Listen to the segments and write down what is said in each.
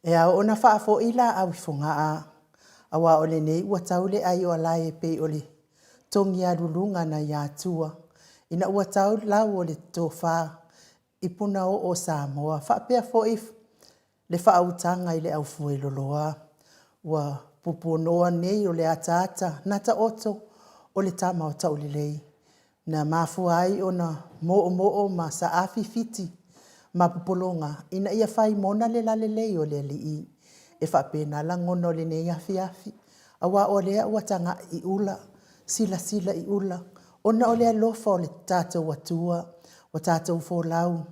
E a ona whaafo ila au ifunga a awa ole nei ua taule ai o alae pe ole tongi a rulunga na ia tua. Ina ua tau lau ole tofa ipuna o Samoa. Whaapea fo if le whaautanga i le au fueloloa. Ua pupunoa nei o le ataata nata oto o le tama o taulelei. Na mafu ai o na mo'o ma sa afi fiti ma pupulonga ina ia fai mona le lalelei o le alii. E whapena la ngono le nei afi afi. Awa o lea ua tanga i ula, sila i ula. Ona o lea lofa o le tātou watua, o tātou fōlau.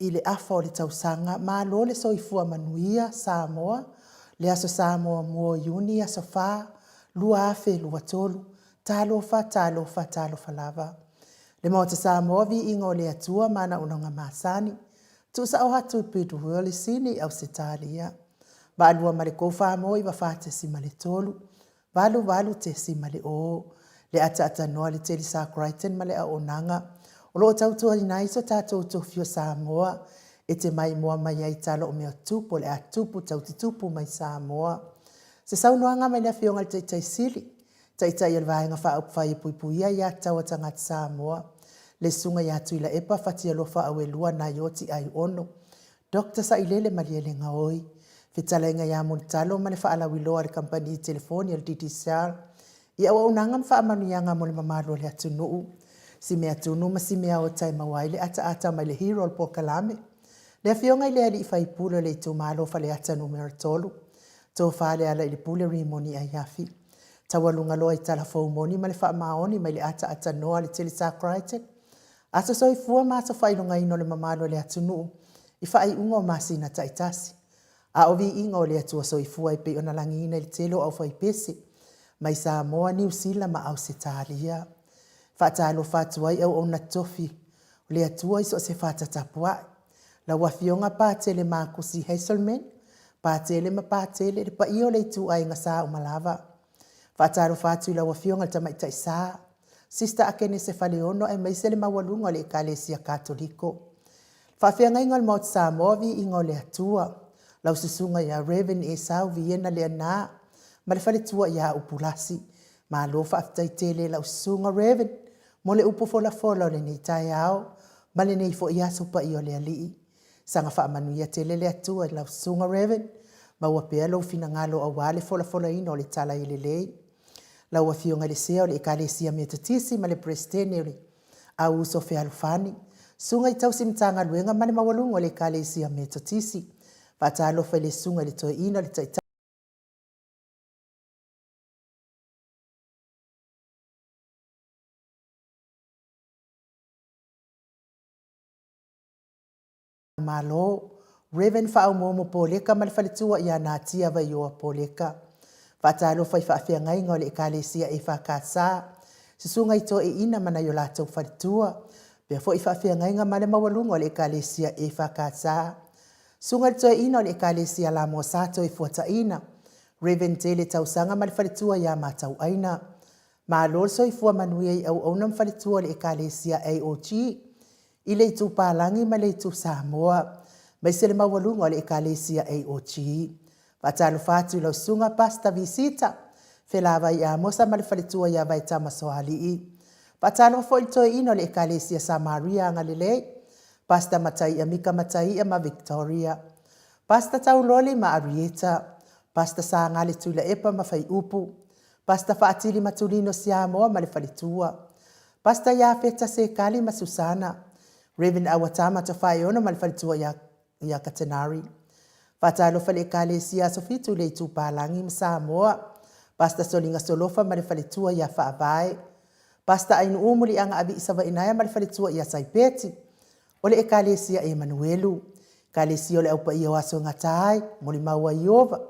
I le afa o le tausanga, ma lo le soifua manuia Samoa, le aso Samoa mua iuni aso wha, lua afe lua tolu, talofa lava. Le mauta Samoa vi ingo le atua mana unonga masani, tu sa o hatu pitu huoli sini au setalia. Valua ma le kofa mo i wafate si ma le tolu, valu te si ma le o, le ata noa le teli sa Crichton ma le a onanga, o lo tautua inai so tātou tofio Samoa, e te mai moa mai ai talo o mea tupu, le a tupu tautitupu mai Samoa. Se saunoanga mai le fionga le teitai sili, teitai al vaenga wha au whai puipuia i a taua tangat Samoa, le sunga i atu ila epa fatia lofa au e lua na yoti ai ono. Dr. Sailele Maliele Ngaoi, fitalenga ya montalo ma le wha wiloa le kampani telefoni al DDCR, i awa unanga mwha manuianga mo le mamalo le atu nuu, si mea tunu ma si mea o tai mawaile ata mai le hero al pokalame. Le fionga i le ali i whaipule le tu malo fa le ata numero tolu, tō whale ala i le pule rimoni ai hafi. Tawalunga loa i tala fau moni ma le wha maoni mai le ata noa le telisa Crichton. Aso soi fua ma aso whailunga ino le mamalo le atu nuu, i whai ungo masina taitasi. A ovi ingo le atua soi fua i pe ona langina i telo au whai pese, mai Samoa New Zealand ma au Setalia. Whaatalo whaatuai au ona tofi, le atua iso se whaatatapua. La wafionga pātele ma kusi Hazelman, pātele ma pātele, le pa io le tu ai ngasa umalava. Whaatalo whaatu la wafionga tamai taisa. Sista akene se faleono e maisele mawalunga le ekalesia katoliko. Whawhianga ingo le maut Samoa vi ingo le atua. Lau susunga ya Reven e sau viena le ana, ma le whale tua ya upulasi. Ma lo whaftai tele lau susunga Reven, mo le upu fola le nei tai au, ma le nei fo ia supa i o le alii. Sanga whaamanuia tele le atua lau susunga Reven, ma wapea lau fina ngalo a wale fola ino le tala i le lei. Lau a fionga le sea o le ekalesia metatisi ma le prestene o le a uso fe alufani. Sunga i tau simtanga luenga ma le mawalunga o le ekalesia metatisi. Patalo fa le sunga le toi ina le taita. Malo, Reven fa au momo poleka ma le faletua ia na tia vai o poleka. Patalo fa i whaafia ngai ngau le ekalesia e whakasa. Sisunga i toi ina mana yo latou faletua. Pea fo i whaafia ngai ngā male mawalunga o le ekalesia e whakasa. Sunga le toi ina o le ekalesia la mo sato e fuata ina. Reven tele tausanga ma le faletua ia matau aina. Ma lor so i fua manuia i au aunam faletua o le ekalesia AOG. I le tu palangi ma le tu Samoa. Mai se le mawalunga o le ekalesia AOG. Patalo fatu ilo sunga pasta visita. Felava i a mosa ma le faletua ia vai tamasoali i. Patalo fo i toi ina o le ekalesia Samaria ngalilei. Pasta matai a Mika matai a ma Victoria. Pasta tau loli ma Arieta. Pasta sa ngale tuila epa ma fai upu. Pasta faatili matulino Samoa ma le falitua. Pasta ya feta se kali ma Susana. Reven awatama ta fai ona ma le falitua ya Katenari. Patalo fale ekalesia sofitu le tu palangi ma Samoa. Pasta solinga solofa ma le falitua ya faavai. Pasta ainu umuli anga abi isava inaya ma le falitua ya Saipeti. Ole ekalesia Emanuelu. Kalesia ole aupa ia waso ngatai, moli maua Iova.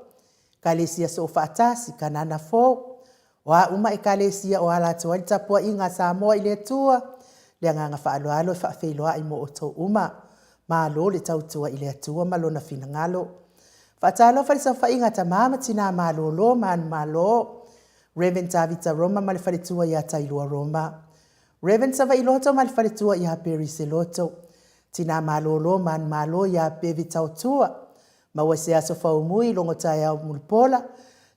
Kalesia so fatasi kanana fo. Wa uma ekalesia o ala toa li tapua inga Samoa ile tua. Le anga whaaloalo whaafeiloa i mo oto uma. Ma lo le tautua ile atua ma lo na fina ngalo. Whaatalo whalisa whainga ta mama tina ma lo lo man ma lo. Reven Tavita Roma ma le whaletua ia Tailua Roma. Reven Sava Iloto ma le whaletua ia Peri Seloto. Tina malolo man malo ya pevi tautua. ma wa se aso fa umui longo tai au mulpola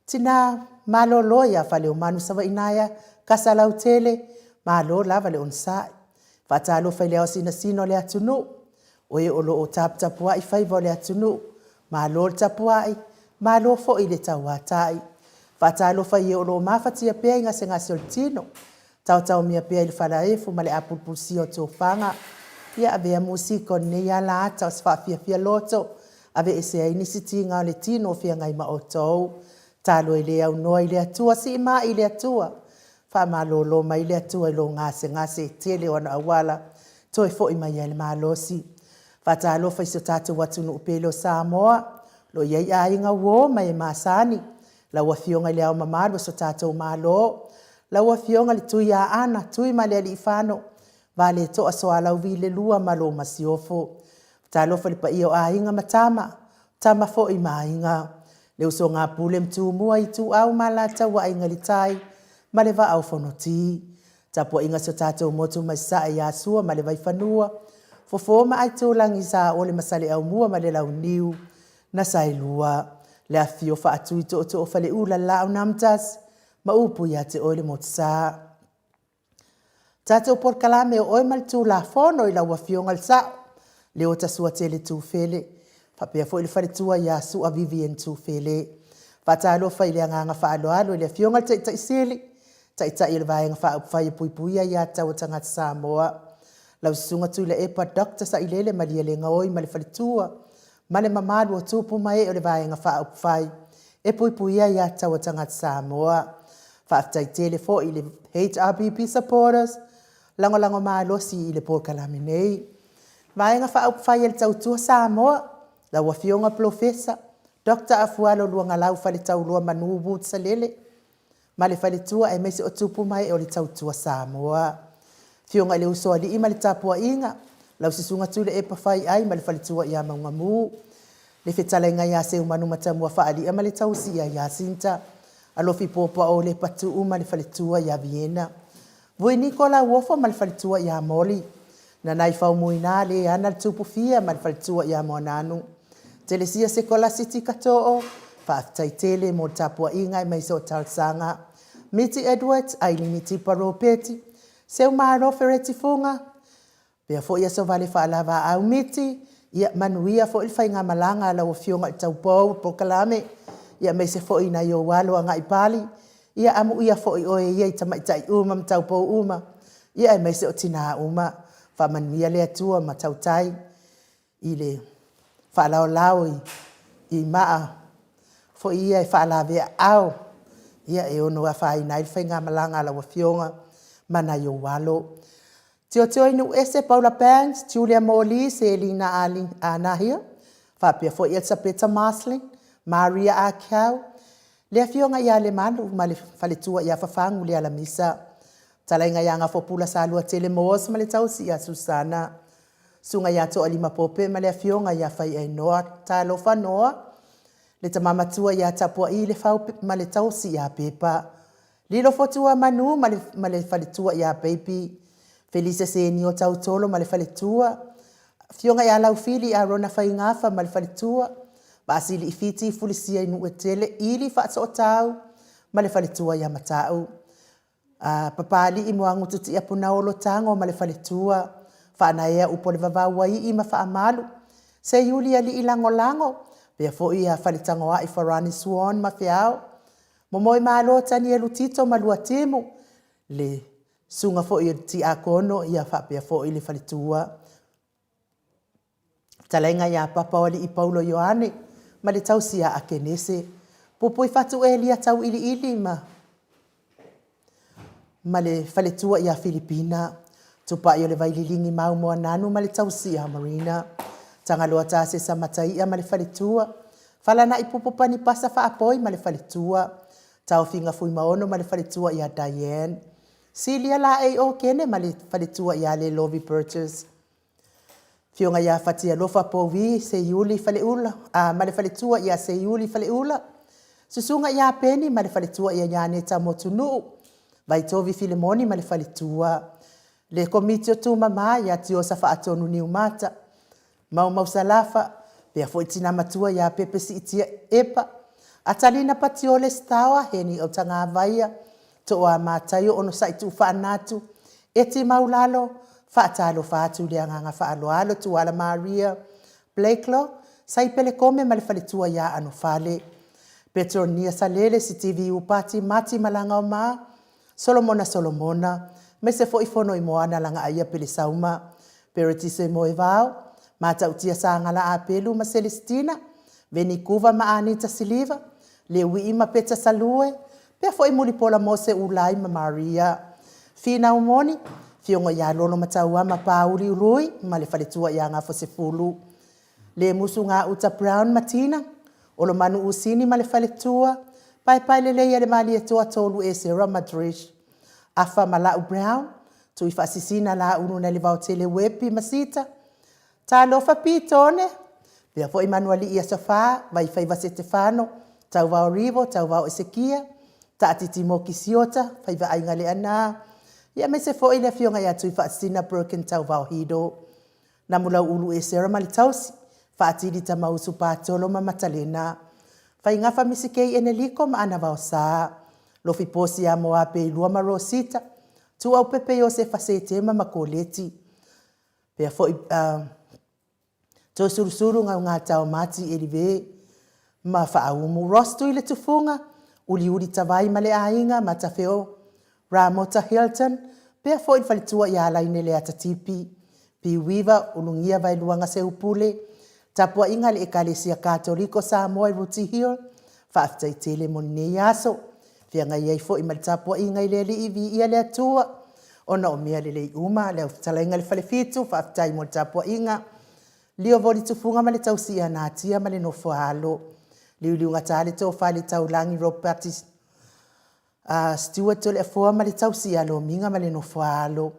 tina malolo ya fale umanu sawa inaya kasala utele malo lava le onsai fatalo fa le osina sino le atunu oe olo o tap tapua i fai vole atunu malo tapua i malo fo ile tawatai fatalo fa ye olo mafati ya pe nga senga soltino tau mia pe il fala efu male apulpulsio to fanga ia ave musiko ne ya la ata sfa fia loto ave ese ini siti nga le tino fia ngai ma oto talo ile au no ile atua si ma ile atua fa malolo ma ile atua lo ngase tele ona awala toi fo i mai ele malosi fatalo fa iso tatu watu no pelo Samoa lo ye ai nga wo mai masani la wa fionga le au mamalo so tatu malo la wa fionga le tu ya ana tui male ali fano vale to aso ala vile lua malo masiofo talo fa le pa io ai nga matama tama fo i mai nga le uso nga pule mtu mua i tu au malata wa inga litai male va au fonoti tapo inga so tatu motu masa ya sua male vai fanua fofoma ai tu langi sa ole masale au mua male lau niu na sailua le afio fa atu to fa le ula la namtas ma upu ya te ole motsa tatu por kalame o mal tu la fono i la wafio ngal sa le o tasua tele tu fele fa pe fo ile fa tu ya su a vivien tu fele fa talo fa ile nga fa alo le afio ngal ta isili ta ile va nga fa pui ya ta o tanga Samoa la sunga tu le epa doctor sa ilele maliele nga oi male fa tua male mamadu o tupu mai o le vai nga fa e pui ya ta o tanga Samoa fa tele fo ile HRBP supporters lango malo si ile por kalaminei vai nga fa ile tau tu Samoa la wafionga professor Dr. Afualo luanga lau fa le tau lua manubu tsalele male fa le tua e mesi o tupu mai o le tau tu Samoa fionga le uso ali ima le tapua inga lau sisunga tu le epa fai ai male fa le tua ia maungamu le fetala inga ya se umanu matamua fa ali ama le tau si ya sinta alofi popa o le patu uma le fa le tua ya Viena voi Nicola wofo male fa le tua ya Moli na nai fa umuina le ana le tupu fia male fa le tua ya monanu telesia sekola city kato'o fa taitele mo tapua inga mai so talsanga Miti Edwards Aileen Tiparopeti seu maro fereti funga pe fo ia so vale fa lava au miti ia manuia fo il fainga malanga la ofionga taupo pokalame ia me se fo ina yo walo nga ipali ia amu ia fo o ia tama tai uma taupo uma ia me se otina uma fa manuia le atua matautai ile fa lao i maa fo ia fa lave au ia e ono fa ina il fainga malanga la ofionga mana yo walo tio inu ese Paula Banks Julia Molly Selina Ali Anahia fa pe fo Elsa Peter Maslin Maria Akau le fionga ya le manu male faletua ya fafangu le ala misa talenga ya nga fo pula salua telemos male tausi ya Susana sunga ya to alima pope male fionga ya fai ai noa talo fa noa le tamama tua ya tapua ile fa male tausi ya pepa lilo fotua manu male faletua ya baby Felice Senio tautolo male faletua fionga ya lau fili a rona faingafa male faletua basili ifiti fulisia inu etele ili fa so tau male faletua ya matau papali imwangu tuti ya punaolo tango male faletua fa na ya upole vava i ma fa amalu se Julia li ilango lango pe fo ia faletango ai Farani Swan ma fiao momoi malo tani e lutito malua timu le sunga fo i ti akono ia fa pe fo ili faletua talenga ya papa wali i Paulo Yohane male tausia akenese popoi fatu elia tau ili male faletua ya Filipina tupa yo le vaililingi mau mo nanu male tausia Marina tangalo atase sa matai ya male faletua falana ipupupani pasa fa apoi male faletua tau finga fui maono male faletua ya Diane Silia la o kene male faletua ya le Lovey Purchase fionga ya fatia lofa povi se Yuli faleula male faletua ya se Yuli faleula susunga ya peni male faletua ya nyane tamotunu vaitovi Filemoni male faletua le komitio tu mama ya tio safa atonu ni umata mau salafa Pea fo itina matua ia pepe si itia epa. Atalina pati o le stawa heni o tanga vaia. To o amatayo ono sa itu whaanatu. E te maulalo whaatalo whaatu le anganga whaaloalo tu ala Maria Blakelo. Sai pele kome male whaletua ia anu whale. Petronia salele si TV upati mati malanga o maa. Solomona. Me se fo ifono i moana langa aia pele sauma. Periti se moe vau. Mata utia sa ngala a pelu ma Celestina. Veni kuva ma Anita Siliva. Le wi ima peta salue. Pea fo i muli pola mose ulai ma Maria. Fina umoni. Fiongo ia lolo mataua ma pauli urui. Ma le faletua ia ngafo se fulu. Le musu ngā uta Brown Matina. Olo manu usini ma le faletua. Pai le leia le mali e toa tolu e Sarah Madrish. Afa ma lau Brown. Tu i fasisina la unu na le vautele wepi masita. Ta lofa pitone. Pea fo Emanueli ia sofa. Vai fai va Stefano. Tau vau Rivo, tau vau Esekia. Ta atiti mo kisiota. Fai va ainga le ana. Ia me se fo i le fionga ia tu i fasisina broken tau vau hido. Na mulau ulu e Sarah Malitausi. Fa atiri ta mausu patolo ma matalena. Fai ngafa misikei eneliko ma ana vau saa. Lofi posi a moa pe ilua ma Rosita. Tu au pepe yo se fasete ma makoleti. Pea fo to surusuru ngā tau mati erive. Ma whaaumu rostu i le tufunga. Uli tawai ma le ainga ma tawheo. Ramota Hilton. Pea fo i whalitua i alaine le atatipi. Pi wiva ulungia vai luanga se upule. Tapua inga le ekalesia Katoliko Samoa i Ruti Hill. Whaaftai tele moni ne yaso. Whianga iai fo i malitapua inga i le ivi ia le atua. Ona o mea le uma le au talainga le whalefitu. Whaaftai moni tapua inga. Lio voli tufunga ma le tausi a nātia ma le nofo halo. Liu ngatale tō whale tau langi Robertis. Stewart to le afua ma le tausi a lo minga ma le nofo halo.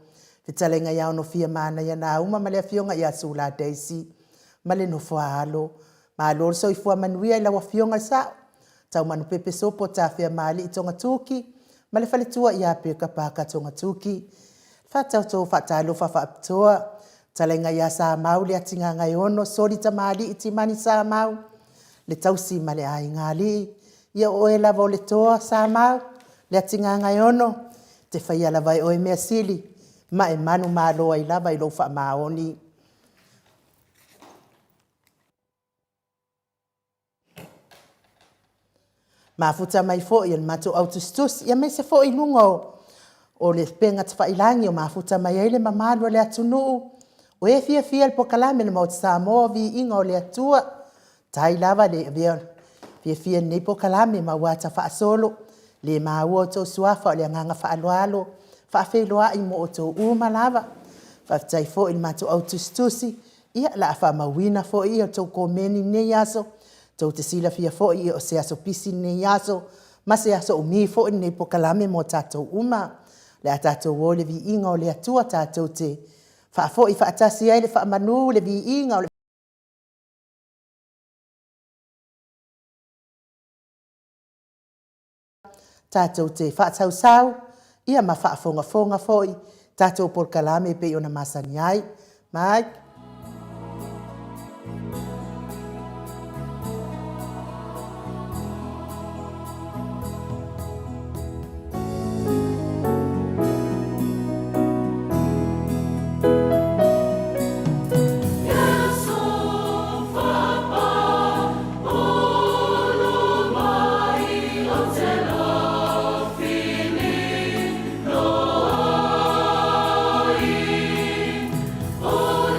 Whitalenga iau no fia mana ia na uma ma le afionga ia sula Daisy. Ma le nofo halo. Ma lor so i fua manuia i lawa fionga sao. Tau manu pepe sopo ta fia mali i tonga tuki. Ma le whaletua ia peka paka tonga tuki. Whatau tō whatalo whawhaptoa. Talenga ia sa mau le atinga ngai ono. Sori ta mali i ti mani sa mau. Le tausi ma le ai ngali. Ia oe lava le toa sa mau. Le atinga ngai ono. Te whaia lava i oe mea sili. Ma e manu maa loa i lava i lo wha maoni. Ma futa mai fo i mato autustus. Ia me se fo i lungo. O le penga te whailangi o ma futa mai eile ma madwa le atunu. O e fia el pokalame le maut Samoa vi inga o le atua. Tai lava le vea. Fia nei pokalame ma wata wha solo. Le ma ua tō suafa o le anganga wha aloalo. Wha wheloa i mo o tō uma lava. Wha tai fo i mato autustusi. Ia la wha mawina fo i o tō komeni ne yaso. Tau te sila fia fo i o se aso pisi ne yaso. Ma se aso umi fo i nei pokalame mo tātou uma. Le a tātou o le vi inga o le atua tātou te. Fa fo i fa atasi ai le fa manu le vi inga o le tātou te fa tau sau. Ia ma fa fonga fo i. Tātou pokalame pe i ona masani ai. Mai. Oh,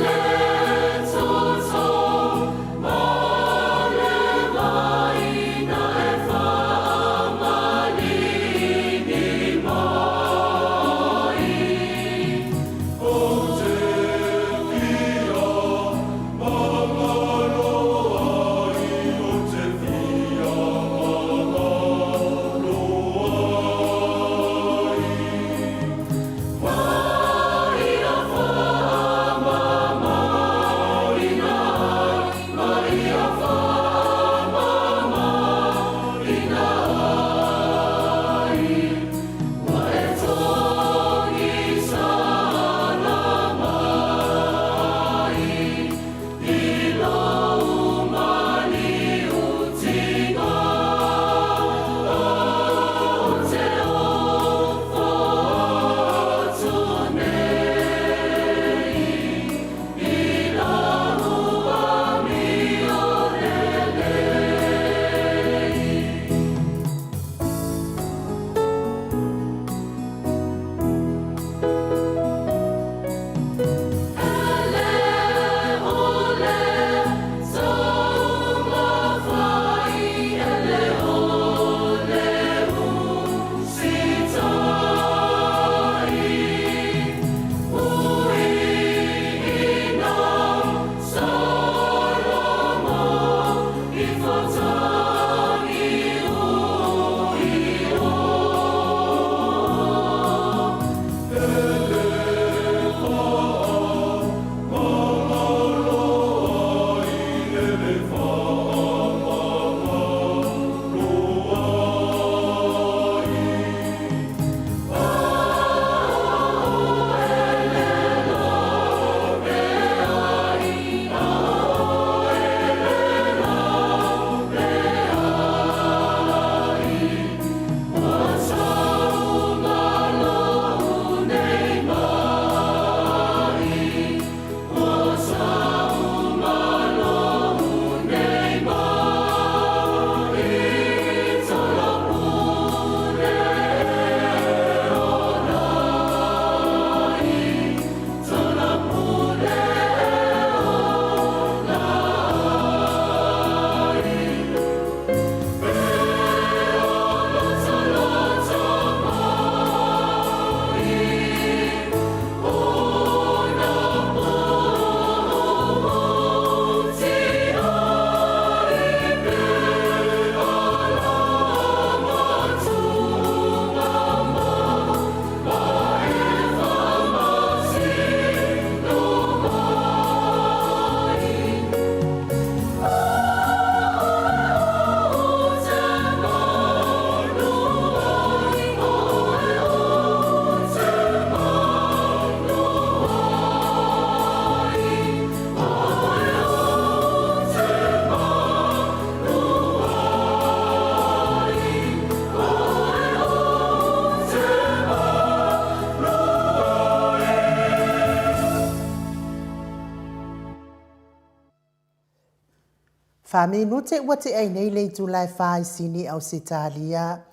minute ua te ai nei le July 5 sini au Sitalia.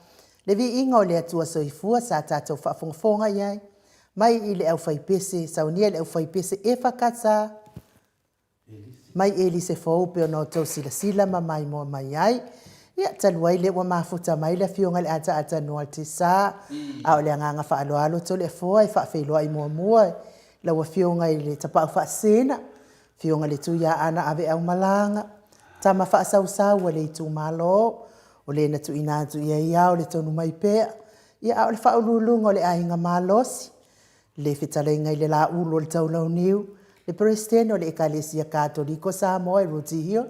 Le vi inga o le atua soifua sa tātou whaafongafonga iai. Mai i le au whaipese, saunia le au whaipese e whakata. Mai e li se fau pe ono tau sila sila ma mai mo mai ai. Ia taluai le ua mafuta mai le fionga le ata noa te sa. A o le anganga whaaloalo to le foa e whaafeiloa i mua mua. La ua fionga i le tapau whaasena. Fionga le tuia ana ave au malanga. Tama whaasau wa le itu malo. O le na tu ina tu ia o le tonu mai pea. Ia a o le whaululunga o le ahinga malosi. Le fitalenga i le la ulo le taulau niu. Le presidente o le ekalesia katoliko Samoa i Rotihio.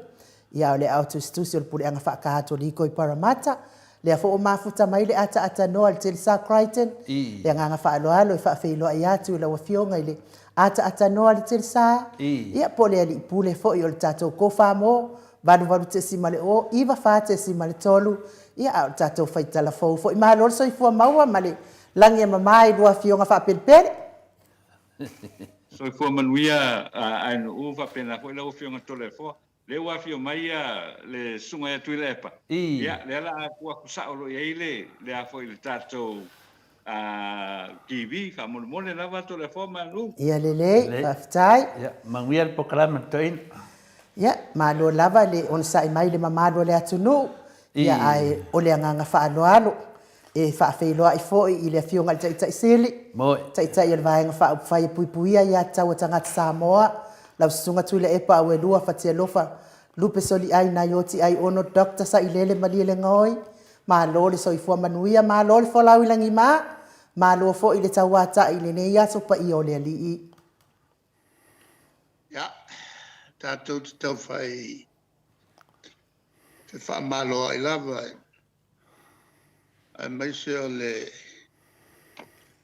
Ia o le autostusi o le puleanga whaakatoliko i Parramatta. Le a o mafuta mai le ata noa le Telsa Crichton. Le anganga whaaloalo i whaafeiloa i atu i la wafionga i le ata noa le Telsa. Ia po le ali pule fo i o le tatou kofamo. Valu te sima le o, iwa wha te sima le tolu. Ia au tatou whaitala fau fo. I maa lor so i fua maua ma le langi e mamai lua fionga whaapelpere. So fo manuia an uva pena fo la fio ngatole fo le wa fio mai le sunga ya tuile epa ya le la ku ku sa lo ile le a fo il tato TV fa mo le lava tole fo manu ia le faftai ya manguia el proclama toin ya ma lo lava le on sai mai le mamalo le atunu ya ai o le nganga fa alo e fa feiloa i fo i le fionga le tai sili mo tai le vaenga fa fai puipuia ia tau tanga Samoa la sunga tuile epa o lua fa te lofa lupe soli ai na yoti ai ono doctor sa ilele mali le ngoi ma lo le soi fo manuia ma lo le fo la wilangi ma lo fo i le tawata i le nei ya so pa i o le ali ya tatou tau fai te fa malo i lava ai mai se o le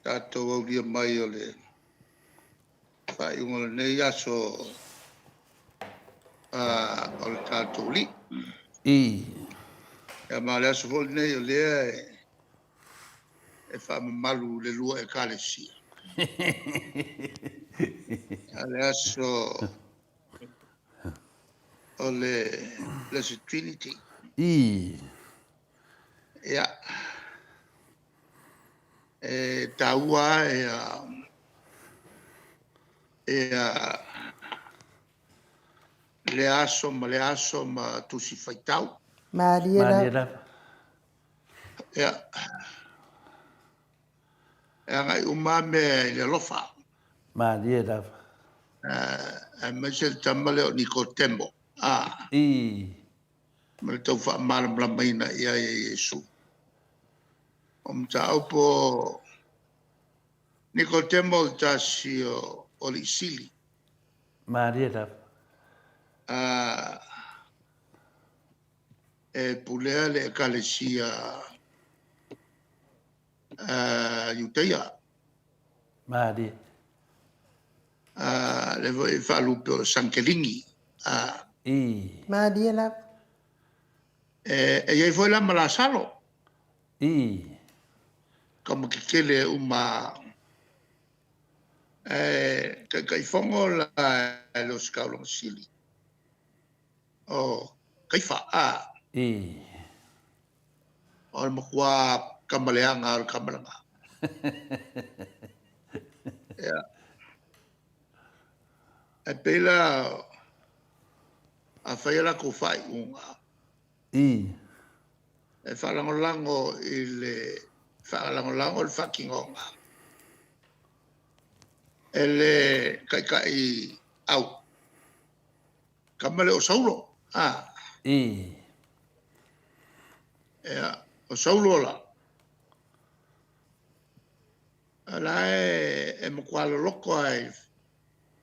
tatou au lia mai o le fai ungo nei aso o le tatou li ya ma le aso fol nei o lea e fa malu le lua e kalesia ya le aso o le Trinity ya taua le aso ma tusi faitau Mariela ya ngai umame le lofa Mariela ma se tamale o Nicodemo ma tau fa malam maina ia Yesu tau po Nicodemo tasi o li sili Mariela e pulea le ekalesia Iuteia Mari le voi fa lupe o Sankelingi Mariela e iai foi la malasalo i como que kele uma kai fongo la los kaulong sili o kai fa o mo kwa kamaleanga al kamalanga ya e pela a faila ko fai unga e falangolango il fucking onga ele kai au kamale o saulo ya o saulo la ala e mo kwalo loko ai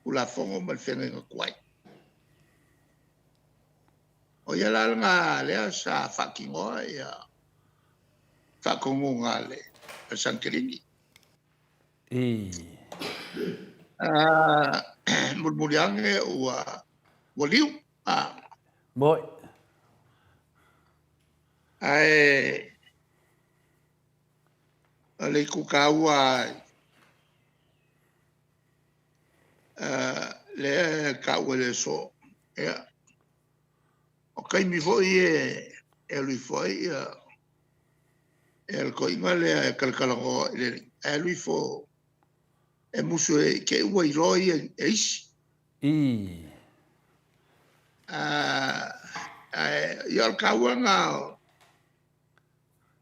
ula fongo mal fenga kwai o ya la nga le sa fucking o ya fa kongo ngale sankelingi murmuriange ua woliu boy ai ale kukaua le ka wele so ya O kai mi foi e lui foi e ko inga le kalkalango e lui fo e musu e ke wai roi e isi. Ia al kaua ngā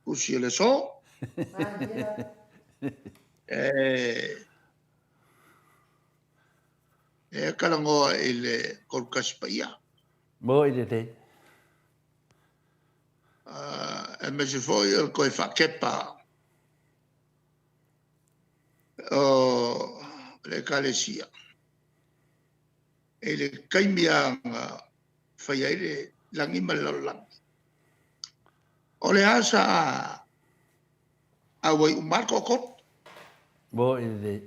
usi le so. E kalango i le korkaspaia. Mo i te. E me se foi il koe whakepa o le kalesia. E le kaimia whai aile langi malalangi. O le asa a wai umarko kot. Mo i te.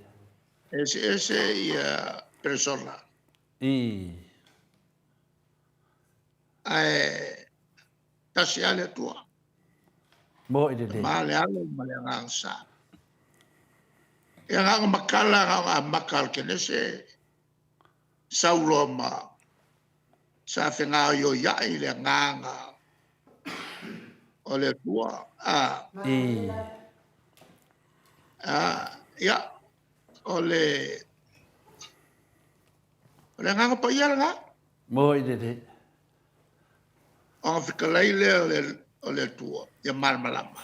Ese ia persona. Tasi ale tua. Mo i te. Male ale male ngangsa. Ia nganga makala nganga makal kenese saulo ma sa whenga yo iai le nganga o le tua. Ia o le nganga pa ia nga. Mo i te. O whikalai o le tua, ia marmalama.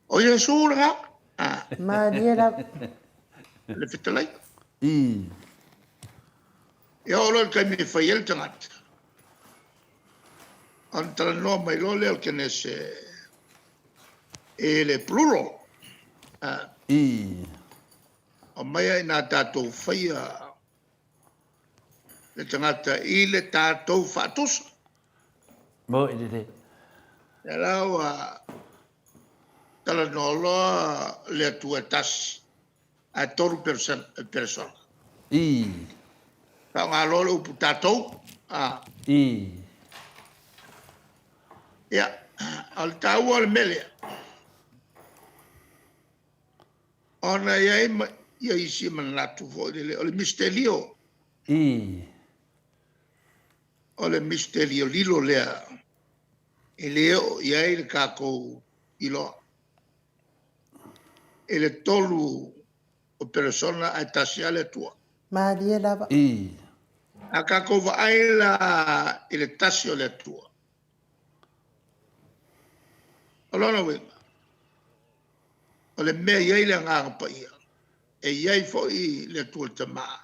O ia sūra nga? Mariela. Le whikalai. Ia olo kai mi whai el tangata. Antara noa mai lo leo kene se e le plural. O mai ai nā tātou whaia le tangata i le tātou whātusa. Mo i te. E lau tala noloa le tua tas a toru persona. Ka ngā lolo upu tātou. Ia, al tāua le melea. Ona ia isi manatu fo o le misterio. O le misterio lilo lea. E leo ia le kākou iloa. E le tolu o persona ai tasia le tua. Mariela. A kākou vaaila i le tasio le tua. O lona wenga. O le mea iai le nganga pa ia. E iai fo i le tua te maa.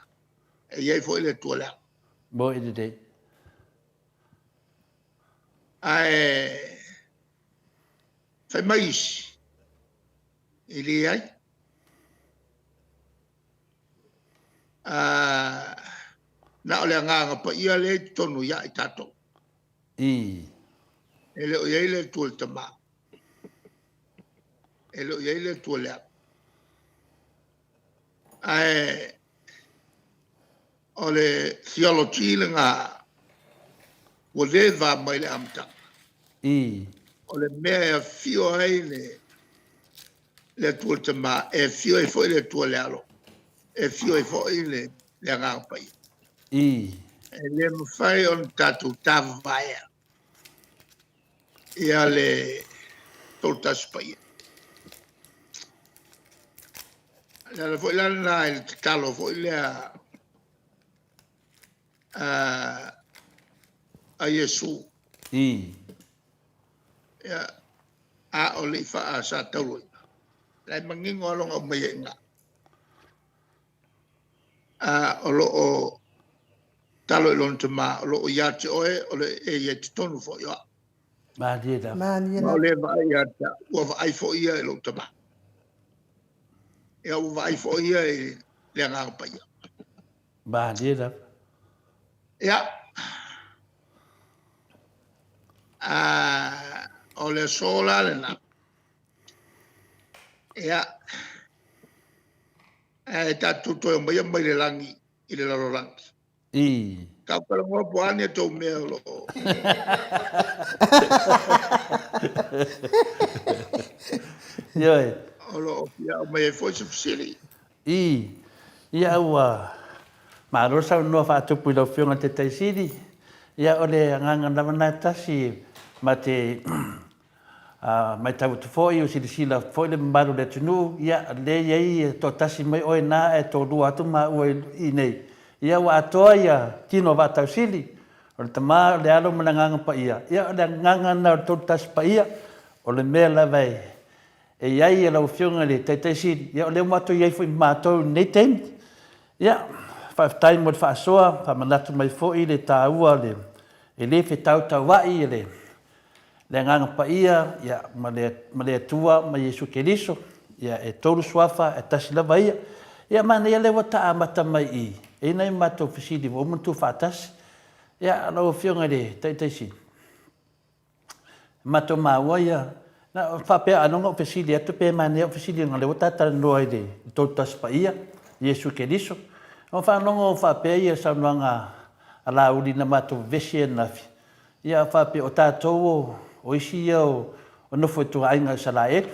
E iai fo i le tua lea. Mo i te. Fai maisi. I li ai. Na o le nganga pa ia le tonu ia i tato. E le o iai le tua te maa. E le o iai le tua lea. O le theology le ngā whatever mai le amtanga. O le mea e fio ai le tua te maa. E fio e fo i le tua le alo. E fio e fo i le ngāpai. E le mwhai on tātou tāwhaia. Ia le tōtas pai. Le fo i lana i le talo fo i le a Yesu. Ia a o le wha sa tauroi. Lai mangingo alonga o mai inga. O lo o talo ilon te maa, o lo o iate oe, o le e ia te tonu fo ia. Mariela. O le vai iata, ua vai fo ia e lo te maa. Ia ua vai fo ia e le nganga pa ia. Mariela. Ia. O le sola le na. Ia. E tatu toi o mai le langi i le lalo langi. Ka pala ngō puane tau mea lo. Ioi. O lo pia o mai e fo se fsiri. Ia ua. Ma rosa no fa tupu lo fionga te taisiri. Ia o le nganga na tasi ma te mai tau te foi o sila foi le maru le tunu ia le ia to tasi mai o na e to dua tu ma o I nei. Ia wa atoa ia tino wa tau sili. O le tama le alo mana nganga pa ia. Ia le nganga na to tasi pa ia o le mea la vai. E iai e lau fionga le teitai sili. Ia o le mato iai foi matou nei teimi. Ia whaftai mo le whaasoa, whamanatu mai foi le tāua le e le fe tau wai le nganga pa ia ma le atua ma Yesu Keriso ia e tolu swafa e tasi lava ia mana ia le wata amata mai I e nei mato fisili o muntu fatasi ia lau fionga le teitai mato maua ia na whapea anonga o fisili atu pe mane o fisili ngale wata tanoa le tolu tasi pa ia Yesu Keriso o whanonga o whapea ia saunuanga ala uli na mato vesi e nafi. Ia whape o tātou o isi ia o nofo tu ainga sa la eku.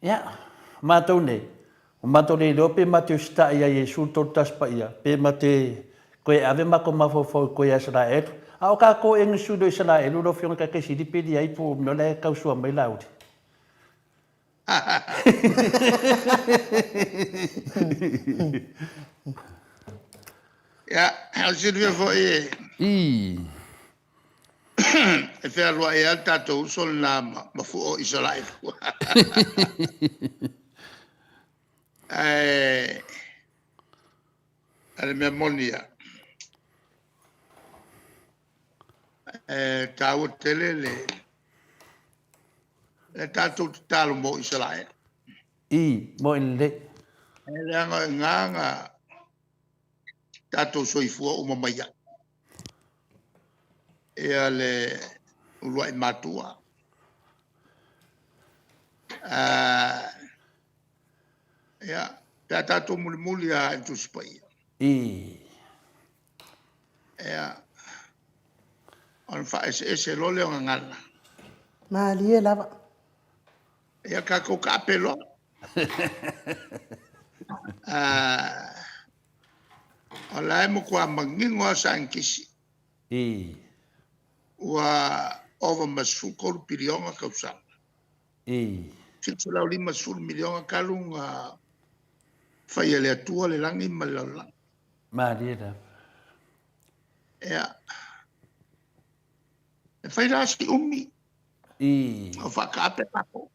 Ia, mātou nei. O mātou nei leo pe mateo sita ia Yesu tolu taspa ia. Pe mate koe ave mako mafofo koe a sa la eku. A o kako e ngusudo I sa la elu lo fionga kake siri pe di aipo miole kausua mai laudi. Ya, al sirve foi e fe alua e alta to sol na mafu o Israel. Ale memoria. Tau tele le tatu talo mo Israel. Mo le. Ele nganga tato soifua o mamaya. Ea le ulua I matua. Ea, pea tato muli a entuspai. Ea, on fa ese lole o ngala. Malie lava. Ea kako kapelo. Ala mo kwa mangingo sa ankisi. Wa over masuko pilionga kausa. Sila 5 milionga kalunga fai le atua le langi malala. Maria. Ea. E fai rasi umi. O whakape pako.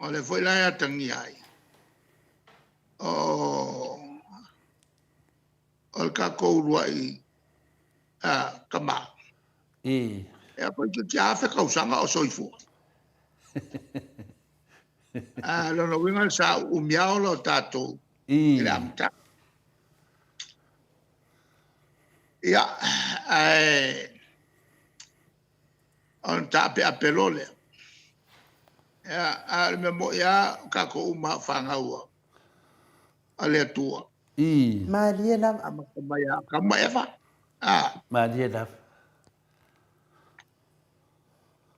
O le foi lai atangi ai. O le kako uruai kama. E a koe ki tia awhe kausanga o soifu. Lono winga sa umiao lo tatou. I le amta. Ia, on tape a pelole. Ia, me mo ia kako uma whangaua. Ale atua. Malie lava. Kama eva. Maria lava.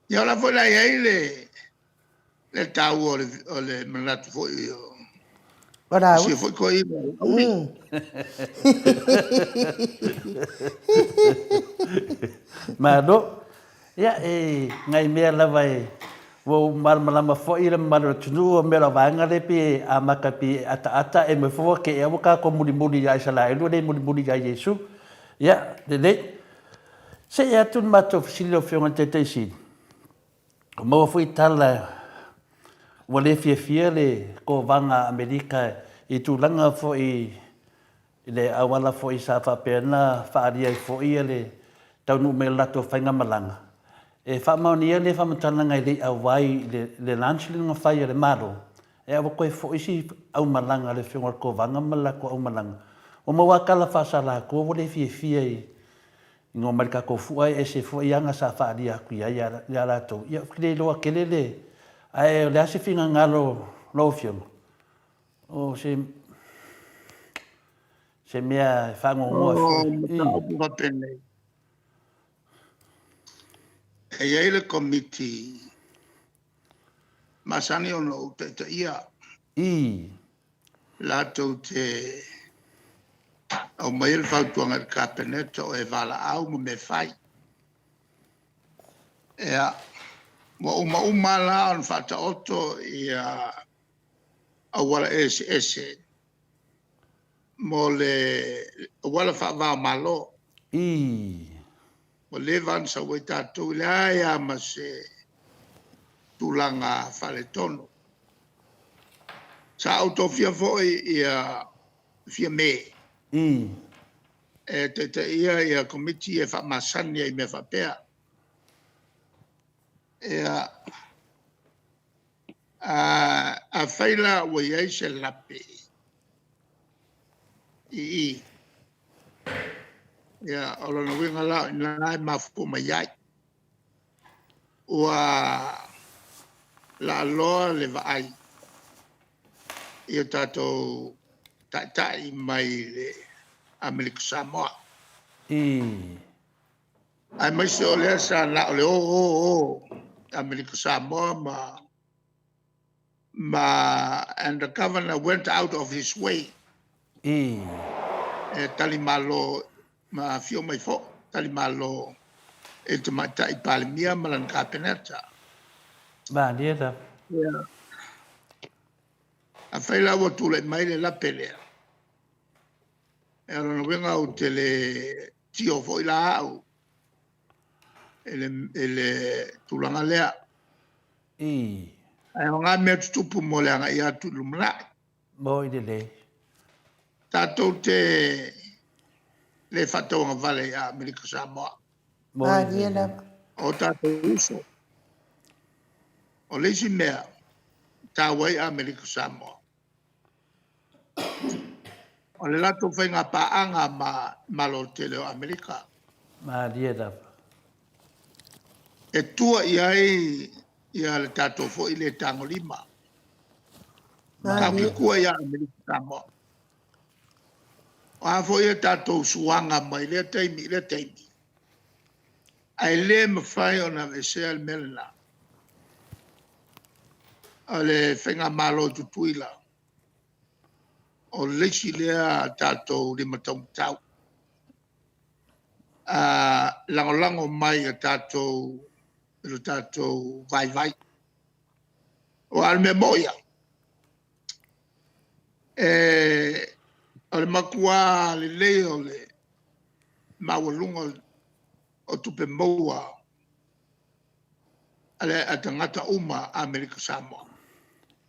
Ia la foi la ele le tau o le manatu foi o. Ora. Si foi coi. Mado. Ia ngai mea lava wo malama foi le malo tunu o mera vanga le pe amaka pe ata e me fo ke e ka ko muli ya sala e le muli ya Yesu ya de se ya tun mato silo fionga te si mo foi tala wo le fie le ko vanga Amerika e tu langa fo le awala fo sa fa pena fa dia fo le tau no me lato fainga malanga e fa maunia le fa matana ngai le awai le lanchilinga fai le maro e avo koe fo isi au malanga le fionga ko vanga malako au malanga o mo wakala fa sala ko le fie ngo marka ko fu ai ese fu yanga sa fa dia ku ya la to ya kile lo kelele ai le ase finga ngalo lo fionga o se mea fa ngo mo pene e ele committee masani ono te ia la to te au mai le fautuanga le kapeneta o e vala au mo me fai. Ea, mo uma la on fata oto ia awala ese. Mo le awala fa va malo. Mo le van sa wai tātou le aia ma se tūlanga whale tono. Sa auto fia foi ia fia me. E te ia komiti e whamasani e me whapea. Ea a whaila wai ai se lape. Ia ora na winga la nai mafu mai ai. Ua la loa le vai. Ia tātou tai mai le Amerika Samoa. Ai mai se o lea sa na o le o Amerika Samoa and the governor went out of his way. Tali malo ma fio mai fo tali malo e te matai palemia malan kapeneta. Ba dia da. A whaila wa tūle mai le lapelea. E rana wenga o te le tio fo i la au. Ele tūlanga lea. Ai o ngā mea tutupu mo le anga i atu lumrai. Mo i le. Tātou te le whataunga vale a Amerika Samoa. O tātou uso. O leisi mea tāwai a Amerika Samoa. O le lato whainga paanga malo te leo Amerika. E tua i ai ia le tātou fo i le tango lima. Ka ki kua ia Amerika Samoa. O a fo ia tātou suanga mai le teimi. Ai le mawhai o na vesea le melena. O le whainga malo tutuila. O leisi lea tātou lima tau. Lango mai a tātou vai. O al memoria. O le makua le leo le mawalunga o tupe moua. Ale atangata uma Amerika Samoa.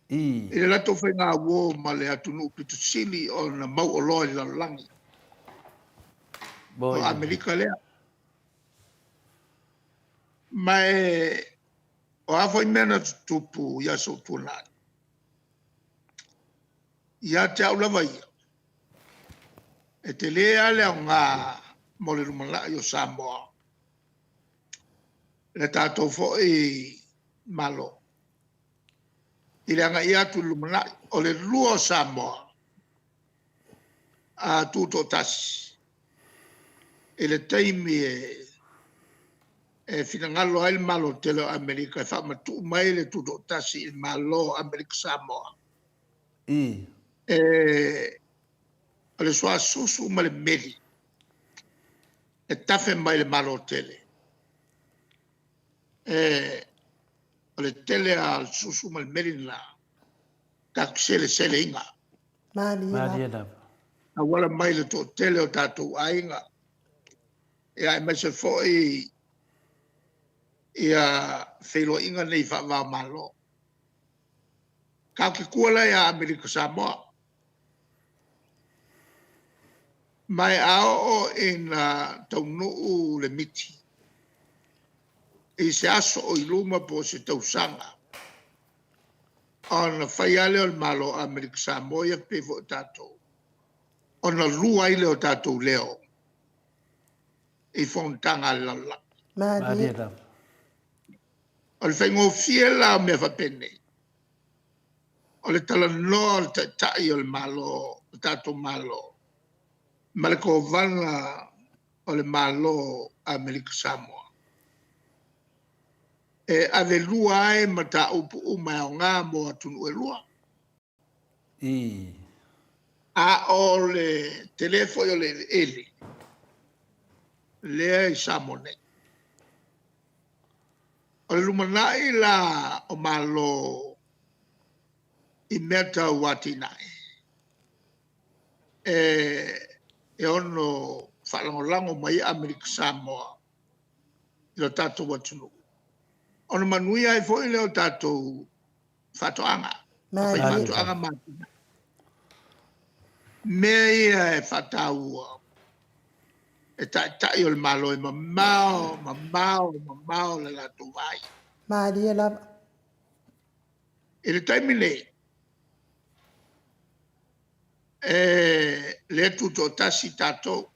I le lato whainga wo ma le atunu pitu sili o na mau o loa i langi. O Amerika lea. Mai o awhai mena tupu ia so tunai. Ia te au lava ia. E te lea lea o ngā mole rumalai o Samoa. Le tātou fo i malo. I le anga ia tu lumalai o le lua o Samoa. A tūto tasi. E le taimi e finangalo ai malo te leo Amerika. E whamatu mai le tūto tasi i malo Amerika Samoa. O le soa susu ma le meri. E tafe mai le malo tele. O le tele al susu ma le meri na kakusele sele inga. A wala mai le to tele o tātou a inga. E ai mai se foi ia whilo inga nei wha malo. Kau ki kuala ia Amerika Samoa. Mai ao ina taunuu le miti. I se aso o iluma po se tausanga. Ona whaiale o malo Amerika Samoa ia pevo tātou. Ona lua ile o tātou leo. I fontanga lala. O le whaingo fiela me whapene. O le tala noa o te tai o le malo, o tātou malo. Ma le kovana o le malo Amerika Samoa. E ave lua ai ma ta upu uma o ngā mo atunu e lua. A o le telefo yo le ele. Le ai samone. O le lumanai la o malo I meta watinai. E ono whalangolango mai Amerika Samoa. I lo tātou watunu. Ono manui ai fo i leo tātou whatoanga. Whai whatoanga mātina. Mea ia e whataua. E tai o le malo e mamao le latu vai. Maria lava. E le taimi nei. Le tuto tasi tātou.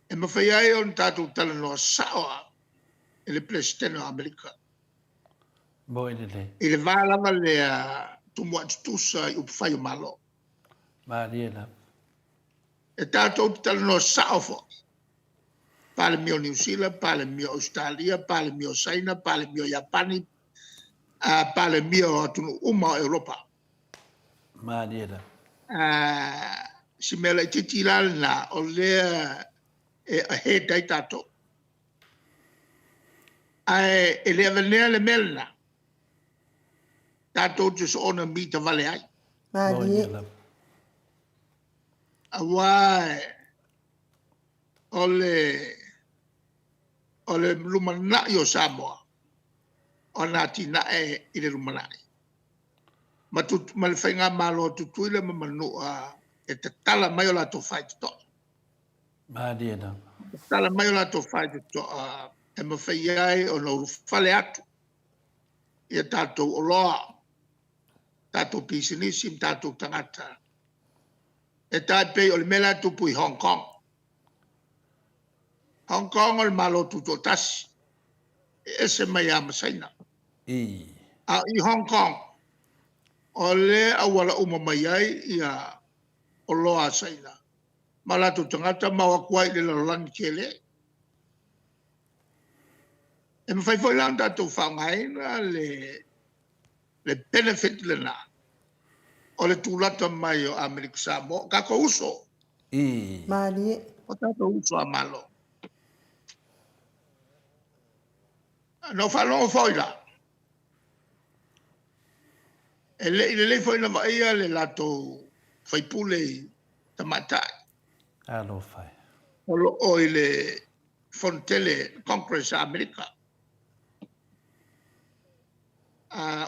E mawhai ai on tātou tala noa sawa. E le presidente o Amerika. Mo i le. I le vālava le tumu atutusa I upwhai o malo. Maria lava. E tātou tala noa sawa fo. Pale mio New Zealand, pale mio Australia, pale mio China, pale mio Japani, pale mio atunu uma Europa. Maria lava. Si mele I titilal na o lea e he tai tātou. E lea venea le melna. Tātou tis ona mita vale ai. Maria. Awai ole lumanai o Samoa. Ona tina I le lumanai. Ma le whainga malo tutuile ma manua e te tala mai o la to whai to. Maria lava. Tala mai o la to whai to e ma whai ai o no whale atu. Ia tātou o loa. Tātou pisinisim, tātou tangata. E tai pei o le mela tupu I Hong Kong. Hong Kong o le malo tuto tasi. E se mai a masaina. I Hong Kong. O le awala uma mai ai ia o loa saina. Ma latu tangata mawa kuai le lalangi kele. E mawhai foi lang tātou whangaina le benefit le na. O le tūlata mai o Amerika Samoa. Kako uso. I Maria. O tātou uso a malo. No whanongo foi la. E le foi na maia le lato fai pule tamatai. alo fai. O le fontele Congress Amerika.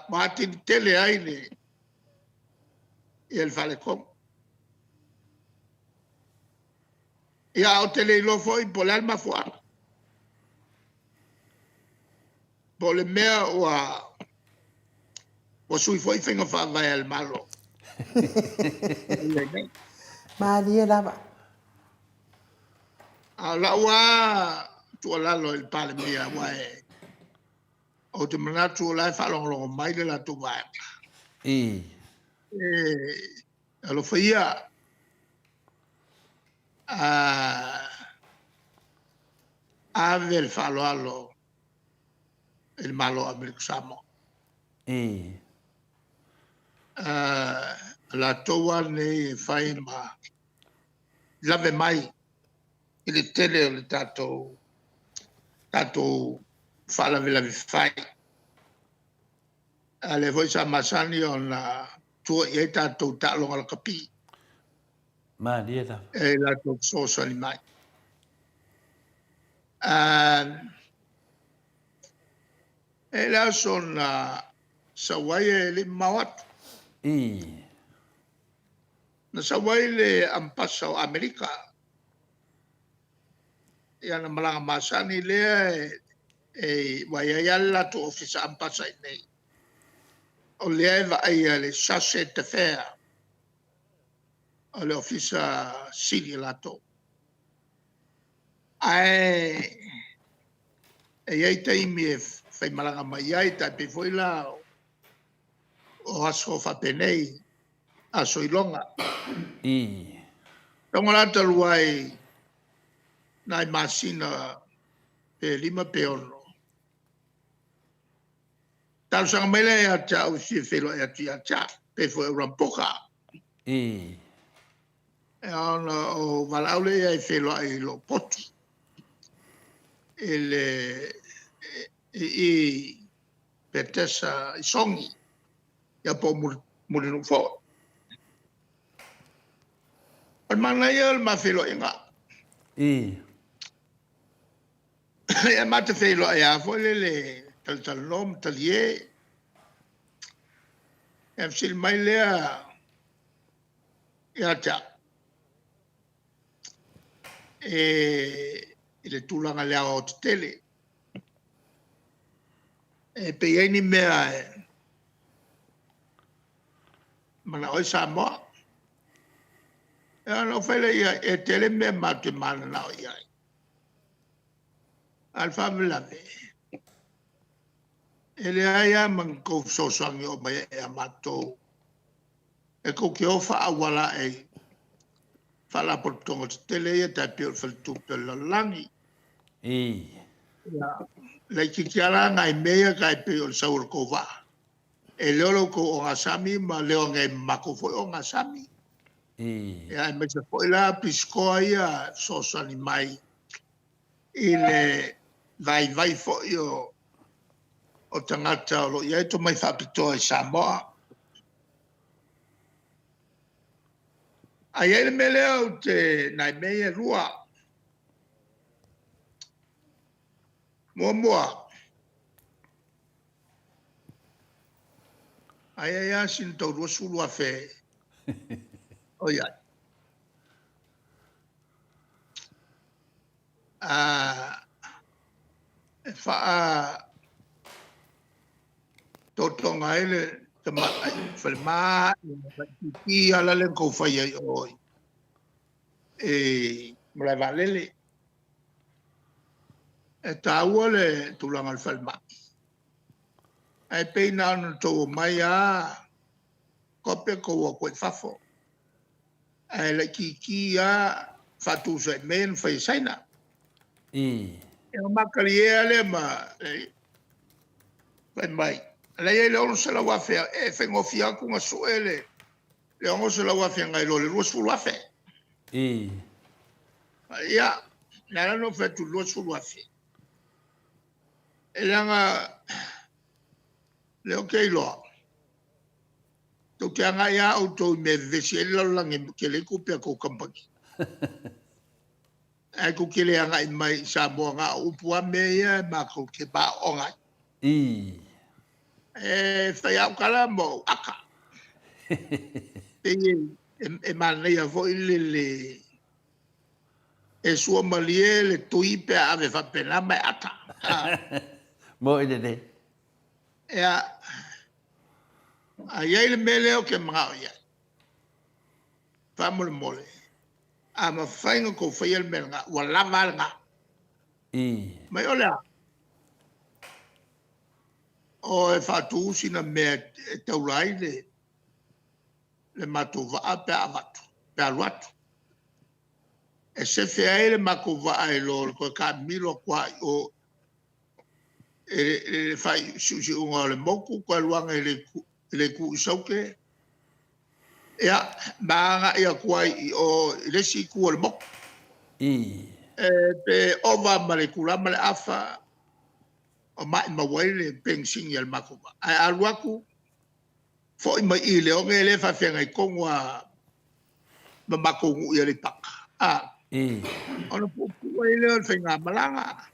Martin tele ai le el fale kom. Ia o tele lo foi po le alma fuar. Po le mea o sui foi whenga whawai al malo. Maria lava. A laua tua lalo il pale mia wae. O te manatu o lai whalongo mai le la tu vai. I Alo whaia. Ave il falo alo il malo Amerika Samoa. I La toa nei fai ma lave mai il tele le tato fala vela vi fai ale voi sa masani ona tua e tato talo al capi Maria lava. e la to so so li mai e la son sawai le mawat I na sawai le ampasa o Amerika ia na malanga masani le waiaiala to ofisa ampasa nei o le eva ia le sase te fea o le ofisa sili lato ai ai taimi e fai malanga mai ai tai pe foi la o aso fa penei aso ilonga I Tongalata luai nai masina pe lima pe ono. Tau sanga mele ya cha o si felo ya tia cha pe fo rampoka. I. E ona o valaule ai whelo ai lo potu. Ele i petesa i songi. Ia po muri no fo. Al mana ia al ma whelo inga. I. Ia mate whelo ai a fo le tal nom tal ye. Ia fsil mai lea ia ta. I le tūlanga lea o te tele. Pe iei ni mea mana oi Samoa. E ana whaile ia e tele mea mate mana nao iai. Alfa milame. E le aia man kou sosangi o mai e amatou. E kou ki ofa awala e fala por tongo te tele ia tai pio whaltupe lalangi. I. Lai ki kiara ngai mea kai pio saur kova. E leolo ko o ngasami ma leo ngai mako foi o ngasami. I. E ai me se foi la piskoa ia sosani mai. I le vai foi o tangata o lo ia to mai whapitoa i Samoa. Ai ele me leo te nai mea rua. Mua. Ai asin tau rua sulu a fe. O ia. E wha totonga ele te mai whalma i ala le kou whai ai oi. E mrai valele. E tāua le tūlanga le whalma. Ai peina anu tō mai a kope kou a koe whafo. Ai le ki a whatusa e men whai saina. I. E o makari e ale ma whai mai. Lei le ono se la wafea e whengofia kunga suele. Le ono se la wafea ngai lo le rua sulu wafe. I. Ia, nara no whetu rua sulu wafe. E leanga leo kei loa. Tau te anga ia au tau me vesi e lalangi ke le kupea kou kampaki. Ai ko ke le anga i mai sa moa ngā upua me ia ma kou ke ba o ngai. I. E whai au kala mo aka. E mana ia vo le e sua malie le tuipe ave whapena mai ata. Mo i ne. Ea, a iei le mele o ke mga o iei. Whamole mole. A ma whainga ko whaia le mele ngā, ua lava le ngā. I. Mai o lea. O e whatu usina mea e taurai le matu waa pe avatu, pe aluatu. E se whea e le mako waa e lo, koe ka milo kwa o e whai susi unga o le moku, koe luanga le ku isauke. Ea, maanga ia kuai o lesi ku o le moku. I. E pe ova ma le kurama le afa, o mai mawai le pengsingi al mako waa. Ai aluaku, fo i mai i le onge le fa fenga i kongwa ma mako ngu i le paka. I. Ona pupu i le fenga malanga.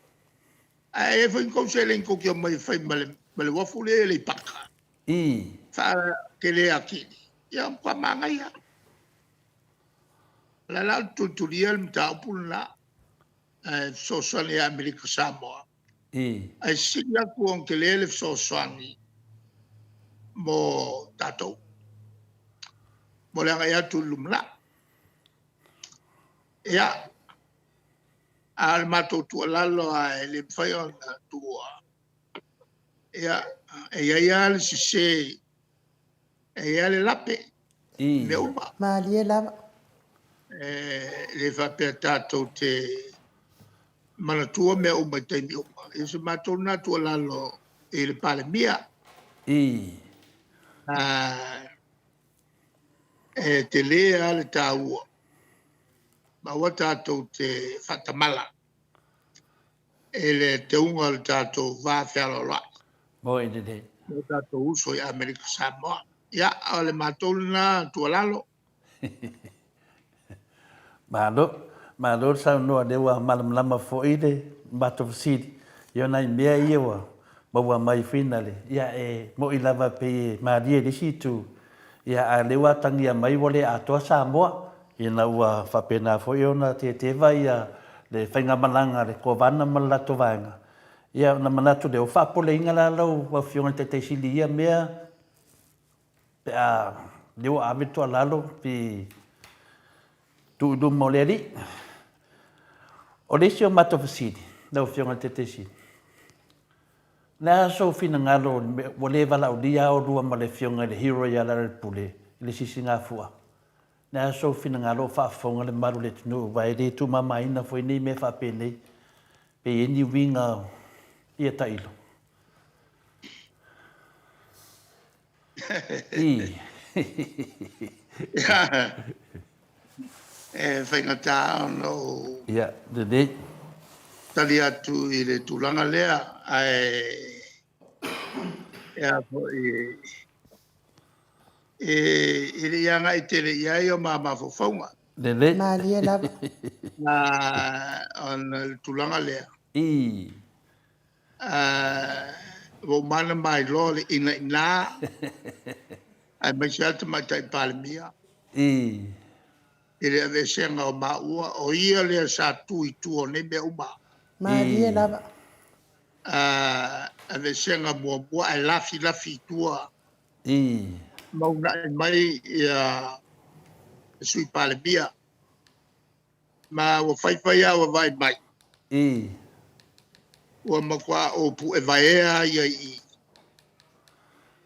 E fo inko se le inko ki o mai fai male wafu le paka. I. Fa ke le akini. Ia kwa manga ia. La la tuturia le mta upula. So swani ya Amerika Samoa. I. Ai siya ku on ke le so swani. Mo tatou. Mo le ngaya tu lumla. Ia. Al mato tu lalo a le fai on tua. Ia. Ia le se. Ia le lape. I. Me uma. Malie lava. Le fa pe tatou te mana tua me uma te mi uma. E se mato na tu lalo e le pale mia. I. te lea le tāua. Ma wa tātou te whatamala. E le te unga le tātou whawhialo lai. Mo i te. Mo tātou uso i Amerika Samoa. Ia, o le mātou na tualalo. Malo sa no de wa malam lama fo ide bato sidi yo nai mea ia wa wa mai finale ya mo ilava pe ma dia di situ ya a lewa tangia mai wole a to Samoa ina wa fa pena fo yo na te vai ya le fainga malanga le ko vana malato vanga ya na manato de fa pole inga la lo wa fiona te sili ya mea pe a lewa a meto lalo pi tu do moleri o lesio matofasidi na fionga tetesi na so fina ngalo wole vala o dia o rua male fionga le hero ya la pule le sisinga fua na so fina ngalo fa fonga le maru le tunu vai de tu mama ina foi ni me fa pele pe ni winga ia tailo Whaingata no. Ia, de. Tali atu i le tūlanga lea, i le ianga i tere iai o mama fofaunga. De. Malia lava. On le tūlanga lea. I. Wo mana mai lo le ina. Ai mai se atu mai tai palemia. I. I le ave senga o maua, o ia lea sa tui tu o ne mea uma. Malia lava. Ave senga mua ai lafi tua. I. Mauna mai ia sui palemia. Ma o whaiwhai awa vai mai. I. Ua makua o pu e vaea ia i.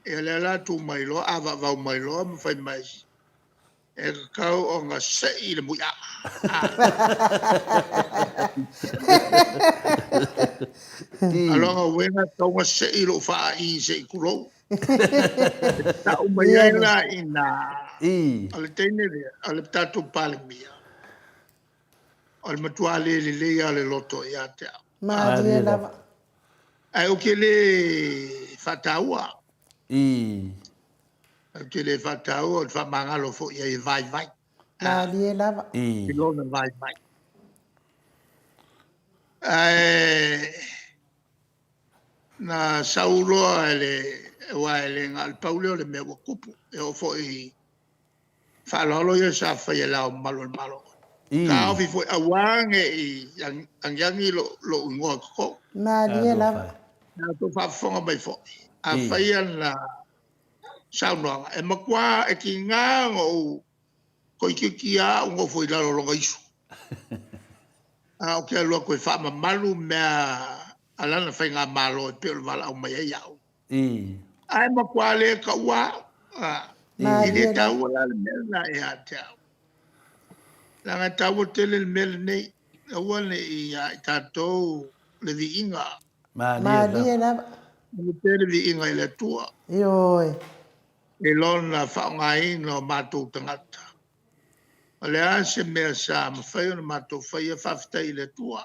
E lea la tu mai lo, awa vau mai lo, ma whai mai. E kau o ngā sei le mui a. Alonga wena kau ngā sei lo wha i sei kurou. Ta umai ai la ina. Ale teine rea, ale tatu pale mia. Ale matua le le loto i a te au. Malia lava. Ai o ke le whataua. Ke le whataua o whamangalo fo i vai. Malia lava. I lona vai. Ai na sauloa ele ngal pauleo le mea kupu. E o fo i whalolo ia sa whai lao malo. Ka ofi fo awange i angiangi lo ungoa ko. Malia lava. Na to whafonga mai fo. A whaia na saunoanga. E makua e ki ngā o koi ki a ungo fo i lalo longa isu. O ke alua koe wha malu mea alana whai ngā malo e peo wala au mai e iau. Ai makua le ka ua. I le tau ala le mea na e a te au. Langa tau tele le mea nei. Ua ne i tātou le vi inga. Malia lava. Le tele vi inga i le tua. Ioi. E lona whaonga ino mātou tangata. O le ase mea sa mawhai o na mātou whaia whawhitai le tua.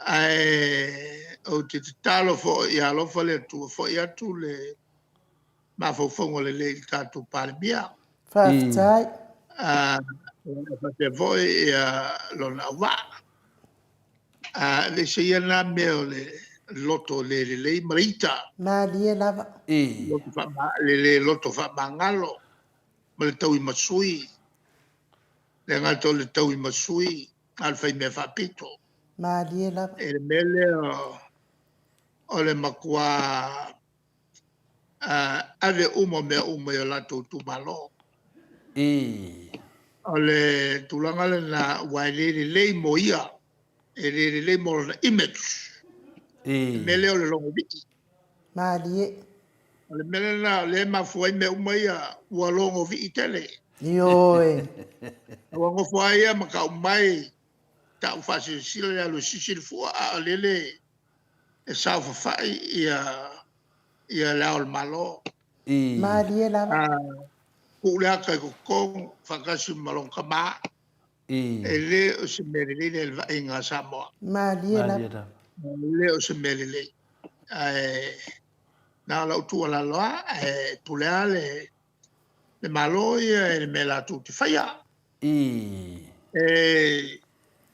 Ai o te talo fo i alofa le tua fo i atu le mawhauwhaunga le tātou palemia. Whawhitai. Te voi i lona wā. Le se ia nā mea o le loto le marita. Malia lava. Le loto wha mangalo. Ma le tau i masui. Le ngato le tau i masui. Alwhai mea whapito. Malia lava. E le mele o le makua ave mea i o lato tu malo. O le tulanga le na wai le mo ia. E le mo na image. Mele o le longo viki. Malia. O le mele na le mafuai mea ia ua longo viki tele. Ioi. Ua ngofuai ia maka umai ta ufasi sila le alu sisil fua a lele e sao fafai ia lao le malo. Malia lava. Kula kai ko kong whakasi malong kama. Le o se merele le va inga Samoa. Malia la. Le o se merele. Na la utua la loa, pulea le malo ia le mela tu te whaia. I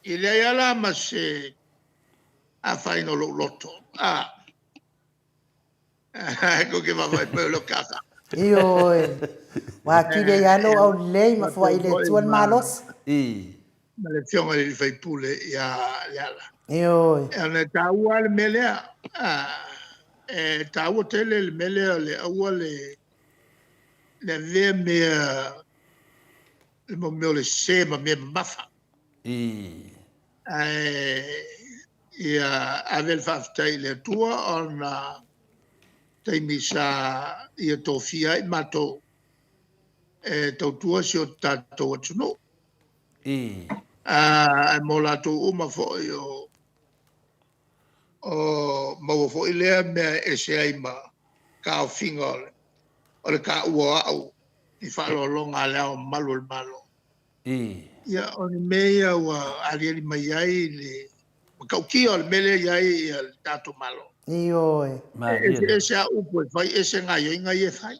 le ala ma se a whaino lo loto. Ko ke mawai peo lo kaka. Ioi. Wa kile yano au lei ma fua ile tuan malos. Ma le fionga le whai pule ia le ala. Ioi. E ana taua le melea. Taua tele le melea le aua le vea mea le mo meo le se ma mea mafa. Ia avel whaftai le tua ona taimi sa ia tofia i mato tau tua si o tatou atunu. Mo latou uma fo o maua fo i lea mea ese ai ma ka o finga o le ka ua au i whaalolonga leo malu le malo. Ia o ni mea ua ariari mai ai le makaukia o le mele iai i le tatou malo. Ioi. Ese a upo e whai ese ngai o inga i e whai.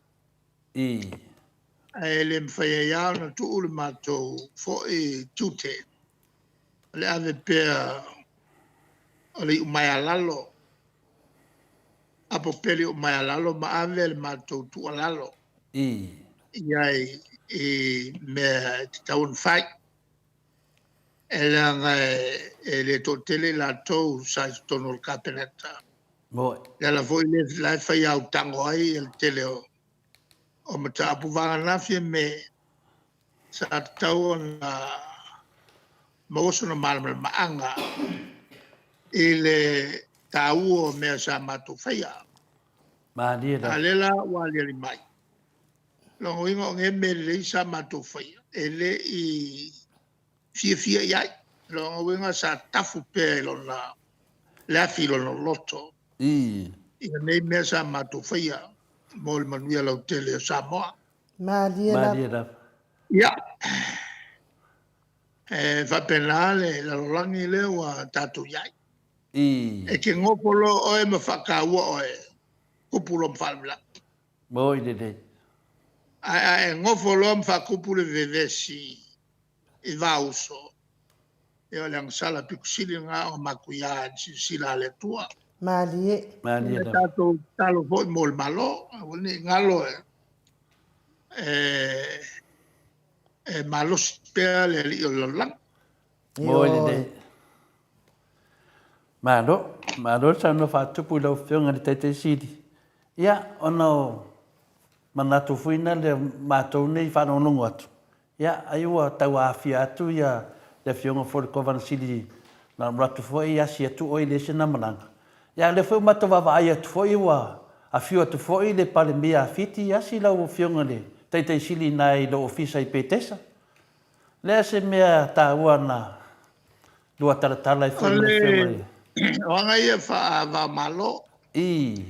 Le mwhai e iau na tuu le mātou fo i tute. Le ave pēr o le umai alalo. Apo peri umai alalo ma ave le mātou tu alalo. Iai i mea te taun whai. E langa e le totele la tau sa i tono le kapeneta. Le la foi le la whai au tango ai el tele o mata apu vanga nafie me sa tau na maoso na malama maanga i le tau o mea sa matu whaia. Alela wali ali mai. Longo ingo nge me le sa matu whaia. E le i fia iai. Longo ingo sa tafu pe lona le afi lona loto. Ia nei mea sa matu whaia. Mo le manuia lau tele o Samoa. Malia la. Ia. Whapena le lalangi leo a tatu iai. E ke ngopolo o e mawhakaua o e kupulo mwhamla. E ngopolo mwhakupule vevesi i vauso. E o leang sala pikusili nga o makuia sila le tua. Malie. E tatu talo fo i mol malo. Wani ngalo e malo spea le li o lalang. Mano sa no whātupu lau whionga ni teitei siri. Ia, ono manatu fuina le mātou nei whanonongo atu. Ia, aiua tau awhia atu ia le whionga fōre kovana siri na ratu fōi asi atu oi le sena mananga. Ia, le whau mata wawa ai atu fōi ua a whiu atu fōi le pale mea whiti asi lau whionga le teitei siri nai lo ofisa i pētesa. Lea se mea tā ua na lua taratala i whionga le whionga le. Oanga ia wha malo. E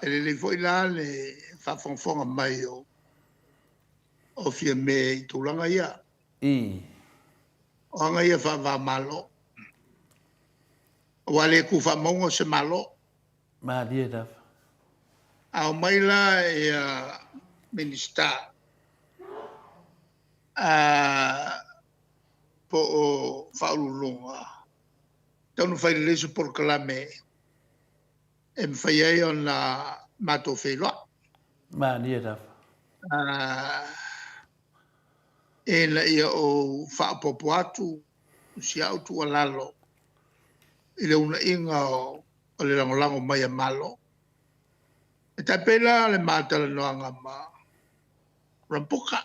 le foi la le fa fonfonga mai o fia me i tūlanga ia. Oanga ia wha malo. Wale ku wha maunga se malo. Malia da. Au mai la e minista. Po o whaulunga. Tanu whai lesu por kalame. E mwhai ai o na mato wheloa. Malia da. E na ia o whaapopo atu. Si au tu alalo. I le una inga o le langolango mai a malo. E tai pela le mātala noanga ma rampuka.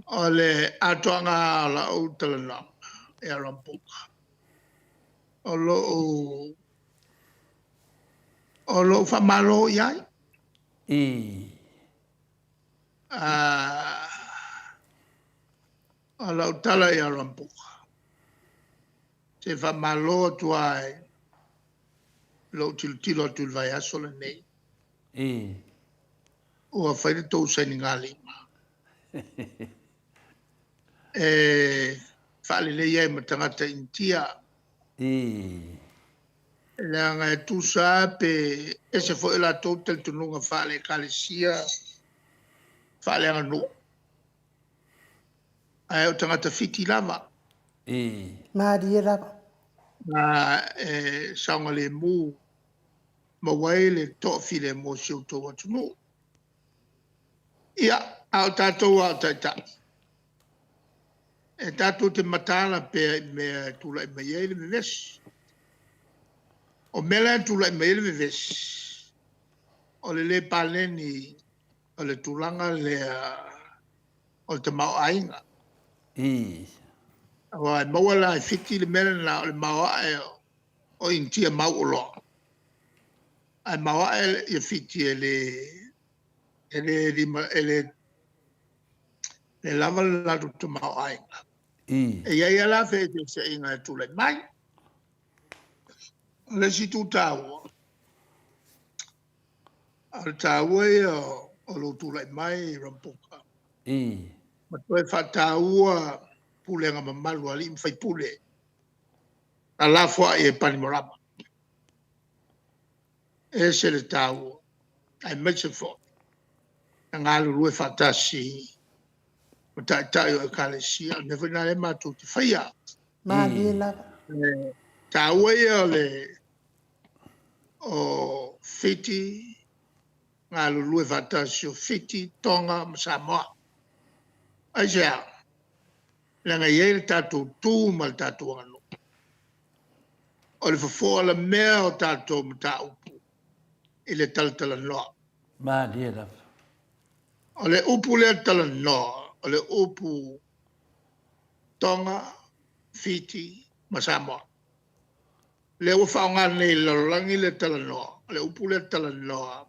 O le atoanga la utala noanga. E a rampuka. O lo whamalo iai. O la utala e a rampuka. Se whamalo tuai lo tilo vai aso le nei. ua whaere tau saini ngā lima. Whaale le iai ma tangata intia. Le anga e tusa pe ese fo e la tau tel tununga whaale kalesia. Whaale anga no. Ai o tangata fiti lava. Maria lava. Na saunga le mu ma wai le tofi le mo siu tau atunu. Ia, au tātou au taita. E tātou te matala pe me tula i mai ele me ves. O mela tula i mai ele me ves. O le paleni, o le tulanga le o le tamau ainga. Wa mawala i fiti le mela na o le mawa e o intia mau o loa. Ai mawa e i fiti le lava le latu tamau ainga. E ia la fe te se inga tu le mai. Le si tu tau. Al tau e o lo tu le mai rampoka. Ma tu e fa tau pule nga mamalu ali mfai pule. A la fwa e pani morama. E se le tau. Ai meche fo. Nga lulu e fatasi. Tai o kalesia ne vena le matu te faia Maria tawe o fiti nga lulu vatasio fiti tonga Samoa aja la nga yel tatu tu mal tatu anu o le fo la mea o tatu mta upu ile taltala no Maria o le upu le tala no o le upu tonga fiti Samoa le o faunga nei lolangi le tala no le upu le tala no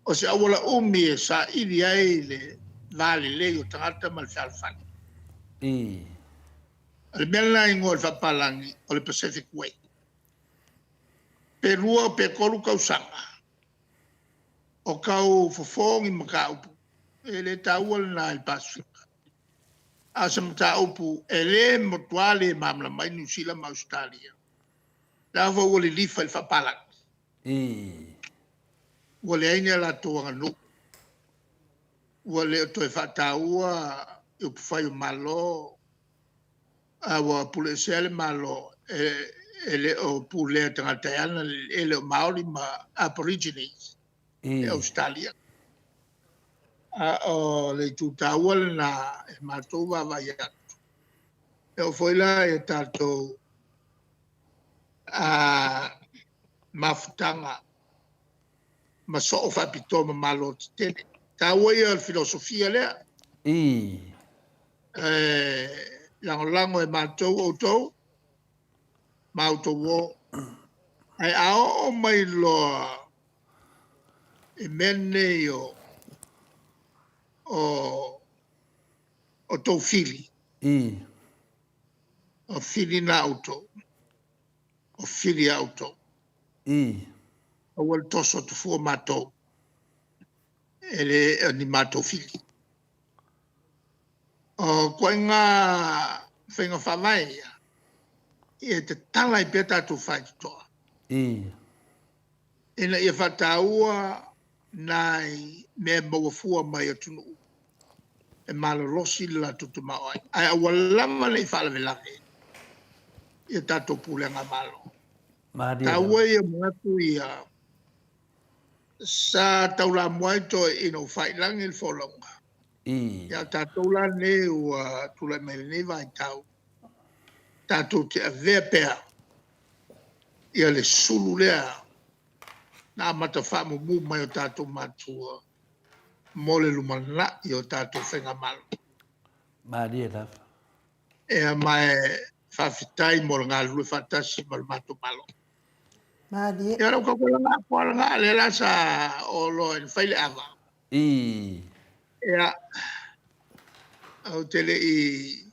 o se awala umi e sa ili ai le vale le o tangata mal falfan le mela ingo le fapalangi o le Pacific Way pe rua pe kolu kausanga o kau fofongi maka upu ele taual na il Pacific asam taupu ele motuale mamla mai New Zealand ma Australia lava wole lifa il fapalang wole aina la toanga no wole to e fataua eu fai malo awa pulesele malo ele o pule tangata ele maori ma aborigines Australia o le tutawal na matuwa vaya e foi la e tato mafutanga maso fa pito malo tene tawe el filosofia le lango e matou auto wo ai ao mai lo e mene o tau fili. O fili na auto. O fili auto. O wal toso tu fu mato. Ele ni mato fili. O koinga whenga whawai. E te tala I peta tu whai toa. Ina ia whataua nai me mawafua mai atunu. E malolosi la tutu maoi. Ai awalama le whalawe lake. Ia tato pulenga malo. Taua ia mwatu ia sa taula moito ino whailangi il wholonga. Ia tato la ne ua tula me ne vai tau. Tato te avea pea. Ia le sulu lea. Na mata whamu mu mai o tato matua. Mole lumana I o tato whenga malo. Maria lava. E mai whawhitai mo ngā lue whatasi mo mato malo. Maria. Ia rau kakola ngā le lasa o lo en whaile awa. Ia au tele I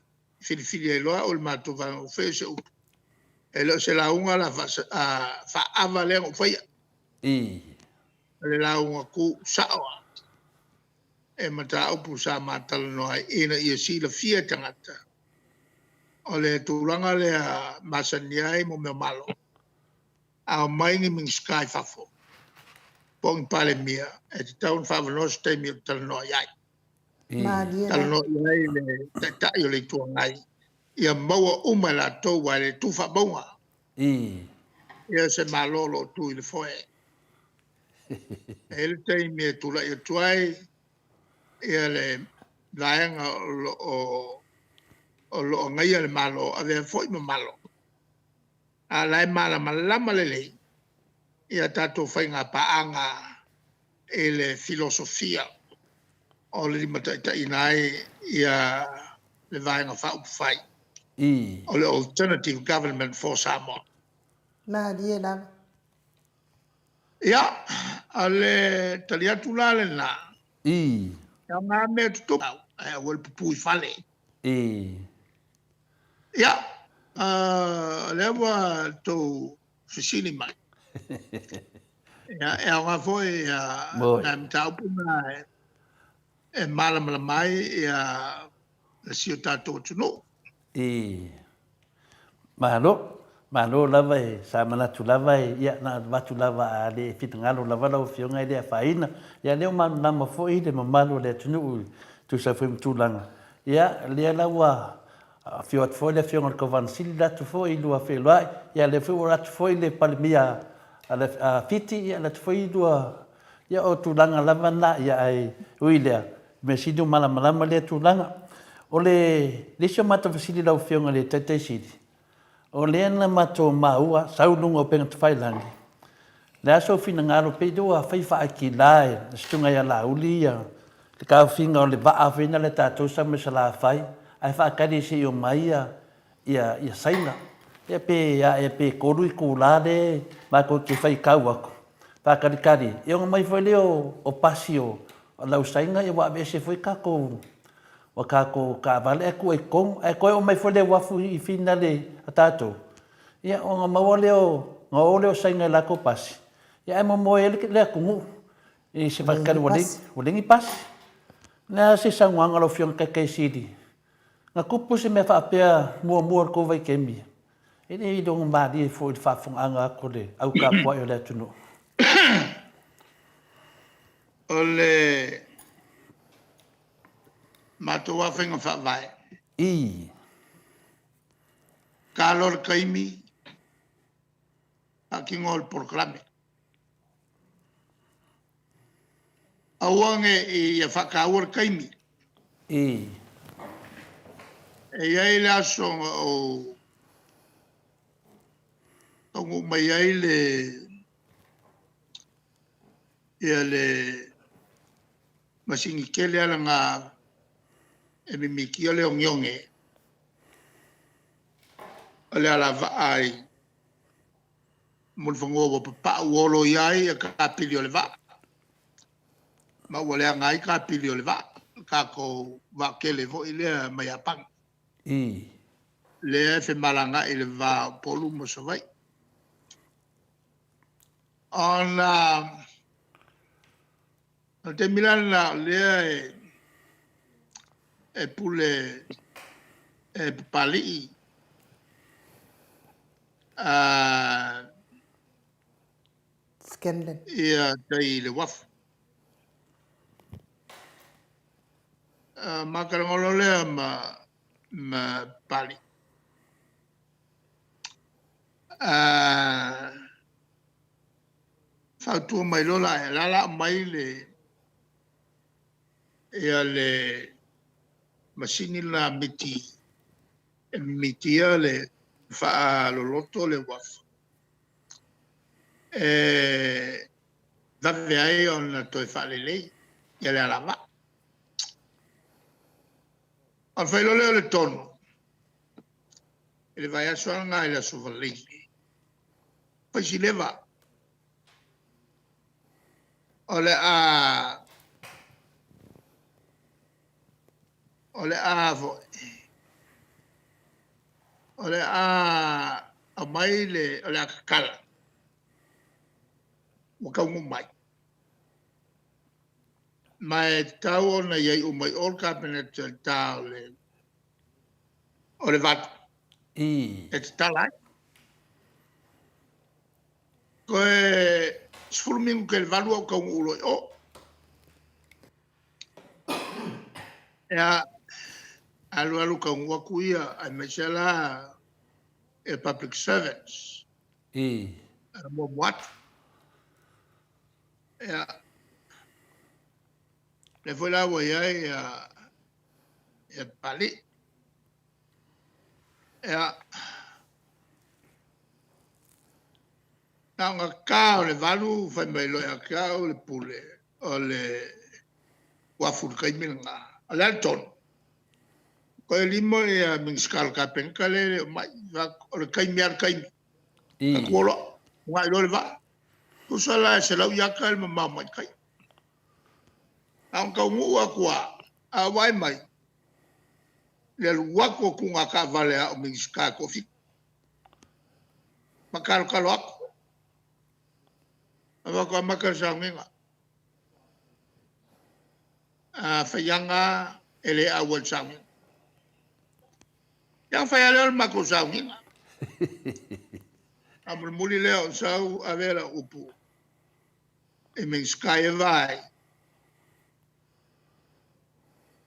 whiriwhiri e loa o le mato whanga o whea se upu. E leo se launga la wha awa lea o whaia. Le launga ku saoa. e mata upu sa matala no ai ina ia sila fia tangata. O le tūranga le a masaniai mo me malo. A maingi ming sky fafo. Pong pale mia. E te taun whawanosi te mia tala no ai. Tala no ai le tai o le tuangai. Ia maua umala tau wa le tufa bonga. Ia se malolo tu i le foe. E le te mia tula i tuai. Ia le laenga o lo ngai le malo a le foi mo malo a lai mala malama le le ia tato fainga paanga e le filosofia o le mata inai ia le vainga fa fai o le alternative government for Samoa ma diela ia ale talia tulale na ia nga me tu e wel pupui fale ia lewa to fisini mai. E nga foi na mtaupu na e malam mai la ciudad to no. Malo lava e sa mana tu lava e ia na watu lava a le fitangalo lava lau fionga i le faina ia leo manu nama foi le mamalo le tunu tu sa foi mtulanga ia le lawa fio at foi le fionga ko van silda tu foi lua felai ia le foi rat foi le palmia a fiti ia le foi lua ia o tulanga lava na ia ai uilea me sidu malama le tulanga o le sio mata fasili lau fionga le tete sidi o le ana mato maua saununga o penga tawhailangi. Le aso fina ngaro peidoa whaifa aki lai, stunga ia la ulia, le kau finga o le waa fina le tātou sa me sa la whai, ai whaakari se o maia ia saina. Ia pe korui kūlare, mako te whai kau ako. Whaakari, ia ngā mai whai leo o pasi o lau sainga, ia waa me se whai kako. Wa kako ka vale aku e kong e koe o mai fole wafu I fina le atato ia o nga mawaleo sainga la ko pasi ia e mo le aku e se fakari walingi pasi na se sangwanga lo fiong keke sidi nga kupu se me fa apea mua ko vai kemi ini dong madi fo fa fong anga ko le au ka po yo le tunu ole mato wa fenga fa vai kalor kaimi aki ngol proclame awange ia fa kawor kaimi e ia la so o tongu mai ai le ia le masingi kele ala nga e mi miki ole ongyonge ole ala vai mun fongo pa wolo yai ka pili ole va ma wole ngai ka pili ole va ka ko va kele vo ile mai apang le fe malanga ile va polu mo so vai ona te milana le e pule e pali Scanlon ia dai le waf makarangolo le ma pali fatu mai lola la mai le ia le masini la miti le fa lo lotto le waf dave ai on to fa le lei ia le lava al fa le tono ele vai a sua nga ile su vali poi si leva ole a mai le ole a kala mo ka mo mai mai tau na ye o mai ol cabinet tau le vat e tala ko sfurming ke valu ko ulo o ya alu ka ngwa kuia a mesela e public servants mo what ya le foi la wo ya pali ya nga ka le valu fa me lo ya ka le pule o le wa fur kai minga ala ton ko limo ya min skal ka penkale mai va o le kai miar kai ko lo wa lo va tu sala se la ya ka ma mai kai ang ka ngu kwa a wai mai le wako ku nga ka vale a min ska ko fi makal kalok ava ko makal sanginga a fayanga ele awal sangin yang fayale makal sanginga amul muli leo sau avera upu e min ska e vai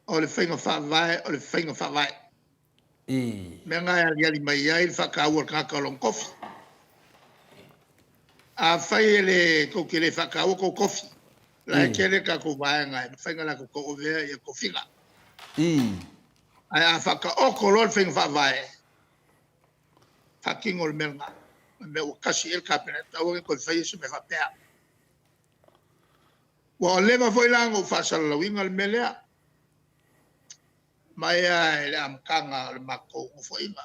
o le whainga whawai, o le whainga whawai. Mea ngai a riali mai ai, whakaua kakalong kofi. A whai le kokele whakaua ko kofi. La e kere ka ko vai ngai, whainga la ko ovea e kofinga. Ai a whaka oko lor whainga whawai. Whakingo le melga. Me o kasi el kapena, tau e koi whai se me whapea. Wa o lema foi lango whasala winga le melea. Mai le amkanga le mako o foinga.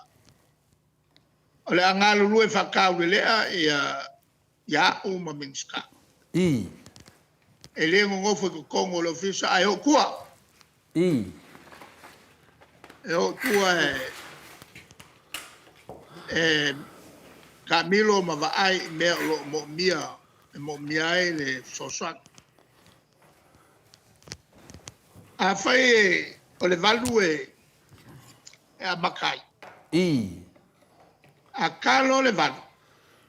O le angalu lue whakau le lea ia o maminska. E le ngofo ko kongo le ofisa ai o kua. E o kua Camilo mavaai me lo mo mia le sosak. A fai o le valu e a makai. A kalo le valu.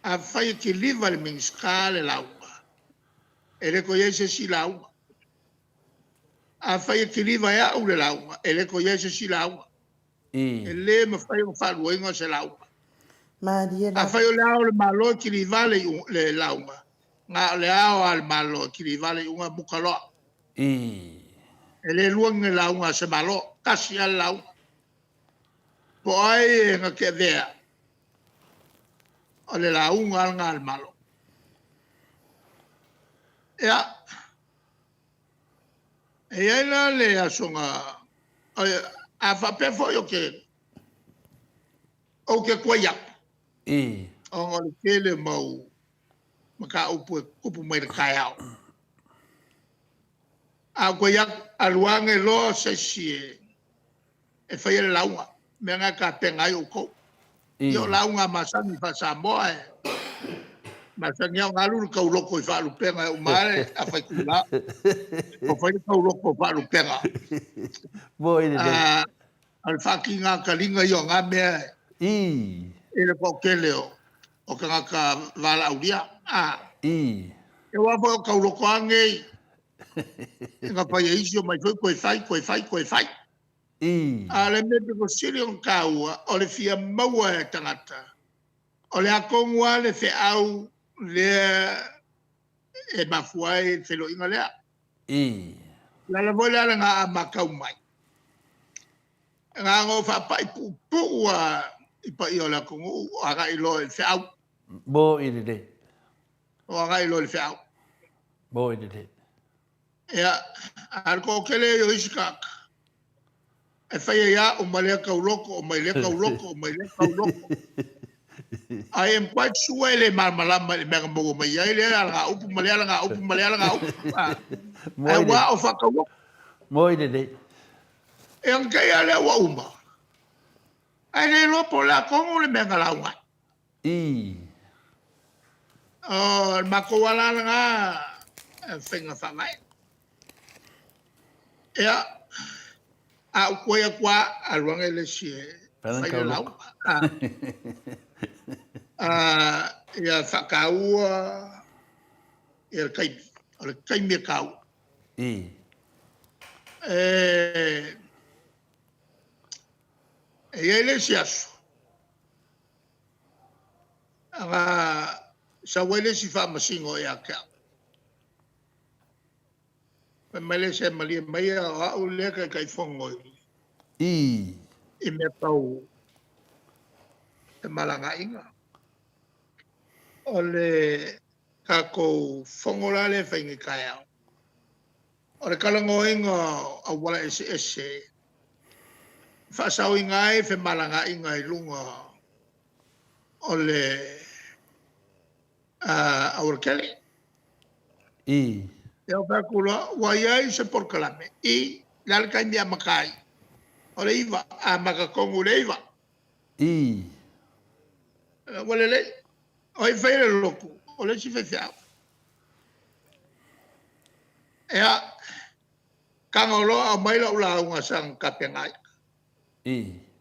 A fai ki liva le minska le launga. E le ko yese si launga. A fai ki liva e au le launga. E le ko yese si launga. E le ma fai o falu ingo se launga. A fai o le au le malo ki liva le launga. Nga le au al malo ki liva le unga mukaloa. E le luang la unga se malo kasi al lau po ai nga ke vea o le la unga al ngal malo ya e ela le asonga a fa pe fo yo ke o ke kwaya o ngol ke le mau maka upu mai kai au a kwaya aluang e lo se si e fai le launga me nga ka penga yo ko yo launga masani fa samoa masani yo ngalu ka uloko fa lu penga o mare a fai kula o fai ka uloko fa lu penga Boy de al fakinga kalinga yo nga me e le ko keleo o ka vala audia e wa fo ka uloko angei nga pa yeisio mai foi fai a le me ko sirion kaua o le fia maua tangata o le akongwa le fe au le e mafuai felo inga lea la vola nga makau mai nga ngo fa pai pu ipa i ola kongu aga ilo e fe au bo de o aga ilo le fe au bo de ya al ko kele yo iskak e fai ya o male ka uloko o male ka uloko I am quite sure le malama le mega mo mai ya le nga upu male nga upu ai wa o fa ka wo mo de e ang kaya le wa uma ai le lo po la kongo le mega la wa oh ma ko wala nga finga fa mai ea a koia kwa a luanga le sie fai le lau ia whakaua ia kaimi o le kaimi kau ia le siasu anga sa wele si fa masingo ia ka Mele se malia mai a o le kai fongo i me pau e malanga inga o le kako fongo la le whaingi kai au o le kalango inga a wala ese whaasau inga e whe malanga inga i lunga o le aurkele e o kakula wa iai se porkalame i lalkai mea makai o le iwa a makakongu le iwa wale le o i whaire loku o le si whewhiau ea kangolo a maila ula unga sang kapengai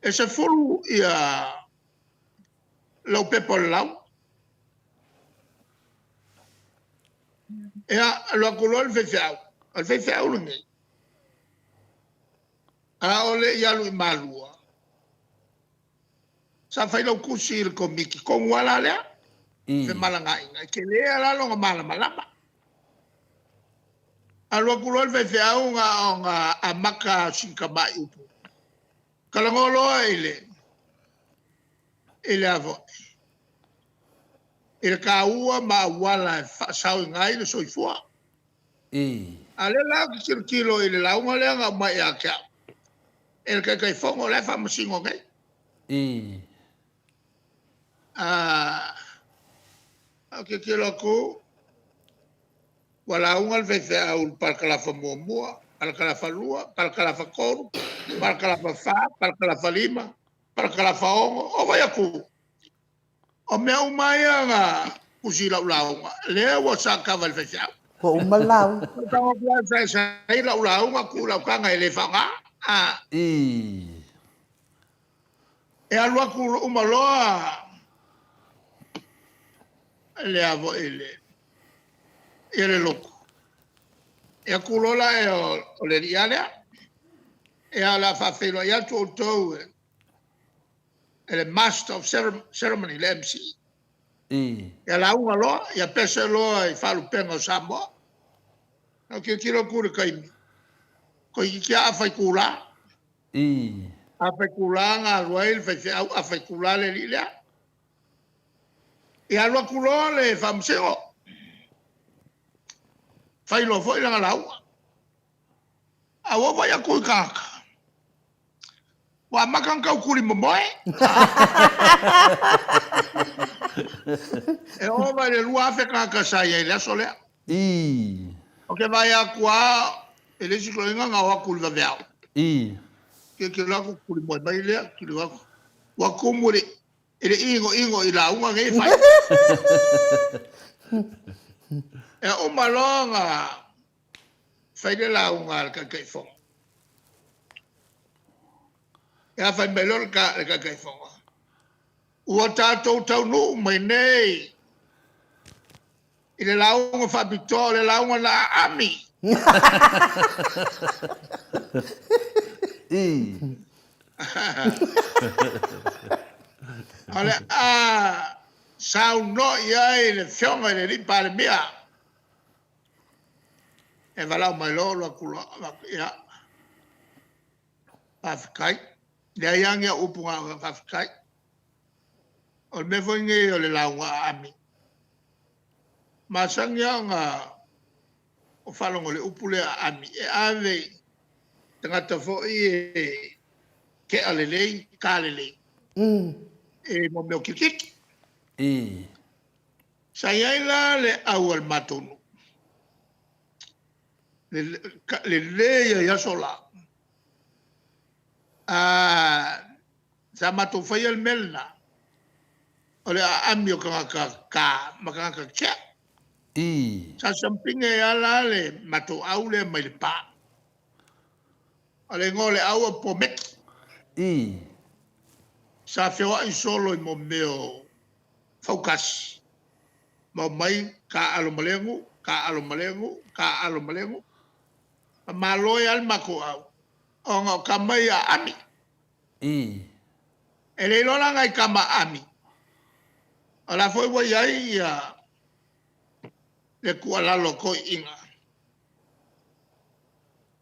e se fulu ia lau pepo lau ea lo akulo al whewhiau lungi a ole ialu i malua sa whailau kusi il komiki kongu ala lea fe malanga inga ke lea lalo nga malama a lo akulo al whewhiau nga a maka sinkamai upu kalangolo ele avo ele kaua ma wala sau ngai le soifua ale la kilo ele la unga le nga mai aka el kai fongo le fa masingo ngai okay kilo ko wala unga le fe au par kala fa mo par kala fa lua par kala fa koru par kala fa par kala fa lima par kala fa o vai aku o mea umaya nga usila ulaunga lea wa saka val fechau ko umalau tamo plaza sai la ulaunga kula kanga ele fanga e alua kula umaloa le avo ele loko e kulola o le diale e ala fa felo ya to ele master of ceremony le MC e la unga loa ia pese loa i falu penga o Samoa o ke kiro kure kaimi ko i kia awhai kula awhai kula ngā ruail awhai kula le li lea e alua kuloa le whamseo whailo fo i langa laua a wawa ia kui kaka wa makan kau kuri momoe e o vai le lua fe kaka sai e le sole o ke vai akua e le siko inga nga wa kuri va veao ke la ku kuri moe mai le ki le wa kumuri ele ingo i la unga ngai fai e o malonga fai le la unga ka kai fo e fai melor ka kai fo ua tātou tau nu mai nei i le launga whapito le launga la ami ale sau no iai le whionga le ripa le mea e walau mai lolo kula ia Afrikai le aiangi a upunga Afrikai o me foinge o le launga ami masangi nga o falongo le upule ami e ave tangata fo i ke alelei ka alelei e mo meo kikiki sa iaila le au al matonu le ia sola sa matu fai al melna o le ami o ka makanga kia sa sampinga e ala le matu au le mai le pa Ale ngole au po met. Sa fewa I solo I mo meo focus. Mau mai ka alo malengu, ka alo malengu, ka alo malengu. Maloi al mako au. Onga kamai a ami. Ele lona ngai kama ami. Ala foi wa yai ya le kuala loko inga.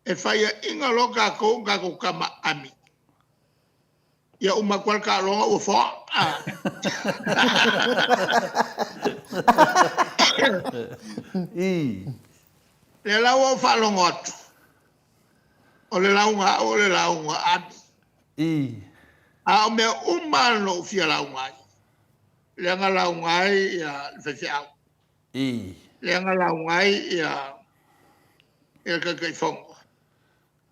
E faya inga loka ko kama ami. Ya umakwal ka longa u fo. Le lawa fa longot. O le launga ami. A me umano fia launga. Le nga launga ya fefia. Le nga launga ya el ka fongo.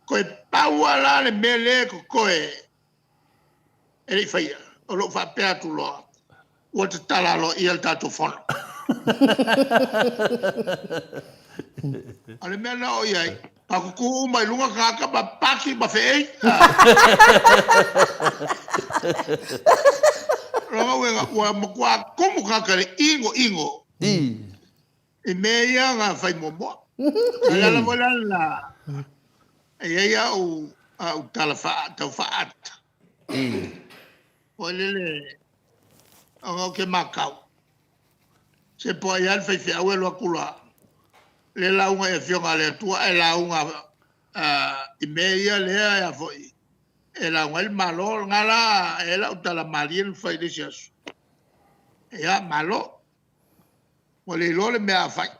Koe paua le mele ko koe. Ele faya. O lo fa pea tu loa. O te tala lo I el tatu fono. Ale mea na o iai. Paku ku mai lunga kaka ba paki ba fei. Ronga wenga wa mkwa komu kaka le ingo. I mea nga fai momo. Ala wala la. Ia u talafa tau faat. Olele anga ke makau. Se po ia fai fai awelo akula. Le launga e fionga le tua e launga I meia lea ya foi. E launga il malo ngala e la utala malien fai de siasu. Ya malo. Wale lole mea fai.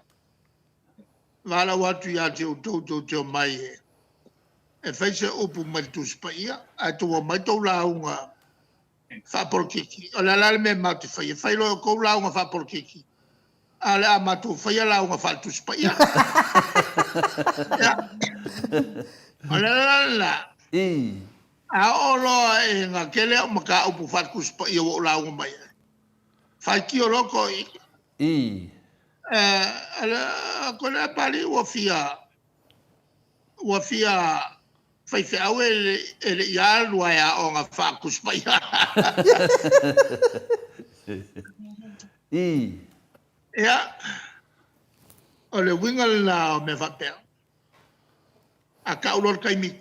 Wala watu ya te utou mai e. E fai se upu mai tuspa ia. A tua mai tau launga fa por kiki. O la lale me mauti fai. E fai lo kou launga fa por kiki. Ale amatu fai launga fa tuspa ia. Ya. Ala. A olo e nga kele maka upu fa tuspa ia wo launga mai. Fai ki o loko I. Ala kona pali wa fia fai fe awe ele ya lua ya o nga fa kuspa ia. Ya. Ole wingal na me fa pe. Aka ulor kaimi.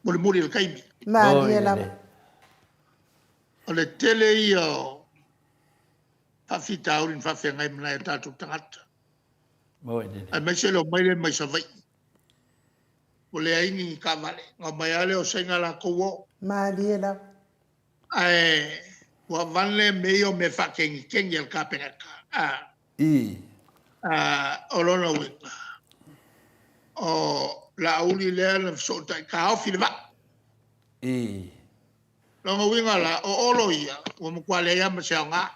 Muri el kaimi. Madiela. Ole tele io. Fa fita urin fa fe ngai mna ta tu tangata. Ai mai se lo mai sa vai. Ole ai ni ka vale. Nga mai ale o senga la ko. Madiela. Ai wa vanle meio me fa kengi el ka penaka. Olona winga. O la uli lea na so tai ka au filva. Longa winga la o olo ia. O mo kwale ia ma se nga.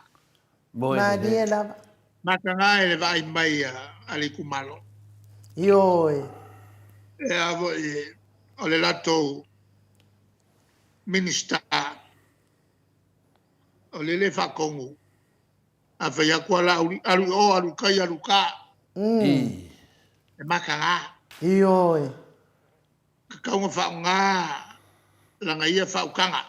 Madiela. Maka nga ele vai mai ali kumalo. Yoi. E avo o le lato minister. O le fa kongu. A fa ya kwa la alu kai alu ka. E maka nga. Yoi. Kaunga fa nga. Langa ia fa ukanga.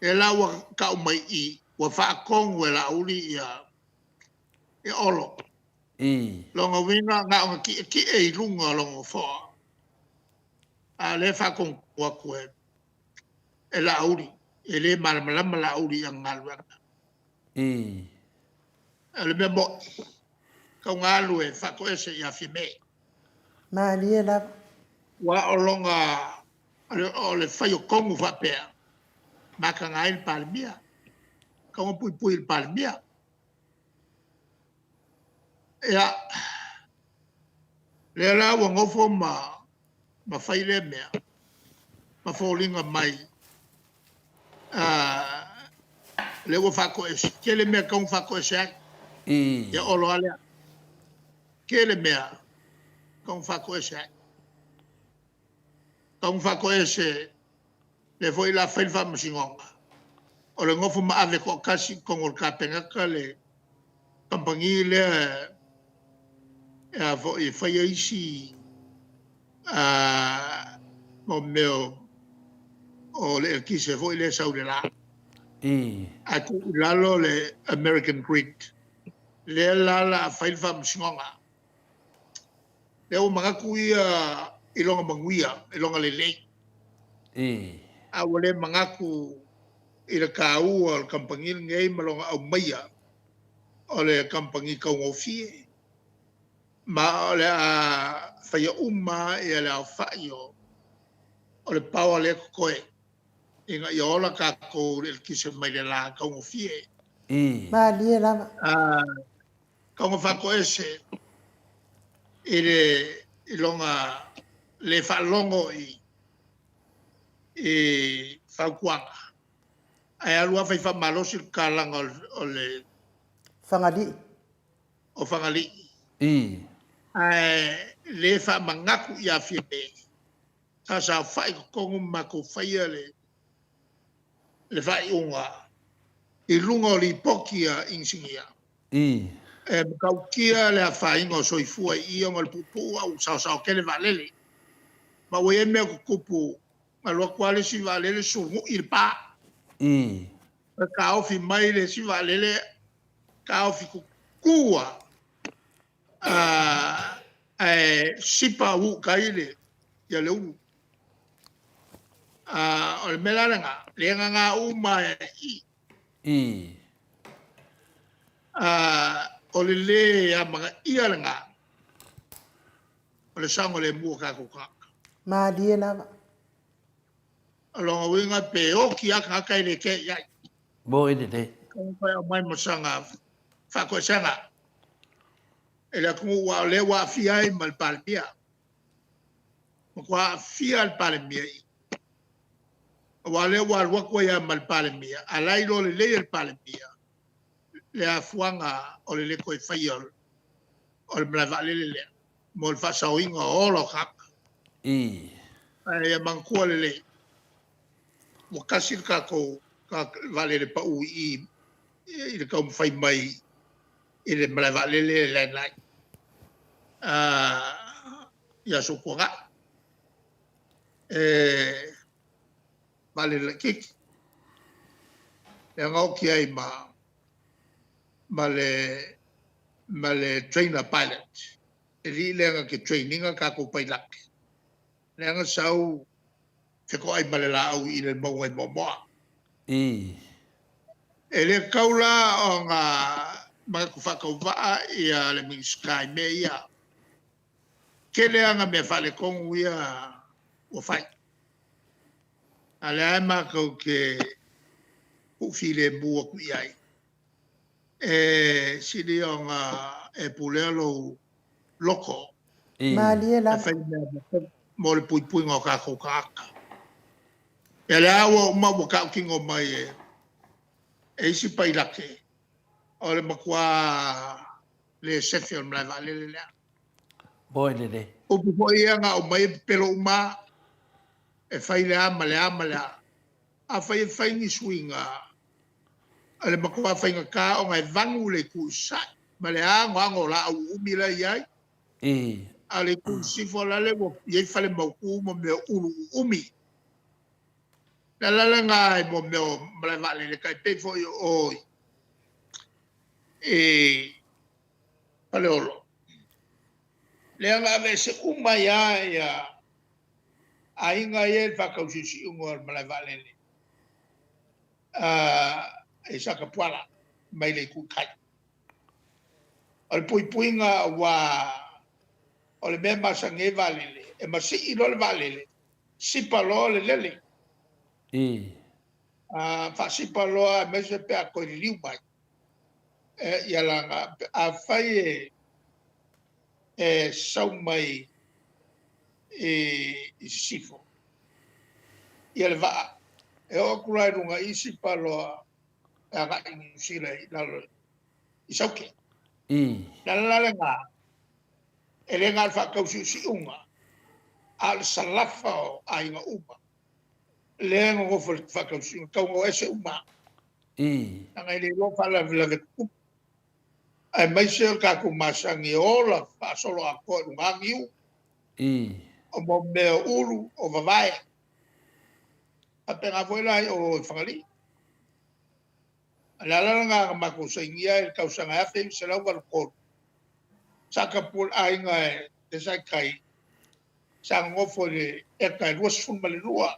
E la wa ka mai I. Wa fa kongu e la uli ia. E olo. Longa winga nga ki e lunga longa fo. A le fa kongu wa kwe. E la uli. E le malama la uli ang ngalwa. Le memo. Kaunga alu e fa ko ese ia fime. Madiela. Wa olonga o le faio kongu fa pea. Maka nga il palmia. Kaunga pui il palmia. Ya. Le la wa ngofo ma faile mea. Ma folinga mai. Le wa fa ko ese. Kele mea kaunga fa ko ese. Ya olo ale. Kele mea. Kaunga fa ko ese. Kaunga fa ko ese. Le foi la failfa masingonga. O le ngofo ma ave ko kasi kongol ka pengaka le kampangi le e fai isi mo meo o le ki se foi le sau le la a ku lalo le American Creek le la fail fam singonga le o manga kuia ilonga manguia ilonga le lei a wale manga ku ila kau o kampangil ngai malonga au maya o le kampangi kau ngofie ma ole a faya umma e le faio o le pawa le koe inga i ola ka ko le kise mai le la kau ngofie Ma lia lava. kau ngofako ese ile ilonga le fa longo i fa kuanga ai alua fai fa malosi kalanga o le Whangali. o fangali le fa mangaku ia fie ta sa fai kongu mako fai le fai unga i lunga o li pokia insingia kau kia le a fai ngo soifua i o le pupu au sao kele valele ma we me ko kupu ma lo kwale si valele sungu i pa ka ofi mai le si valele ka ofi kua sipa u kaile ya le u o le melaranga le nga uma o le a mga ialanga o le sango le mua ka kuka Ma lia lava. alonga winga pe o ki aka kai le ke ya Bo ide de. ko pa mai masanga fa ko sanga ele ku wa le wa fi ai mal palpia kwa fi al palmia wa le wa ko ya mal palmia alai lo le el palmia le afuanga o le ko fai o le brava le mo fa sa winga o lo ka ai man ko le mo kasir ka ko ka vale le pa u i le ka fai mai i le brava le lai ya so ko ga vale le kik ya ngau ki ai ma le trainer pilot ri le nga ke training ka ko pai lak le nga sau te ko ai male la au i le mo ele kaula o nga ma ku fa ko va ia le mi sky me ia kele anga me fale kon ia o fai ale ama ko ke u file bu ku ai sili o nga e pulelo loko Ma lia lava. fai mo le pui ngo ka ko ka ele awo ma bo ka kingo mai e si pai lake o le makua le sefi o mla vale le Bo ide de. o po ia nga o mai pelo uma e fai le ama a fai ni swinga ale makua fai nga ka o ngai vangu le ku sa ma le a ngo la u umi la ia ale ku si fo la le mo ye fale mo ku mo me umi la nga mo me mla vale le kai pe fo o paleolo le nga ve se uma ya ainga ye fa ka usi ngor mala valele e sa ka pala mai le ku kai al pui nga wa o le memba sa nge valele e ma si ilo le valele si palo le lele fa si palo a me se pe a ko liu mai ia langa a fai sau mai sifo ia le vaa e o kurai runga isi palo a ga ingi sila i sauke la nga ele nga fa kausi si unga al salafa o a inga uma le ngo fa kausi ka ngo ese uma nga ile lo fa la kup ai mai se ka ku masangi ola fa solo a ko ngangiu o mo me uru o vavae. A penga foi lai o whangali. La la nga mako sa ingia e kausanga afe se lau wal ko. Saka pul ai nga te sai kai. Sa ngofo le e kai ruas fun male rua.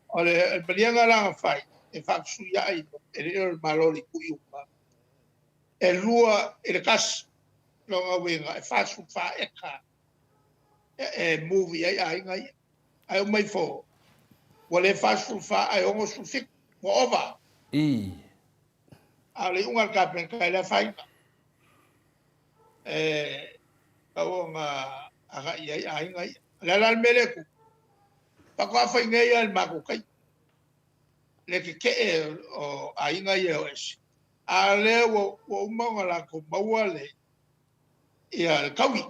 Ole el balianga la fai e fa su ya ai e le maloli ku yupa. E rua e le kas lo nga wenga e fa su fa e ka. E movie ai ngai. Ai o mai fo. Wale fa su fa ai o su fik mo over. Ale unga ka pen kai la fai. Kau nga aga ia ai ngai. La mele ku. Pa ko fa ngai al ma ku kai. Le ke o ai ngai o es. Ale wo mo la ko mawale. Ia kawi.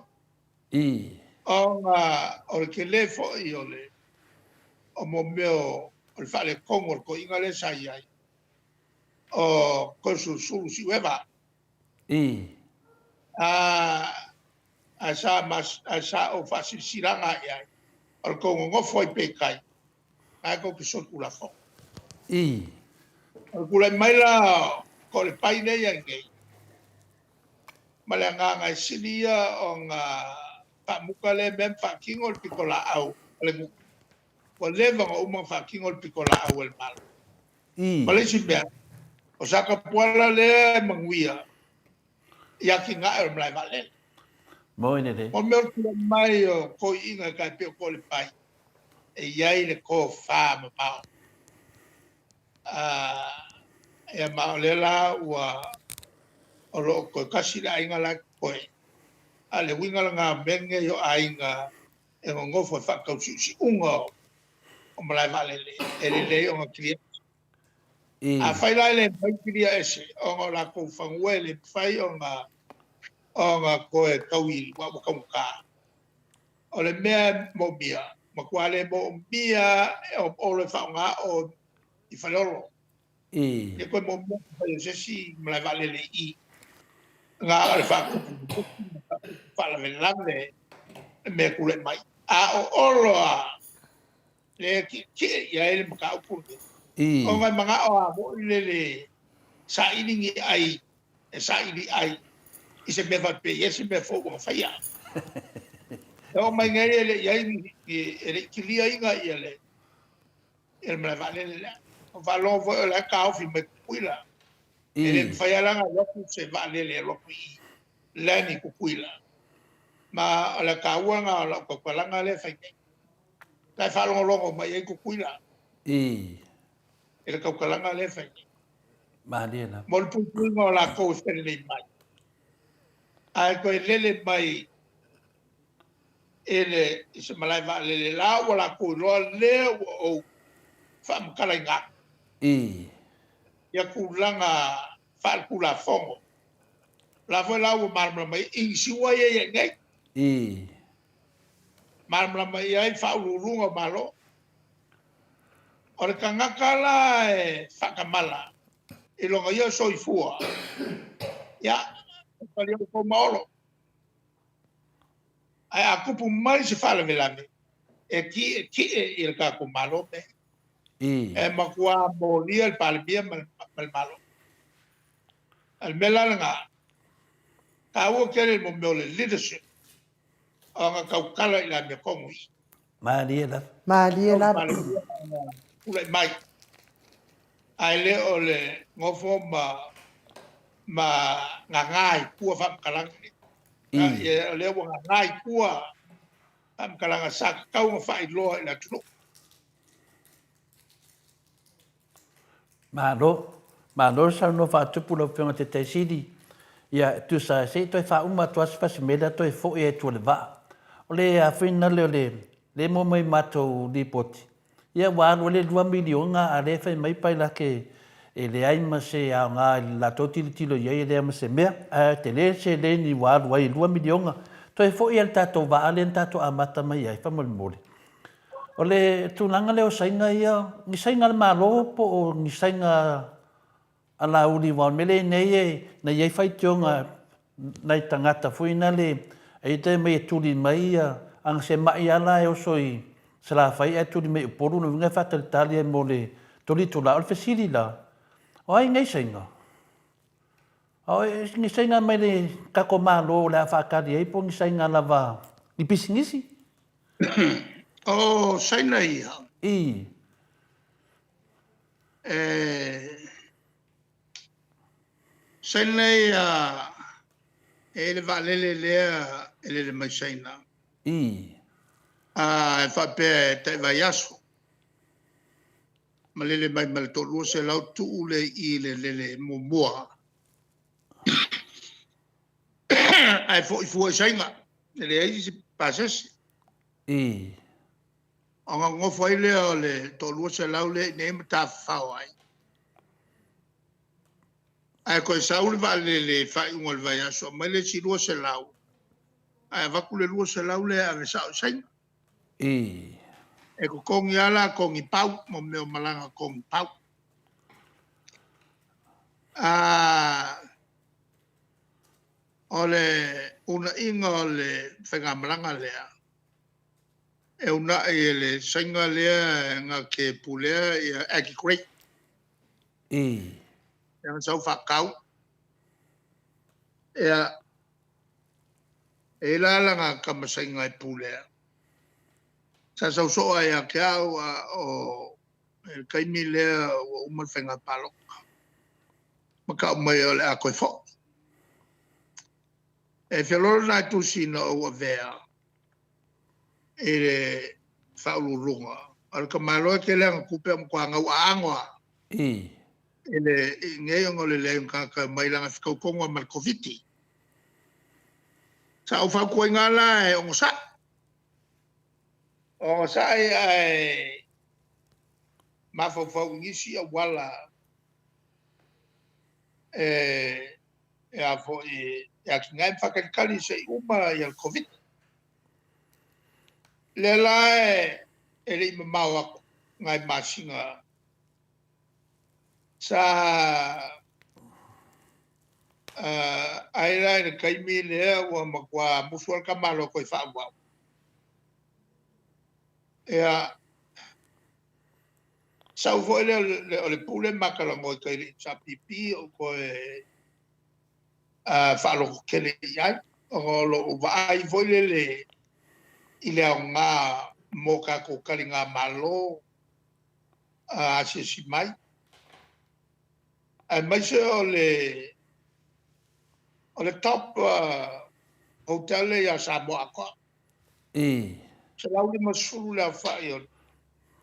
O nga o ke le fo i ole. O mo meo o le fale kongo ko inga le sai ai. O ko su si weba. Asa o fasi siranga ai. O ko ngo foi pe kai. Ai ko so kula fo. O kula mai la ko le pai nei ngai. Malanga ngai silia o nga pa mukale mem fa kingol pikola au. Le ko leva o mo fa kingol pikola au el mal. Malesi be. O saka puala le manguia. Ia ki nga e mlai vale. Mo ine de. O meu mai o ko inga ka pe ko le pai. E iai le ko fa ma pao. E ma le la ua o lo ko kasi la inga la ko e. A le winga la nga menge yo a inga e ngofo fa ka si unga o mlai vale le. E le o nga kria. A fai la le mai kria ese. O la ko fanguele fai o nga ko e kawi wa mo ka. O le mea mo bia. Ma kua le mo bia o le whaunga o i whalolo. E koe mo mo whai se si mlai vale le i. Ngā ale whakupu. Whala venlande me kule mai. A o olo a le ki ia ele maka upune. O ngai mga o a mo le sa iningi ai. E sa ini ai. I se me vape, i se me fo wa whaia. O mai ngai ele iai ele kilia inga i ele. Ele mlai vale le. O valon vo ele kao fi me kuila. Ele whaia langa loku se vale le loku i. Lani kukuila. Ma ala kauanga ala kukalanga le whaike. Kai whalongo longo mai e kukuila. Ele kukalanga le whaike. Mahaliena. Mol pupuinga o la kou whenele mai. Ai koe lele mai ele se malai va lele la wala ko lo le o fam kala nga ya kulanga fal kula fongo la vola o marmla mai in siwa ye ngai marmla mai ai fa ulunga malo o le kanga kala e fakamala e longa yo soi fua ya pali ko maolo ai a kupu mai se fala velame e ki il ka ko malo pe e ma kwa molia el palbia mal malo al melanga ka wo kere mo mole leadership anga ka kala ila me kongi Mahaliena. ule mai ai le ole ngofo ma ngai ku fa kalang ya le wa ngai kua am kalanga sak kau fai lo la tru Malo sa no fa tupu lo fenga te sidi. Ya tu sa se to fa uma to as pas meda to fo e to le va. Ole a fina le mo mai mato di poti. Ya wa ole 2 miliona a le fa mai pai la ke e le ai ma se a nga la to tilo ye le ma se me a te le se le ni wa 2 miliona. To fo e tato va ale tato amata mai ai fa mo mole. Ole tulanga leo sainga ia ni sainga malo po o ni sainga ala uni wa mele nei na fai tionga nei tangata fuina le e te me tuli mai ang se mai ala e osoi sala fai atu ni me poru no nga fatal talia mo le toli tula o fesili la o ai ngai senga o ni senga mai le kako malo la fa ka di e po ni senga lava ni pisingisi o saina ia i saina ia ele valele lea ele le mai saina i a fa pe te vai aso malele mai mal to lu se lau tu le i le mo ai fo saina le ai se pasas i anga ngo foi le to lu se lau le ne mta fa ai ai ko saul vale le fa un vai aso male si lu se lau ai va ku le lu se lau le a sa saina i e ko kongi ala kongi pau mo me o malanga kongi pau ole una inga ole whenga malanga lea e una e le sainga lea nga ke pulea e aki krei i e nga sau whakau e la nga kama sainga e pulea sa sau soa e a ke au o kaimi lea o umal whenga palo maka mai ole a koe fo e whialoro nai tusina o a vea e le whaulurunga al ka malo ke le nga kupe am kwa ngau aangoa i e le ngei ngole le ka mai langa whikaukonga mal koviti sa au whau koe ngala e ongosa e mawhau ngisi a wala e a fo e a ki ngai whakalikali se uma i al COVID. Le la e le ima mau ako ngai masinga sa aira e kaimi lea ua makua musual kamalo koe whaamwau. Ea sau fo le pule makalango i kairi sa pipi o koe whaaloko kele iai o lo vai fo le i lea ngā mō kako kari ngā malo asesi mai. Ai mai se o le top hotel ya Samoa ko. Se lau le masuru le whai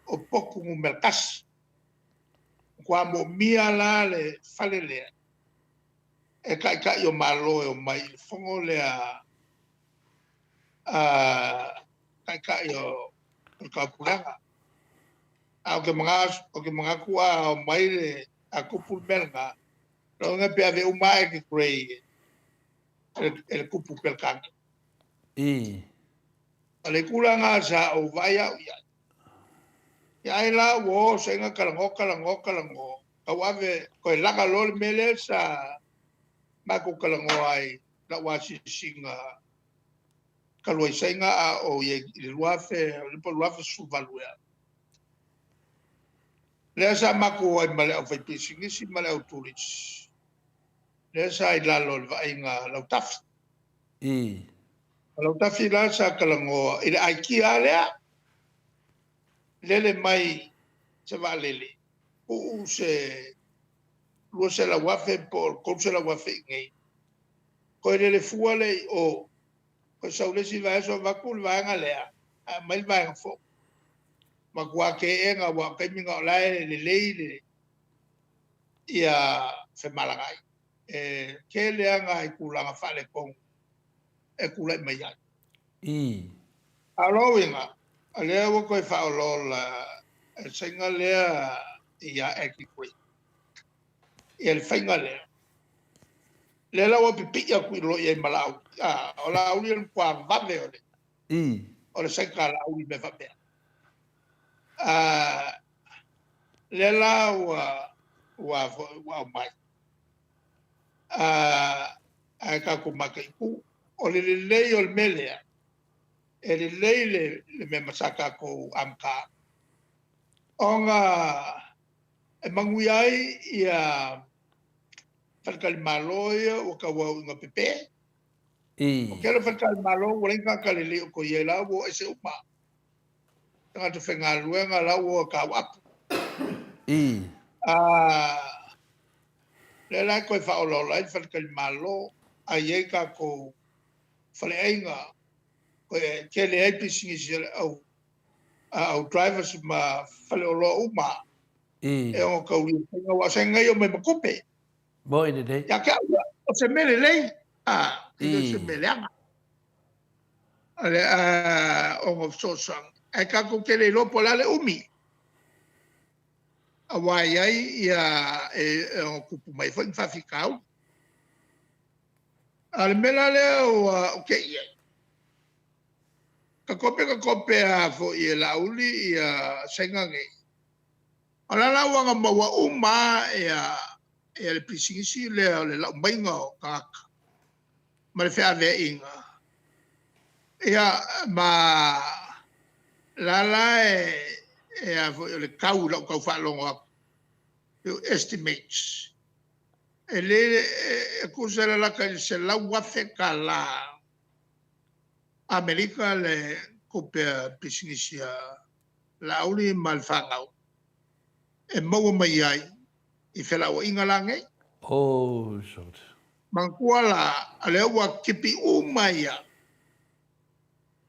o poku ngu melkas. Kua mo mia la le whale lea. E kai o malo o mai whongo lea kai o kapuranga. O ke mga kua o mai le a kupul melga. Ro nga pe ave umai ke krei el kupu pelkanga. Ale kulanga sa o vaya ya. Ya ila wo senga kalango. Kau ave ko langa lol mele sa mako kalango ai la wasi singa kaloi senga a o ye luafe suvalua. Lesa mako ai male o fai pisingisi male o turis. Lesa ai lalo va inga lautaf. Lautaf ila sa kalango ila aiki alea. Lele mai se va lele. O se lo se la wafe por con se la wafe ngai. Ko lele fuale o ko saule si va eso va kul va ngalea. Mai va fo. Makua ke enga wa ke minga lai le ia se malangai ke le anga i kulanga fale kong e kula mai ai alo winga ale wo ko fa lo la senga le ia ekikui el fenga le la wo pipi ya ku lo ia malau ola uli el kwa vave ole ole senga la uli me va bene lela wa mai ai ka ku makai ku o le o melea e le leile le me masaka ko amka onga e mangui ai ia falkal maloia o ka wa nga pepe o kero falkal malo o lenga ka le ko yela wo ese uma tanga te fenga luenga la wo ka wa le la ko fa o lo la falkal malo a ye ka ko fale ainga ko ke le ai pisingi au drivers ma fale o lo uma e o ka uri nga wa senga yo me makupe boy de de ya ka o se mele lei ile se mele anga ale o ngo sosang e ka ko ke le lo pola le umi a wai ai ya o kupu mai fa fikau al mela le o ke ia ka kope a fo i la uli ia senga nge ala la wanga mawa uma ia le pisingisi le la mainga ka ma le fa ve inga ia ma la a fo le kau la kau fa longa estimates ele ko se la ka se la wa fe kala Amerika le kope pisingisi la uli malfanga e mau mai ai i fela o inga lange shot mankuala ale wa kipi umaya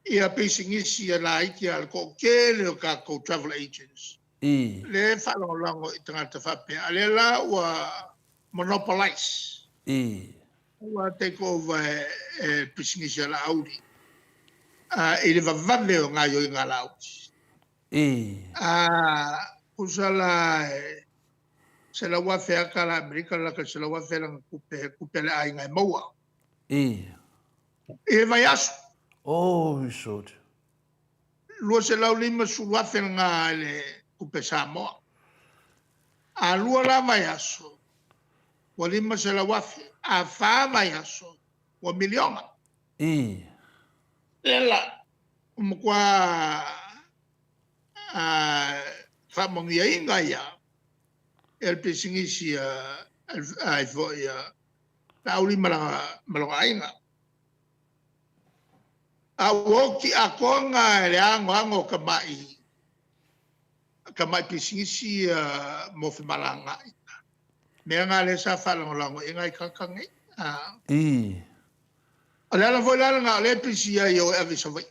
ia pisingisi la iki al ko kele ka ko travel agents le falo lango i tanga te fape ale la wa monopolize wa take over pisingisi la audi i le vavave o ngā yo i ngā lauti kusala se la wa fe kala Amerika la ka se la wa fe la kupe la ai ngai maua e vai aso shot lo se la lima su wa fe nga le kupe Samoa a lo la vai aso wa lima se la wa fe a fa vai aso wa miliona ela kwa fa mongia inga ya el pisingisi ai fo ya tauli malanga inga a woki a konga le ango kamai pisingisi mo fi malanga me nga le sa fa lango inga kakangi ala la vola nga le pisia yo avisa vai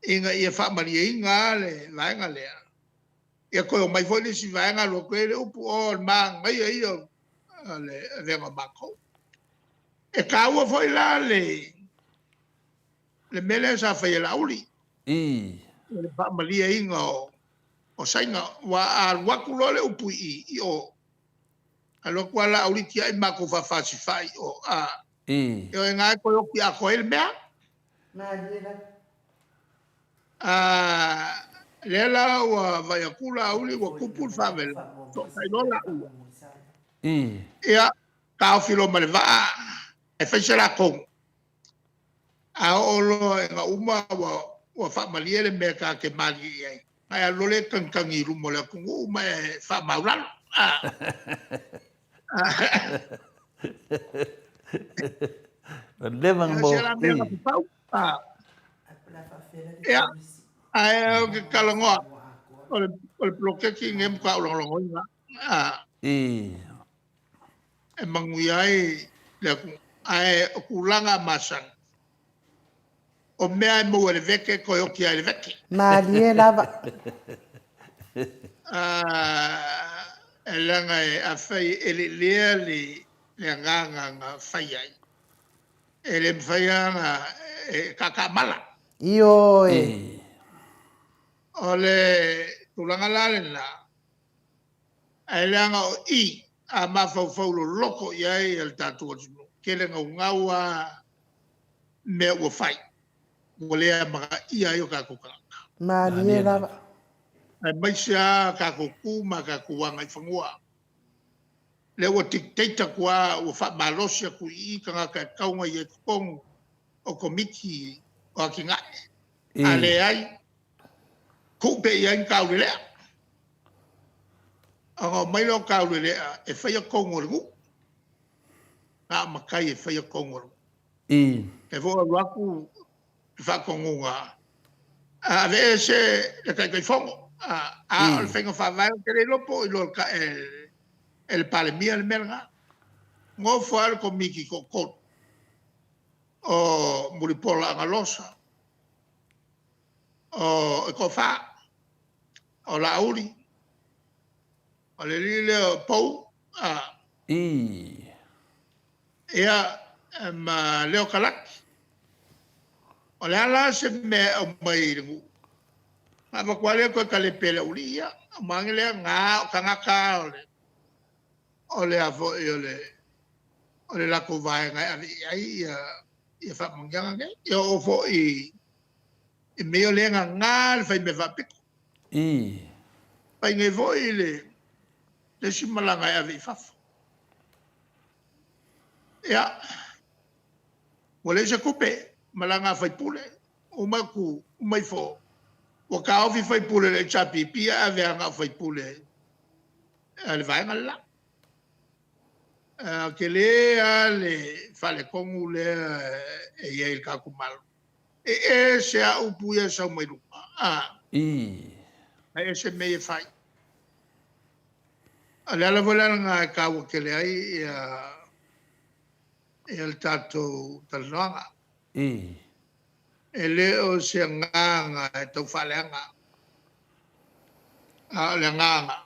inga ia fa maria inga le nga le ia ko mai foi si vai nga lo kwele upu o ma ngai ia le venga bako e ka wo foi la le mele sa fa la uli le fa maria inga o sainga wa al wakulo le upu i o alo kwala uli kia i mako fa si fai o yo nga ko yo ki a ko el mea lela wa vai kula uli wa kupul favel to sai lola ia ka filo malva e fechera ko a olo nga uma wa fa maliere me ka ke mali ai ai lo le kan i rumo le ku uma fa maulan Lemang bo. Ya, ai ke kalongo. Ol bloke ki ngem ka long nga. Manguyai le ai kulanga masang. O mea mo le veke ko yo ki le veke. Malie lava. Elanga a fai ele le nganga fai ai. Ele fai nga kakamala. Io ole tulanga la elanga o I a mafau loko ia el tatu kele ngawa me wo fai wole ma ia yo ka kuka Malie lava. ai mai sia ka ku ma ka kuanga I fangua le wo dictator kwa wo fa malosia ku I ka kaunga ye kong o komiki o ki nga ale ai ku pe ia in kau le anga mai lo kau le e fa ia kongoru nga makai e fa ia kongoru e vo raku fa kongunga a ve se le kai fongo a al fengo fa vai que le lopo y lo el palmia el merga ngo far con miki kokot o muripola ngalosa o ko fa o la uri o le le pou ia ma leo kalak o le ala se me o mai ngu ma kwale ko kale pele ulia mangele nga kangaka o le avo o le la ko vai nga ai ia fa manganga nge yo fo i me o le nga fa me va piko pa nge vo le simalanga ia vi fa ya wale se kupe malanga fai pule umaku umai fo o ka ofi fai pule le chapi pia ave nga fai pule al vai ngala que le fale kongu le e ye ka kumal e se a upuya sa mai lu ai se me fai ala vola nga ka o que le ai el tato talnoanga ele o se nganga to falanga le nganga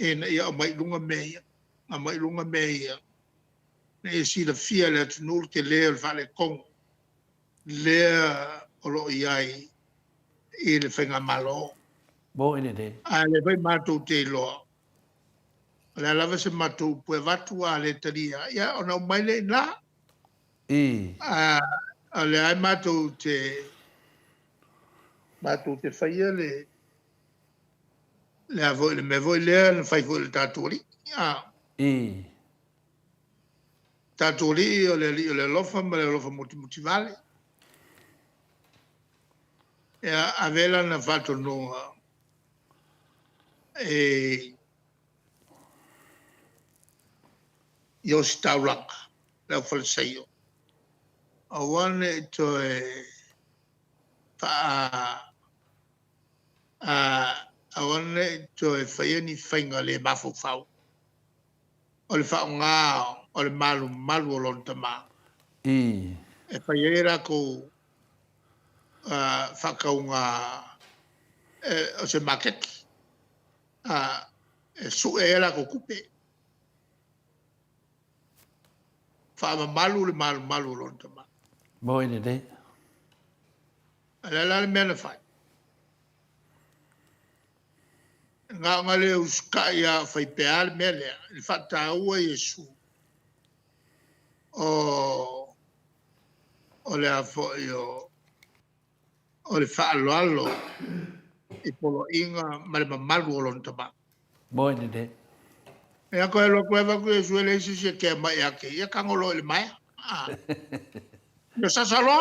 ia mai lunga meia ne si la fia le tunul ke le fale kong le o lo iai le fenga malo bo ine de le vai matu te lo la lava se matu pue vatu le taria ia ona mai le na le ai matu te faia le avo le me voi le fai vo le taturi taturi o le lofa ma le lofa motivale avela na fatto no io staulang la falseio I wanted to I wanted to fai ni fainga le mafu fau o le fa nga o le malu o lon tama e fai era ko fa ka nga o se market su era ko kupe fa malu o lon tama bo ine de ala me na fai nga le uska ya fai peal mele il fatta ua yesu o le afo io o le fa allo e polo inga ma le malu o lon tama bo ine de e ko lo ko va ku yesu le si ke mai ake ya kangolo le mai yo sa salo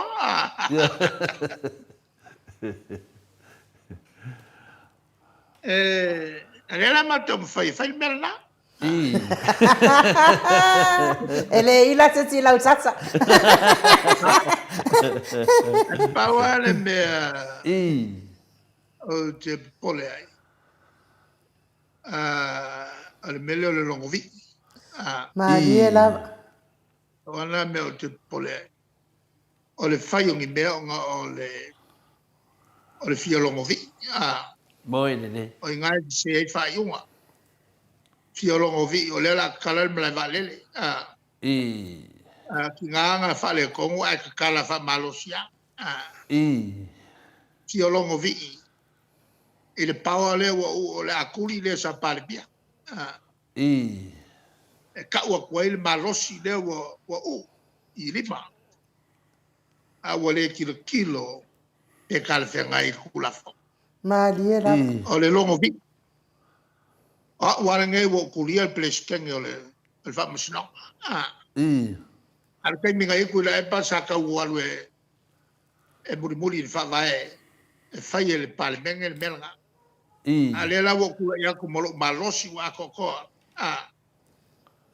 Era mato fai merna. Ele ila te lau tata. Paua me o te pole ai. Al mele le longovi. Ma la Ona me o te pole ai. O le fai ngi me o le fia longovi. bo ine de O ngai se fai unha. Fia longovi o le la kala me la valele. Ki nganga fale kongu ai ka kala fa malosia. Fia longovi. E le paua le o le akuri le sa palpia. E ka ua kwa ile malosi le wa i lima. A wale kilo e kalfenga i kulafo. ma la O le longovi. A wale ngai wo kulia el pleskeng o le fa masino. Al kai minga i kula e pa saka ualwe e muri fa vai e fai le palmenge le melga ale la wo ku ya ku malosi wa koko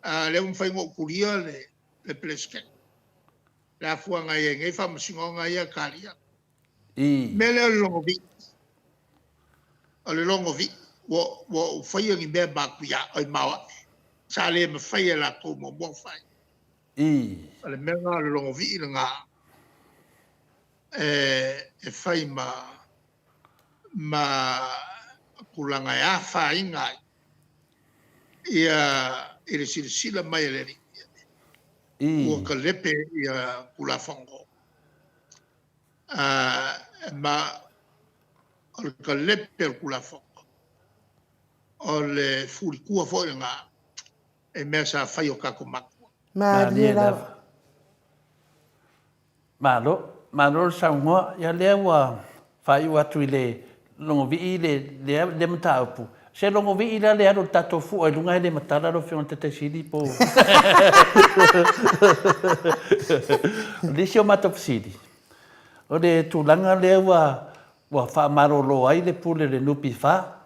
le un fai ngo kuria le pleske la fuanga ye ngai fa msingonga ya kalia mele longovi ale longovi wo fai ngi be ba ku ya ai mawa sale me fai la ku mo fai ale melga le longovi nga e fai ma kulanga ya fa inga ia ile silsila mai le o ka lepe ia kula fongo ma o ka lepe kula fongo o le furi kua fo nga e me sa fai o ka ko maku malo sango ya lewa fai wa tuile longo vi le mata pu se longo vi le ado tato fu e lunga le mata lo fi on tete sidi po lisio mata sidi o de tu langa lewa wa fa maro lo ai le pule le nupi fa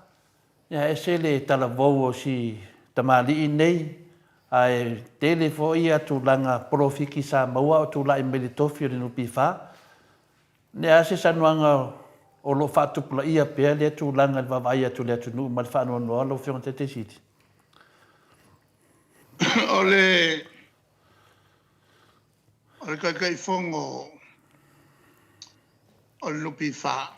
ya ese le tala vo si tamali nei ai telefo ia tu langa profiki sa maua tu la imelitofi le nupi fa ne ase sanuanga o lo fatu pula ia pe le tu langa va vai tu le tu no mal fa no lo fi on tete siti ole kai fongo o lupi fa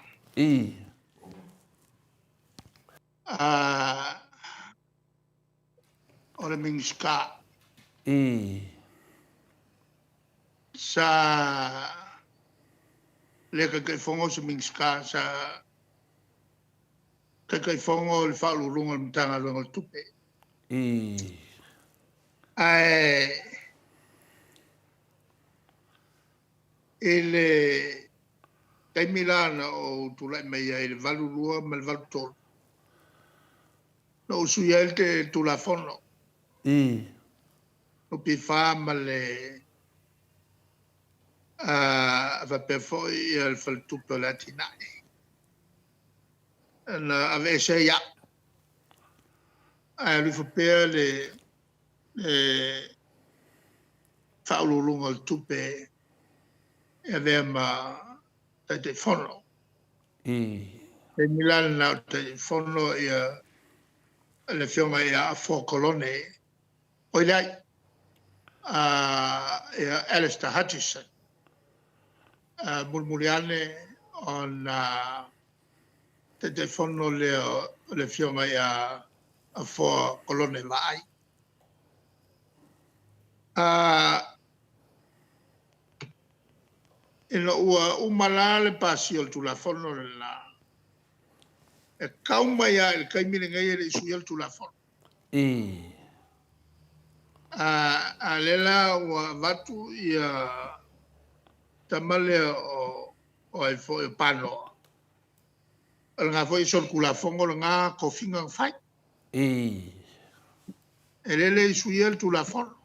ole mingska sa le kai fongo se mingska sa kai fongo le fa lunga mtanga lunga tupe ele kai milana o tula mai ele valulua mal valtol no su yelte tula fono no pi fa male va per foi il fal tutto latinai ave se ya lui fa per le fa lungo il tupe e aveva telefono e Milan na telefono e le fiume a fo colone poi lei Alistair Hutchison murmuriane on telefono le fiume a fo colone vai ina ua umalale pasio tu la fono la e kauma ya el kaimine ngai le suel tu la fono alela wa vatu ya tamale o e fo e pano nga fo sol kula fongo nga kofinga fai ele suel tu la fono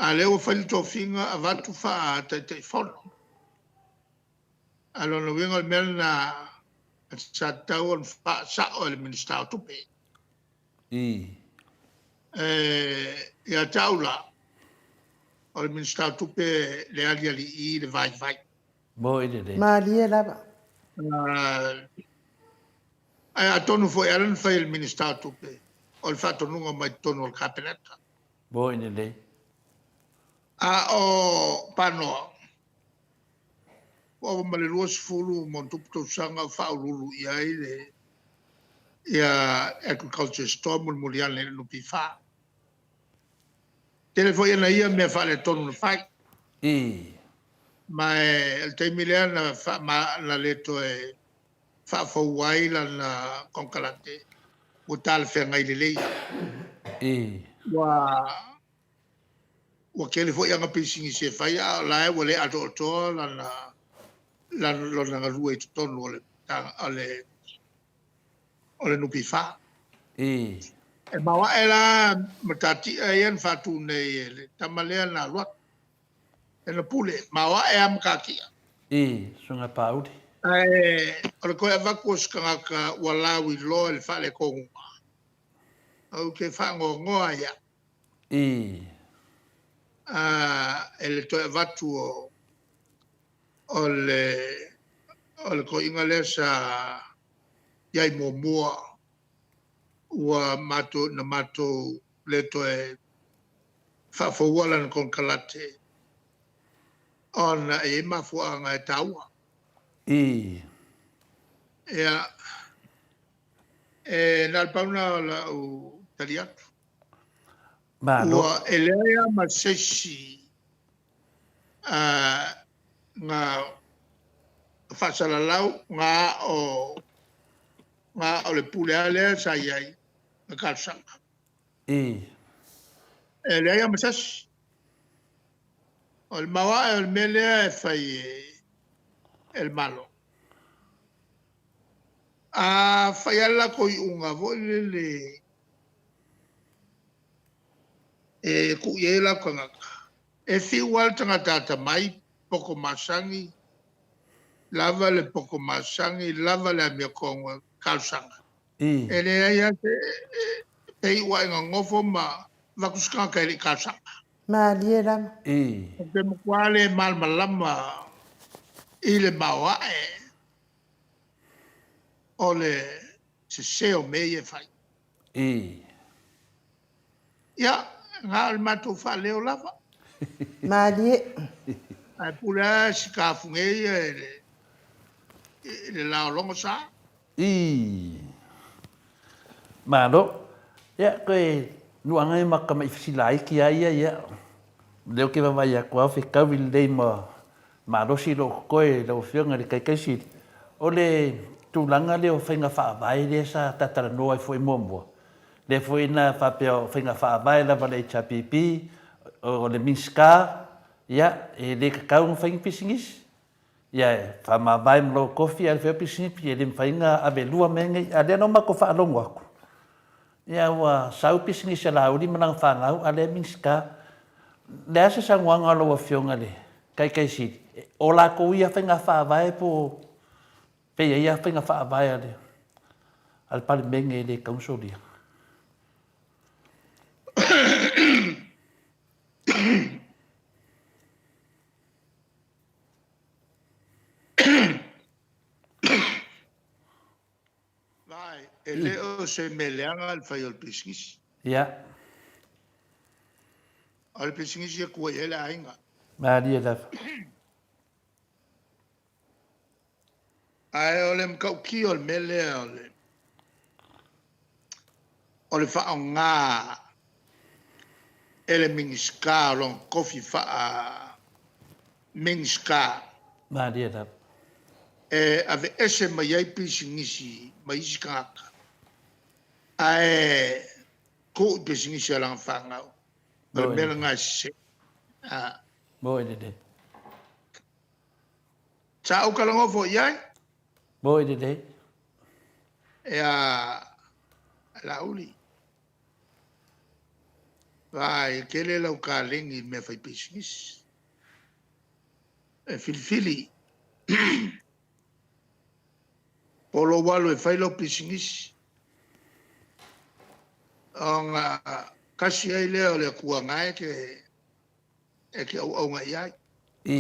Aleo falto finga avatu fa te fono. Allora vengo almeno na chattao fa sa o il ministero tupe. Ya taula o il ministero tupe le ali le vai. Boy de. Ma li lava. A tono foi alan fa il ministero tupe. O il fatto non mai tono il capeletta. Boy de. O pano o male luas fulu montup sanga fa lulu ia agriculture store mulian le lupi fa telefone na ia me fa le tonu fa ma el temilian fa ma la leto e fa fo wai la conkalate utal fe ngai le wa kele fo yanga pisingi se fa ya la wole ato la lo rue tonu le ole nupi fa e ma wa ela matati ayen fatu ne le tamalea na lo na pule mawa e am kakia sunga paudi o ko ava ko skanga ka walawi lo le fale ko au ke fa ngo ya ele to vatu o le ko ingalesa yai mo mua wa mato na mato le to e fa fo wala kon kalate on e ma fu anga taua ya nal pauna la u taliatu wa elea maseshi nga fasalalau nga o le pule ale sa yai nga kalsanga elea maseshi o le mawa o le melea e fai el malo fai ala koi unga voile ku yela kanga e fi wal tanga tata mai poko masangi lava le poko masangi lava le mia kongo kalsanga ele ya te wa ngofo ma vakuska ka ile kalsanga Maliera. Te mkwale mal malama ile mawa ole se seo meye fai ya ngal matu fa leo lava Malie. ai pula sikafu ngeye le la longo sa malo ya koe nuanga e maka mai fisilai ki aia ya leo ke vai a kwa fe ka vil dei ma rosi lo koe lo fionga le kai kai si ole tulanga le o fenga fa vai le sa tatara no ai foi mombo le foi na fa pe o fenga fa vai la vale chapipi o le miska ya e le ka un feng pisingis ya fa ma vai lo kofi al fe pisingis e le fainga ave lua menge ale no ma ko fa longo aku ya wa sau pisingis la uri manang fa ngau ale miska le asa sanguanga lo fionga le kai kai si o la ko ia fenga fa vai po pe ia fenga fa vai ale al pal menge le kaunsolia vai ele o se meleanga al fai al pisingis ya al pisingis ye ko ele ainga ma dia da ai ole mkau ki ol mele ole fa nga ele mingiska long kofi fa mingiska ma dia da ave ese mai ai pisingisi mai skaka ai ko pisingisi lang fa nga ole mele nga se boy de Chao kalango fo yai boy de la uli vai kele lau ka lengi me fai pisingis filfili polo walo fai lo pisingis nga kasi ai leo le kua ngai ke au ngai yai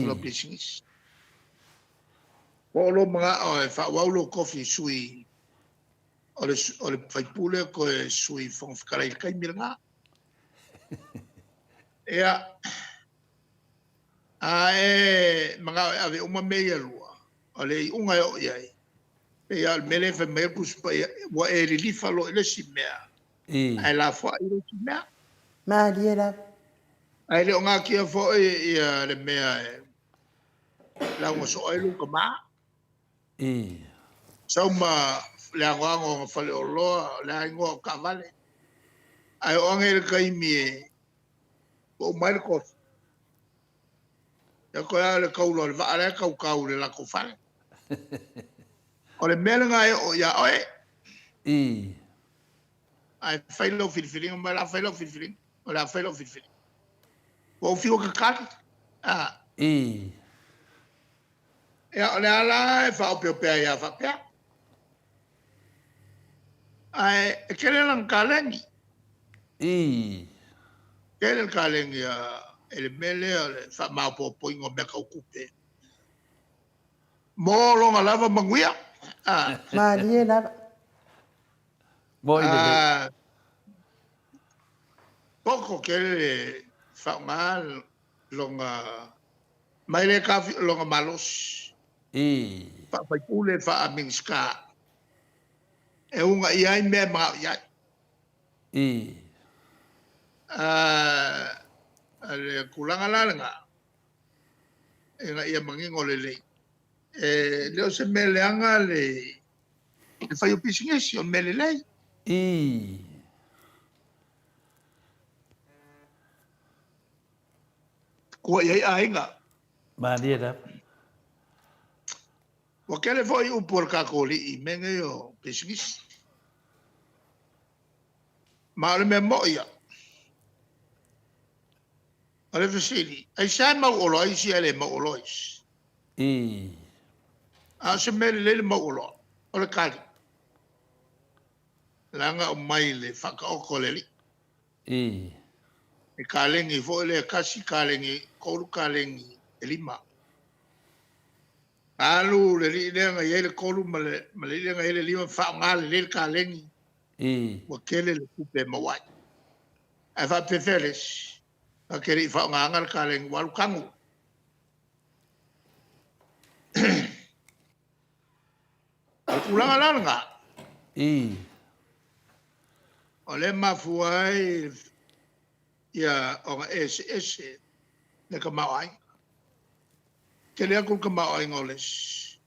lo pisingis polo mga fa walo coffee sui ole fai pule ko sui fong karai kai miranga mga ave uma meia lua ole unga yo yai al mele fe me kus pa wa li falo le simea ai la fo ile simea Maliera. ai le nga kia fo le mea la ngo so ai lu kama Sauma le ango fale o loa le ango kavale ai onge kai mi o marco ya ko le kaulo le va le kau le la ko fale o le melenga o ya oe ai failo filfiling ma la failo filfiling o la failo filfiling o fio ka kat Ia o le ala e whaopeo ia whapea. Ai, e kere lang kalengi. Kere kalengi ele mele o le whamaupopo ingo mea kaukupe. Mō longa lava manguia. Malie lava. Mo i le. Poko kere whaunga longa mai le kafi longa malos. Pai pule wha minska. E unga iai mea mao iai. Le kulanga lalanga. E nga ia mangingo le lei. Leo se meleanga le whai o pisingesi o mele lei. Kua iai ainga. Malia da. Wa kele foi upor kakoli I menge o pisingesi. Ma le me moia. Ale fesili. Ai sa mau olois ia le mau olois. A se mele le mau olo. O le kari. Langa o mai le whakaoko le li. E kalengi fo le kasi kalengi, kouru kalengi e lima. Alu le li lenga i ele kouru ma le lenga ele lima whaonga le kalengi. Wa kele le kupe mawai. Ai wha peferes. A kere I whaonga anga le kalengi walu kangu. Ulanga lalanga. O le mafuai ia o ese le ka mawai. Ke le aku ka mawai ngoles.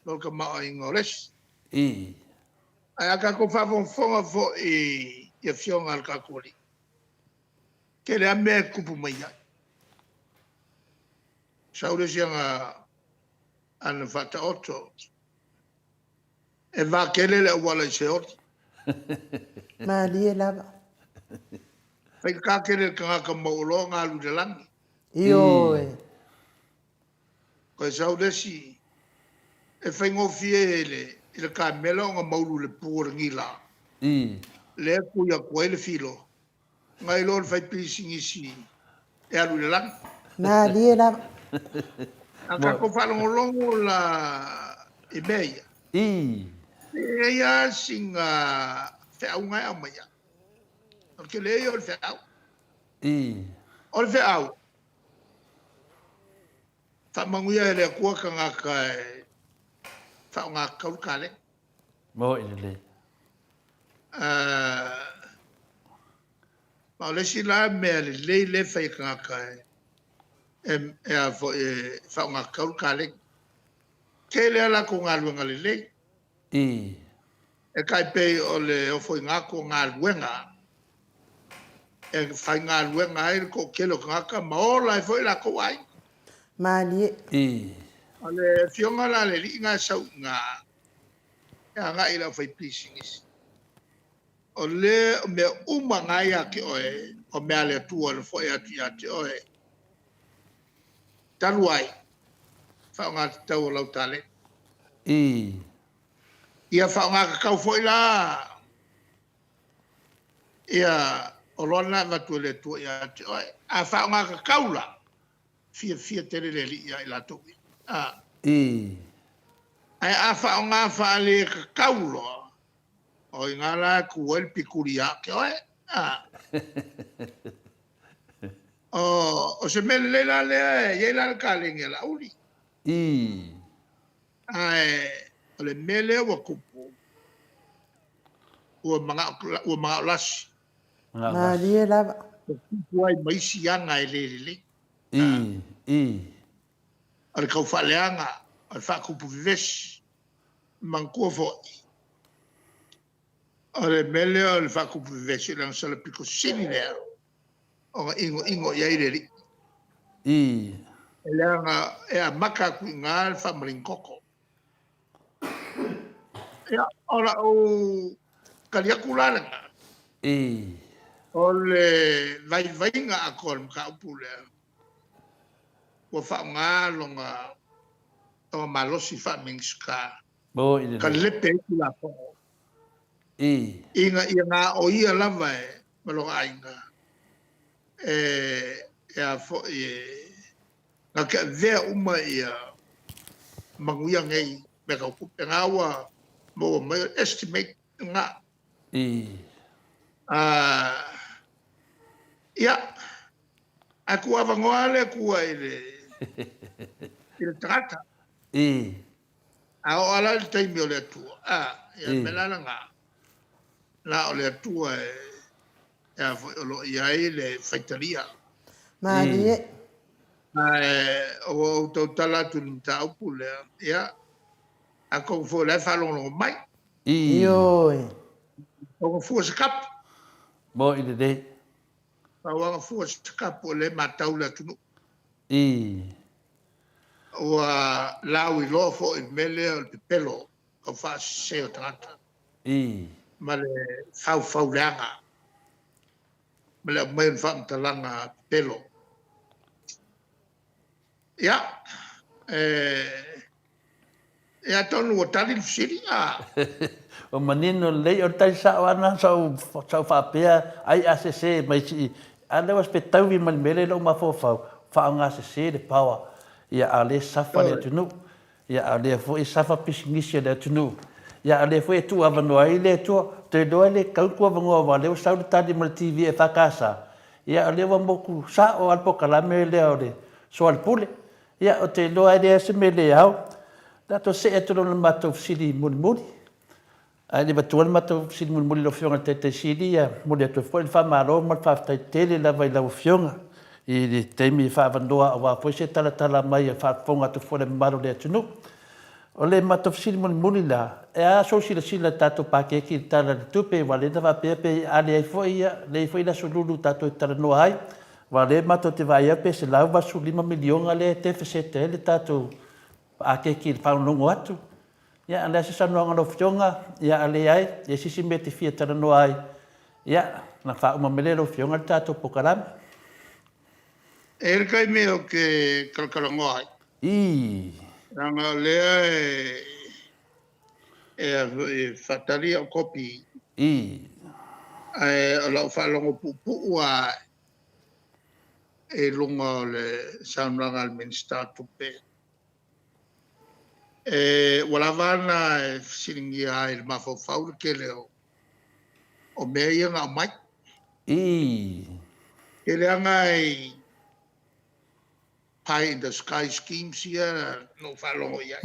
Lo ka mawai ngoles. Ai aka ko fonga fo ia fionga al kakuri. Ke le ame kupu mai ai. Saure sianga an fata oto. E va kele le wala se oti. Malie lava. Pai ka kere ka maulo ngā lu de langi. Io e. Ko sau desi e fai ngofie ele ka mela o ngā maulu le pūra ngila. Le kuia koe le filo. Ngai lo le fai pisingisi e alu de langi. Malie lava. Aka ko whalongolongo la e meia. E ia singa whiaunga au mai. O ke leo le whiau. O le whiau. Whamanguia ele kua ka ngaka e whaunga kaurukale. Mo i le. Ma le si la mea le le whai ka ngaka e a whaunga kaurukale. Ke le ala ko ngā luenga le le. E kai pei o le ofoi ngako ngā luenga. E whai ngā luenga e ko kelo ka ngaka maola e foi la ko ai. Malie. O le fionga la le li ngā sau ngā. E a ngā ila whai pisingis. O le mea uma ngai ake oe. O mea le tua le foi ati ati oe. Taru ai. Whao ngā tau o lau tale. Ia whao ngā kakau foi la. Ia o lona watu le tua ia ati oe. A whao ngā kakau la. Fia tere le li ia ila toki. Ai a whao ngā wha le kakau loa. O I ngā la kuel pikuri ake oe. O se mele le la lea e la kalengi la uli. Ai o le mele wa kupu. Ua mga lasi. Malie lava. Kupu ai maisi anga e le le. O le kau whaleanga. O le whakupu vivesi. Mankua fōi. O le mele o le whakupu vivesi. Lang sala piko sini lea. O nga ingo iai le li. E leanga e a maka kui ngā le whamarinkoko. Ia ora o kaliaku lalanga. O le vai nga a kol mka upu lea. kua whaunga longa o malosi whamingska. Mo i Ka le. lepe i la po. I. Inga ngā o ia lava e malonga ainga. Ea fo ngā kia vea uma ia manguia ngei me ka kupe ngā ua mo mai estimate ngā. I. Ia, a kua wangoa le kua i le tangata. I. A o ala le taimi o le atua. Ia melana ngā. Nā o le atua olo ia i le whaitaria. Mali e. O tau tala tu ni ta upu lea. Ia, a kong fo le whalongo mai. I. Ioi. Kong fo se kapu. Mo i le. Wanga fo se kapu le matau le tunu. I. Ua lau i loa fo i mele o le pelo. Ka wha se o tangata. I. Ma le fau leanga. Ma le mai wha mtalanga pelo. Ia. Ia tonu o tali siri a. O manino lei o tai sa wana sau whapea ai ACC mai si. A lewa spetau vi mele lo ma fo whaanga ACC le pawa. Ia a le safa le tunu. Ia a le fo i safa pisingisi le tunu. Ia a le fo e tu avanoa i le tu. Te doa le kaukua vangoa wa lewa sau le tadi ma le TV e whakasa. Ia a lewa moku sa o alpo kalame leo le. So al pule. Ia o te doa le ase me le au. Dato se e tolo na matou sili muli. Ai le batua matou sili muli lo fionga te sili ia muli atu foi le whamaro ma whaftai tele la vai lau fionga. I le teimi whavandoa a wā foi se tala mai a whafonga tu foi le maro le atunu. O le matou sili muli la. E a so sila tato pakeki tala le tupe wa le tawa pepe a le ai foi ia le foi la sululu tato tala noa ai. Wa le matou te vai ape se lau vasu 5 milionga le te fesete le tato a ke ki whanongo atu. Ia, ale se sanoanga no fionga, ia ale ai, ia sisi me te fia tana no ai. Ia, na whauma mele no fionga tato pokarame. E kai me o ke kalkarango ai. I. Ranga lea e whatari o kopi. I. O lau whalongo pupu a e lunga o le saunranga al minsta tupe. Wala vana siringi ai ma fo faul ke leo o mea ia ngā mai I. ke lea ngai pie in the sky schemes ia no whalongo ia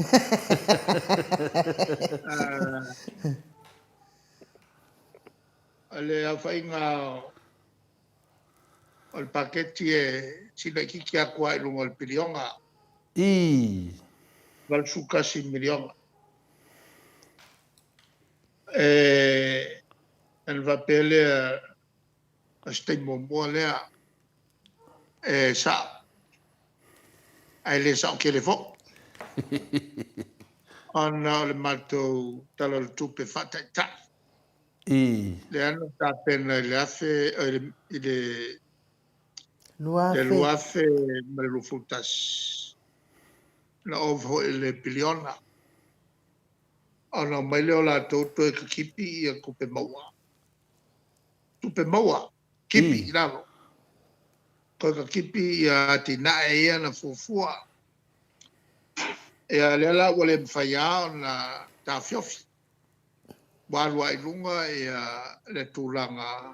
ale a whai ngā o le paketi e sina kiki a kua i lunga o le pilionga I. val sukasi milionga en va pele a stei mo lea sa ai le sa ke le fo ana le mato tala le tupe fata ta I. le ano ta pena le afe le Luafe. luafe me lo futas na ovo le piliona ana mai le la toto e kipi ia kupe maua tupe maua kipi lalo ko ka kipi ia tina ia na fufua ia le la wale faya na ta fiofi walwa ilunga ia le tulanga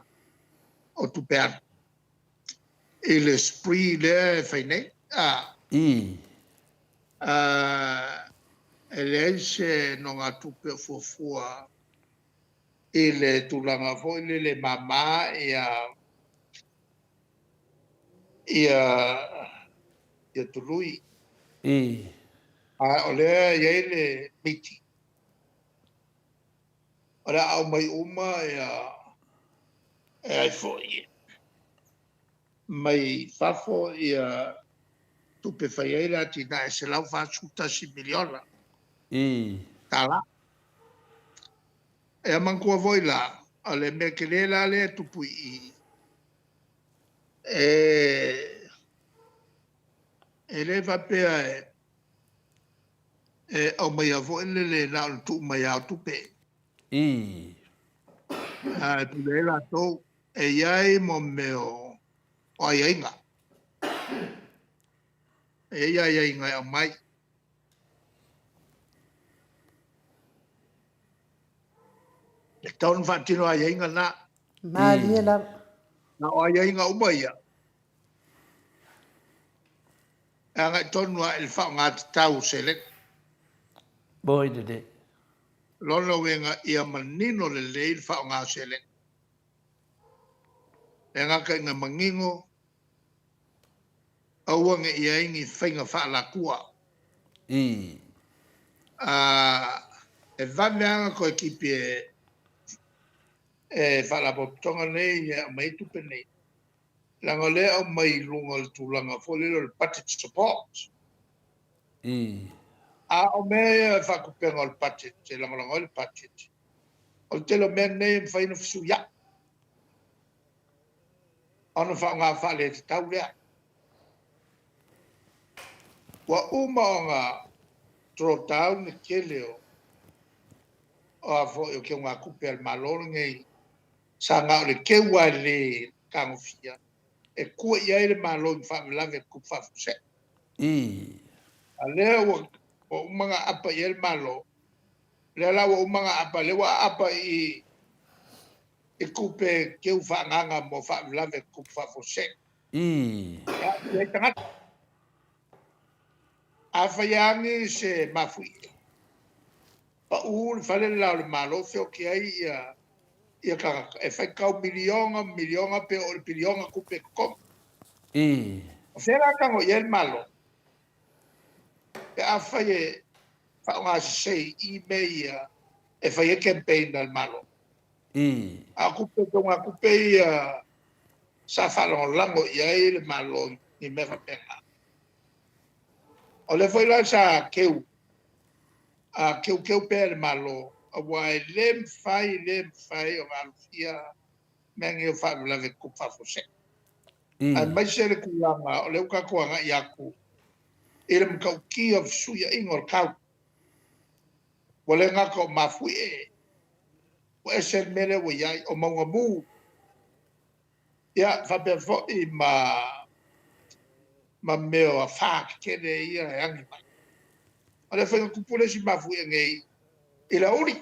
o tupean ele spree le faine I. ele se no nga tupe fufua ele tulanga fo le mama ia tului I. ole ele miti ora au mai uma ai fo mai fafo ia tupe faia tina se lau fa chuta si miliona I. tala e manco voi la ale me che le tupui e le va pe au mai avo le na tu mai au tu pe tu le la to e ai mo meo o ai nga e ai nga mai e taun fa tino ai nga na Malie lava. na o ai nga umai ya nga tonu el fa nga tau sele Boi de. lono wenga ia manino le leil fa nga sele nga ka nga mangingo au nga ia ingi fainga fa la kua e va nga ko ekipe fa la poptonga nei mai tu pene langa le au mai lunga le tulanga fo le budget support a o me fa ku penga le budget te langa le budget o te lo men nei fa ina fu ya ona fa nga fa le tau le wa uma nga drop down ke leo o fo yo ke nga ku pel malor ngai sa nga le ke wa le kangofia e ku ia le malor fa la ve ku fa se ale o mga apa el malo le la o mga apa le wa apa i kupe ke u fa nganga mo fa la ve ku fa fo se le tanga afa yangi se mafui pa u fa le la malo fe o ke ai ia ka e fa ka miliona pe o miliona kupe ko o se la ka o el malo e afa ye fa nga se i meia e fa ye campaign del malo a kupe ko nga kupe sa fa lo lango ia le malo ni me fa pena o le foi la sa keu a keu pe le malo a wai lem fai o alfia men eu fa la ve ku fa fo se a mai se le ku lama o le ka ko nga yaku ele mkau ki of suya ingor kau wale nga ko mafui o ese mele wo yai o maunga mu ya fa pe fo i ma meo a fa ke de ia yangi mai ale fa ku pule si mafui ngai ila uri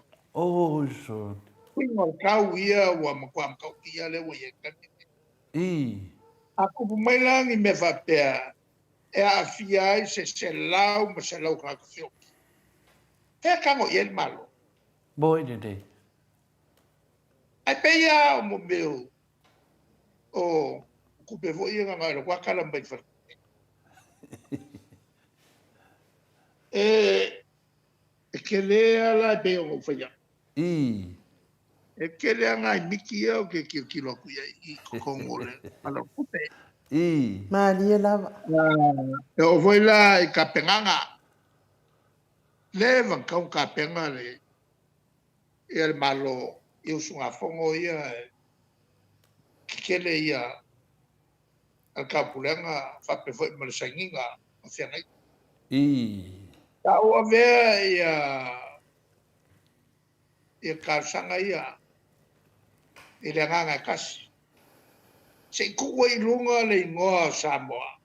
so. ingor kau ia wa ma kwa mkau ia le wo ye kan aku pu mai lang i me fa pe e a fiai se lau ma se lau ka fio te ka mo yel malo Boi de. ai pe ya mo meu o kupe vo ia nga ngaro kwa kala mbai fa ke le ala pe o fa ya ke le nga miki o ke kilo ku ya i ko ngole ala kupe Malie lava. e o voi la i ka penganga le van ka penga le el malo eu sunga fongo ia ke le ia al kapulenga fa pe foi mal sanginga o fia ngai ta o ve ia ka sanga ia ile nga kas se ku wei lunga le ngo samoa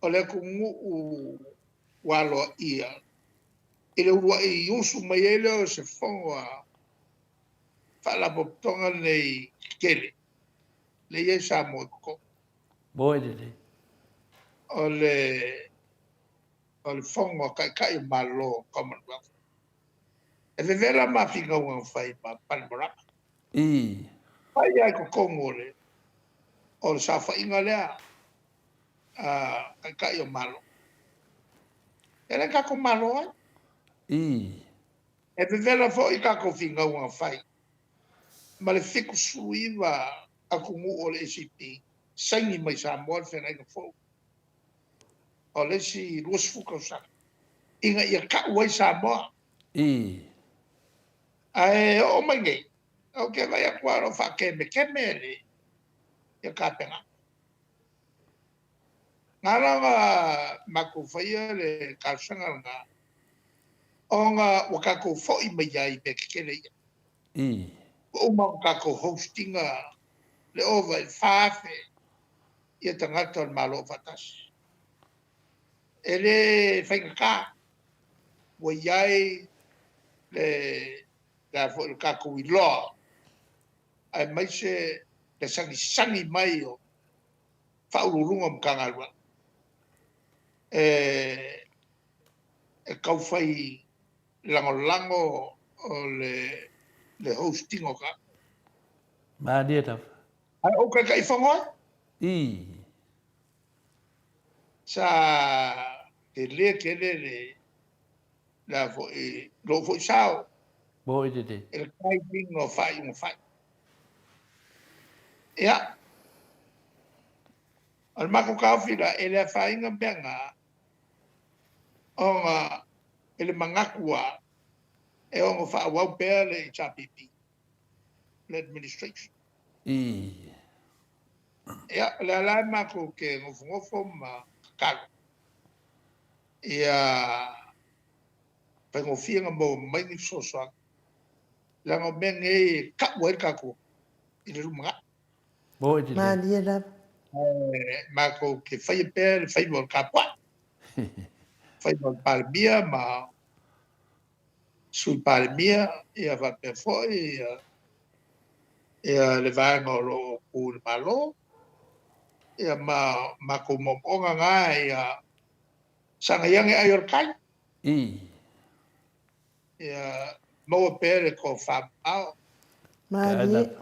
o le ku ngu walo ia ile wa i usu mai ele se fongo fa la boptonga le kele le ye samoa ko Boi de. o le fongo kai malo Commonwealth e vera ma finga un fai pa palmora ai ai ko kongole o sa fa inga le kai o malo ele ka ko malo e vera fo i ka ko finga un fai ma le fiku suiva a kumu o le CP sangi mai sa mo fe na ko fo o le si ruas fuka sa inga ia ka wai sa mo ai o mai ngai o ke vai a kwaro fa ke me le ia ka pena Ngaranga makufaya le kalsanga nga. Onga wakako foi mayai bekele. Uma wakako hostinga le over fafe. Ia tangata malo fatas. Ele whaingaka. Waiai le la fo kako iloa. Ai mai se le sangi mai o whaururunga mkangalwa. E kau whai lango o le hosting o ka. Madia tau. Ai o ka kai whangoa? Sa te lea kele la fo lo fo sao. Bo i te. El kai ping o whai. Ia. Al mako kawhira ele whainga benga o ngā ele mangakua e o ngā whaawau pēr le HRPP, le administration. Ia, le alai mako ke ngofongofo ma kakalo. Ia, pengofia ngā mo maini sosoa. La ngā benga e kapua e kako i le rumanga. Bo i te. Madia la. Mako ke whai pēr, whai mo kapua. Whai mo palmia ma sui palmia ia va per foi ia le vango lo un malo ia ma como ponga nga ia sanga yang ai orkai ia mo pere ko fa au Madia.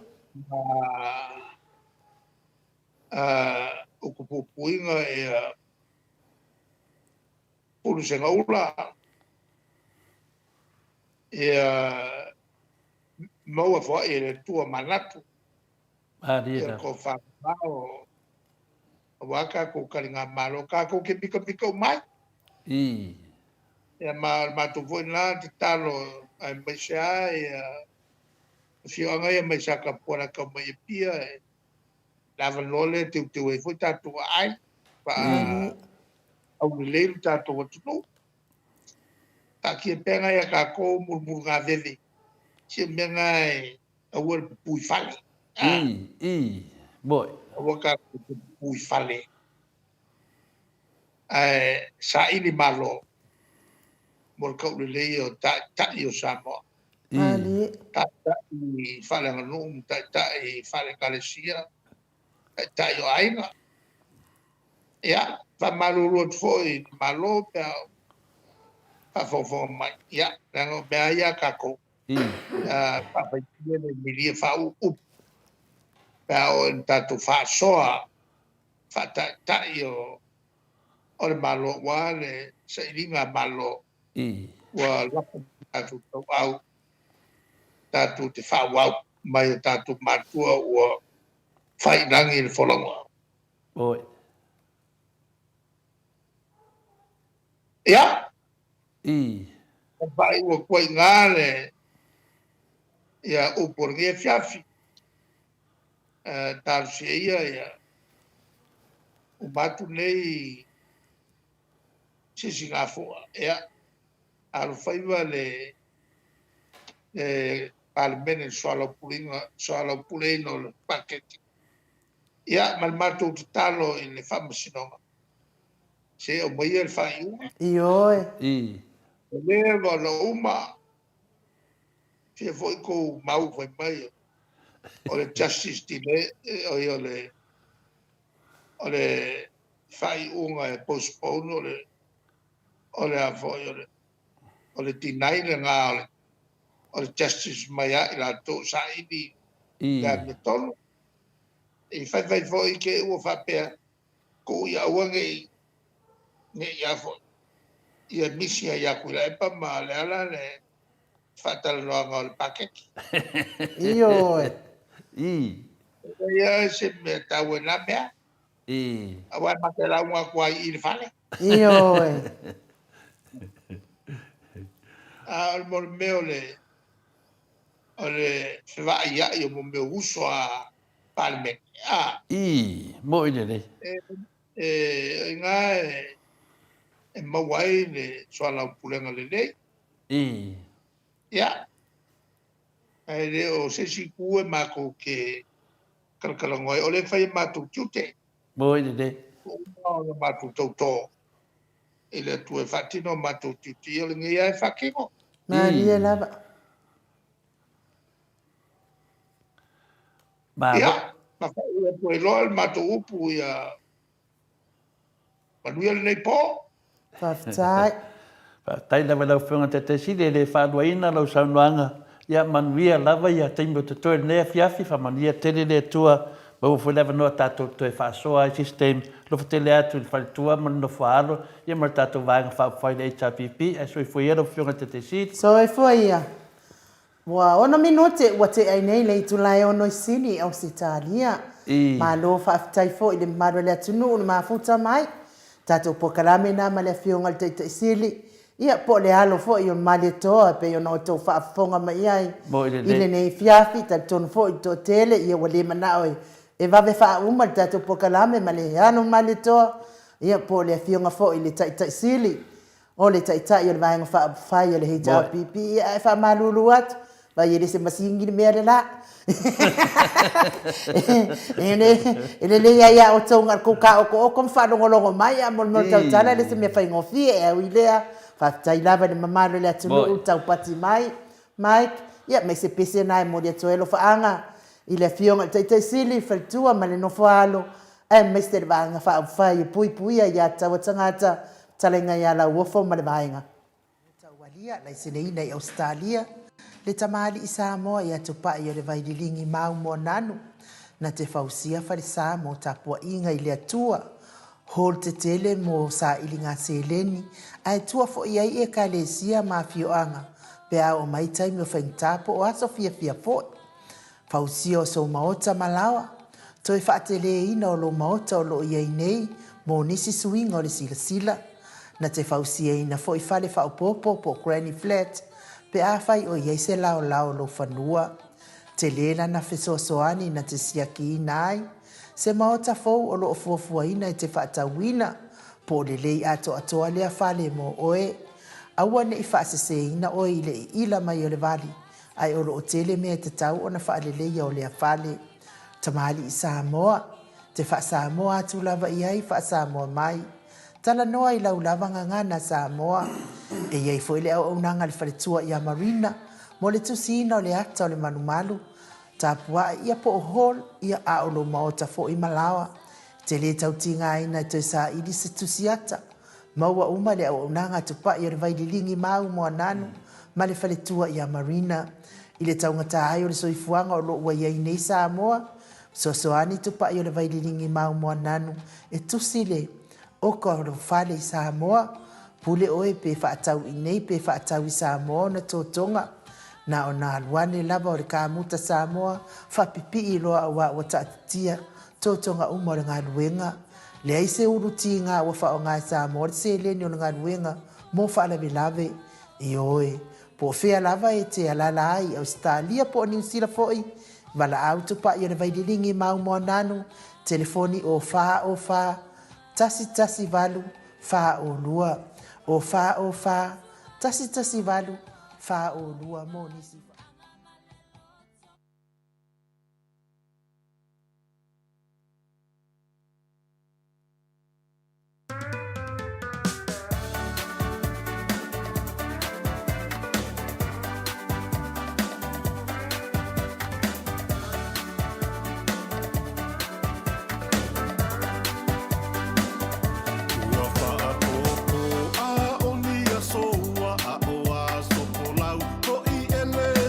o kupu puinga ia pulu senga ula ia mau fo e tua manatu Madia ko fa mau waka ko kalinga malo ka ko ke pika mai ia ma tu vo na te talo ai mesha ia si anga ia mesha ka pora ka mai pia lava lole te e fo tatu ai pa au le tatu tu ta ki penga ia ka ko murmur ga veve si menga a wor pui fale boy waka pui fale sa ini malo mor ka le o ta io samo Madia. ta i fale ngum ta i fale kalesia ta io ainga ya fa malo ro foi malo pa fo mai ya ngo be ya ka ko pa pa tiene milia fa u pa o tanto fa soa fa ta io o malo wale se linga malo wa la tu au tatu te fa wa mai tatu matua o fai langi le folonga boy ya vai o koi ngale ya o porge fiafi tal seia ya o batu nei se singafo ya al faiva le almeno solo pulino paquete ya mal mato talo in le famosino se o mai el fai Ioe. le lo uma se foi ko mau foi mai o le justice dile o le fai unga postpone o le avoi o le tinai le nga o le justice mai a la to sa ini ya me tolo e fai foi ke o fa pe ko ya wange ne ya fo ia misia ya kula e pa ma le ala le fatal lo nga el paquete Ioe. ya se me ta buena mea awa ma te la una kwa i le fale Ioe. al mol meo le se va ya yo mo me uso a palme mo i te nga mawai le swala pulenga le nei ya le o se si ku ma ko ke kalkalangoi ole fai ma tu tute moi de o ma tu to ele tu fatino ma tu tute ole ngi ai fakimo Maria lava. Ya, ma fa o lo ma tu upu ya Manuel nei po. Whaftai. Tai lava lau whiunga te sire le whānuaina lau saunuanga. Ia manuia lava ia teimo te toe nea fiafi wha manuia tere le tua. Mau whalewa noa tātou toe whaasoa i system. Lofa tele atu i whaletua manu no whaalo. Ia mara tātou vāenga whaapawhai le HRPP. E soi fwoi ero whiunga te sire. Soi fwoi ia. Wa ono minote wa te ainei le itulai ono i sini au sitalia. Ma lo whaftai fo i le maro le atunu o mafuta mai. Tato po kalame na male fionga te sili. Ia po le alo fo i on male toa pe i on auto whaafonga mai ai. Ile nei fiafi tato fo i to tele ia wale mana oi. E vave wha uma tato po kalame male ano male toa. Ia po le fionga fo i le tai sili. O le tai i on vaenga whaafai o le HRPP. Ia e wha malulu atu. Vai ele se masingi ni mea la. Ele le ia o tonga ko ka o ko fa longo mai a mo tau tala le se me fa ngofi e o ilea fa tai lava ni mama le atu o tau pati mai Mike ia me se pese nai mo le toelo fa anga ile fionga tai sili fa tua ma le no falo e Mr. Banga fa fa pui ia tau tangata talenga ia la wo fo ma le vainga tau walia lai se nei nei Australia le tamali i Samoa ia tupai o le vaililingi mau mo nanu na te fausia fale Samoa tapua inga i le atua hol te tele mo sa ilinga seleni ai tua fo iai e kalesia ma fioanga pe a o mai taimi o whaintapo o aso fia fo fausia o so maota malawa toi whaatele ina o lo maota o lo iai nei mo nisi suinga o le sila na te fausia ina fo i fale whaupopo po Granny Flat pe a fai o iei se lao lo whanua. Te lela na fesoasoani na te siaki nai. Se maota fau o lo fuafuaina i te whaatawina. Po le lei ato atoa lea fale mo oe. Aua ne i whaaseseina oe i le ila mai o le vali. Ai o lo o tele mea te tau o na whaale leia o lea fale. Tamali i Samoa. Te wha Samoa atu lava iai wha Samoa mai. Tala noa i lau lava ngangana Samoa. E iei fo ile au nanga le whaletua i a Marina. Mo le tusina o le ata o le manumalu. Tapua ia po o hol ia a o lo maota fo i Malawa. Te le tau tinga ina te sa ili se tusiata. Maua uma le au nanga tupa i o le vaililingi mau mo ananu. Ma le whaletua i a Marina. I le tau ngata ai o le soifuanga o lo ua iei nei Samoa. Sosoani tupa i o le vaililingi mau mo ananu. E tusile o ka o lo fale i Samoa. Pule oe pe whaatau i nei pe whaatau i Samoa na tōtonga. Na o nā luane lava o le kāmuta Samoa. Whapipi i loa wa o tātia tōtonga uma o le ngā luenga. Le aise uruti ngā wa wha o ngā Samoa. Le se leni o le ngā luenga. Mō whaalawe lave i oe. Po whea lava e te alala ai Australia po New Zealand foi. Wala au tupa i o le vaililingi mau mo nanu. Telefoni o wha. Tasi valu. Wha o lua. O fa, tasi valu, fa o lua mo nisi. Soa a o a sopolau, ko i ele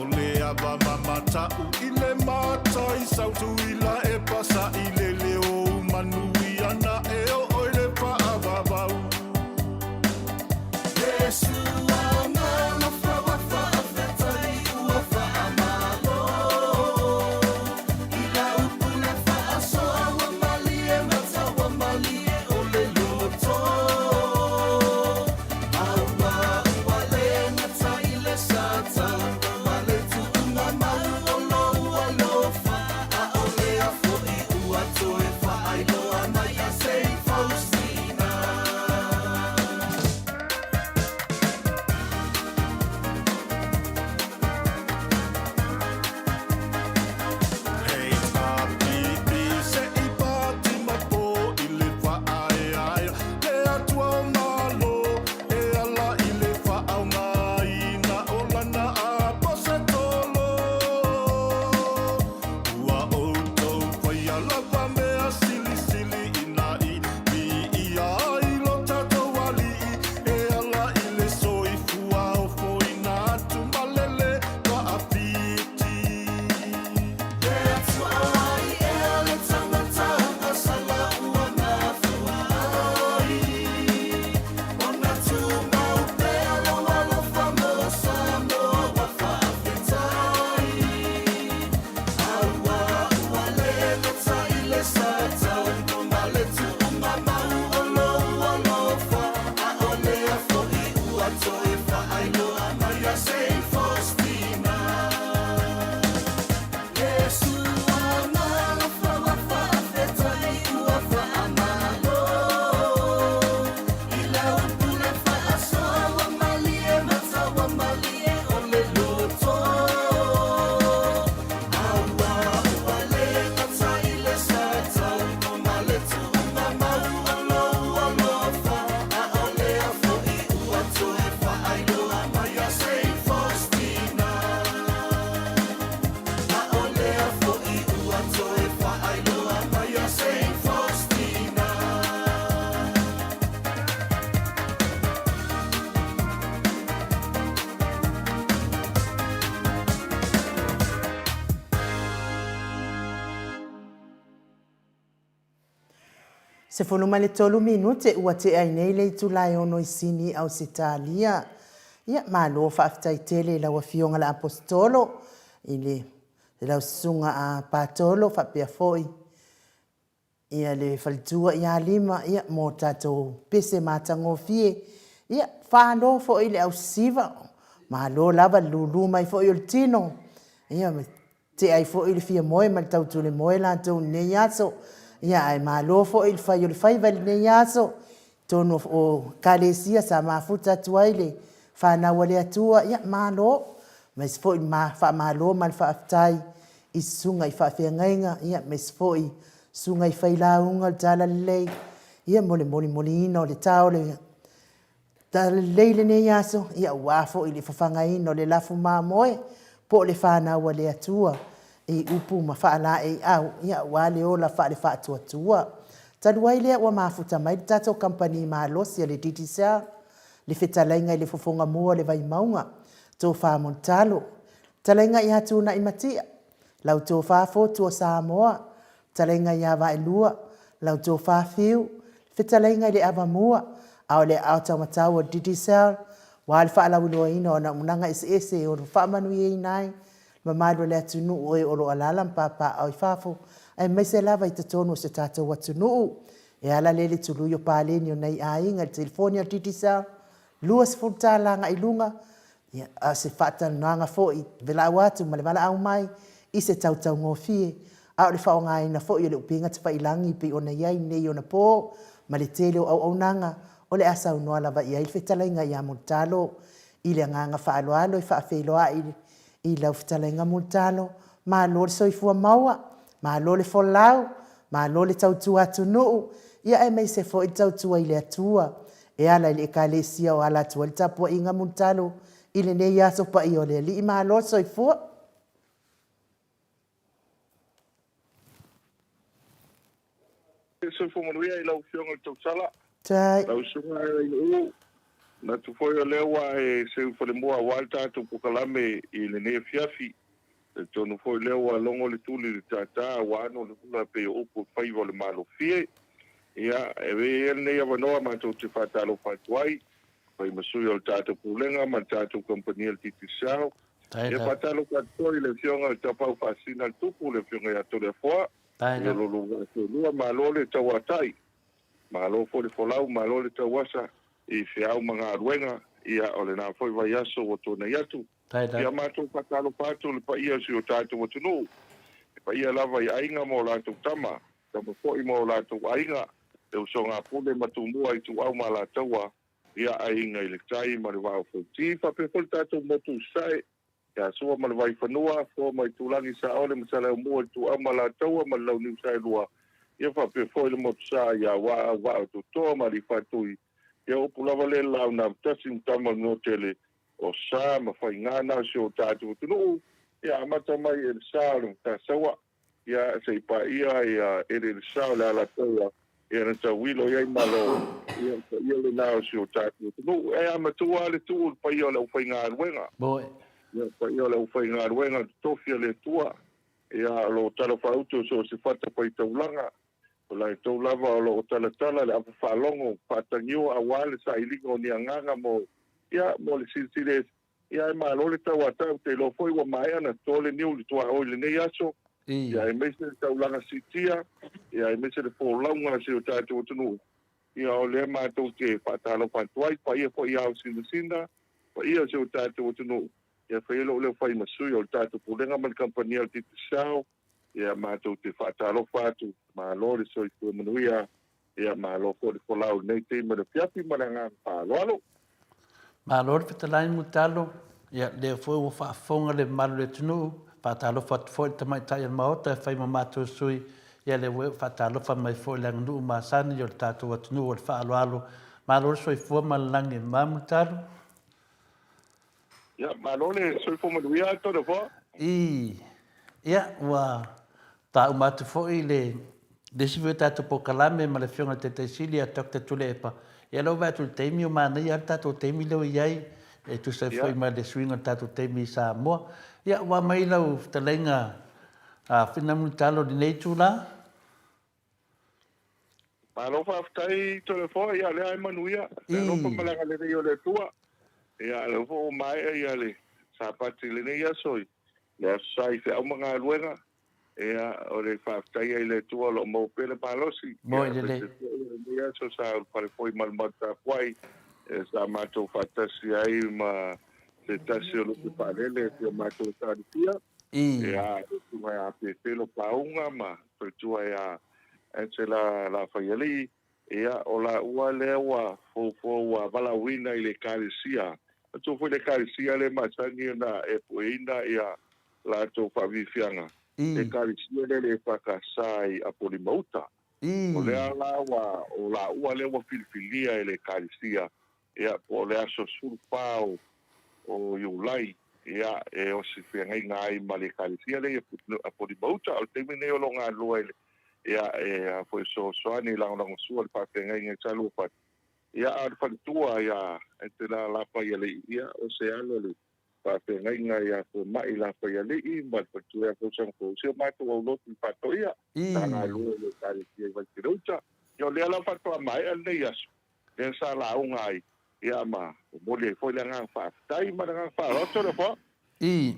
ole aba mamata ile mata isautu ila e pasa ile leo manui ana e o ole pa ababa Yesu amana fa fa afeta u fa amalo ila upuna fa aso wa malie mata wa malie ole loto awa wale mata ile sata wale tu una mau ono ono fa a ole a fo I u ato e fa ai lo ana ya sei Faustina Hey papi se I pati mapo ile fa ai ai le atua malo e ala ile fa au mai na olana a posetolo ua outou fai ala pa mea sili sili ina I mi I ai lo tatou ali e ala ile soi fua o foi na tu malele ka apiti Say Faustina Yesu amana fa fa afeta I u fa amalo ila upuna fa aso wa malie mata wa malie ole loto awa wale mata ile sata no male tu mama ono ono fa a ole a fo I u ato e fa ai lo ama ya sei Faustina a ole a fo I u ato e fa ai lo ama ya sei Faustina Se fuluma le tolu minute ua te ai nei le tulai ono I sini au sitalia. Ia malo whaaftai tele la wafionga la apostolo. Ile la sunga a patolo whapea foi. Ia le whalitua ia lima ia mō tātou pese mātango fie. Ia whālo fo ile au siva. Malo lava lulu mai fo il tino. Ia te ai fo ile fia moe ma tau tule moe la tau ne yaso. Ia ai malo fo il fai vali ne yaso. Tono o kalesia sa mafuta tuaile. Whana wale atua ia malo. Mas fo il fa malo mal fa aftai. I sunga I fa whiangainga. Ia mas fo I sunga I whailaunga tala lei. Ia mole ino le tau le. Tala lei le ne yaso. Ia wafo ili whawhanga ino le lafu mamoe. Po le whana wale atua. E upu ma whaala e au. Ia wale o la whaale whaatua tua. Taluai lea ua mafuta mai. Tato company maalosi le DTSA. Le whetalainga I le fofonga mua le vai maunga. Tō whamontalo. Talainga I hatuna I matia. Lau tō whafo tua Samoa. Talainga I awa e lua. Lau tō whafiu. Whetalainga I le awa mua. Au le au taumatau o DTSA. Wale whaala uloa ina o na unanga ese o whamanu I nai. Mamado le atunu o e oro alala mpapa au I whafo. Ai maise lava I tatono se tātou atunu. E ala lele tulu yo pāleni o nei ainga le telefonia DTSA. Luas fultalanga I lunga. A se whata nanga fo I vela watu ma le wala au mai. I se tautau ngofie. Au le whaonga ina fo I le upinga te whailangi pi o na iai nei o na pō. Ma le tele o au nanga. O le asa unoa lava I ai whetalainga I amultalo. I le nganga whaaloalo I whaafeiloa I lau whetalainga multalo. Ma lo le soifua maua. Ma lo le folau. Ma lo le tautua atunu. Ia e mei se fo I tautua I le atua. E ala I le ekalesia o ala atua le tapua inga multalo. I le nei aso pa I o le li ma lo soifua. Soifua manuia I lau fionga tautala. Tai. Lau sunga I le uu. Na tu foi o lewa e se u fale mua walta tu pukalame I le ne fiafi. E tonu foi lewa longo le tuli le tata wano le kula pe upu faiva le malo fie. Ia e we el ne avanoa ma tu te fatalo fatuai. Pai masui o le tata pulenga ma tata kompania le titi sao. Ia fatalo fatuai le fionga le tapau fasina le tupu le fionga ia tole foa. Ia lulu lua malo le tawatai. Malo fo le folau malo le tawasa. I whiau mga aruenga, ia o le nā whai vai aso o tōna iatu. Ia mātou patalo pātou le pa ia si o tātou o tunu. E pa ia lava I ainga mō lātou tama, tama fōi mō lātou ainga, e uso ngā pune matumua I tu au mā lātaua, ia ainga I le tai ma le wāo whauti, whape whol tātou motu sae, ia sua ma le vai whanua, fō mai tūlangi sa ole masala o mua tu au mā lātaua, ma lau niu sae lua. Ia whape whoi le motu sae, ia wā tu tō ma li whatui, ia upu lava le lau nā tasi mtama no tele o sā ma whai ngāna si o tātou tunu ia amata mai e le sā o ta sawa ia se pa ia e le sā o le ala taua ia na ta wilo ia I malo ia le nao si o tātou tunu e amatua le tuu pa ia le whai ngā ruenga ia pa ia le whai ngā ruenga tofia le tua ia lo talo whautu so se whata pa I taulanga Ola tau lava o lo tala le apa whalongo patangio a wale sa ilingo ni anganga mo ia mo le silsile ia ma lo le tau atau te lo foi wa mai ana tole niu le tua o le nei aso ia e mese tau langa sitia ia e mese le fōlaunga se o tātou tunu ia o le ma tau ke patalo patuai pa ia po ia o sinusina pa ia se o tātou tunu ia whaelo le whai masui o tātou pulenga man kampania o titi sao ia mātou te whātalo whātu, mā lore soi kua manuia, ia mā lo kore kolau nei te mara piapi maranga whāloalo. Mā lore whitalai mutalo, ia lea fwoi o whaafonga le maru le tunu, whātalo whātfoi tamai tai an maota, whai ma mātou sui, ia le whātalo whamai fwoi lang nuu mā sani, o le tātou atunu o le whaaloalo. Mā lore soi fua malangi mā mutalo? Ia, mā lore soi fua manuia ato na fua? Ia, ua... Ta umatu foi le sivu tatu po kalame ma le fionga te sili a tok te tule epa. Ia lau vai tu teimi o mana ia tatu teimi leo iai e tu se foi ma le swinga tatu teimi sa moa. Ia wa mai lau talenga a finamu talo di nei tu la. Ma lo fa ftai to fo ia le ai manuia. No fa malanga le io le tua. Ia le fo mai ia le sa pati le nei soi. Le sai fe au manga luenga. Ea o le whaftai ai le tua lo mo pele palosi. Moi le. Ia so sa pare foi malmata puai. E sa mato fatasi ai ma se tasi o lupi palele te mato tarifia. Ea tu mai a pelo paunga ma tua ea ente la whaiali. Ea o la ua lewa fo wa valawina I le karisia. Tu foi le karisia le matani na e puina ia la to favifianga. E karisia le whakasai a polimauta. O lea lawa, o la ua lewa filifilia e le karisia. Ea po lea so surpao o iulai. Ea e o si whiangai ngai ma le karisia le a polimauta. O te mine o longa lua ele. Ea e a foi so soani lango sua le pāwhengai ngai talu pat. Ea a whanitua ea e te la pai ale ia o se alo le. Pāwhengai ngai a ko mai la pai ale I ma patu ea ko sang ko. Sio mai to o lotu patoia. Tanga lua le karisia I wakirauta. Io lea la patua mai ale yasu. Ea sa la ungai. Ia ma, mole foi le ngang whaftai ma ngang wharoto le fo.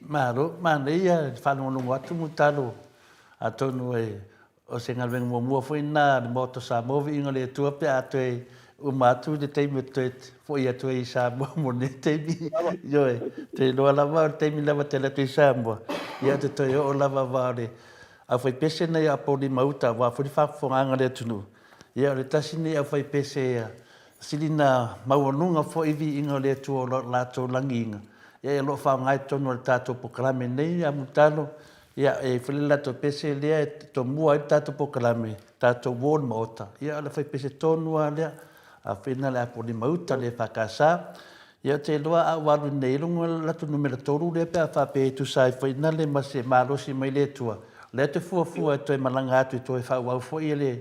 Maro, mana ia whanongonongo atu mutalo. A tonu e o se ngalwenga mua foi na moto sa movi inga le tua pe atu e umatu de teimi tuet foi atu e sa mo ne teimi. Joe, te loa lava teimi lava te latu I sa mua. Ia te toi o lava vare. A foi pese nei a poli mauta wa foi whafonganga le tunu. Ia le tasini a foi pese ia. Silina mauanunga fo iwi inga le tua la tō langinga. Ia e lo whaongai tonu al tātou pokalame nei a mutalo. Ia e whilela tō pese lea e tō mua i tātou pokalame, tātou wōn maota. Ia ala whai pese tōnua lea, a whina le aponi mauta le whakasā. Ia te loa a waru nei lunga latu numera tōru lea pe a whape e tu sai whina le mase mālosi mai le tua. Le te fuafua e toi malanga atu i toi whauau fo i le.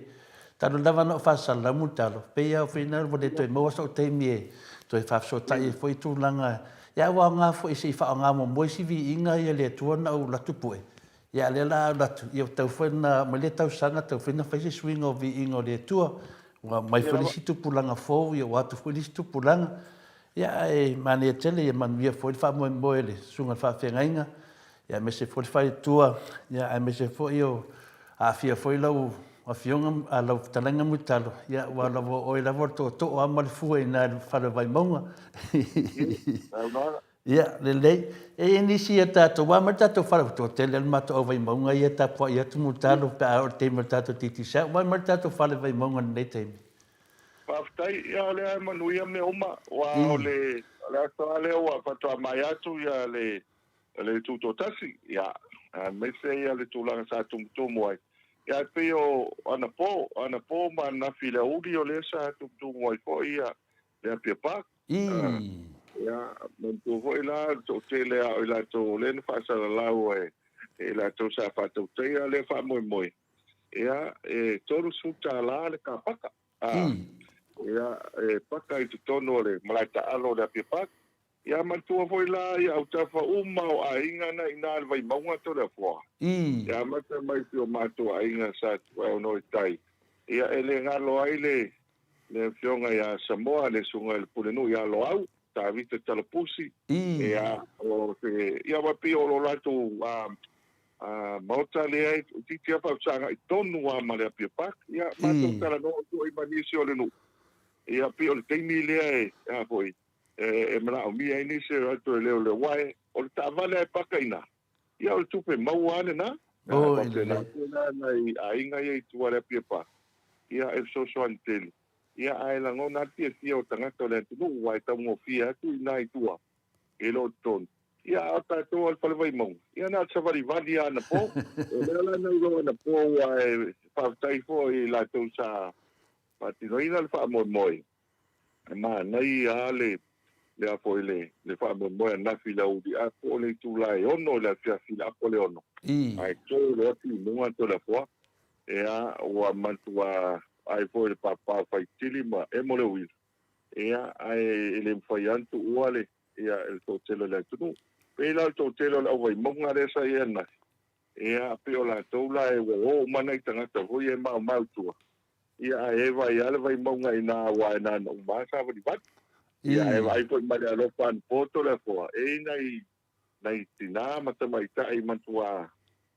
Tano lava no whasala mutalo. Pea o whina le toi maua sa o teimi e. toi whafsotai foi tūlanga. Ia wa ngā foi se wha ngā mo moi si vi inga ia le tuana au latu poe. Ia le la latu. Ia tau whena, ma le tau sanga tau whena whaise swinga o vi inga o le tua. Wa mai whanisi tupulanga fōu, ia watu whanisi tupulanga. Ia e mane tele, ia manuia foi wha moe moe le sunga wha whengainga. Ia me se foi whai tua, ia me se foi o a fia foi lau a fionga a lau talanga mutalo. Ia wa lau o i lau to o amale fua i nā whare vai maunga. Ia, lelei. E nisi e tātou wā ma tātou whare to tele al mato o vai maunga ia tāpua ia tu mutalo pe a o te ma tātou titi sa. Wā ma tātou whare vai maunga nei teimi. Whaftai, ia le ai manuia me oma. Wa o le ato ale o a patoa mai atu ia le tūtotasi. Ia, me se ia le tūlanga sa tumutumu ai. Ia pe o ana po ma na fila uri o le sa tumutumu ai fo ia le apia pak. Ia, mentu fo ila to tele a ila to le na whaasara lau e la to sa whatau teia le wha moi moi. Ia, toru suta la le ka paka. Ia, paka I tu tono le malaita alo le apia pak. Ia mantua foi la ia au tafa uma o a inga na ina vai maunga to le fua. Ia mata mai pio mato a inga sa o no tai. Ia ele ngalo ai le fionga ia Samoa le sunga le pulenu ia lo au ta vita talapusi. Ia o se ia wa pio lo lato a mauta le ai titi apa sanga I tonu a male apia pak. Ia mato tala no to I manisi o le nu. Ia pio le teimi le ai a foi. E mana o mia ini se rato e leo le wae, o le tāwale ai pakaina. Ia o le tupe mau ane na. O, e na a inga ia I tua le pia pa. Ia e so ane tele. Ia ae la ngona tia fia o tangata o le antunu, wae tau ngō fia atu I nā I tua. E lo ton. Ia a tātou al palewai mau. Ia nā savari vali ana po. E lea la nau lo ana po wae whaftai fo I la tau sa patinoina le wha moi moi. Ma nei a le apo le fa mo na fila u di apo le tu la ono le fila apo le ono ai to le ati mo to la fo e a o mantua ai fo le papa fai tili ma e mo le wi e a ai le faiantu uale e a el totelo le tu pe la totelo la vai mo ngare sa e na e a pe o la to la e o mana I tanga ta ho e ma tu e a e vai ale vai mo ngai na wa na no ma sa va di bat. Ia e vai ko mai alo pan poto le fo e nei tina mata mai tai mantua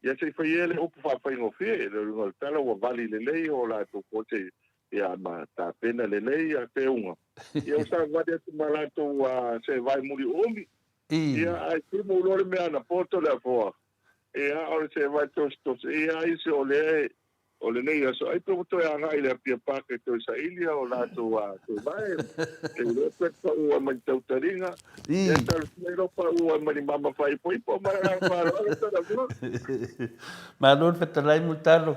ia se foi ele o fa fa no fe le tala o vali le lei o la to coche ia ma ta pena le lei a te unga ia sa va de tu malato se vai muri omi ia ai tu mo lo me ana poto le fo ia o se vai to ia i se o le nei aso ai to to anga ile pia pa ke to sa ilia o la to vai e le petto o mai to taringa e tal mero pa o mai mama fai poi po mara pa ma non fetalai mutalo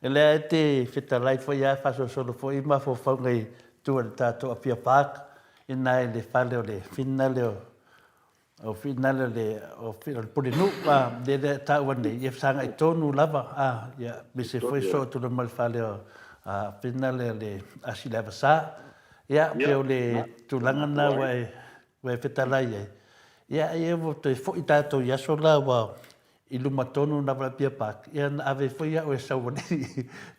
ele te fetalai foi a faso solo foi ma fo ngai tu tato a pia pa ina le fale o le finale o finale o pulinu pa de ta wande ia sanga I tonu lava ia me se foi so tu no mal fale a finale le asilava sa ia pe o le tulanga na wa fetalai ia ia vo te foi tato ia so la wa iluma tonu na pia pak ia ave foi ia o sa wande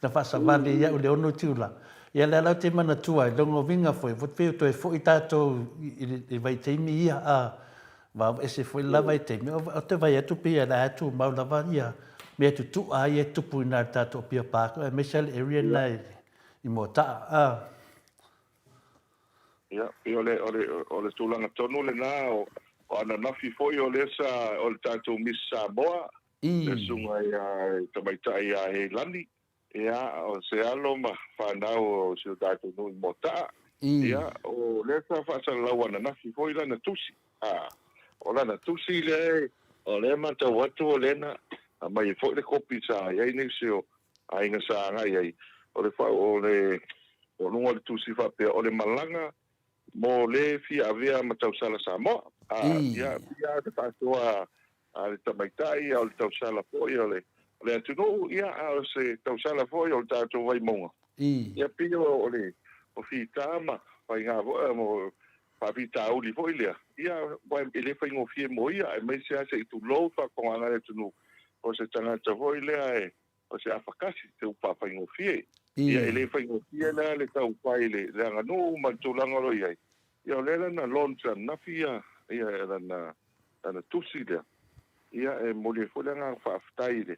na fa savali ia o le ono tula ia le la te mana tua longo vinga foi vo pe to foi tato I vai te mi ia va ese foi lava te me o te vai atu pia la atu mau lava ia me tu ai tu puina tato pia pa me sel area nai I mota ia o le tulanga tonu le na o ana nafi foi o le sa o le tato missa boa le sunga ia tamaitai a he lani ia o se alo ma whanau o se tato no mota ia o le sa whasa lau ana nafi foi lana tusi o lana tusi le o le mata watu o lena a mai fo le kopi sa ia ni se o a inga sa nga ia o le fa o le o lunga le tusi fa pe o le malanga mo le fi avea mata sala sa mo ia te fatua a le tamaitai o le tau sala po ia le atu no ia o se tau sala po o le tatu vai monga ia pio o le o fi tama vai nga mo Pavita uli foi lea. Ia wa ele foi ngofie moia e mai se ase tu lo fa ko ana le tunu. O se tanga te foi lea o se afakasi te upa fa ngofie. Ia ele foi ngofie lea le tau pai le nga no ma tulanga lo ia. Ia le na loncha na fia ia na tusi lea. Ia e mole foi nga fa aftai le.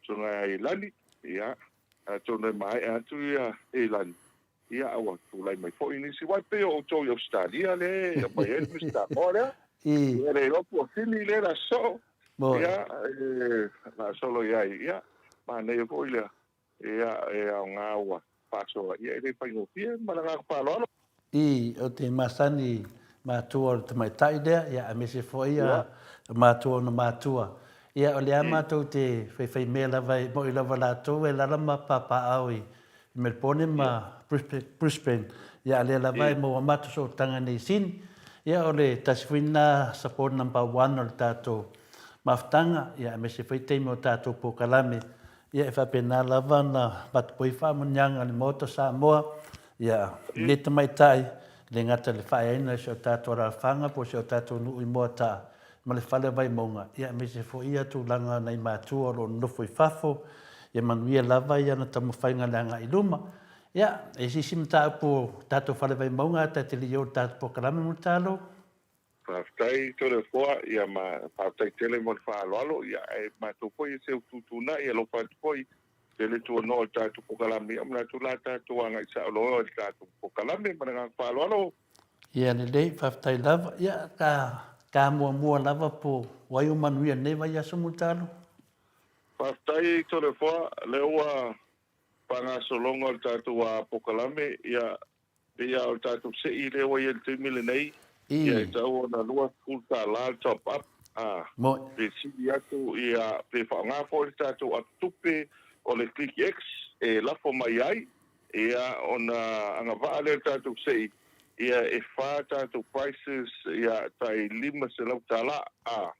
So nga ilani ia a tonu mai atu ia ilani. Ia awa tulai mai fo ini si wai pe o to yo stadia le pa e mista ora ia le lopo fili le la so ia la solo ia ma ne fo ia ia nga awa paso ia le pa no pie ma la pa lo o te masani matua te mai tai dea ia a me se fo ia matua no matua ia o le ama to te fei me la vai mo i lava la to e la ma papa aui Melbourne ma Brisbane ia le la vai mo matu so tanga nei sin ia o le tasfina support number 1 o tato maftanga ia me se fei te mo tato po kalame ia fa pena lava na bat poi fa munyanga le moto sa moa ia le mai tai le ngata le fa ina so tato ra fanga po so tato nu i mota ma le fale vai monga ia me se fo ia tu langa nei matu o no foi fafo ia manuia lava ia na tamu whainga langa i luma. Ia, e sisim tāpo tātou whale vai maunga, te li o tātou po karame mo tālo? Whaftai tore fua, ia ma whaftai tele mo le whaaloalo, ia e mātou poi e seu tūtuna, ia lo whatu poi, tele tua no tātou po karame, amna tu la tātou anga i sa aloa o tātou po karame, mana ngā whaaloalo. Ia le lei, whaftai lava, ia ka mua lava po waiu manuia ne vai aso mo tālo? Pastai tole fo le ua panga solonga o tātou a pokalame ia o tātou se i le ua i te mile nei ia i tau na lua kulta la top up pe sidi atu ia pe whaanga fo le tātou a tupe o le click X e lafo mai ai ia o na anga vaa le tātou se i ia e wha tātou prices ia tai 5 se lau tala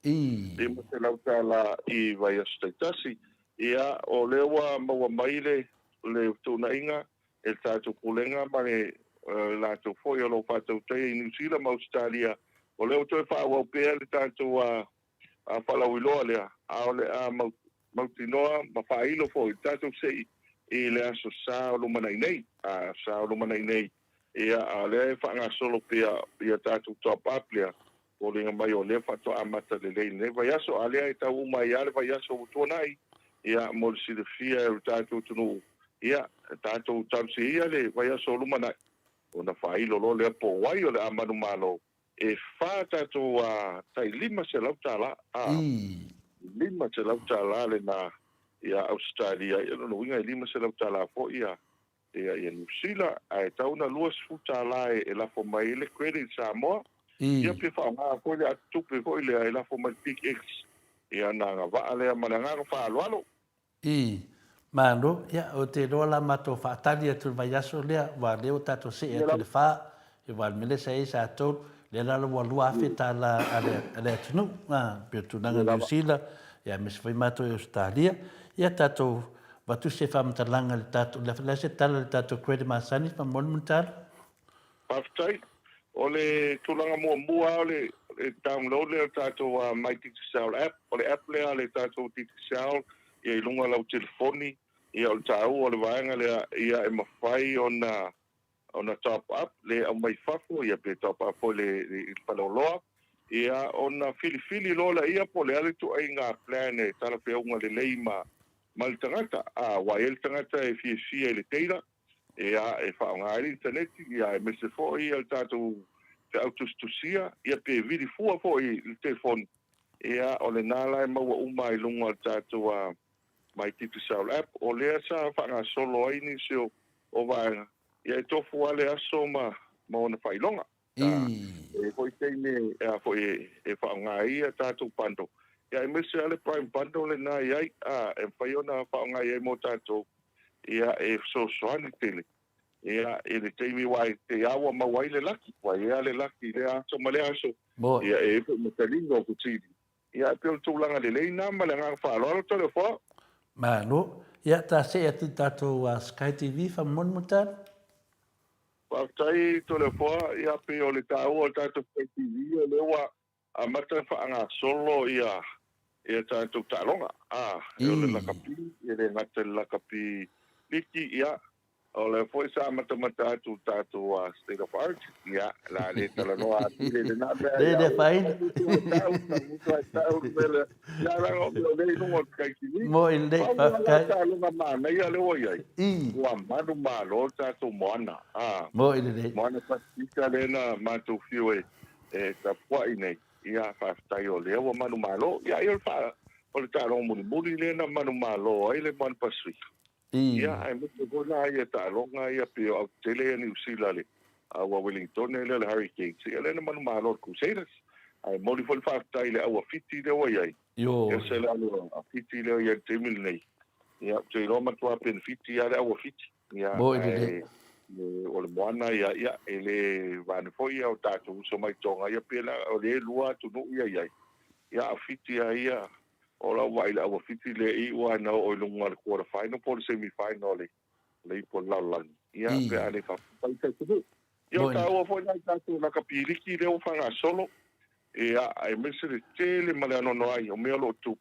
lima se lau tala i vai astaitasi ia o lewa maua maile le tuna inga e tātou kulenga ma le lātou foi o lo whātou tei i New Zealand ma Australia o leo toi whaawau pēr le tātou a whalauiloa lea a o le a mautinoa ma whailo foi tātou sei i le aso sa o lo manai nei sa o lo manai nei ia a le whaanga solo pia tātou top up lea o le mai o le whato amata le lei ne vai aso a lea i tau mai ale vai aso o tuanai ia mo le si le fia e tātou tunu ia tātou tamsi ia le vai aso o lumanai o na whailo lo le po wai o le amanu malo e wha tātou tai 5 se lau tala 5 se lau tala le na ia Australia ia no winga 5 se lau tala fo ia ia New Zealand ai tau na luas futa la e la fo mai le credit Samoa ia pe fa ma ko le atu pe ko le la fo mai big X ia na va ale ma nga fa alo mano ia o te rola mato fa tali atu vai aso le wa le o tato se e le fa e va mele sai sa to le la lo lua feta la ale tunu pe tu na New Zealand ia me foi mato e Australia ia tato va tu se fam talanga le tato la se tala le tato credit masani fa monumental pastai ole tulanga mo o le download le tato Mighty Cell app o le app le tato Cell ia lunga lau telefoni ia o tau o le vaenga le ia e mawhai ona top up le au mai fafo ia pe top up o le paloloa ia ona fili lola ia po le ale tu ai ngā plan e tala pe unga le leima mal tangata wa el tangata e fia le teira ia e whaonga ai internet ia e mese fo ia el tātou te autostusia ia pe vidi fua fo i le telefoni ia o le nala e maua uma i lunga el tātou mai titu Cell app o lea sa whanga solo ai ni seo o vaenga ia e tofu ale aso ma ona whailonga e foi teine foi e whaonga ia tātou pando ia e mese ale prime pando le nā iai e whaiona whaonga iai mo tātou ia e soani tele ia e le teimi wai te awa mawai le laki wai ea le laki le aso ma le aso ia e po matalinga o kutiri ia e peo tūlanga le leina ma le ngā whaaloalo tole fo Malo, ia ta se atu tato Sky TV fa mon mutar. Whaktai tole wha ia pe o le tāua o tātou TV o lewa a mata whaanga solo ia tātou tālonga. E o le lakapi, e le ngata le lakapi liki ia. O le foi sa mata tātou a State of Art. Ia, la le talanoa ati le nā mea. Le whaina. Tau mele. Ia ranga o mea le inunga kaikini. Mo i le whakai. Tālonga mana ia le oi ai. Ua manu malo tātou moana. Mo i le. Moana pasika lena mātou whiu e ka puai nei. Ia whaftai o lea wa manu malo. Ia i o le tālonga muni lena manu malo. Ai le moana pasika. Ia, ai mutu kona ia tālonga ia pio au tele e New Zealand wa Wellington e le Hurricanes. Ia lena manu malo Crusaders. Ai mori fol whaftai le awa fiti le wai ai. E se le a fiti le ia temil nei. Ia, te roma tua pen fiti ia le awa fiti. Ia, o le moana ia, e le vane foi au tātou uso mai tonga ia pela o le lua tunu ia ia. Ia, a fiti ia ola wai la wa fiti le I wa na o lunga le quarter final por semi final le por la ia pe ale fa pai ka tu yo ta o foi na ta na kapiliki le o fanga solo e ai mesere tele male no ai o me lo tu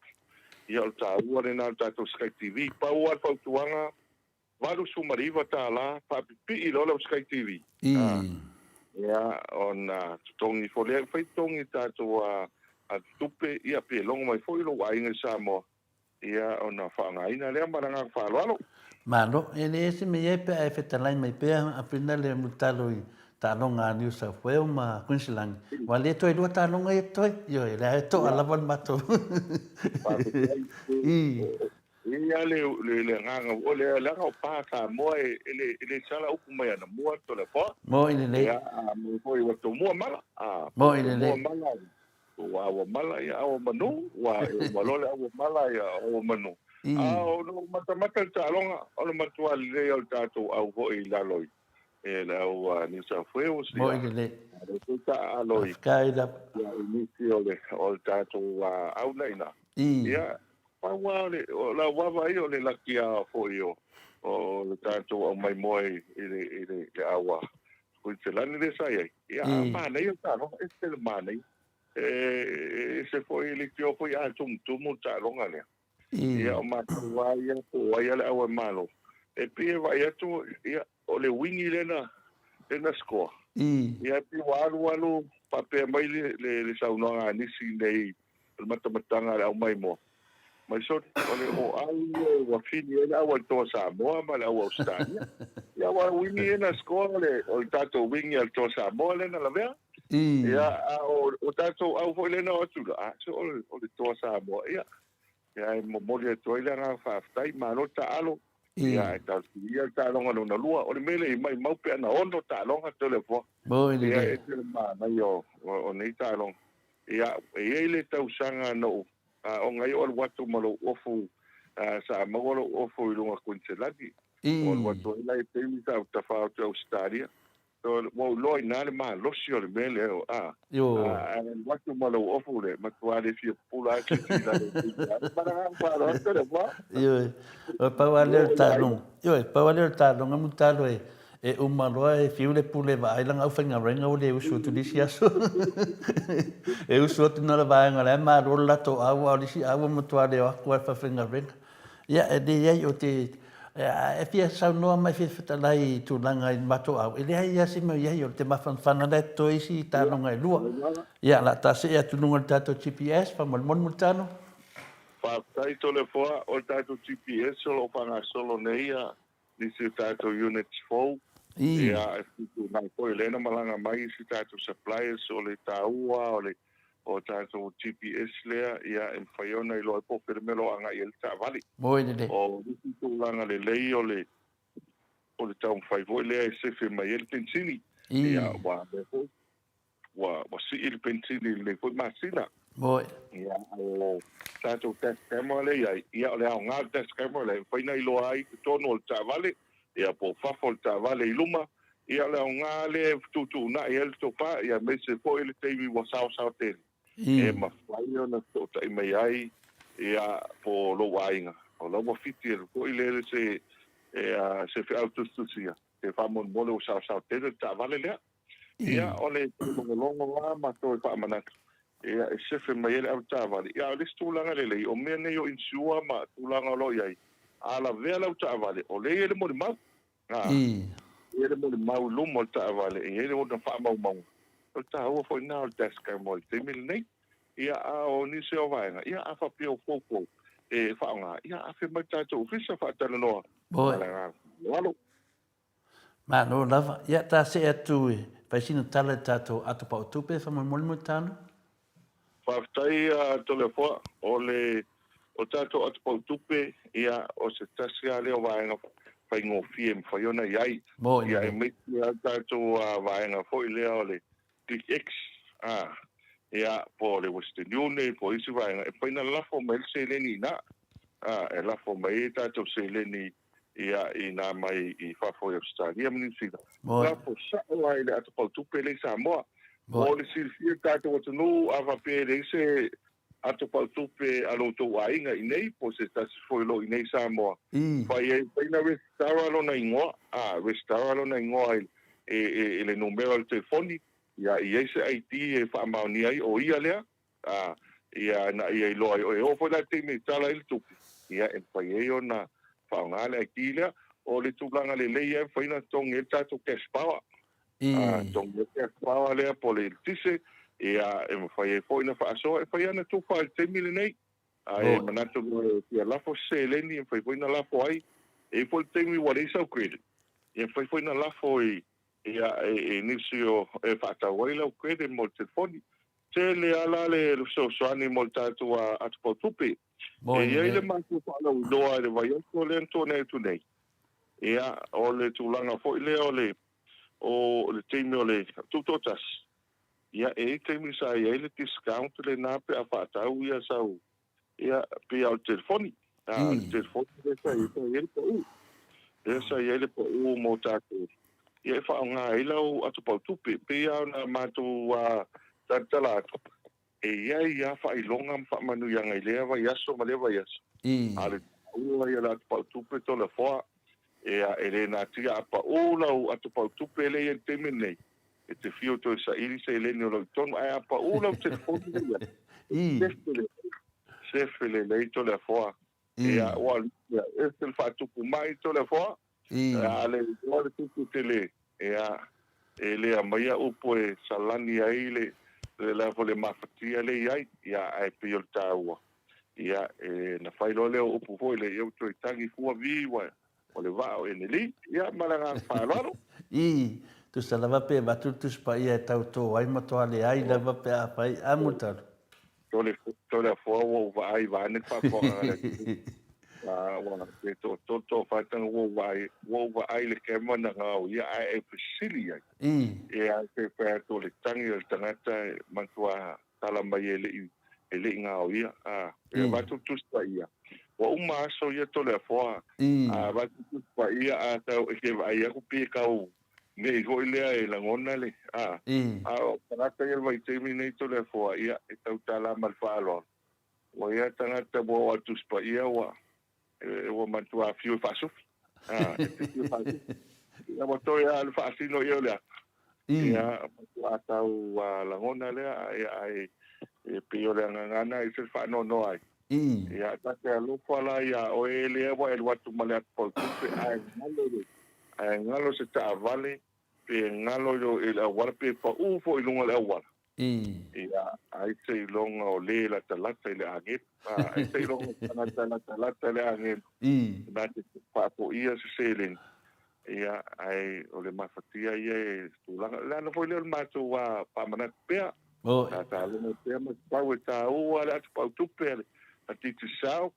ia ta o le na ta to Sky TV pa o fa tuanga valu sumariva ta la pa pi I lo Sky TV ia on tongi fo le fai tongi ta to a tupe ia pe longo mai foi lo ai ngai samo ia ona whangaina lea maranga whaloalo. Mano, e se me e pe e whetalai mai pe a pina le mutalo I tālonga New South Wales ma Queensland. Wa le toi lua tālonga e toi, yo e lea e to alawan mato. Ia le nganga o le langa o pāka moa ele sala upu mai ana mua to le poa. Mo i le le. Ia mo foi wato mua mala. Mo i le le. Mua mala. Wa mala ia o manu wa malole o mala ia o manu o no mata talonga o matua le o tato au ho I laloi e la o ni sa foi o si mo ile o ta aloi kaida ia inicio le o tato au leina ia pa wa le o la wa ia o le lakia foi o le tato o mai moi ile awa ko se lani le sai ia ma nei o ta no este le mane se foi ele que foi a tum ta longa le ia o matua ia o ia le awa malo e pe vai atu ia o le wingi lena score ia pe walu pa pe mai le sauna nisi nei le matamatanga le au mai mo mai so o le o ai wa fini ele awa to sa mo ma le awa Australia ia wa wingi na score le o tato wingi al to sa mo le na la vea ia o tato au foi lena o tu so o le to sa mo ia mo mole to ile nga fa tai malo ta alo ia ta ia ta longa no lua o le mele mai mau pe na ono ta longa telefo mo ile ia e ma mai o nei ta long ia e ile ta usanga no o ngai o watu malo ofu sa magolo ofu lunga kunselati o watu ile te mi ta fa o Australia so mo loi na le ma lo si o le mele o yo watu malo ofu le matuale fi pula ki la para para le va yo pa wale talong yo pa wale talong amutalo e malo e fi le pule va ai langa ufinga renga o le usu tu disia so e usu tu na la va ngala ma ro la to awa o si awa matuale o kwa fa finga renga ya e de ye o te e fia sa no mai fi fatalai tu langa I mato au ele ia si me ia te mafan fana le to isi ta longa lua ia la ta se tu nunga tato GPS fa mon mutano fa tai to le foa o tato GPS solo para solo neia ni se tato unit 4 ia tu na ko elena malanga mai si tato suppliers o le taua o tato GPS lea ia en faiona I lo po permelo anga I el tavali mo ile o tu langa le lei o le tau fai vo lea se fe mai el pensini ia wa si il pensini le foi masina mo ia o tato test camera le ia le nga test camera le foi na ilo ai tono o tavali ia po fafo o tavali luma ia le nga le tu na el topa ia me se foi le tei wa sao tele e ma fai ona to tai mai ai ia po lo wainga o lo mo fiti ko ile se se fe autostusia te whamon mole o sao te ta vale lea. Ia o le longo wā mato e whaamanatu. Ia e sefe mai ele au ta vale. Ia o le stūlanga lele o mea nei o insua ma tūlanga lo iai. Ala vea lau ta vale. O le ele mole mau. Ele mole mau lumo ta vale. Ele o na whaamau mau. O ta hua foi nao deska mole. Te mili nei. Ia a o nise o vaenga. Ia a whapia o fōpō. E whaonga. Ia a whi mai tātou fisa whaatana noa. Walo. Ma no lava. Ia tā se atu e. Paisino tala tātou atu pa o tupe. Whamon mole mo tānu? Whaftai tole fua. O tātou atu pa o tupe. Ia o se tasia leo vaenga. Whai ngō fie mwhaiona iai. Ia e meiti a tātou vaenga fo i leo le Click X. Ia po le Western Union, po isi vaenga. E paina lafo mai se leni na. E lafo mai e tātou se leni ia i nā mai i whafo i Australia minisida. Lafo sa'o ai le atu pau tupe le Samoa. O le silfia tātou atunu a whape le se atu pau tupe alo tō ainga i nei, po se tasi foilo i nei Samoa. Whai e paina restara lona ingoa. Restara lona ingoa e le numero al telefoni. Ia i eise IT e whaamaoni ai o ia lea. Ia na ia i loa o e ofo la te me tala ili tupi. Ia e whai e o na whaongale ai ki lea. O le tūlanga le leia e whaina tong e tātou cash power. Tong e cash power lea po le tise. Ia e whai e whaina whaasoa. E whai ana tūwha te mili nei. E manatu ia lafo se leni e whai whaina lafo ai. E whai te mi wale isau credit. E whai whaina lafo i ia e nisio e whaatawaila o krede mo le telefoni. Te le ala le soani mo le tātou atu pau tupe. E iei le mātua whaala udoa e le vai atu le antone e tunei. Ia o le tūlanga fo i le o le teimi o le tutotas. Ia e teimi sa iei le discount le nāpe a whaatau ia sau. Ia pe au telefoni. Le telefoni le sa iei le pa u. Le sa iei le pa u mo tātou. Ia e whaonga e lau atu pau tupe, pe au na mātou tantala atu. E ia whailonga whamanu ianga i lea vai aso, ma lea vai aso. Ale ua ia la atu pau tupe tola wha, e le nā tia apa ulau atu pau tupe le ia te menei. E te fio to sa iri se le ni o lau tonu, ai apa ulau te foni le ia. Sefele le i tola wha. E a ua e te whatupu mai tola wha. Ale ora tupu tele e le maia upo e salani ai le lavo le mafatia le ai ia ai piol taua ia na failo le upo foi le eu toi tangi fua viwa o le vao e neli ia malanga falaro tu salava pe batutus pa ia tauto ai mato ale ai lava pe apai amutar tole fo o vai vai ne fa fo wana ke to faitanga wo ai le kema na ngau ia ai e fasili ai e ai pe to le tangi le tangata mantua tala mai ele ngau ia e va tu ia wa uma so ia to le fo va tu ia a ta ke vai ku pe kau me go ile e la ngona le tangata ia vai te mi to le fo ia e tau tala mal falo wa ia tangata bo tu ia wa o mantua fio fasofi ia moto ia al fasino ia le ia atau la ngona le ai e pio le ngana i se fa no ai ia ta ke lu fala ia o ele e wa el watu male po ai ngalo se ta vale pe ngalo yo el warpe pa ufo i lunga le wa ia ai se longa o le la talata le agit ai se longa la talata le agit na te papo ia se selen ia ai o le mafatia ia tulanga la no foi le mato wa pa mana pea ta le pea ma pa ta o ala pa tu pe a ti tu sao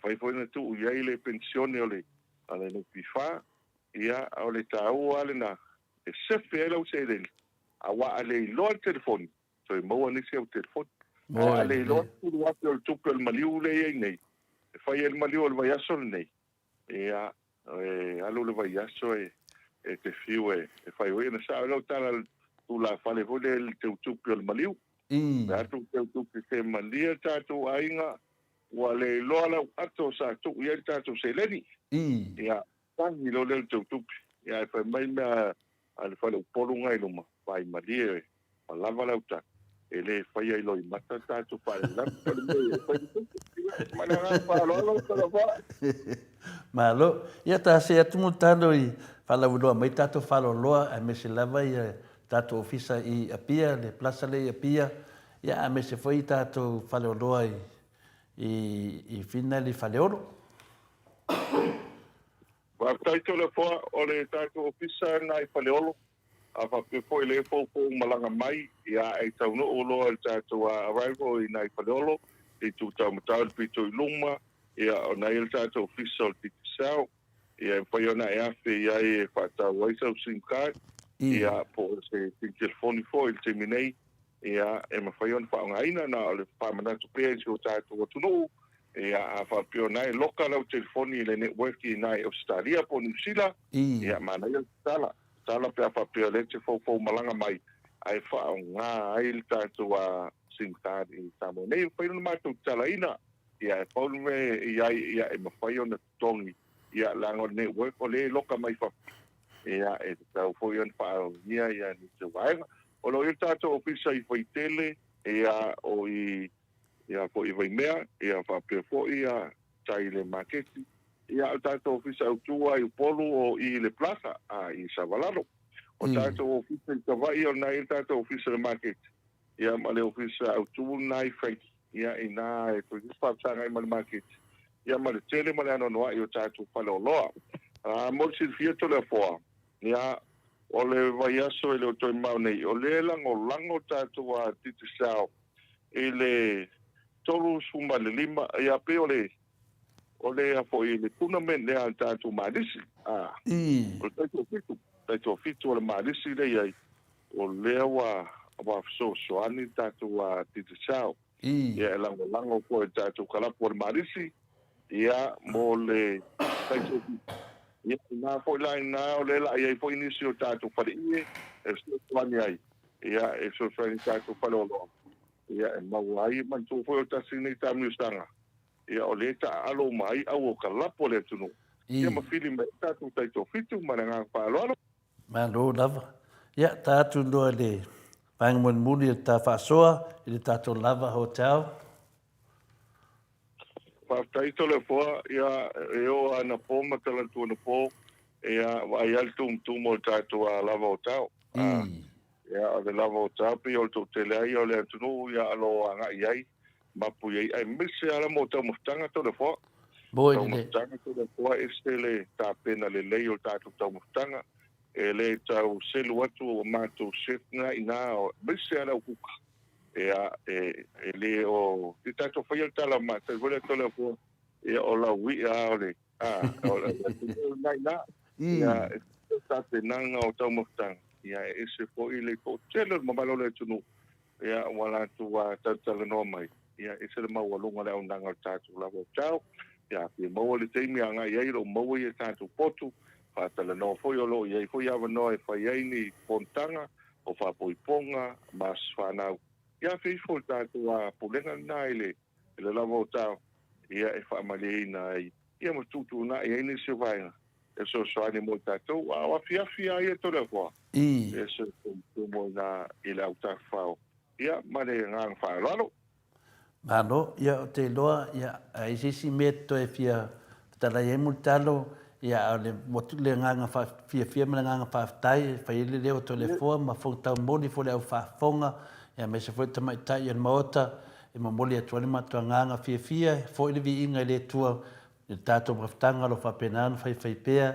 foi na tu ia le pensione o le ale no pifa ia o le ta o ale na e se fe lo selen awa ale lo telefoni so mo ani se o telefoni ale lo tu wa tu pel maliu le nei e fai el maliu vai aso nei ia alo le vai aso e te fiu e fai o na sa lo tala tu la fale vo le tu pel maliu na tu se malia ta tu ainga wa le lo ala ato sa tu ia ta tu se leni ia tangi lo le tu ia e whai mai mea ale whale upolu ngai luma whai malie lava lauta e le whai ai loi mata tātou whare lam whale mai e whai mana ngā whāloalo tala wha Malo, ia ta se atumu tano i whala uloa mai tātou whalo loa a me se lava i tātou ofisa i apia, le plasa le i apia, ia a me se whai tātou whalo loa i whina li whale oro. Whaktaito le wha o le tātou ofisa nai whale olo, a whape fo i le fōpō malanga mai, ia e tau no oloa le tātou a arrival i nai whale olo, i tū tau matau pito i luma, ia o nai le tātou ofisa o le titisau, ia e whai ona e awhi ia e whatau waisau SIM card, ia po se telefoni fo i le temi nei, ia e ma whai ona whaonga ina na o le whamanatu pēa i o tātou atu ia a whapio nai loka lau telefoni le network i nai Australia po New Zealand ia mana ia tala pe a whapio le te fōpō malanga mai ai whao ngā ai le tātou a SIM card i Samoa nei whairuna mātou tala ina ia e paulu me ia e mawhai ona tongi ia lango network o le loka mai whapi ia e tau whoi ona whao nia ia ni te waenga o lo i tātou ofisa i whaitele ia o ia po i vai mea, ia whapea po ia tai le maketi, ia o tātou ofisa au tua i upolu o i le plaza a i Savalaro. O tātou ofisa i tawai o nai tātou ofisa le maketi. Ia ma le ofisa au tua nai Frankie, ia i nā e tui whapsanga i ma le maketi. Ia ma le tele ma le anonoa i o tātou whale o loa. Morsi fia to le foa, ia o le vai aso i le o toi mau nei, o le lango tātou a titi sao, i le tolu suma le lima ia pe o le a fo i le tournament le a tātou malisi o taito fitu o le malisi le iai o lea wa soani tātou a titisao ia e lango po e tātou kalapo o le malisi ia mo le taito fitu ia nā fo i lai nā o le la ia i fo inisi o tātou whare ie e soani ai ia e soani tātou whare o loa ia e mau ai mantu foi o tasi nei tamiusanga ia o le ta alo mai au o kalapo le tunu ia ma fili mai tatu taito fitu mananga palo Malo lava ia tātou noa le pangamon muni ta whasoa i le tātou lava hotel taito le foa ia e o ana po matalantu ana po ia vai altu tumo tātou a lava hotel ia o le lava o tāpi o le tōtele ai o le atunu ia alo anga iai mapu iai ai mise ala mo tau muftanga tō le fua tau muftanga tō le fua este le tāpena le lei o tātou tau muftanga e le tau selu atu o mātou setna i nā o mise ala o kuka ia e le o i tātou whai al tala mātou vole tō le fua ia o la ui a o le o le nai nā ia e tāpenanga o tau muftanga ia e se po i le ko tele mamalo le tunu ia wala tu wa tala no mai ia e se le mau alunga le unanga tātou la tau ia pe mau le teimi anga ia i lo mau i tātou potu fa tala no foi o lo ia i foi ava no e fai ai ni pontanga o fa poiponga mas fa nau ia fe fo tātou a pulenga na ile le la tau ia e fa mali na ia mo tutu na ia ni se vai e so ani mo tātou a fia ia to le kwa e se mo na ile au ta fao ia male ngang fa lalo Malo ia o te loa ia ai sisi me to e fia tala e multalo ia o le motu le nganga fa fia me nganga fa tai fa ile le o telefone ma fo ta moni fo le au fa fonga ia me se fo ta mai tai en mota e mo moli atu le matu nganga fia fo ile vi inga le tua le tato braftanga lo fa penan fa pea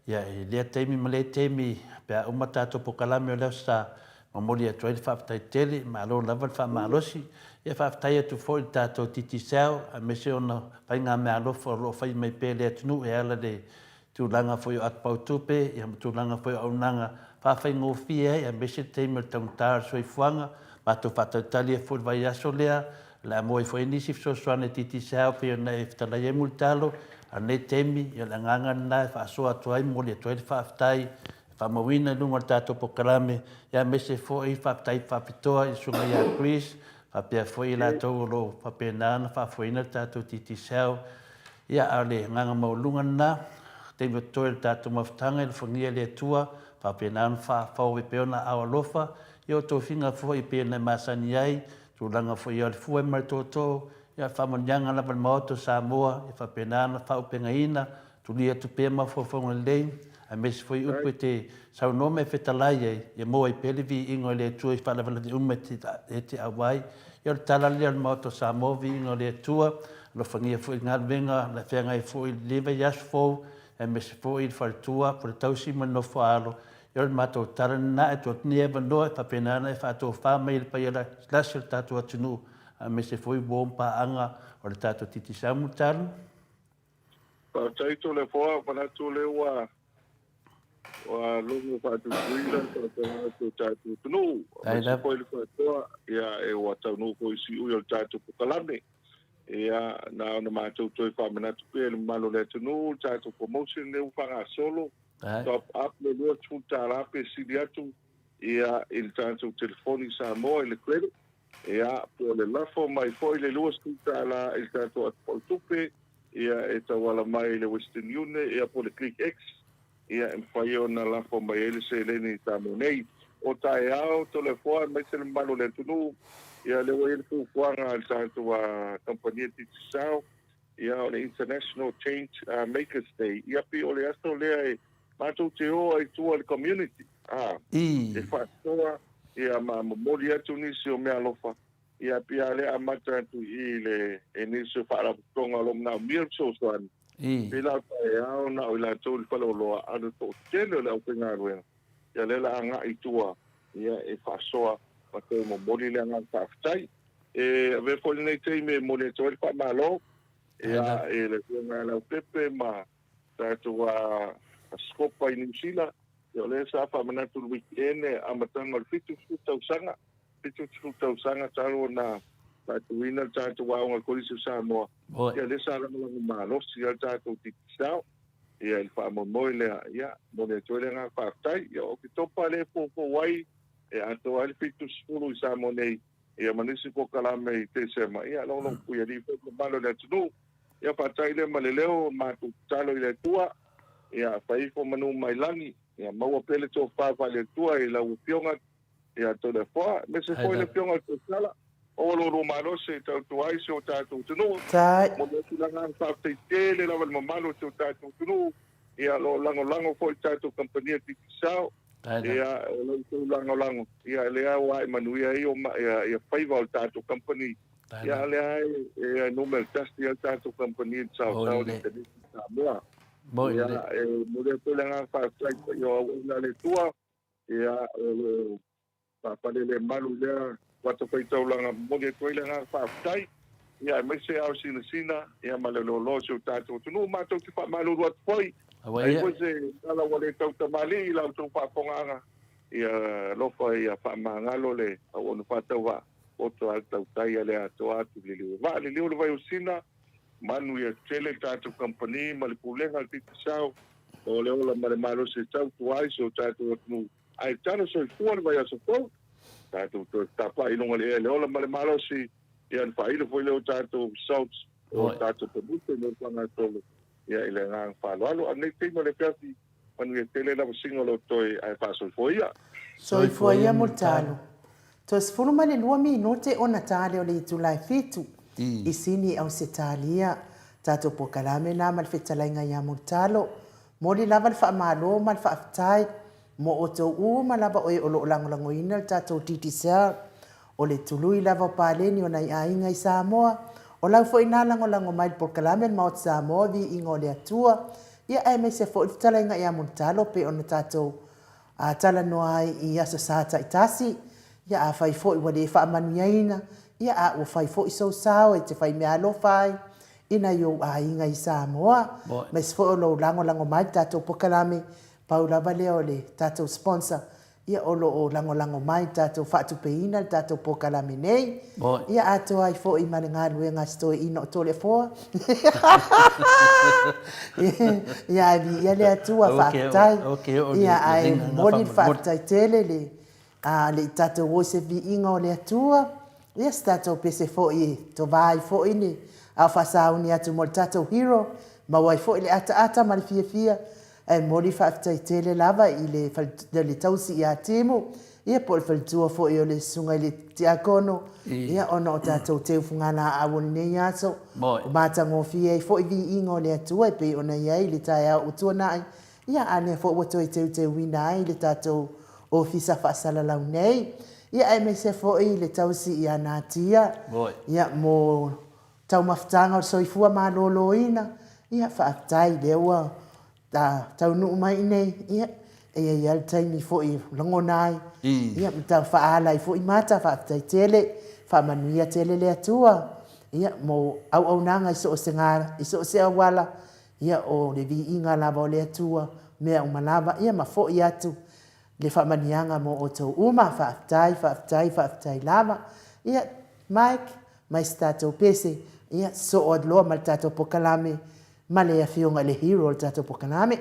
ia le temi male temi pe o matato po kalame o le sa mo moli atu le fa tai tele ma lo lava fa malosi ia fa tai atu fo tato titi sao a me se ona pa nga me alo fo lo fa mai pe le atu e ala de tu langa fo at pautupe ia tu langa fo o nanga fa fa ngo fie ia me se temi tong tar so i fuanga ma to fa tali fo vai asolea la moi foi nisi so soane titi sao pe na iftala ye multalo ane temi ya la nganga na fa so atuai moli atuai fa aftai fa mawina lunga tato pokalame ya mese fo i fa aftai fa pitoa i sunga ya Chris fa pe foi la to lo fa pe na fa foi na tato titi sao ya ale nganga mo lunga na te mo toi tatou mafutanga i le whangia le atua, whapena anu whao e peona awa lofa, i o tō whinga fua i pēna masani ai, tō langa fua i o le fua i maritōtō, ia whamonyanga lava le maoto Samoa, i whapena anu whao penga ina, tō lia tu pēma fua whango lei, a mesi fua i upu te saunome whetalai ai, i moa i pelevi ingo le atua i whalavala te ume te awai, i o le talalia le maoto Samoa vi ingo le atua, lo whangia fua i ngā venga, le whenga i fua i lewa i asfou, e me se fo i wharitua, po le tausi man no whaalo, i ora mātou tarana na e tōt ni ewa noa e whapenana e whātou whāma i le paiara lasi o le tātou atunu, a me se fo i wōmpa anga o le tātou titi samu tālu. Taito le foa, panatu le wa lungu whātou kuila, tātou tātou tunu, a me se fo i le whātua, ia e wa taunu ko i si ui o le tātou pukalame, ia na ona mātou toi whamenatu pēr malo le tunu, tātou promotion le uwhanga solo, top up le lua tūta rape siri atu, ia il tātou telefoni Samoa i le credit, ia po le lafo mai foi le lua tūta la il tātou atpol tupe, ia e tawala mai le Western Union, ia po le Click X, ia e mwhai o na lafo mai ele se leni tāmo nei, o tae au to le foa mai se le malo le tunu, ia le wai fu fuanga al tātou a kompania titi sao, ia o le International Change Makers Day, ia pi o le asto lea e mātou te oa i tua le community. E whātoa, ia ma mori atu nisi o mea lofa, ia pi a lea amata atu i le e nisi o whaaraputonga lo mna mia so soani. Pila tae au na o i la tau li whala o loa anu tō tēne o le au penga ruenga. Ia lela anga i tua, ia e whāsoa, ko mo mori le nga taftai ve foi nei te me mori to el pa malo ia ele nga la pepe ma tātou a skopa i Niusila e o le sa fa manatu weekend amatanga fitu sanga talo na tātou ina tātou a nga kolisi Samoa ia le sa la malo si al tātou tikisao ia el fa mo moile ia mori to le nga taftai ia o ki topa le po wai e ato al fitu sulu i Samoa nei ia manisi ko kalame i te sema ia lono kuia di fo malo le tunu ia patai le maleleo ma tu talo i le tua ia fai fo manu mai langi ia maua pele to fa le tua i la upionga ia to le foa me se foi le pionga to sala o lo malo se tu ai so tatu tunu mo le tulanga fa te tele la mal malo to tatu tunu ia lo lango foi tatu kompania ti sao ia lango ia lea wa manuia io ia faiva o tātou company ia lea ia numero tasti o tātou company sao di Samoa ia mure pele nga whaatai ia ina le tua ia papalele malu lea wata whaitau langa mure pele nga whaatai ia mese au sina ia malelolo o tātou tunu mātou ki whaamalu ruat poi ai se ala wale tau tamali la tau whakonganga ia lofa ia whamangalo le au onu whatawa o to tau tai ale ato atu liliu va liliu le vai usina manu ia tele tātou company malipulenga al titi sao o le ola male malo se tau tuai so tātou atu ai tano so i fuan vai aso fau tātou to tapa ilonga le ola male malo si ia whaile foi leo tātou south o tātou pabute no whanga tolu ia ile nga falo ane te mo le kasi manu e tele la singolo toi ai paso foia soifoia mo talo to sfulu male lua minute ona tale o le tulai fitu i sini au se talia tato po kalame na mal fetalainga ia mo talo mo li lava fa malo mal fa aftai mo o to u malaba o lo lango ina tato titisa o le tului lava paleni ona ia inga i Samoa o lau fo ina lango mai po kalame ma o Samoa vi ingo le atua ia ai me se fo fetalainga ia mo talo pe ona tato a tala noai i asa sata itasi ia a fai fo i wale fa manuaina ia a o fai fo i so sao e te fai me alo fai ina yo a inga i Samoa me se fo lo lango mai tato po kalame paula vale ole tato sponsor ia o lo lango mai tato fa tu peina tato po kalame nei ia ato ai fo i malenga luenga sto ino to le fo ia vi le atua fa tai ia ai moli fa tai tele le a le tato wo se vi ingo le atua ia stato pese fo i to vai fo ini a whasauni atu mo le tātou hero, ma wai fo le ata ma le fia e mori whaafitai tele lava i le tausi i a temo, ia po le whalitua fo i o le sunga i le tiakono, ia ona o tātou teu fungana a awoni nei aso, o mata ngofia i fo i vi ingo le atua i pe ona iai le tae au utua nai, ia ane fo wato i teu wina ai le tātou ofisa whaasala lau nei, ia e me se fo i le tausi i a nātia, ia mo tau mafutanga o soifua ma lolo ina, ia whaafitai le ua, tau nuu mai nei, ia, ia le taimi fo i longonai, ia mta whaala i fo i mata, whaafitai tele, whaamanuia tele le atua, ia mo au nanga iso o se ngara, iso o se awala, ia o le vi inga lava o le atua, mea umalava, ia ma fo i atu, le whaamanianga mo o tau uma, whaafitai lava, ia Mike, mai stato pese, ia so o loa mal tato pokalame, ma le afionga le hero le tato pokalame.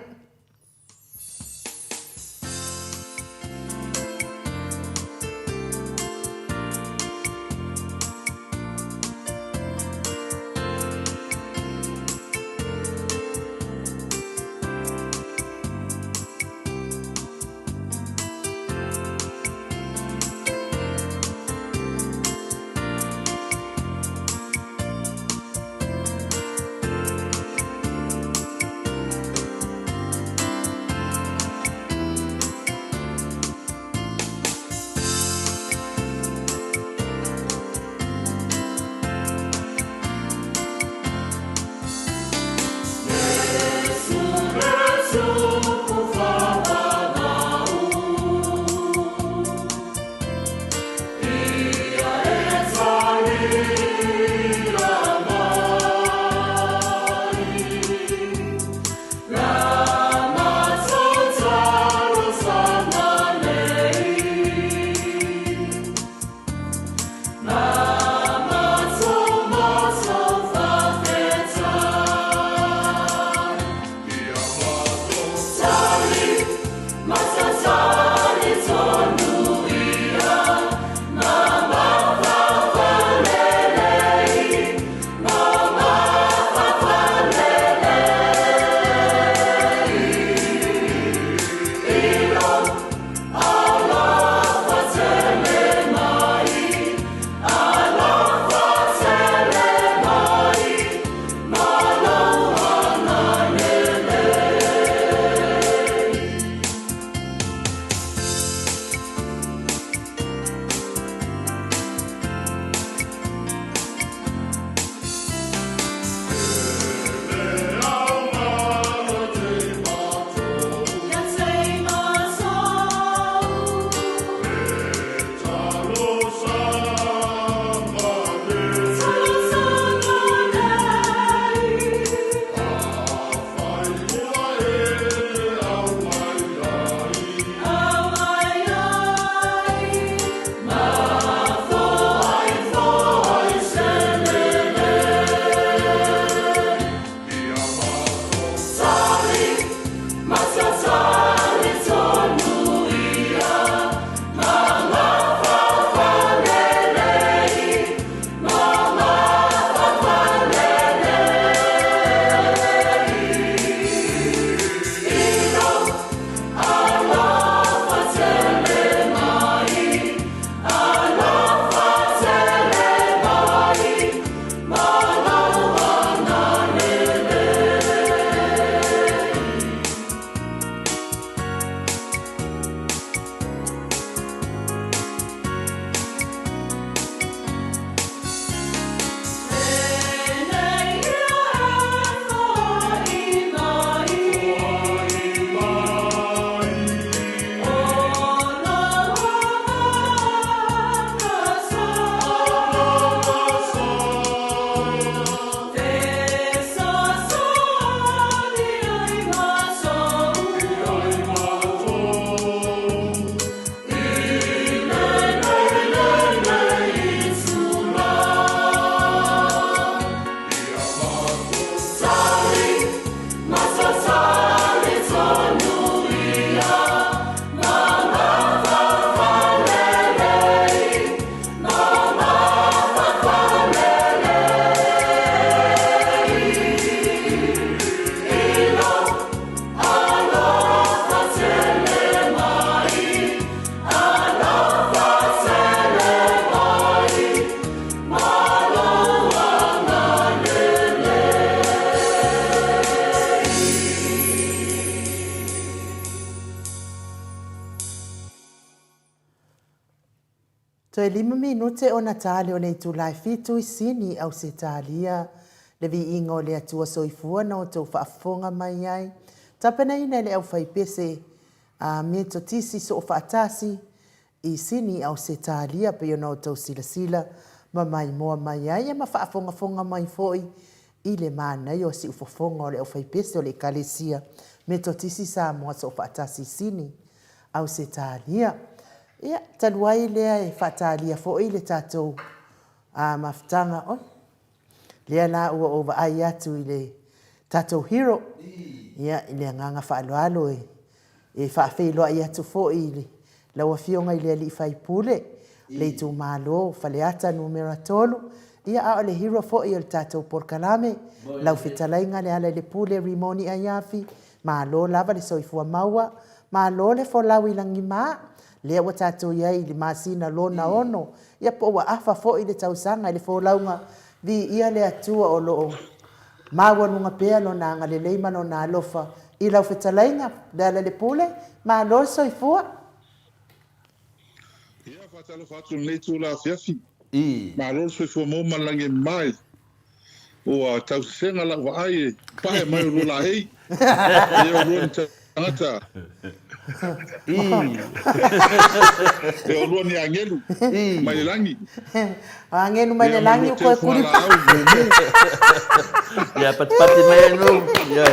Toe 5 minute o Natale o nei tūlai fitu I sini au se tālia. Le vi ingo le atua soifua na o tau whaafonga mai ai. Tapena ina le au whaipese a mieto tisi so o whaatasi I sini au se tālia pe o na o tau sila sila ma mai moa mai ai ma whaafonga mai foi I le mana o si ufofonga o le au whaipese o le kalesia mieto tisi sa moa so o whaatasi sini au se tālia. Ia, taluai lea e whatalia fo I le tātou mawhtanga oi. Lea la ua ova ai atu I le tātou hero. Ia, I le nganga whaaloalo e whaafeiloa I atu fo I le laua fionga I lea li whaipule. Le tu malo, whaleata numera tolu. Ia ao le hero fo I le tātou porkalame. Lau whitalainga le ala le pule rimoni a iafi. Malo lava le soifua maua. Malo le fo lau ilangi maa. Lea wa tātou iai li masina lona ono. Ia po wa afa fo I le tausanga le fo launga vi ia le atua o loo. Mawa nunga pea lo nanga le leima no na alofa. I lau whetalainga dala le pule. Ma lo soifua. Ia whatalo whatu nei tū la fiafi. Ma lo soifua mo malange mai. O tausenga la wa ai. Pae mai o la hei. Ia o luon tangata. E o luon ni angelu. Mai langi. Angelu mai langi o koe kuri. Ya pati mai no. Ya.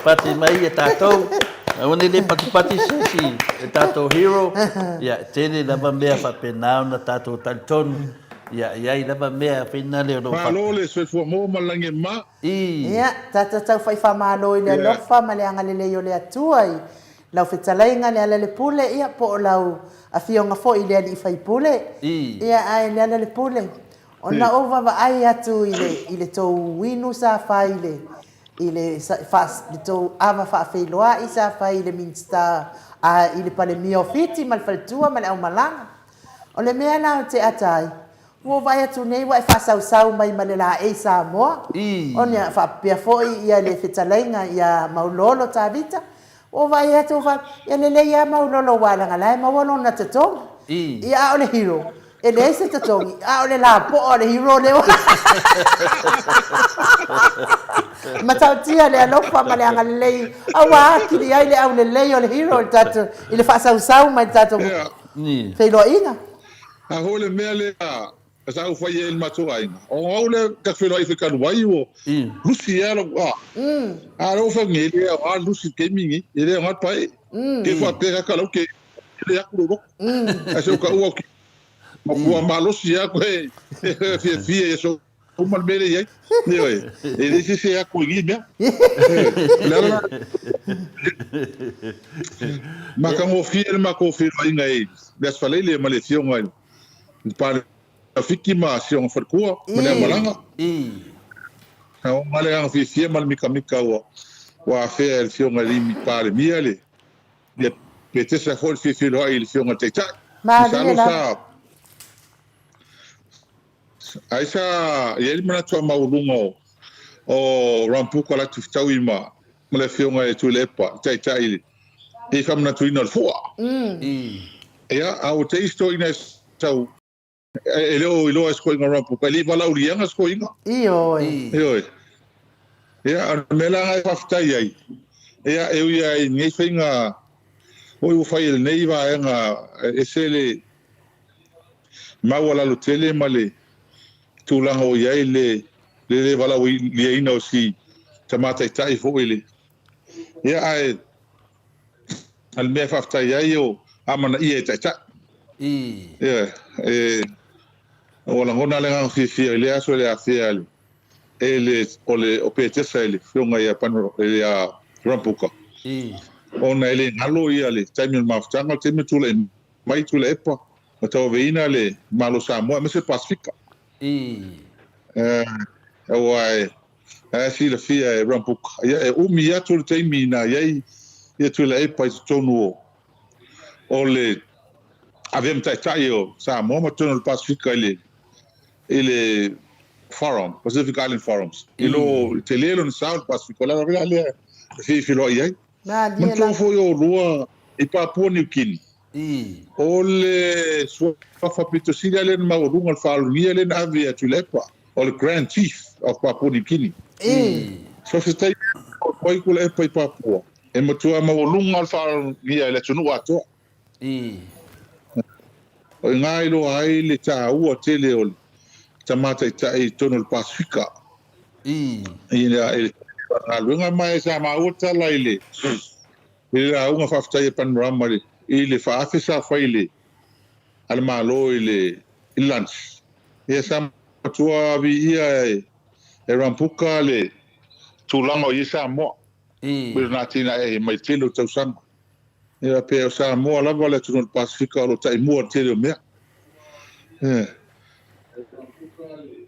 Pati mai e tātou. Aone le pati sesi e tātou hero. Ya tene lava mea whapenao na tātou talitonu. Ya i lava mea whina leo no. Malo le soifua mo malange ma. Ia, tātou whaifa malo I le lofa ma le anga le leo le atuai. Lau whetalainga le ala le pule, ia po lau a fionga fo I le ali I pule. Ia ai le ala le pule. O na ova wa ai atu I le tau winu sa whaile. I le tau awa whaafeiloa I sa whaile minsta I le pale mio fiti mal faltua mal au malanga. O le mea nao te atai. Wo vai atu nei wa e whasau mai ma le la e sa moa. O nia whapea fo ia le whetalainga ia maulolo ta vita. O vai atu fa ia le ia maulolo wala ngala ma wono na tatonga. Ia o le hero. E le se tatongi. A o le la po o le hero le. Ma tautia le alofa ma le anga lei. Awa kiri ai le au le lei o le hero le tatu. I le whasau mai tatu. Feilo inga. A hole mea le a. Sa u fai el matoaina. O au le ka felo I fika wai o. Lusi alo a. A ro fa ngele a lusi kemingi. Ele ngat pai. Ke fa te ka lo ke le akuro. A so ka u ki. Ma ku malo si a ko e fie so o mal bele ye. Ni oi. Ele se a ko ngi bia. Ma ka mo fie ma ko fie inga e. Des fa le malefio ngai. Pa fiki ma siong farkua mana malanga o male ang fifia mal mika wa fe siong ali mi pare miale le pete sa fol fifi lo il siong teta ma sa aisa yel mana to maulungo o rampuko la tuftau ima male siong e tulepa teta ile e famna tuina fo ya au teisto ina tau Ilo escoinga rampu, peli vala urianga escoinga. Iyo. Ya, mela ai faftai ai. Ya, eu ia nei fenga o fai el nei va nga esele mawala lutele male tulanga o ia le vala uri ina si tamata tai fo ile. Ya ai al me faftai ai o amana ia tata. Ya, o la ngona le ngang fifi le aso le afial ele o pete sele fionga ia pano ele a rampuka ona ele ngalo ia le taimi maftanga teme tule mai tule epa o tau veina le malo Samoa me se pasifika o ai si le fia rampuka ia umi ia tule taimi na ia tule epa tonu o le avem tai o Samoa ma tonu pasifika ele forum Pacific Island Forums ilo telelo no South Pacific la reale fi lo ia na dia la foi o rua e Papua New Guinea O le suafa pitosila le maurunga whaalungia le na avea tulepa. O le Grand Chief of Papua New Guinea. So se tai koi kula epa I Papua. E matua maurunga whaalungia le tunu atoa. O ngai lo ai le ta ua tele o le tamata I tai tono le Pasifika. Ina ele ngalunga mai sa mauta laile. Ele aunga whaftai e panorama le. Ile whaafisa whaile. Ale malo ile lunch. Ia sa matua vi ia e rampuka le tūlanga o isa moa. Pero nā tina e mai telo tau sanga. Ia pēo sa moa lava le tunu Pasifika o lo tai mua tele o mea.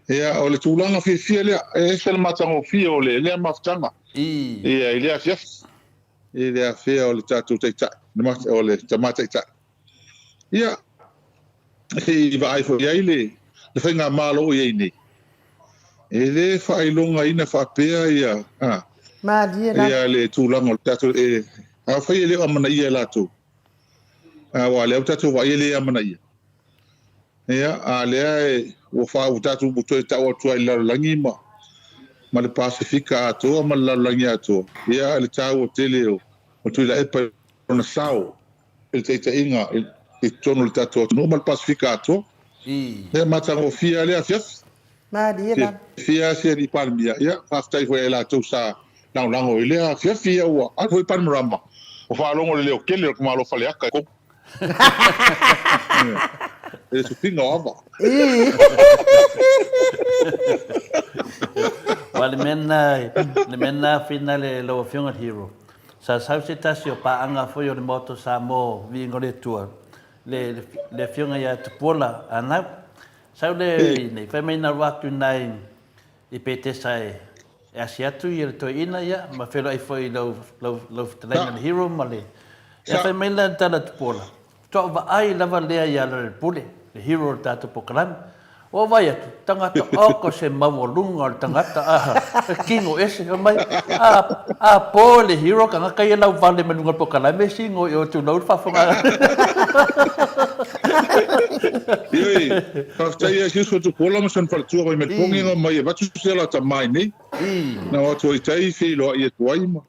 Ia o le tūlanga fia lea. E se le matango fia o le lea maftanga. Ia i lea fiaf. I lea fia o le tātou teitai. O le tamata teitai. Ia. I va ai fo ia le whainga malo i nei. E le whailonga ina whapea ia. Ia le tūlanga o tātou e. A whai le amana ia lātou. Wa leo tātou wa ia le amana ia. Ia a lea e o whau tātou buto e tau atua I lalangi ma. Ma le Pasifika atoa ma le lalangi atoa. Ia le tau o tele o tui la epa ona sao. Ele teita inga I tono le tātou no ma le Pasifika atoa. Ia matango fia lea fiaf. Fia sia I Palmia. Ia whaftai fo e lātou sa lango I lea fia ua. A fo I Palmarama. O whaalongo le leo kele o kumalo whale aka ko. E su pinga ava. Wa le mena fina le lo fionga hero. Sa se tasi o paanga foi o le moto sa mo vingo le tua. Le fionga ia tupola ana. Sa le nei fa mai na watu nai I pete sai. E asiatu I le to ina ia ma felo ai foi lo tlenga hero male. E fa mai la tala tupola. To va ai lava lea ia le pule. Le hero tatu pokalam. O vai atu, tangata oko se mawalunga o tangata kingo ese mai a po le hero ka ngakai e lau vale manunga pokala me singo I o tu lau whafonga. Ioi, whaftai e kiso tu pola masan whalatua mai me ponginga mai e watu sela ta mai nei. Na watu I tai whiloa I e tuaima.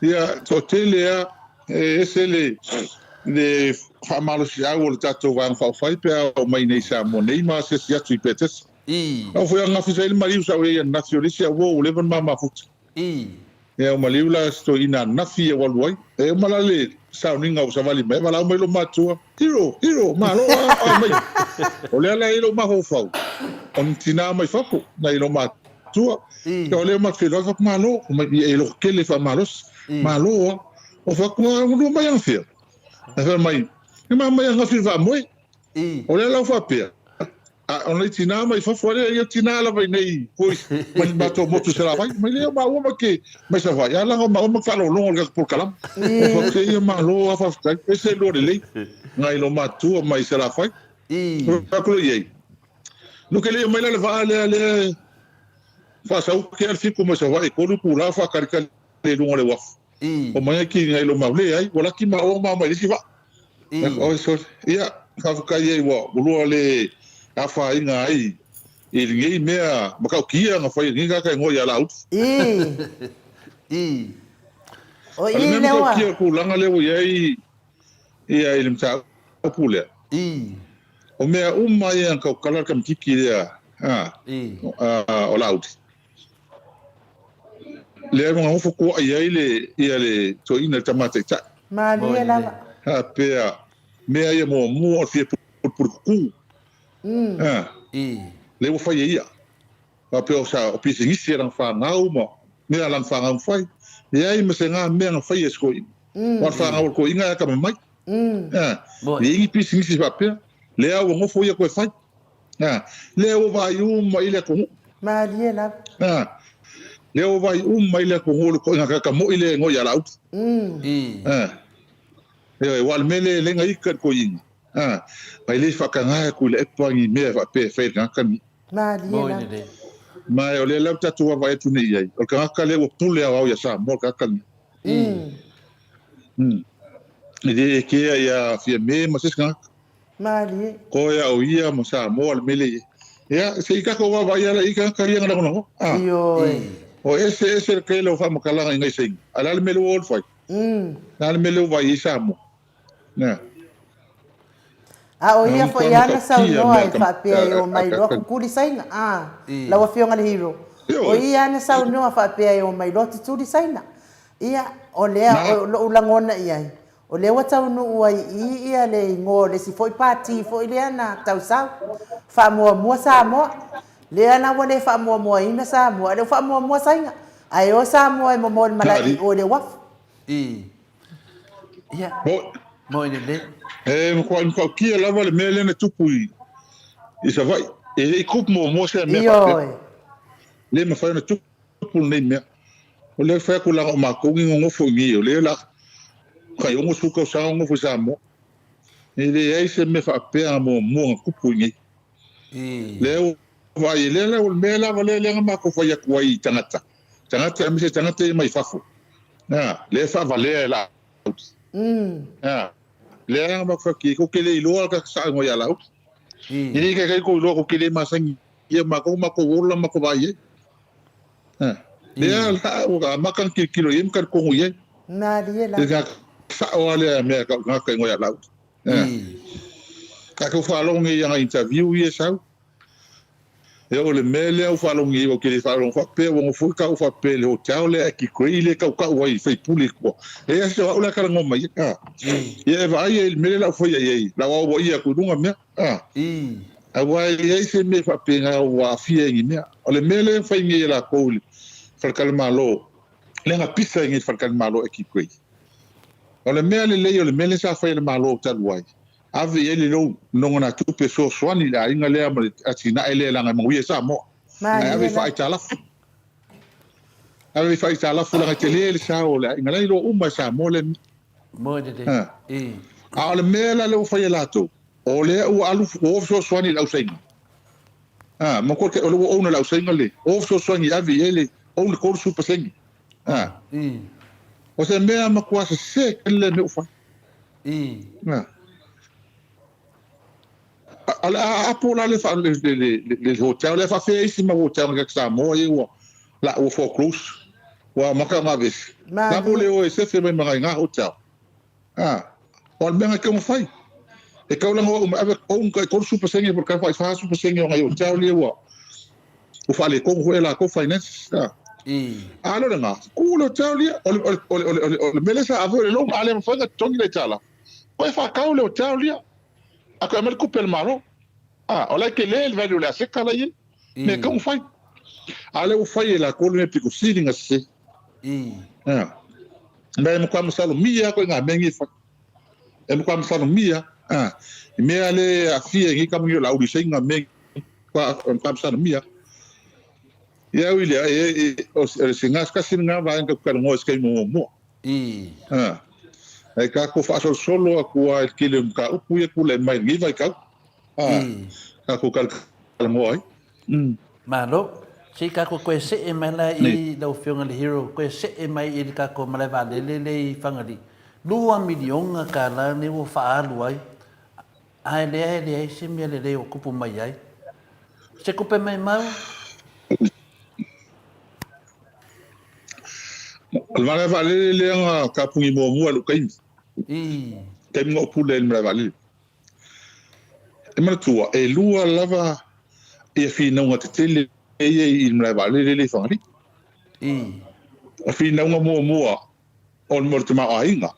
Ia, to telea e se le whamalo si au o le tātou wang whawhai pēr o mai nei sa mo nei maa se si atu I pētes. Au whai anga whisa ili mariu sa ue ia nafi o lisi a wo o levan maa mafuta. Ia o mariu la sto ina nafi e waluai. E o malale sa uninga o sa wali mai, wala o mai lo matua. Hiro, maa lo a mai. O lea la ilo maa hofau. O tina mai whapo na ilo matua. Ia o lea maa whiloi whapo maa lo. O mai e lo kele wha maa los. Maa lo o whapo maa lo mai ang whia. Na mai. Ni mai nga fiva moi. O le lau whapea. O nei tina mai whawhare ia tina la vai nei. Pois, mai mato motu se la vai. Mai lea maa oma ke. Mai sa vai. Ia langa maa oma whalo longo le por kalam. O whake ia maa loa whawhkai. E se lo lei. Ngai lo matua mai se la vai. Whakuro iei. Nuke lea mai la le vaa le. Whasau ke alfiku mai sa vai. Kolu pula whakarika le longo le wafu. O mai ki ngai lo mau le ai. Wala ki maa oma mai lisi va. O so ia whawhakai ei wa ulua le awha inga ai I ngei mea makau kia nga whai nginga kai ngoi ala ut. O I le wa. Makau kia kulanga lewo iai ia ilim ta opulea. O mea umai ang kau kalar kam kiki lea o la ut. Le mga hofo kua iai le to ina tamata ita. Ma lia lava. Ha pea mea ia mo o fia por ku. Le wo fai ia. Pa pea sa o pisi ngisi rang fa ngau mo. Mea lang fa ngau fai. Ia I masenga mea ng fai esko. Wa fa ngau ko inga ka mai. Le ingi pisi ngisi pa pea. Le a wo ngofo ia ko fai. Le wo vai ma ile ko. Ma lia lava. Le wo vai ma ile ko ngol ko nga ka mo ile ngo ya laut. E wal mele lenga ikat ko ing. Mai le whakanga ku le epangi mea pe fe ngakani. Ma lia lava. Mai o le lau tatua vai tu nei ai. O ka ngaka le o pule au ya sa mo kakani. Ide ke ya fia me masiskan. Mali. Ko ya o ia mo sa mo mele. Ya se ka ko wa ya la ika ka ya ngana no. Iyo. O ese ke lo fa mo kala ngai sing. Ala mele wol fai. Ala mele wa isa mo. Na. O ia fo ia na sa no ai fa pe yo mai lo ku kuli saina. La wa fionga le hiro. O ia na sa no fa pe yo mai lo tu di saina. Ia o le o langona ia. O le wa tau no ai ia le ngo le si foi party foi le na tau sa. Fa mo sa mo. Le ana wa le fa mo ina sa mo. Le fa mo saina. Ai o sa mo ai mo malai o le waf. Ia. Mo ine le. Mo ko kia lava le mele na tupui. Isa vai. E kup mo se me. Le ma fa na tupu nei me. O le fa ku la o ma ko ngi fo ngi o le la. Kai o suka sa ngo fo sa mo. E le ai se me fa pe mo kupu ngi. Le vai le o me la vale le ma ko fa ya kwai tangata. Tangata mi se tangata mai fafu. Na le fa vale la. Le ma fa ki ko kele ilo ka sa ngo ya la. Ini ka ko lo ko kele ma sang ye ma ko wola ma ko vai. Le la o ga ma kan ki kilo yem kan ko ye. Na dia la. Sa o le me ka ngo ya la. Ka ko fa lo ngi ya interview ye sa. E o le mele o fa lo ngi o kele fa lo fa pe o fu ka o fa pe le o tau le ki ko ile ka wai fe puli ko. E se o la ka ngo mai. Ye va ye mele la fo ye la o ia ku dunga me. A wai ye se me fa pe nga wa fie ngi me. O le mele fa ngi la ko fa kalma lo. Le nga pisa ngi fa kalma lo e ki ko. O le mele le o le mele sa fa le malo ta wai. Ave ele lo nongona tu peso swani la inga le ama atina ele la ngam wi sa mo. Ave fa itala. Ave fa itala fu la tele sa o la inga le lo umma sa mo le mo de. A le mela le fa yela to. O le o alu o so swani la usain. Mo ko ke o lo ona la usain le. O so swani ave ele o le ko su pasengi. O se mea ma kwa se le me fa. Ala apola le fa le hotel le fa face ma hotel ka sa mo ye wo la o for cruise wa maka ma ves na pole o se fe me nga hotel o me nga ko fai e ka lang o ave on ka ko super senge por ka fa super senge nga hotel le wo o fa le ko la ko finance alo nga ku lo hotel le o me sa ave le lo ale fa ga tongi le tala ko fa ka le hotel le ako amal coupe el malo ola que le el value la seca la yin me como fai ale o fai la colme pico siringa se me mo kwam salo mia ko nga mengi fa mo kwam salo mia me ale a fie ngi kam yo la udi singa me kwa kwam salo mia ya wile o singa ska singa va en ka ngo ska mo ai ka ko fa solo aku al kile ka upu ye kule mai ngi vai ka ka ko kal mo ai malo si ka ko se e mai la i do fionga le hero ko se e mai i ka ko mala va le fangari 2 milion ka la ni wo fa alu ai le se me le o kupu mai ai se kupe mai mau Alvara vale le nga kapungi mo alu kain. Tem ngo pule el vale. E mana tua e lua lava e fina nga tele e il vale le fangari. A fina nga mo on morte ma ainga.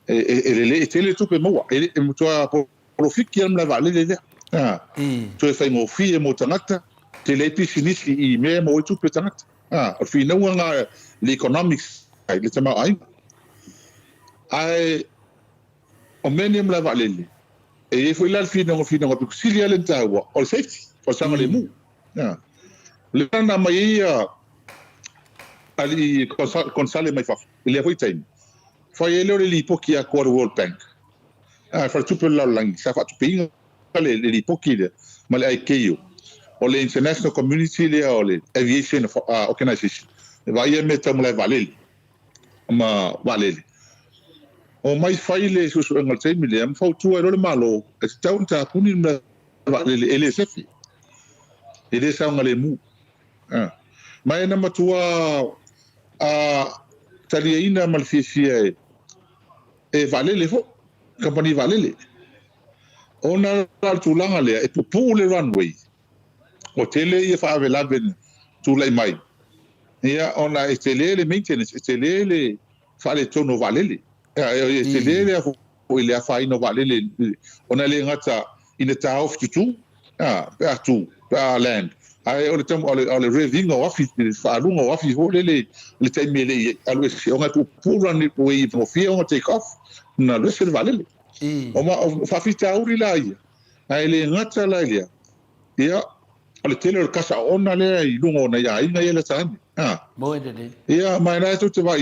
Le tele tupe mo e tua profiki el vale le. Tu fai mo fi mo tangata tele pisinisi i me mo tupe tangata. Fina nga l'economics le tama ai o menem la valele e foi la fina nga pikusilia le tawa o safety o sanga le mu le na mai ali consale mai fa le foi time foi ele le lipoki a cor World Bank fa tupe la lang sa fa tupe le lipoki ma le ICAO o le international community le o le aviation organization vai e meta mole valele ma valele o mai fai le su ngal sei mi le am fau tu ero le malo e tau ta puni na le ele sefi ele sa ngale mu mai na matua a talieina mal fifia e valele fo company valele ona la tulanga le e pupu le runway o tele ia fa ave laven tu lai mai ia ona e tele le maintenance e tele le fa le tono valele e tele le o ile fa ino valele ona le ngata ina ta off tu pa tu pa land ai o le tam o le reving o office fa lunga o office ho le tai mele alwe si o ngatu pura ni o i mo fia o take off na le se valele o ma fa fita uri la ia ai le ngata la ia ia o le tele o kasa ona le i lunga na ia ina ia tani Boy de ia mai na tu te vai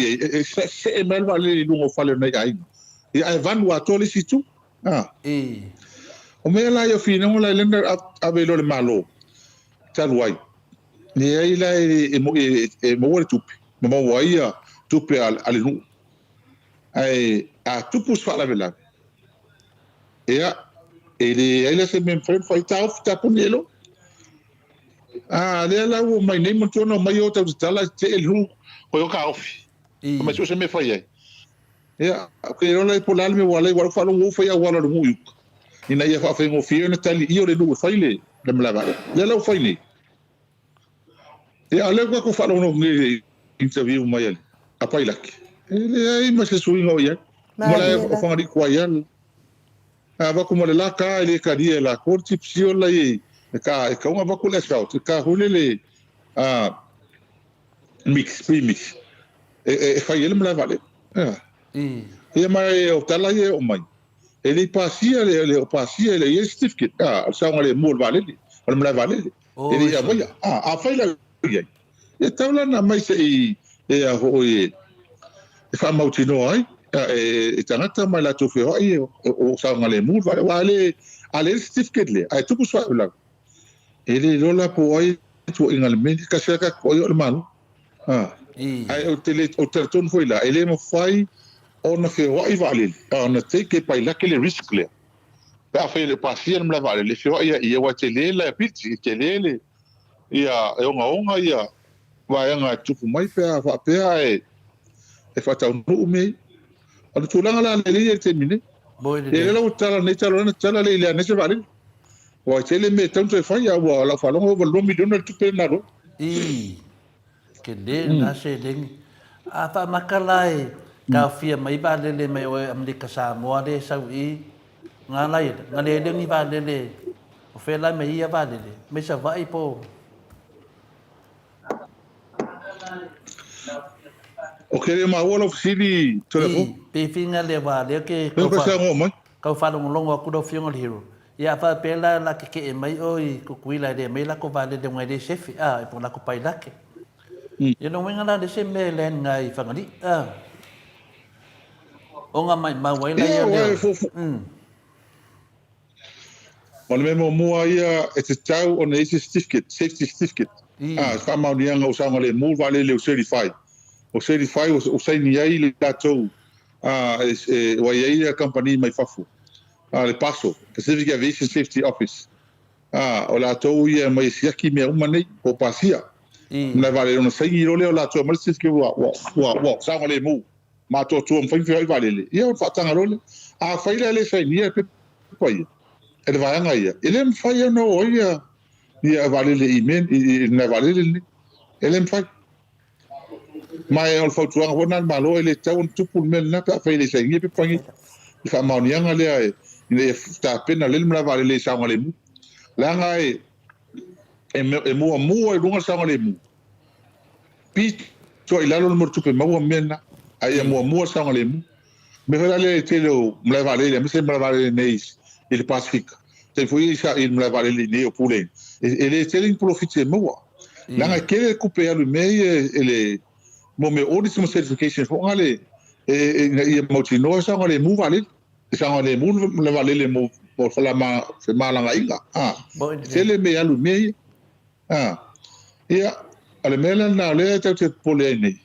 se mel vale i lunga fale na ia ai van wa tole si tu o me la ia fina o la lenda a velo le malo taluai ni ai la e mo le tupi mo waia tupi al nu ai a tupus fa la vela ia ele ele se men friend fa ta of ta punelo le la o mai nei mo tono mai o ta tala te el hu o yo ka of como se se me fa ia ia que yo le polar me wala igual fa lo fa ia wala lo mu ina ia fa fa ngo fio na tali io le nu fa ile le mlava le la fa ile e ale ko fa no ngi interview mai ele apa ilak ele ai mas se suinga o ia mala o fa ri kwa ia ava como le la ka ele ka dia la corti psio la e ka uma va kula scout ka hulele mix premix e fa ele mlava le e mai o tala e o mai ele pasia le pasia le certificate sa ngale mol vale le mlava vale ele ia vai a fa ile e taula na mai se e a ho e fa mautino ai e tangata mai la tu fio ai o sa ngale mu vale ale certificate le ai tu so la ele lola po ai tu ingal men ka se ka ko yo mal ai o tele o terton foi la ele mo fai ona fio ai vale ona take pai la que le risk le pa fa le pasien mla vale le fio ai wa tele la piti tele le ia e onga ia vai nga tupu mai pea fa pea e fa tau no me ala tulanga la le termine e la utala ne tala le le ne se vale wa tele me tanto fa ya wa la fa longo vo mi dona tupe na ro ke de na se ding apa makalai ka fia mai ba le mai o Amerika Samoa de sau i ngalai ngale de ni ba le o fe la mai ia ba le me sa vai po o ke ma wala fili telefon pe finga le wa le ke ko sa ngoma ka fa longo ku do fiong le hero ia fa pela la ke mai oi ku kuila de mai la ko va de ngai de chef e po la ko pai la ke ye no wenga la de se me len ngai fa ngali o nga mai ma wai la ia o le mo mo ia e te tau o ne certificate safety certificate fa ma ni nga o sa ngale mo vale le certified o certified o sai ni ai le tatou o ai a company mai fafu le paso Pacific Aviation Safety Office o la tou ia mai siaki me uma nei o pasia na vale no sai ni role o la tou mai siaki wa sa ngale mo ma to tu un fai vale le ia o fatanga role a fai le sai ni pe poi ele vai nga ia ele fai no ia ia vale le imen na vale le ele fai mai o fo tuanga hona malo ele tau tupu men na ka fai le sai ni pe poi fa maunianga le ai le sta pena le mla vale le sa ngale mu la nga e mo e lunga sa ngale mu pi to ilalo mo tupe mo mena ai mo sa ngale mu me fa le telo mla vale le me se mla vale neis il Pacific te foi sa il mla vale le neo pule ele telling profite mo la nga ke couper le mei ele mo me audit certification fo ngale e mo tino sa ngale mu vale sa ngale mu le vale le mo por la ma se mala nga inga tele me alu mei ia ale mela na le te pole nei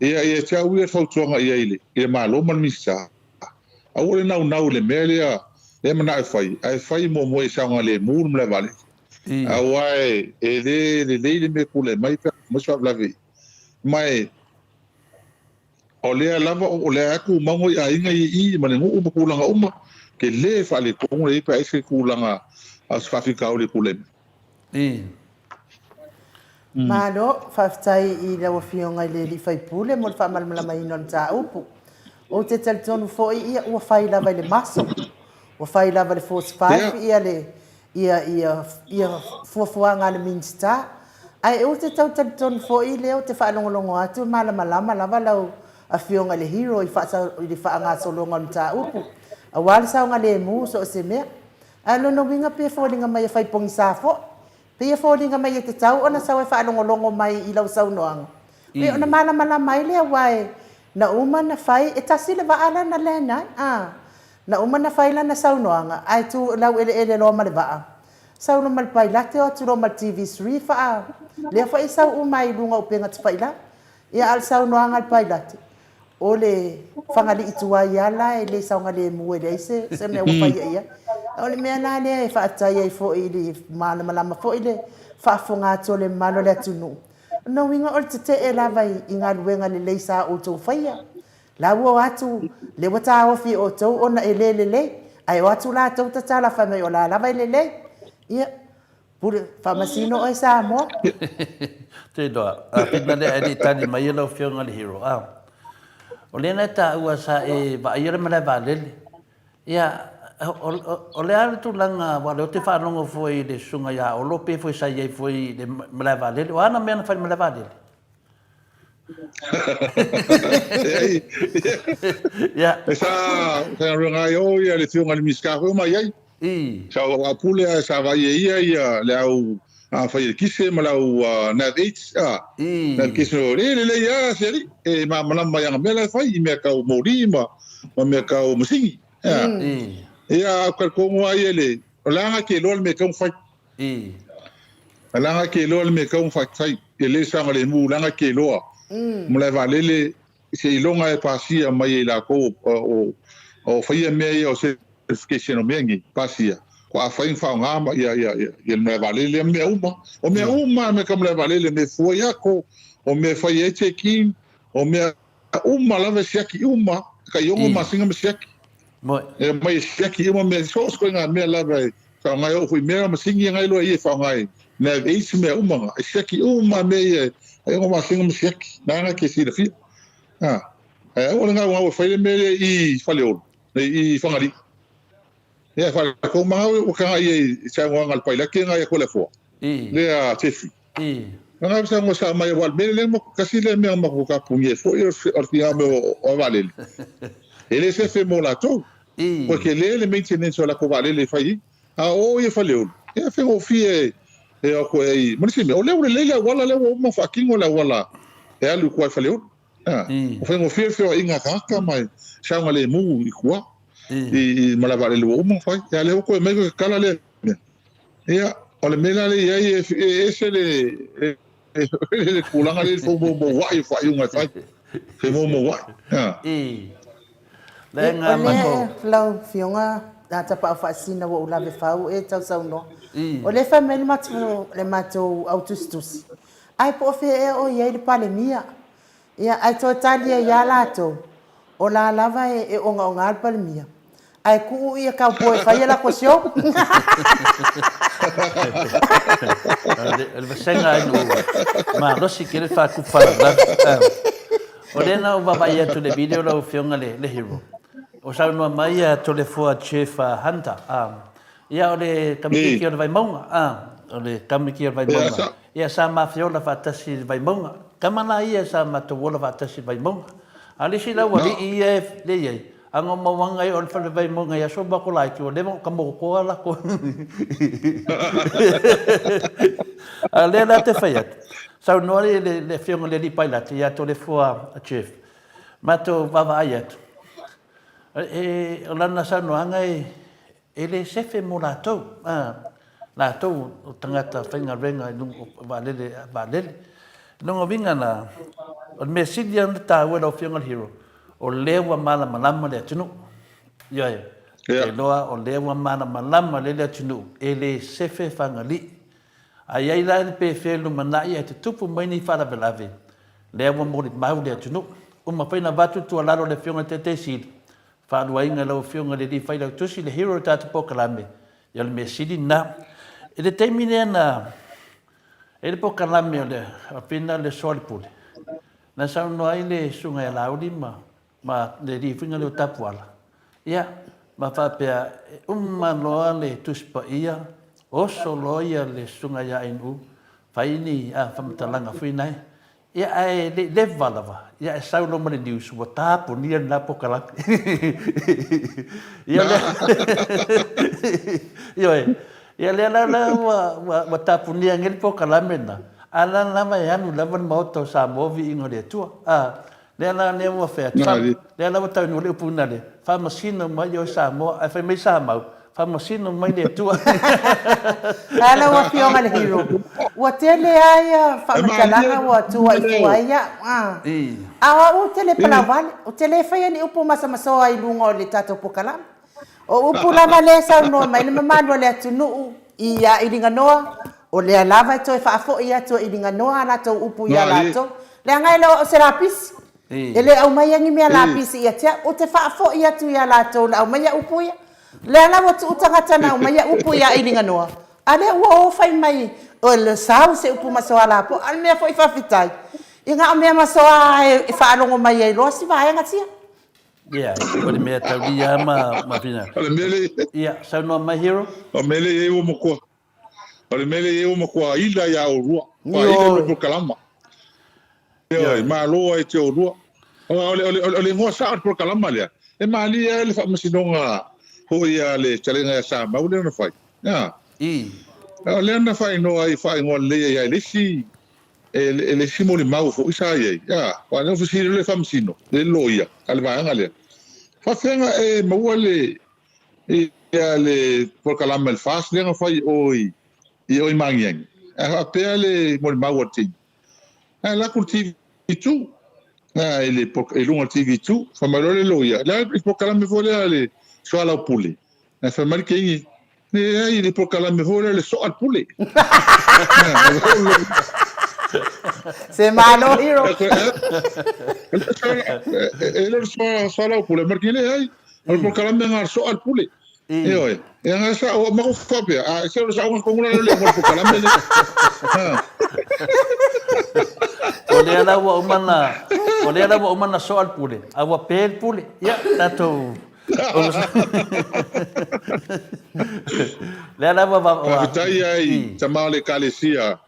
ia ia tau ia fautuanga ia ile ia malo man misa au le nau le mea le mana ai fai mo saunga le mūru mle vale au ai le me kule mai pe mo sa blave mai o le lava o le aku mango ia inga I ma le ngu kulanga uma ke le fa le pongo le pa ese kulanga as fafika o le kule Malo, whaftai I lewa whionga le li whai pule mo le whamalama ino na tā upu. O te tali tonu fo ia ua whai lava le maso. Ua whai lava le 45 ia fuafuanga le minsta. Ai o te tau tali tonu fo I leo te whaalongolongo atu malama lava lau a whionga le hero I whaanga solonga na tā upu. A wale saunga le mu so se mea. A lono winga pe fōringa mai a whai pongi sa fo. Pia fōringa mai te tau, ona sau e whaalongolongo mai I lau saunoanga. Pia ona malama mai lea wae, na uma na whai, e tasi le waala na le nai, na uma na whai la na saunoanga, ai tu lau ele loa ma le waa. Sauno mal pai late o tu lo mal TV3 wha lea whai sau umai lunga upenga te whai la, ia al saunoanga al pai late. O le whangali itua ia la, e le saunga le mua le se mea whai ia. O le mea nā lea e whaatai ai fo I le malama fo I le whaafonga ato le malo le atunu. No winga o te e lava I ngā luenga le leisa o tau whaia. La ua o atu le wata ofi o tau ona e le. Ai o atu la tau tatala whamai o la lava I le. Ia, pure whamasino o e sa moa. Te doa, pina lea e tani mai ilo whionga le hero. O lena ta ua sa e vaira mele valele. Ia, o le ala tu langa wale o te whanongo foi le sunga ia o lope foi sa iei foi le melewa lele o ana mea na whai melewa lele e sa runga o ia le tionga le miska koe mai ai sa o pule sa vai ia le au a whai le kise ma lau Nav H na kise o le ia seri e ma manama ianga mele whai I mea kau mori ma mea kau masingi ia kalkongo ai ele langa ke lol me kong fai langa ke lol me kong fai ele sanga le mu langa ke loa mo le valele se longa e pasia mai la ko o fai me o se certification o mengi pasia ko a fai fa nga ia me valele me uma me kam le valele me foi ako o me fai e check-in o me la ve siaki uma ka yongo masinga me siaki e mai siaki uma me sos ko nga me la vai ka ngai o fui me ma singi ngai lo I fa ngai na veis me uma siaki uma me e ngo ma singa me siaki na nga ke si de fi o nga o fai me I faleo I fa ngai e fa ko ma o ka ai sa nga al pai la ke ngai ko le fo le a tefi nga sa mo sa mai wal me le mo kasi le me ma ko ka punye fo o tia me o vale ele se fe mo la to porque le maintenance o la ko vale le fai o e faleu e fe o fie e o ko ai mo se me o le wala le o mo fakingo la wala e alu ko faleu o fe o fie o inga ka mai sa ngale mu I kwa I mala vale le o mo fai e le ko me ko kala le e o le mela le ai e se le kulanga le fo mo wa I fai un fai fe mo wa Lenga mako lau fionga na tapa fasina wa ula fau e tau sau no o le family matu le mato autustus ai po fe e o ye le palemia ia ai to talia ya lato o la lava e onga palemia ai ku ia ka po fai la kosio el vasenga no ma lo si quiere fa ku fa o le na o va ia to le video la fionga le hero o sa no mai a to le fo chef hunter ia o le kamiki o vai monga o le kamiki o vai monga ia sa ma fiola fa tasi vai monga kamana ia sa ma to wola fa tasi vai monga ali si la wali ia le ia ango mawanga o fa vai monga ia so ba ko lai ki o le mo kamo ko la ko ale la te fai sa no le fionga le pai la ia to le fo chef ma to va ia o lana sa no anga ele sefe mo la tau o tangata whainga renga nungo valele nungo vinga na o me sidi anda ta wera o whianga hero o lewa malama le atunu Ia e loa o lea ua mana malama le le atunu e le sefe whangali. Ai ai la ni pe whelu manai e te tupu mai ni whalavelave. Lea ua mori mau le atunu. Uma whaina watu tua laro le whionga te siri. Whanua inga lau whionga le li whaila tusi le hero tatu pokalame. Ia le me siri na. E le teimine na e le pokalame o le apina le solipule. Na sauno ai le sunga e lauri ma le li whionga le tapuala. Ia, ma whapea loa le tuspa ia, oso loia le sunga ia inu, whaini a whamatalanga whinai. Ia ai le valawa, ia e sauno mani nius, wa tāpu nia na pokalaki. Ia le, ia le ala wa tāpu nia ngeli pokalamena. Ala lama e anu lawan mauto sa movi ingo le tua. Le ala ne mo fe le ala wata no le puna le fa masino mai yo sa mo a fe me sa mau fa masino mai le tua ala wa fio mal hero wa tele ai fa makala wa tua i ya a o tele pala van o tele fa ni upo masa maso ai lungo le tato pokala o upo la male sa no mai le mano le tunu ia ilinga noa o le lava to fa fo ia to ilinga noa na to upo ia la to le ngai lo serapis ele au mai ngi mea lapisi ia tia o te fa'afo ia tu ia la tau au mai upu ia le ala wa tu tangata na au mai upu ia ilinga noa ale o fai mai o le sau se upu masoa la po al mea foi fafitai inga mea masoa e fa'alongo mai e lo si vai ngatia ia o le mea tau ia ma pina o le mele ia sa no mai hero o mele e o mo ko o le mele e o mo ko ila ya o rua o ila mo kalama ia ma lo e te o rua ole ngoa sa por kalama le e mali le fa masinonga ho ia le chalenga sa ma ule na fai ya le na fai no ai fai ngol le ia le si le si mo le mau fo isa ia ya wa no fi le fa masino le loia al va ngale fa fenga e ma ule ia le por kalama el fas le na fai oi i mangiang a pe le mo le mau ti la curti tu ele lunga TV2 fa malole loia la po kala me vole ale so ala pule na fa mal ke ni ele po kala me vole le so al pule se malo hero ele so ala pule mar ke le ai po kala me ngar so al pule e nga sa o ma ko fa pe a se o sa ko ngula le po kala me ole ala wa umana soal pule awa pel pule ya tato le ala wa tai ai tamale kalesia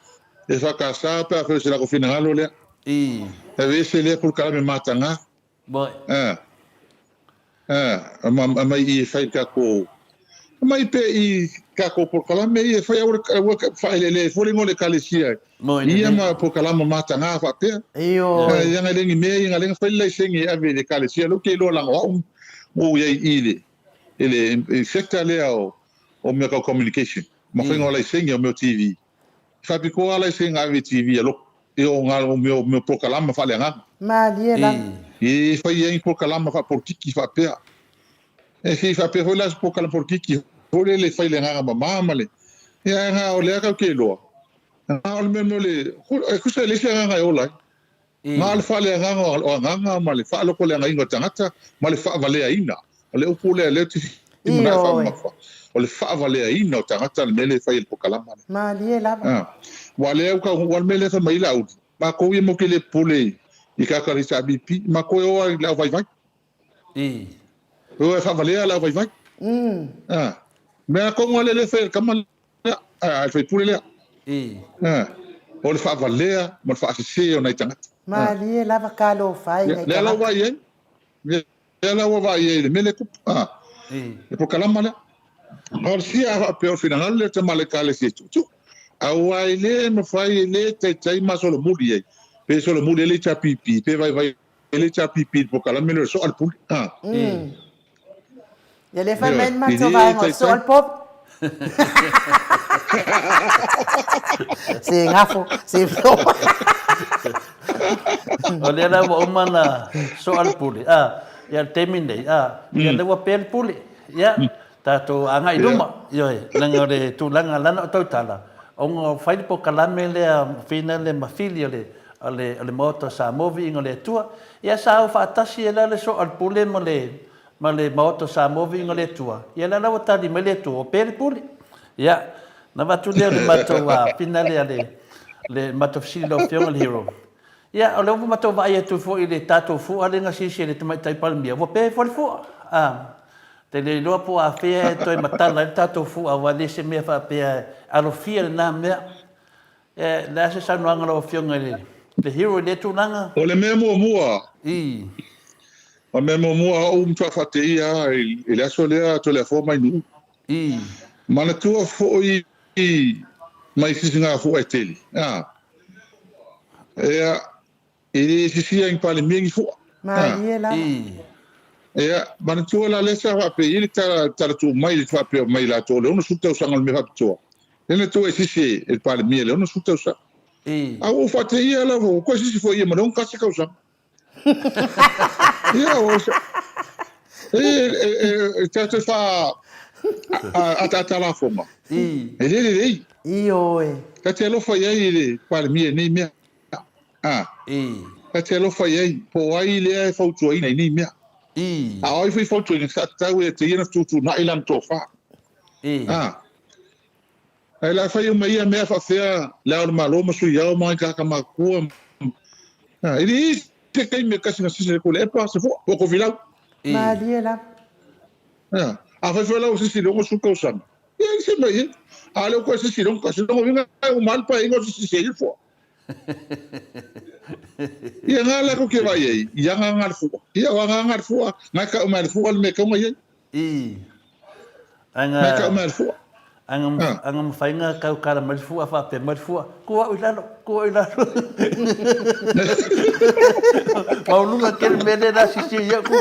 e fa casa pa fe se la ko finalo le e vese le por kala me matanga boy ma i fa ka mai pe i ka ko por kala me i fa fa le fo le ngole kalesia ia ma po kalama mata nga fa pe io ia nga lengi me ia nga lengi fa le sengi ave le kalesia lo ke lo la o ia ele sector le o me communication ma fa ngola sengi o me TV fa pe ko ala sengi ave TV lo e o nga o me po kalama fa le nga ma liela e fa ia po kalama fa por tiki fa pe e fa pe ho la po kalama por tiki ho le fa le nga mama le ia nga o le ka ke lo al meno le ku se le nga ola mal fa le nga o nga mal fa lo ko le nga ingo tangata mal fa vale aina le upu le ti mana fa ma fa o le fa vale aina o tangata le le fa il pokalama ma le la wale ka wal mele fa mai lau ma ko ye mo ke le pule i ka ka risa bipi ma ko o la vai vai o fa vale la vai vai me ko mo le fa kamal fa pule le o le whaavalea, ma le whaasese o nei tangata. Ma lie lava kalo whai nei tangata. Le ala wai ei. Le ala wai ei, le mele kupu. Le po kalama lea. O le sia a peo finangale le te male ka le si tu. A wai le ma whai le te tai ma solo muri ei. Pe solo muri le cha pipi. Pe vai le cha pipi po kalama le so al puli. Ya le whai men ma to vai ngol so al pop. Se ngafo, se flo. Ole na mo umana soal puli. ia temine ia le wa pel puli ia tato anga i luma ia langa le tulanga lana tau tala ongo fai po kalame le fina le mafili le moto sa movi ingo le tua ia sa au fatasi ia le so al pule mo le moto sa movi ingo le tua ia la wa tali me le tua pel puli ia na va tu le mato wa fina le mato fili lo fiona le hero ia o le mato va ia tu fo i le tato fu ale nga sisi le tuma tai palmia vo pe fo te le loa po a fea toi matala le tato fu a wale se mea fa pe alo fia na mea la se sa no anga lo fiona le hero le tu nanga o le mea mua o mea mua o mtua fate ia i le aso lea to le fo mai nu mana tua fo i mai sisi nga fo ai teli ea e sisia in pale mingi fo Mariela mana tua la lesa fa pe ili tara tu mai le fa pe mai la to le ono suta usanga me fa to ele to e sisi e pale mingi le ono suta usanga au fa te ia la vo ko sisi fo ia ma non kasi ka usanga ia o te fa a la foma ele ioe ka te lo fa ia ile pale mingi nei mea ka te alofa iai po ai lea e fautua ina ini mea a oi fai fautua ina sa tau e te ina tutu na ilan tō wha ai la fai uma ia mea whawhea lea o malo masu iau mai kaka makua ili te kai me kasi nga sisi ko le epa se fo ko vilau Mariela a fai fai lau sisi longo suka usana ia se mai a leo ko sisi longo kasi longo vinga o malpa ingo sisi se ilfo ia ngala ko ke vai ai ia ngar fu ia ngar fu na ka mal fu al me ka mai anga mfainga ka kara mal fu fa pe mal fu ko ilalo Paulunga ke mede da sisi ia ku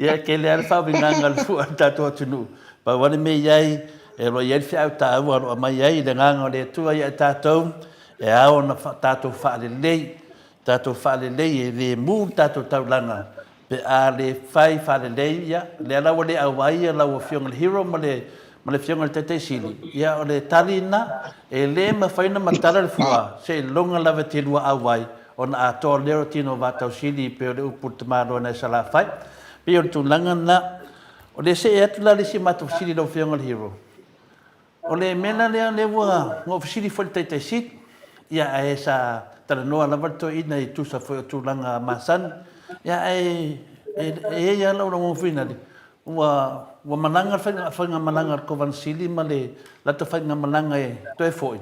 ia ke le alfa vinga fu ta to tunu pa wani me yai e lo ia fi au ta wa mai yai de nganga le tu ia ta to e ao na tato whaalelei e le mū tato taulanga pe a le whai whaalelei ia le ala wale awai e lau fionga le hero ma le fionga le tete sili ia o le talina e le ma whaina matara le fua se longa lawa te lua awai o na atoa lero tino vatau sili pe o le upu te maro na sala whai pe o tu langa na o le se e atu la le si matau sili lau fionga le hero o le mena lea le wā ngō sili fwali tete sili ia e sa tala noa lava to ina i tusa foi o tūlanga masan ia ia lau mo fina li wa mananga whainga mananga ko van sili ma le lata whainga mananga e toi foi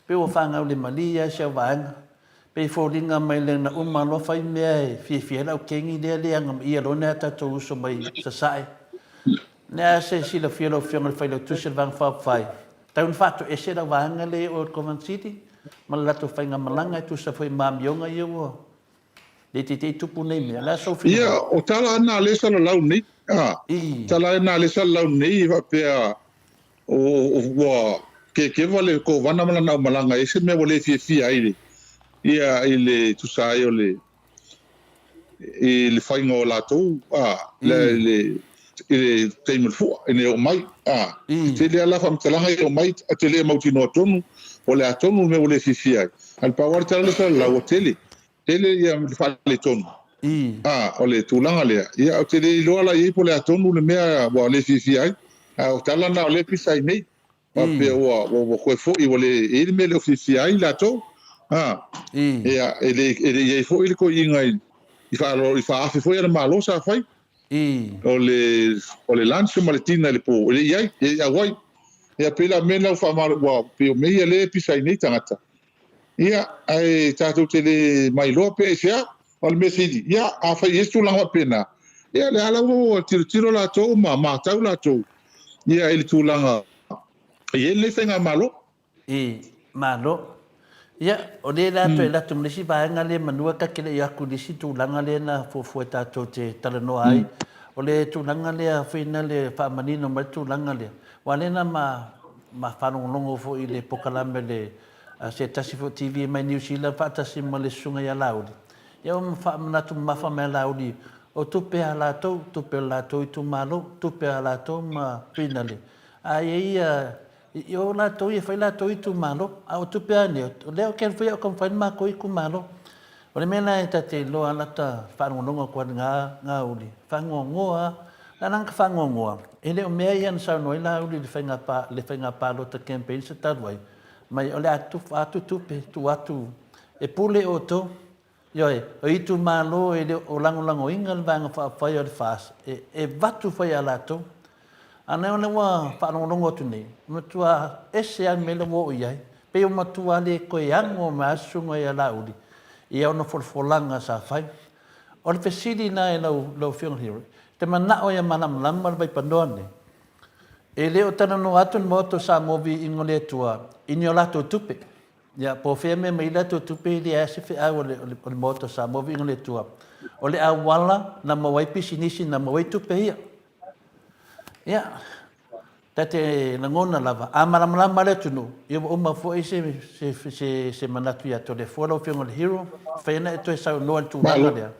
pe o whanga o le malia sia waanga pe fōringa mai le na umalo whai mea e fie lau kengi lea leanga ia lo nea tato uso mai sa sae nea se sila fie lau whionga le whai lau tusa vang whai taun whato e se lau waanga le o Covan City malato whainga malanga tu sa foi mamionga ia le te tupu nei mea la so fina ia o tala ana le sala lau nei tala ana le sala lau nei va pe o ke vale ko vana malanga ese me vole fi aire ia ile tu sai ole il whainga o latou le teimul fu ene o mai te le ala fam talanga o mai te le mauti no tonu o le atonu me o le fifia al power tala la hoteli ele ia le fale tonu o le tulanga le ia o te le loala i po le atonu le mea o le fifia o tala na o le pisai nei pa pe o ko fo i o le ele me le fifia i la to ia ele ia fo il ko ingai i fa afi fo ia malo sa fai o le lunch ma le tina le po le ia wai ia pela mena fa mar wa pe me ia le pisai nei tangata ia ai tatou te le mai lo pe sia o le mesidi ia a fa yestu la pena ia le ala o tiro la to ma tau la to ia ele tu langa ia le fenga malo malo ia o le la to la tum le si ba nga le manua ka kele ia ku le si tu langa le na fo tatou te tala no ai o le tu langa le a fina le fa manino ma tu langa le walena ma whanongongo fo i le pokalame le se tasi fo TV mai New Zealand whaatasi ma le sunga ia lauri. ia o whaamana tu mafa me lauri o tupe a lātou i tu malo, tupe a lātou ma pinale. A ia o lātou ia whai lātou i tu malo, a o tupe a ne, o leo ken whai o kam whai mako i ku malo. O le mena e ta te loa lata whanongonga kua ngā uli. Whanongoa, nananga whanongoa. E leo mea ian sau noi la uli le whainga pālo ta campaign sa taruai. Mai o le atu tupe, tu atu. E pule o to, ioi, o itu malo e leo o lango inga le vanga whai o le whaas. E vatu whai a lato. Ana o le wa whanongonga tu nei. Matua ese an me le wo iai. Pe o matua le koe ango ma asunga i a la uli. Ia ona folfolanga sa fai. O le fesili na e lau whionga hiro. Te mana o ia manamlama le vai pandone. E leo tana no atu moto sa movi ingo le tua. Ini o lato tupe. Ia po whea me mai lato tupe li ase whi au o le moto sa movi ingo le tua. O le awala na mawai pisinisi na mawai tupe ia. Ia. Tate ngona lava. A manamlama le tunu. Ia uma fo se manatu ia to le folo whionga le hiro. Whaina e toi sau noa tu ranga lea.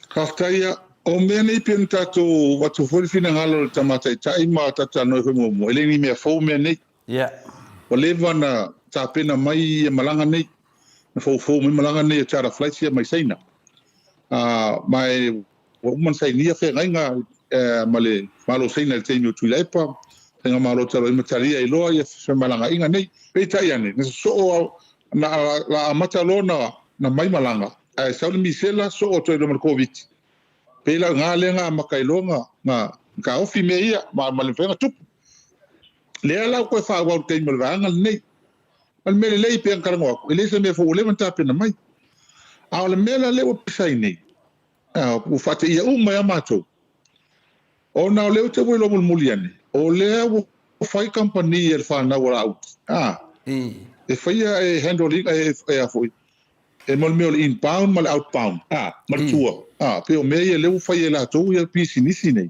Kaftaia, o mea nei pia tātou watu whorifina ngalo le tamata i tai maa tata noi whengu mo. Ele ni mea whau mea nei. Ia. O lewa na tāpena mai e malanga nei. Na whau mai malanga nei e tāra flaisia mai saina. Mai waman sai nia whea ngainga ma le malo saina le teimi o tuila epa. Tenga malo taro imataria i loa i e malanga inga nei. Pei tai ane. Nasa so na la amata lo na mai malanga. Ai saule misela so o toi lo COVID. Pela nga lenga makailonga nga ka ofi me ia ma le fenga tup. Le ala ko fa wa te mo vanga nei. Al mele lei pe karango. Ele se me fo le manta pe na mai. A le mela le o pisai nei. O fate ia uma mato. O na le te mo lo muliane. O le o fai company e fa na wa out. E fai e handling e foi. E mo me inbound mal outbound mal tua pe o me e le fai e la to e pisinisi nei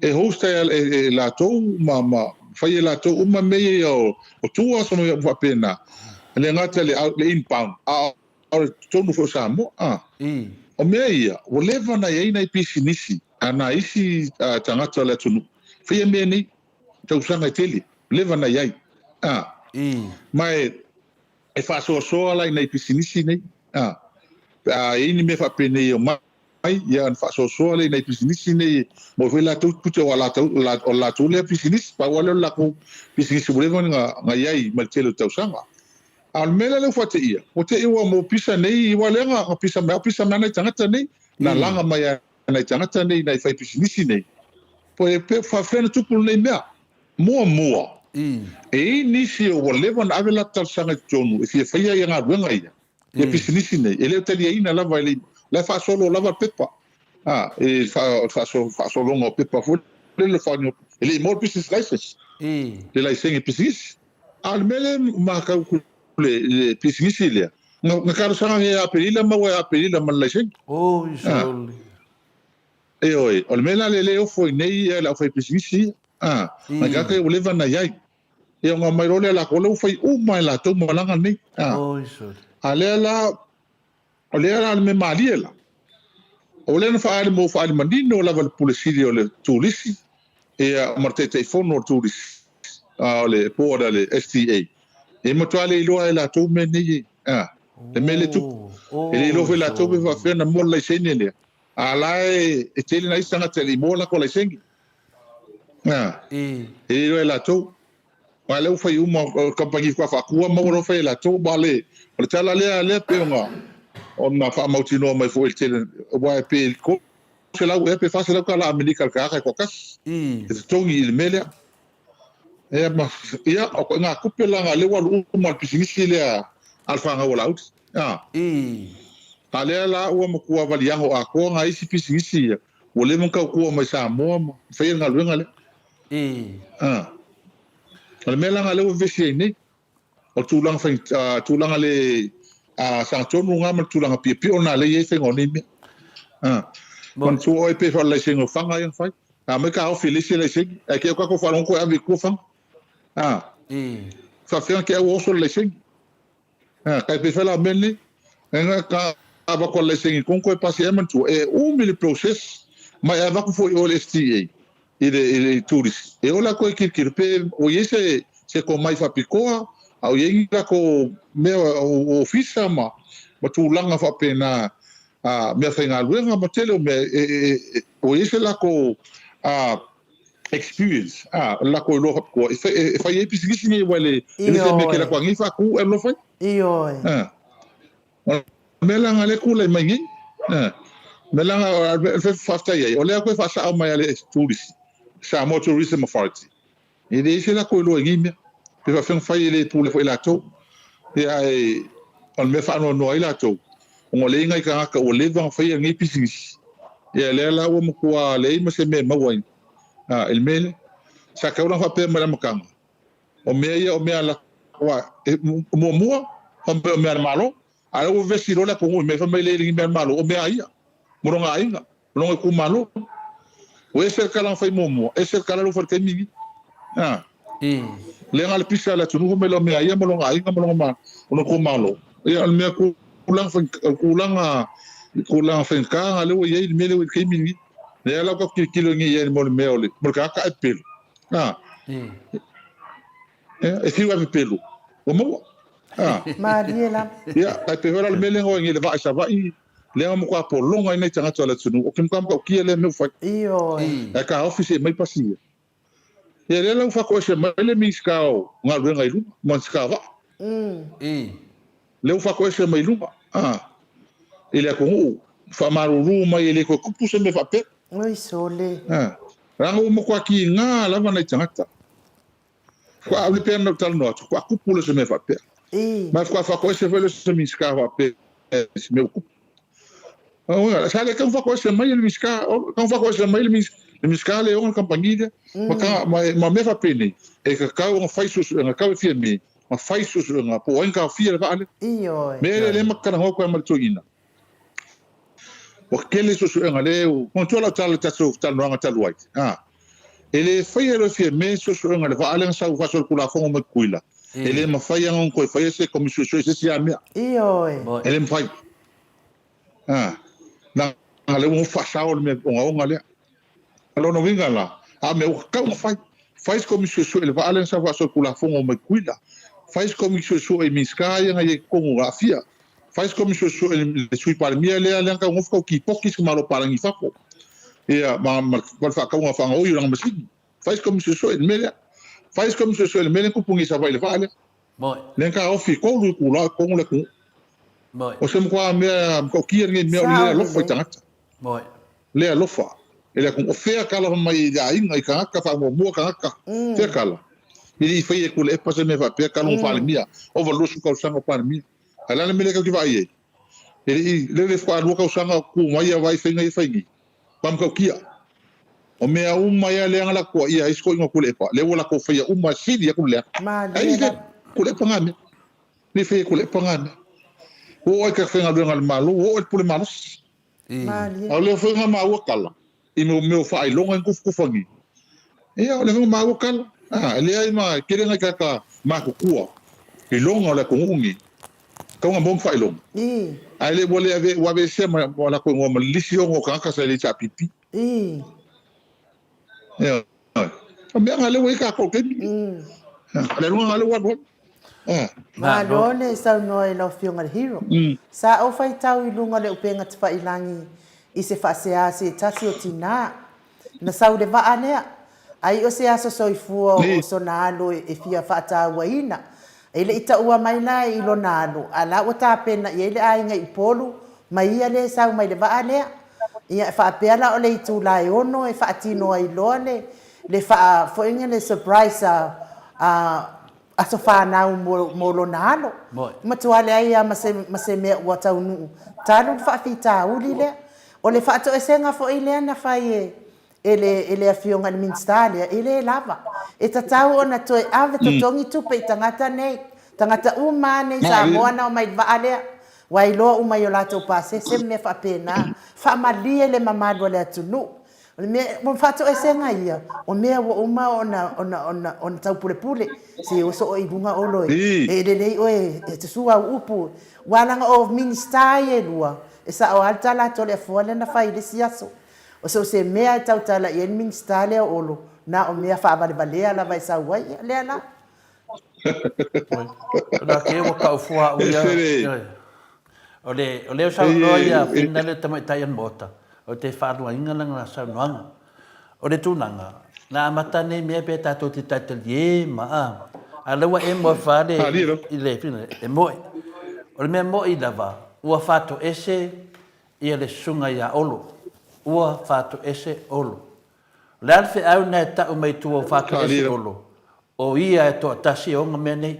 e hosta e la to ma fai e la to uma me o tua sono va pena le ngata le inbound o tonu fo samo o me ia o leva na e na pisinisi ana isi tangata le tonu fai me nei tau sanga tele leva na ai mai e fa so ala nei pisinisi nei ini me fa pene o mai ia fa so ala nei pisinisi nei mo vela tu puto ala tu le pisinisi pa wala la ko pisinisi bole nga yai maltelo tau sanga al mela le fa te ia o te iwa mo pisa nei wala nga pisa mai tangata nei na langa mai nei tangata nei nei fa pisinisi nei po e pe fa frena tu por nei mea mo e nisi o leva na avela tal sanga tonu e fia ia nga wenga ia e pisinisi nei ele tali ina lava ele la fa solo lava pepa e fa solo ngo pepa fo le fa no ele more business license le license pisinisi al mele ma ka le pisinisi le nga ka sanga e apelila ma wa apelila ma license isol e oi al mele le o foi nei la foi pisinisi ma ka ke leva na yai e nga mai role la ko lo fai uma la to malanga nei isol alela me maliela ole na fa mo fa mandino la val polisi le tulisi e marte telefono tulisi ole poda le STA e mo tole lo la to me nei e mele tu e lo fe la to va fe na mo la senele ala e tele na isanga tele mo la ko la sengi e lo la to wale u fai uma kampangi kwa fa kua mo ro fe la to bale o tala le pe nga ona fa mautino mai fo el tele wa pe ko se la u pe fa se la kala amerika ka ka kas e tongi il mele e ma ia o nga kupela nga le wa u ma pisinisi le alfa nga wala out ale la u mo kua vali yango a ko nga isi pisinisi o le mo ka kua mai sa mo fe nga lu nga le ale mela nga le o vesi nei o tulanga fa tulanga le sa tonu nga ma tulanga pi ona le ye fe ngoni me mon tu o pe fa le singo fanga yang fai me ka o filisi le sing e ke ko fa ko avi ko fang fa fe ke o so le sing ka pe fa la meni Nga ka aba ko le singi kon ko pasi emantu e umi le process ma ava ko foi o STA ile tourist e ola ko kirpe o yese se ko mai fa pikoa au yengi la ko me o ofisa ma tu langa fa pena me fa nga luenga ma tele me o yese la ko experience la ko lo ko fa ye pisigi ni wale ile se me kela ko ngi fa ku e lo fa iyo melanga le kula mangi melanga fe fasta ye ole ko fa sa ma le tourist sa mo tourism authority ile ise la ko lo ngi me pe fa fen fa ile pour le fo la to e on me fa no no ila to ngo le ngai ka o le va fa ye ngi pisigi ye le la wo mo ko le me se me ma wa el mele sa ka una fa pe ma la makanga o me ye o me ala wa mo mo o me malo ala o vesi rola ko me fa mele ngi me malo o me ai mo nga ai lo ko malo o ese kala fa mo ese kala lo fa ke mi le ngal pisa la tunu me lo me ai mo nga ai mo ma no ko malo e al me ko kulang fa kulang fa ka ale o ye me le ke mi le ala ko kilo ngi ye mo me ole mo ka ka pelo e fi wa pelo o mo Mariela. Ya, ai pe ora me lengo ngi le va sa va I le mo ko po longa nei tanga tola tunu o kim kam ko ki le me fa Iyo. e ka office mai pasi ye le lo fa ko se mai le mi skao nga lu ngai lu mo skava le fa ko se mai lu ile ko fa maru lu mai le ko ku se me fa pe Oi sole. rango mo ko ki nga la va nei tanga ko a le pe no tal no ko ku pu le se me fa pe mas kwa fa ko se vele se miska va pe se me ocupa ora sale kan fa ko se mai le miska kan fa ko se mai le miska le on campanile ma me fa pene e ka on fai su na ka fi me ma fai su na po en ka fi le vale iyo me le ma kana ho ko ma tuina o kele su na le o controla tal ta su tal no tal white ele fai le fi me su na le vale sa fa su kula fo mo kuila ele ma fai an ko fai se commission se si amia iyo ele ma fai na ale mo fa sa o me o ngale alo no vinga la me o ka fai commission se ele va alen sa va so kula fo mo kuila fai commission se e miska ya ngai ko ngafia fai commission se le sui par mia le alen ka ngofko ki pokis malo para ngi fako ia ma fa ka nga fa o yo nga masi fai commission se ele me faz como se suele melen ku pungi sa vai vale len ka ofi ko lu ku la ko le ku o sem kwa me ko kier ngi me le lo foi tanga le lo fa ele ku ofea kala mai ya inga ka fa mo ka te kala ili foi ku le pase me va pe kala fa mia o va lu su ko sanga pa mia ala me le ka ki vai ili le fa lu ko sanga ku mai vai fe ngai fe ngi pam ko kia o mea uma ia le ngala ko ia isko ingo kule pa le wala ko fia uma sidi ku le ai le kule pangame ni fe kule pangame o ka fe ngal ngal malu o pule malos o le fe ngal ma wakala i me fa i longa ku fangi ia o le ma wakala le ai ma kire nga ka ma ku kua i longa le ko ungi ka nga bom fa i longa ai le wole ave wa be se ma wala ko ngoma lisio ngo ka sa le cha pipi me ngale we ka ko ke ale no ngale wa ma lone sa no e lo fiunga hero sa o fai tau I lunga le upenga te fa ilangi I se fa se ase tasi o tina na sau de va anea ai o se aso soifua o sonalo e fia fa ta waina ele ita ua mai na I lo nalo ala o ta pena ye le ai ngai polu mai ia le sau mai le va anea ia fa pela o le tu la ono e fa tino ai lone le fa fo inga le surprise a so fa na mo lo nalo ma tu ale ai ma se me wa ta unu tanu fa fita uli le o le fa to esenga fo ile na fa ye ele afionga ni minstalia ele lava e tatau ona to ave to tongi tu pe tangata nei tangata uma nei sa moana o mai va ale wai lo uma yo lato pase se me fa pena fa malie le mamado le tunu O me mo fato e senga ia. O me o uma ona tau pule se o so i bunga o loi. E de nei o e te sua upu. Walanga o minsta e lua. E sa o alta la tole fole na fai de siaso. O so se mea tau tala i en minsta le o lo. Na o mea fa valea la vai sa wai le la. Ona ke o ka fua o ia. O le sa no ia finale tamai tai mota. O te whanua inga langa sa noanga. O le tūnanga. Nā mata nei mea pe tātou te taitali e maa. A lewa e moa whare i le whina e moe. O le mea moe i lava. Ua whātou ese i le sunga ia olo. Ua whātou ese olo. Le alwhi au nei tau mai tua whātou ese olo. O ia e toa tasi o ngā mea nei.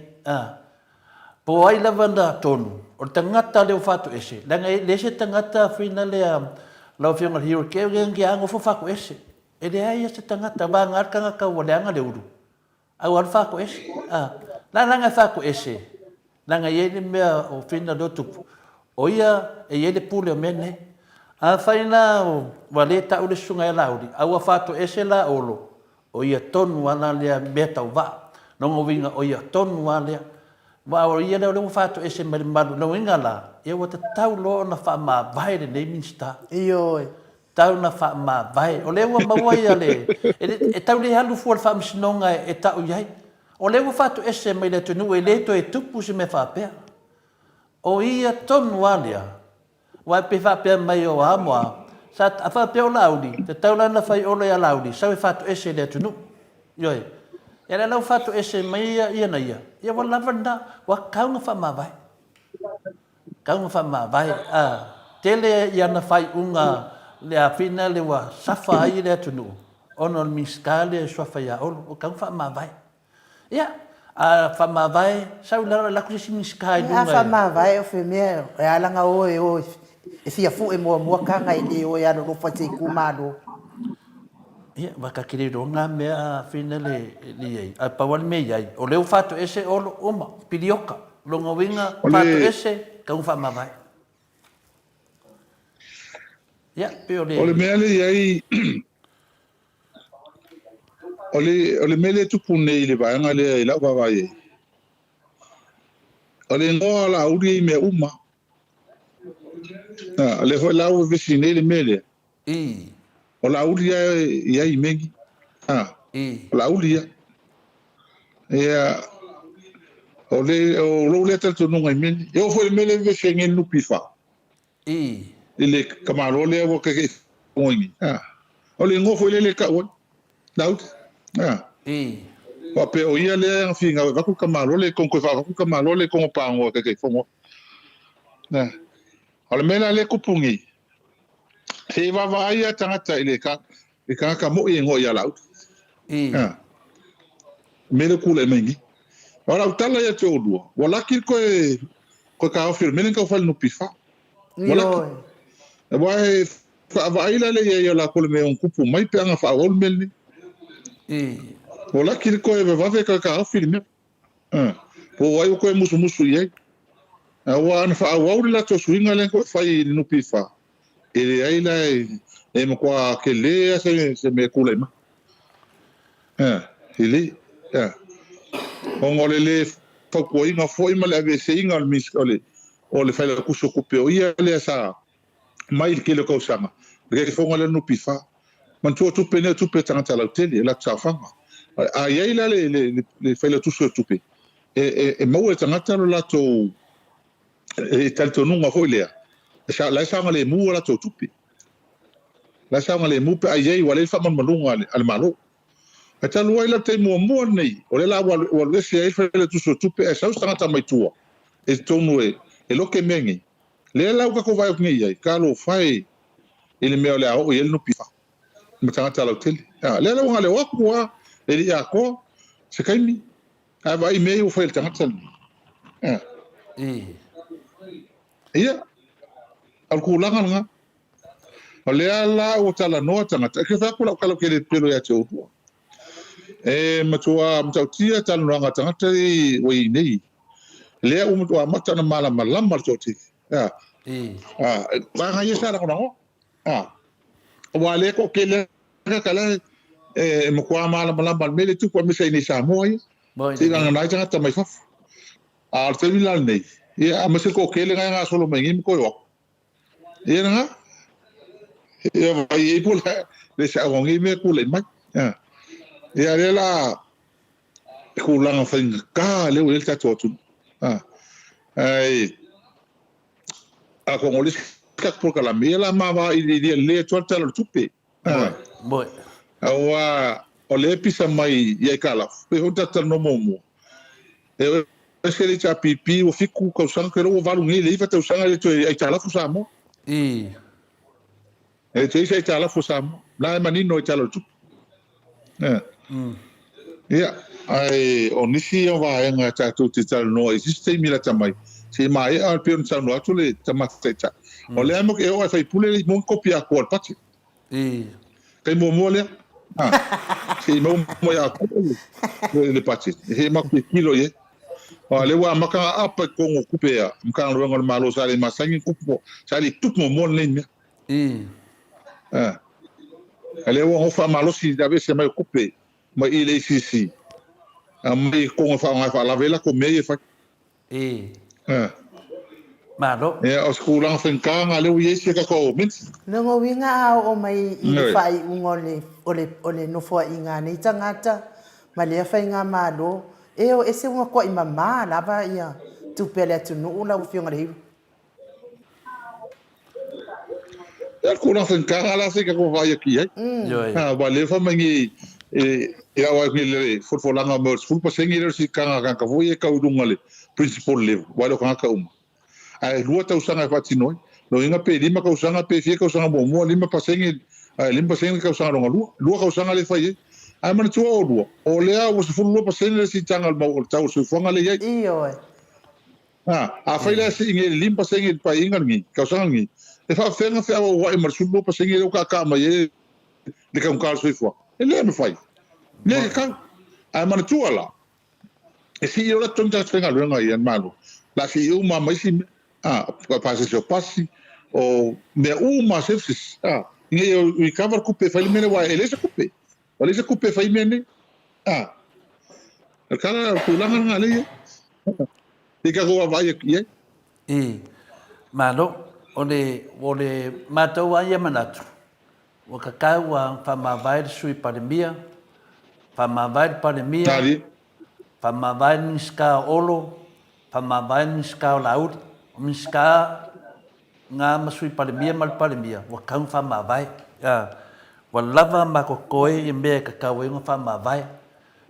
Po ai lava na tonu. O le tangata leo whātou ese. Langa e lese tangata whina lea lau whiunga hiro keo ngi ango fo whako ese. E le ai ese tangata wā ngarkanga ka ua leanga le uru. Au al whako ese. La langa whako ese. Langa i ele mea o whina lotupu. O ia e ele pule o mene. A whaina o wale tau le sunga e lauri. Au a whato ese la olo. O ia tonu ala lea mea tau wā. Nongo winga o ia tonu ala lea. Wa o ia leo leo whato ese maru. Nongo inga la. Ia wata tau loo na wha maa vai le neminsta. Ioi. Tau na wha maa vai. O lewa mawai ale. E tau le halu fua le wha msinonga e tau iai. O lewa whato ese mai le tunu e leto e tupu se me whapea. O ia tonu alia. Wai pe whapea mai o amoa. Sa a whapea o laudi. Te tau lana whai ola ia laudi. Sau e whato ese le tunu. Ioi. E le lau whato ese mai ia na ia. Ia wa lavanda. Wa kaunga wha maa vai. Kaunga wha maa vai. Tele ia na whai unga le a whina le wa safa ai le tunu. Ono miskale e swafa ia olo. O kaunga wha maa vai. Ia. A wha maa vai. Sau lara laku se miskai lunga. Ia wha maa vai o whi mea. E alanga oe oe. E fia fu e mua kanga i le oe anu rofa te kumado. Ia, waka kiri ronga mea whina le iei. A pawani me iei. O leo whato ese olo oma. Pirioka. Longa winga whato ese. Kaunga wha maa vai. Ia, pe o le... O le mea le iei... O le mele tupu nei le vaenga le lau vavai e. O le ngoa la auri e mea uma. Le hoi lau e vesi nei le mele. O la auri ia i mengi. O la auri ia. Ia... O lou le tal tonunga i mele. E o foi le mele vesi ngen nupi fa. Le kamaro le o kake ngoingi. O le ngo foi le ka o. Laut. Wa pe o ia le finga wa ku kamaro le kon ko fa ku kamaro le kon pa ngo ke fongo. O le mena le kupungi. Se va va ia tangata ile ka ka mo i ngo ia laut. Mele ku le mengi. Ora utala ia te odua. Wala ki ko ka ofir menen ka fal no pifa. Wala. Wa fa va ila le ia la ko le me on kupu mai pe anga fa ol melni. Wala ki ko e va ve ka ofir me. Po wai ko musu ia. Wa an fa wa la to swinga le ko fai no pifa. E ai la e mo kwa ke le se me kula ma. Ele. Ongole le fa ko inga foi ma le ave se inga mis ole. O le fai la kuso ko pe o ia le sa mai ke le ko sama. Ke fonga le no pifa. Man tu pe tanga la tele la tsa fanga. A ia ila le fai la tuso tupe. E mo e tanga la to e tal to nunga foi le. Sa la sa le mu la to tupe. La sa le mu pe ai wale fa man malunga al malo. E tal wai la te mo nei. O le la wa se ai fai la tuso tupe e sa tanga mai tua. E tonu e lo ke mengi. Le la ka ko vai ngi ai ka lo fai ele me le o ele no pifa. Matanga la hotel. Le la ngale wa kwa ele ya ko se kaimi. A vai me o foi tanga tal. Ia. Al kulanga nga. Le la o tala no tanga. Ke fa kula kala ke le pelo ya te o. Matua mtautia tal no nga tanga te we nei. Le o mtua mata na mala malama toti. Ba nga yesa na ko. Wa le ko ke le kala mo kwa mala mala mele tu kwa misa ni Samoa ti nga nai tanga tamai fa al te vila nei ia ma se ko kele nga solo mengi ko yo ia nga ia vai e pula le sa ngi me ku le mai ia le la ku langa fa ka le o ta tu ai a ko ngoli ka por kala me la ma va i le torta lo tupe Boy. Awa o le pisa mai ia kala pe ho tata no momo e se le cha pipi o fiku ka usanga ke ro valu ngi le fa te usanga le ai tala fu samo e te sai tala fu samo la mani no tala tu ia ai o nisi o va nga cha tu ti tala no esiste mi la tamai se mai al pe on sa no tu le tamate cha o le amo ke o fa pule mo copia ko pati kai mo le si mo ya ko le pati he ma ku kilo ye le wa maka apa ko ngo kupea mka no ngol malo sale masangi kupo sale tout mo le mi le wa fa malo si dabe se mai kupe ma ile si mai ko fa la vela ko me fa Malo. O skula finka nga le wi se ka ko min. Ngo winga o mai I fai ngole ole no fo inga nei tangata ma le fa inga malo e o ese ngo ko I mama lava ia tu pele tu no la fionga le. Skula finka la se ka ko vai aqui ba le fa mangi ia wa ni le futbolanga mo futbol sengi le si ka ka voi ka udungale principal level wa lo ka uma. Ai lua tau sanga fatinoi no inga pe lima ka usanga pe fie ka usanga mo lima pasengi ka usanga lua ka usanga le fai ai man tu o lua o le a was fulu pasengi si tanga mo tau su fonga le ye a fai la si inge lim pasengi pa inga ngi ka usanga ngi e fa fenga fa o wa mar sulu pasengi o ka ma ye le ka un su fo ele me fai le ka ai man tu ala e si yo la tonta fenga lo ngai en malo la si yo ma mai si pase se pasi o me uma sepsis nge o recover coupe fai mene wa ele se coupe fai mene kala kulanga ngale e ka go vai aqui malo ole matou ai manatu o ka wa fa ma vai sui pandemia fa ma vai pandemia fa ma vai ska olo fa ma vai ska laut miska nga masui pandemia mal pandemia wa kan fa ma vai wa lava ma ko koi me ka ka we fa ma vai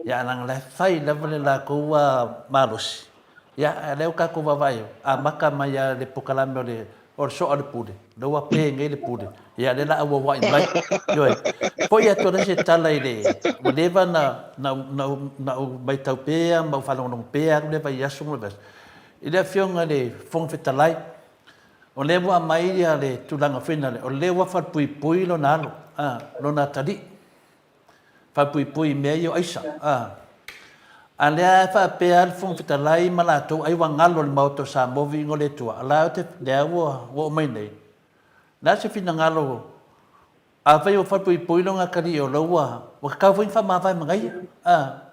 ya nang le fai level la ko wa malos ya le ka ko vai a maka ma ya le pokalame le or so al pude do wa pe ngai le pude ya le la wa in mai yo po ya to se tala ile o leva na mai tau pe ma fa long pe le va ya sum le ile fionga le fong fetalai o le wa mai ya le tulanga fina le o le wa fa pui lo nalo lo na tadi fa pui me yo aisa ale fa pe al fong fetalai malato ai wa ngalo le mauto sa movi ngole tua ala te le wo mai nei na se fina ngalo a fa yo fa pui lo nga kari o lo wa ka fa ma vai mangai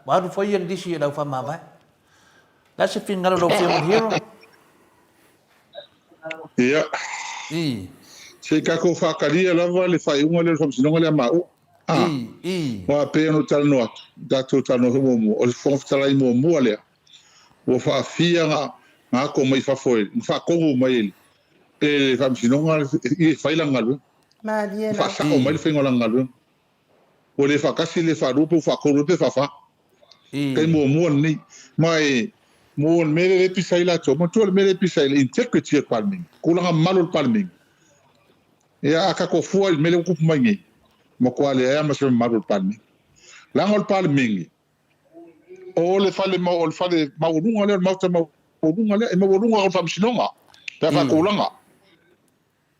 wa ru foi el disi lo fa ma vai na se fina ngalo lo film hero se ka ko fa kari la va le fa un le fam sinonga le ma wa pe no tal no da to tal no mo o fon tala mo le o fa fia nga ko mai fa foi fa ko mai e fam sinonga e fa ila ngalo ma dia fa sa o mai fa ngola ngalo o le fa kasi le fa rupo fa ko rupo fa kai mo ni mai mo mere le pisai la to mo to mere pisai le integrity farming kula malo farming ya aka ko fu el mele ko mai mo ko ale ya ma se malo farming la ngol farming o le fale ma o le fale ma o lunga le ma ta ma o lunga le ma o lunga o fam sinonga ta fa kulanga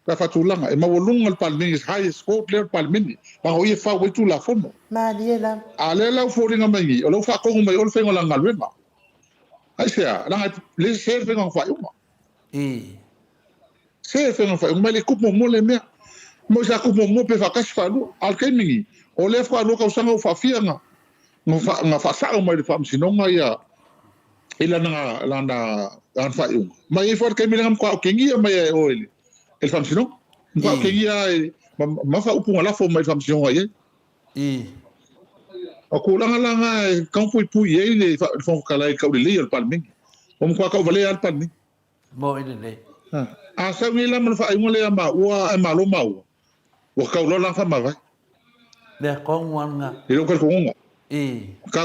ta fa tulanga e ma o lunga el farming is high scope le farming ma o ye fa we tu la fono ma dia la ale la fo ringa mai o lo fa ko mai o le fengo la ngalwema ai sea la le serve ngon fa uma se fe ngon fa uma le kupo mo le me mo sa ku mo pe fa kas fa lu al kai mingi o le fa lu ka usanga u fa fianga nga fa sa mai fa msinonga ia ila nga landa an fa yung mai for kai milang ko kengi mai o el fa msinong ko kengi ma fa upunga la fo mai fa msinonga ia o ko langa kan pui ye le fa kala ka le al palmingi o mo ka vale al palmingi mo ile a sa ngila man fa yung le ma wa ma lo ma wa ka lo lang fa ma vai le kong wanga ilo ka konga ka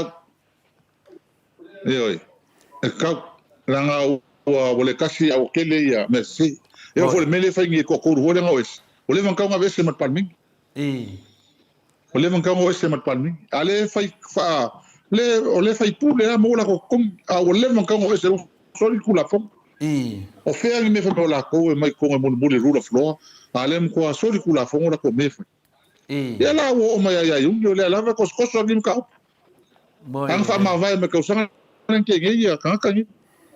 oi ka langa wa vole kasi au kele ya merci eu vole mele fa ngi ko ko vole nga wes vole man ka nga wes mat palming vole man ka nga wes mat palming ale fa le ole fa pu le mo la ko kom a vole man ka nga wes so kula fo o fe ngi me fa la ko mai ko mo mo le rule of law ale mo ko so kula fo la ko me fa ya la wo ma ya yung yo le la ko so nim ka ang fa ma vai me ka usanga ke ngi ya ka ni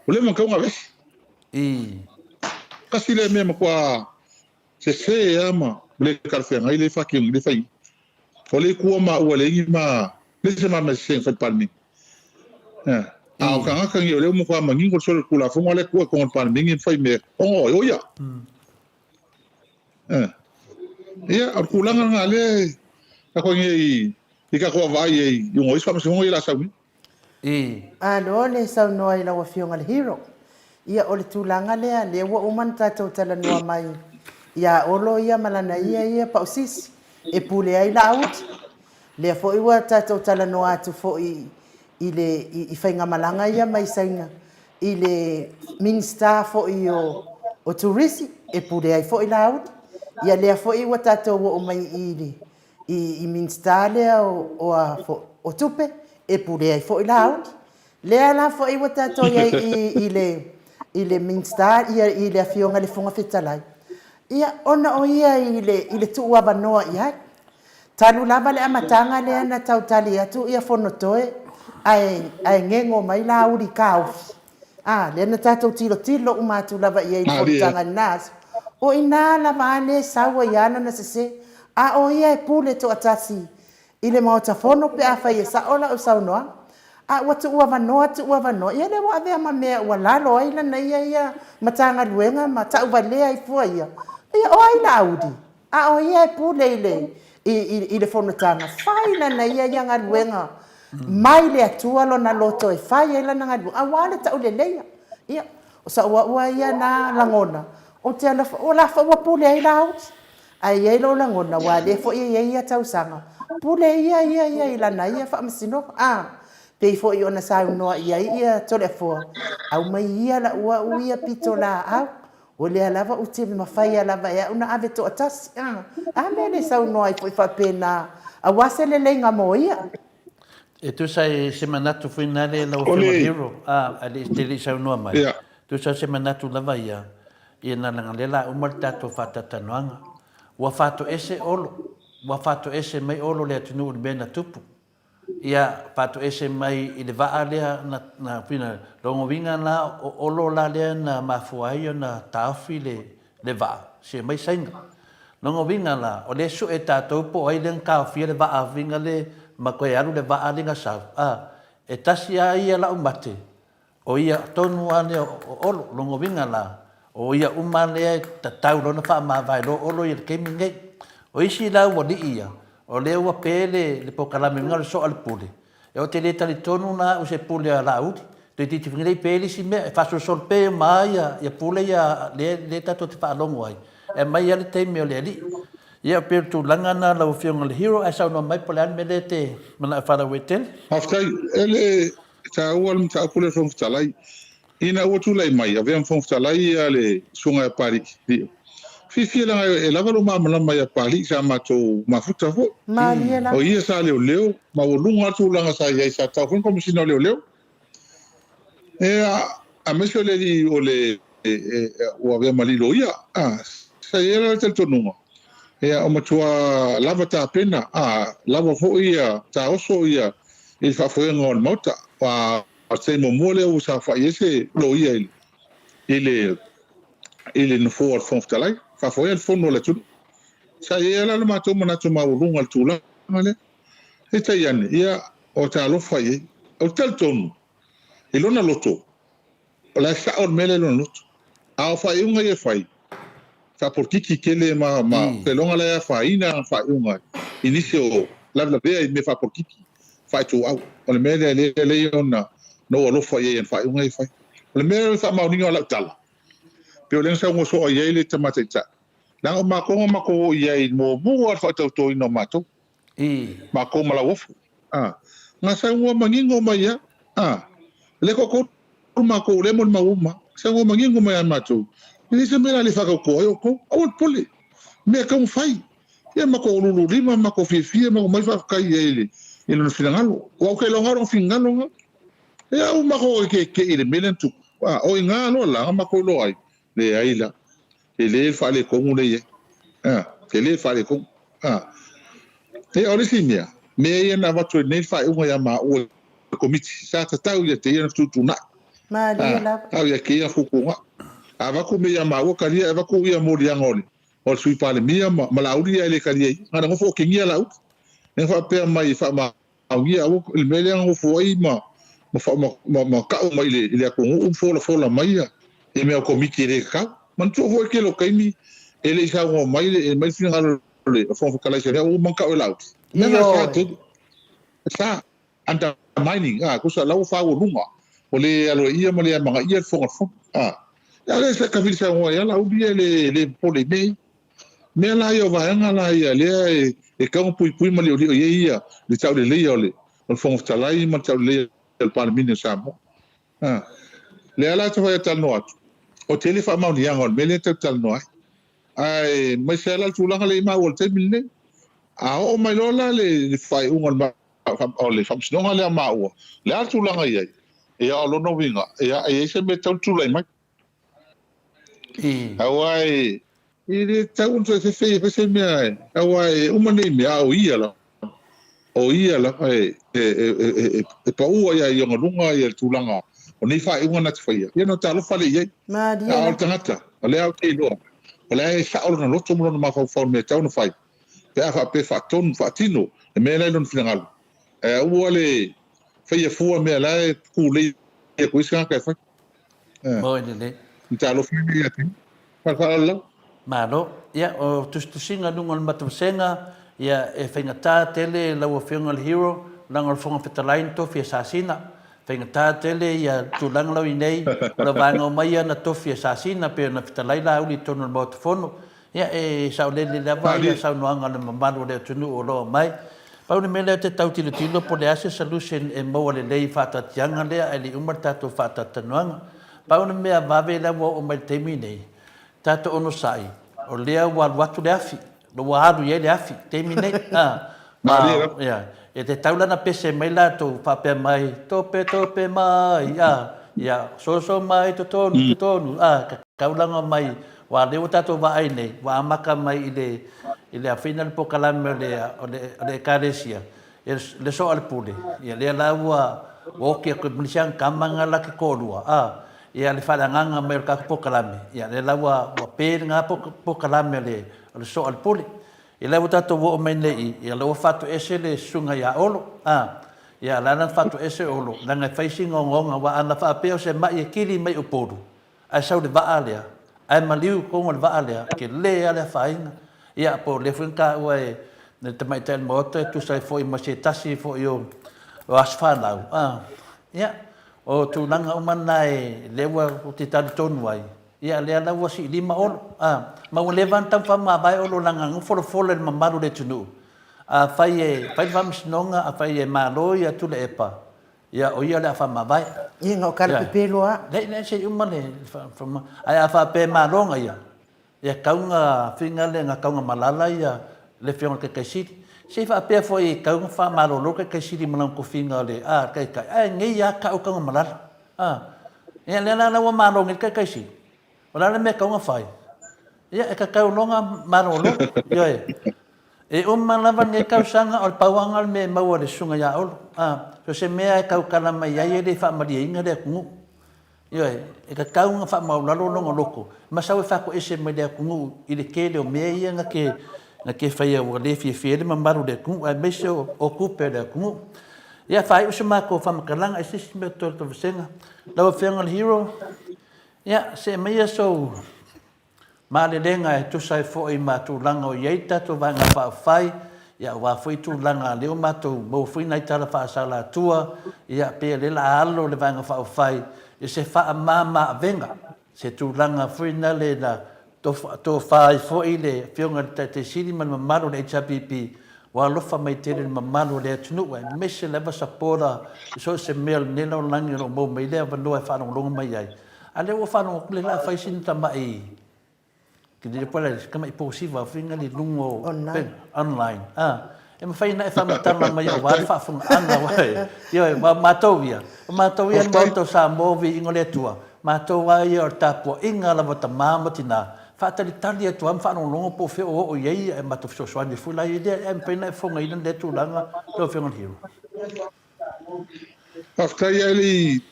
ole man ka nga wes kasi le me ko se ama le ka fe ngai le fa ki le fa ole ku ma ole ngi ma le se ma me se fa palmi a ka ngi ole mo ko ma ngi ko so kula fo ole ko palmi ngi fa me o ya ia ar kulanga ngale ka ko ngi ika ko vai yung ois pa mo ila sa mi ano le sa no ai la wa fionga le hero ia o le tūlanga lea le wa uman tātou tala noa mai ia olo ia malana ia pa usis e pule ai la out le fo iwa tātou tala noa atu fo i whainga malanga ia mai sainga i le minister fo i o turisi e pule ai fo i la out ia lea fo iwa tātou wa umai i minister lea o tupe e pule ai fo i la out lea la fo iwa tātou ia i le minister ia i le afionga le fonga fetalai ia ona o ia i le tuua vanoa ia talu lava le amatanga le ana tau tali atu ia fonotoe ai ngengo mai la uri kaufi le ana tatou tilo umatu lava ia i fonotanga nas o ina lava ane saua iana na sese o ia e pule to atasi i le maota fono pe a fai e saola o saunoa watu ua vanoa ia le wa vea ma mea ua lalo ai lana ia matanga luenga ma tau valea i fua ia o ai la audi o ia e pule i le fonotanga fai lana ia ngā luenga mai le atua lo na loto e fai ai lana ngā luenga wale tau le leia ia o sa ua ia na langona o te alafa o lafa ua pule ai la audi ai ai lo langona wale fo ia tau sanga pule ia i lana ia fa masino pei fo i ona sa noa ia tole fo au mai ia la ua ia pito la o le lava u te mafai lava ia una ave to atas me le sa noa i fa pena a wase le lenga mo ia e tu sai semanatu finale la o hero ali steli sa noa mai tu sa semanatu lava ia na ngalela umarta to fatata noanga wa fato ese mai olo le tunu bena tupu ia pato ese mai i le vaa lea na pina rongo winga na olo la lea na mafuaia na taofi le vaa se mai sainga rongo winga la o le su e tātou po ai len kaofia le vaa winga le makoe aru le vaa linga sau e tasi a ia la umate o ia tonu ane o olo rongo winga la o ia umalea tatau lona wha mawai lo olo i le kemi ngei o isi lau wadi ia o le ua pele le pokalame ngalo so al pule e o te le tali tonu na o se pule a laudi te titi fingrei pele si me faso sol pe mai ya pule ya le tato te whaalongo ai e mai ale te me o le ali ia pe tu langana la o fionga le hero asa no mai pole an me le te mana whala wetel aftai ele ta ual ta pule from talai ina o tu lai mai ave from talai ale sunga pari Fifi la e lava lo mama ya pali sa mato mafuta ho. O ia sa leo ma o lunga tu langa sa ia sa ta kon como sino leo. A meso le di o le o ave mali lo ia. Sa ia te tonunga. O matua lava ta pena lava fo ia ta oso ia il fa fo ngol mota pa se mo mole o sa fa ese lo ia ele no for fontalai fa foi el fono le tu sa ia la ma to mana to ma runga tula male e tai ane ia o ta lo fai o tel tonu e lona loto o la sa o mele lona loto a fai unga e fai fa por kiki kele ma pe longa la fai na fai unga inicio la be me fa por kiki fai tu au o le mele le ona no lo fai e fai unga e fai o le mele fa ma ninga la tala pe o le sa ngo so o ye le tamata na ma ko ye mo mo fa to ino mato ma ko mala wofu nga sa ngo mangingo mai le ko ma ko le mo ma uma sa ngo mangingo mai mato ni se mera le fa ko ko o pole me ka un fai ye ma ko lulu lima ma ko fi ma ko mai fa kai ele no finangalo o ke lo ngaro finangalo ya o ma ko ke ile melen tu o ngalo la ma ko lo ai le aila ele fa le ko le ye ele fa le ko e ori sinia me ye na va tu ne fa un ya ma o komiti sa ta tau ye te ye tu na ma dia la au ya ke ya fuku ava ko me ya ma o kalia ava ko ya mo dia ngoli o sui pale mia ma la uri ele kalia ana ngo fo ke ngia la ne fa pe mai fa ma au ia o le mele ngo fo i ma ma ka o mai le ko un fo la mai e me o komiti le ka man tu fo ke lo kaimi ele sa ngo mai le mai fin ngalo le fo kala se o man ka o la na sa te sa anda mining ko sa la fa o lunga o le alo ia ma le ma ia fo ya le se ka vil sa ngo ya la ubi le pole me la yo va nga la ia le e ka pui ma le o ia le tau le le o fo talai ma tau le el parmine sa mo le ala to va tal no o tele fa ma ni ngol me le tal no ai mai se la tu la le ma o te mille o mai lo la le fai un ma o le fam sno le ma o le ala tu la ia e a lo no vinga e se me tau tu la mai awai ile tau nto se fe me awai uma nei me o ia la pa ua ia i ngalunga ia tulanga o nei fa unga na tfai ia no talo fale ia ma dia o tangata o le au te lo o le sa o na loto mo ma fa me tau no fai pe fa pe fa ton fa tino e me le non final ua le fai fu me la ku le e ku isa ka fa mo ne talo fale ia tin fa la malo ia o tusinga nungol matusenga ia e whaingata tele lau whiunga le hero langar whunga petalain tofi e sasina whaingata tele ia tūlanga lau i nei ora vanga o mai ana tofi e sasina pe na petalai la uli tonu mo te whono ia e sao lele lewa ia sao noanga le mamaru le tunu o loa mai paune mele te tau tilo tilo po le ase solution e maua le lei whatatianga lea e li umar tato whatatanuanga paune mea vawe lewa o mai temi nei tato ono sai o lea watu le afi lo waru ye le afi te minei ya e te taulana pese mai la to pape mai tope mai ya so mai to tonu ka kaulanga mai wa le tato va ai nei wa maka mai ile a final po kalame le karesia le so al pule ya le la wa ke ko misian kamanga la ke kolua ia le falanganga mai ka po kalame ia le la wa pe nga po kalame le so al pole e le tato wo men le ia le fatu ese le sunga ya olo ia lana fatu ese olo langa facing ngonga wa ana fa pe se mai e kili mai opodu ai sau de vaalea ai maliu ko le vaalea ke le ale faina ia po le funka we ne te mai tel moto tu sai foi ma se tasi fo yo asfalau ia o tu nanga umanai lewa ti tan tonwai ia le ala wasi lima olo ma o levanta fa ma bai olo langa fo le mamaru le tunu fai fam snonga fai malo ia tu le epa ia o ia le fa ma bai ia ngo kar pepelo le se umale ai fa pe malonga ia kaunga finga le nga kaunga malala ia le fiona ke kaisiti se fa pe foi kaunga fa malo lo ke kaisiti malang ko finga le kai ngi ia ka o kaunga malala ia le na wa malonga ke kaisiti ora le me kaunga fai ia e ka kaulonga marolo ia e lava ne kausanga o pawanga me maua le sunga ya olo so se mea e kaukana mai ai le fa maria inga le kungu ia e ka kaunga fa maulalo longa loko ma sau e fa ko ese me le kungu i le kele o mea ia nga ke na ke fai o le fie le mamaru le ku ai mese o kupe le ku ia fai usa mako fa makalanga ai sisi me to senga lawa Funeral Hero ia se meia so ma le lenga e tu sai fo i matu langa o yeita to vanga fa fai ia wa foi tu langa le o matu mo foi nai tala fa sala tua ia pe le la alo le vanga fa fai e se fa mama venga se tu langa foi na le na to fai fo i le fionga te siri man mamaru le HPP wa lofa mai te le mamaru le tunu wa mese leva sapora so se mel ne no langi no mo mai le va no fa no longa mai ai ale o fa no le la fai sin tamai que depois eles como é possível vinha ali lungo online e me faz na fa matar na mai wa fa fun anga wa yo matou via no to sa movi ingole tua matou wa yo tapo inga la bota mama tina fa tali tali tu am fa no longo po fe o ye e matou so so ni fula ide e pe na fo ngai de tu langa do Funeral Hero after ele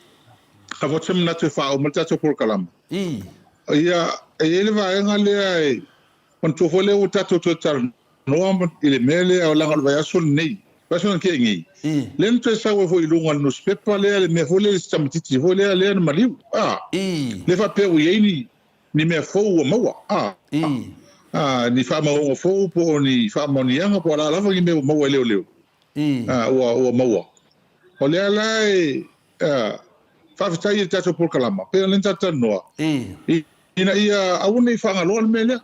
a voce na te fa o mata to por kalam ia ele vai ngale ai on to fole o tato to tar no am ile mele o langa vai sol nei paso ke ngi len to sa wo foi lunga no spepa le me fole stamtiti fole le maliu le fa pe o yeni ni me fo o mawa ni fa ma o fo po ni fa ma ni anga po la la ngi me mawa leo o mawa o le lai fa fitai tato por kalama pe len tata noa ina ia auna i fanga loa mele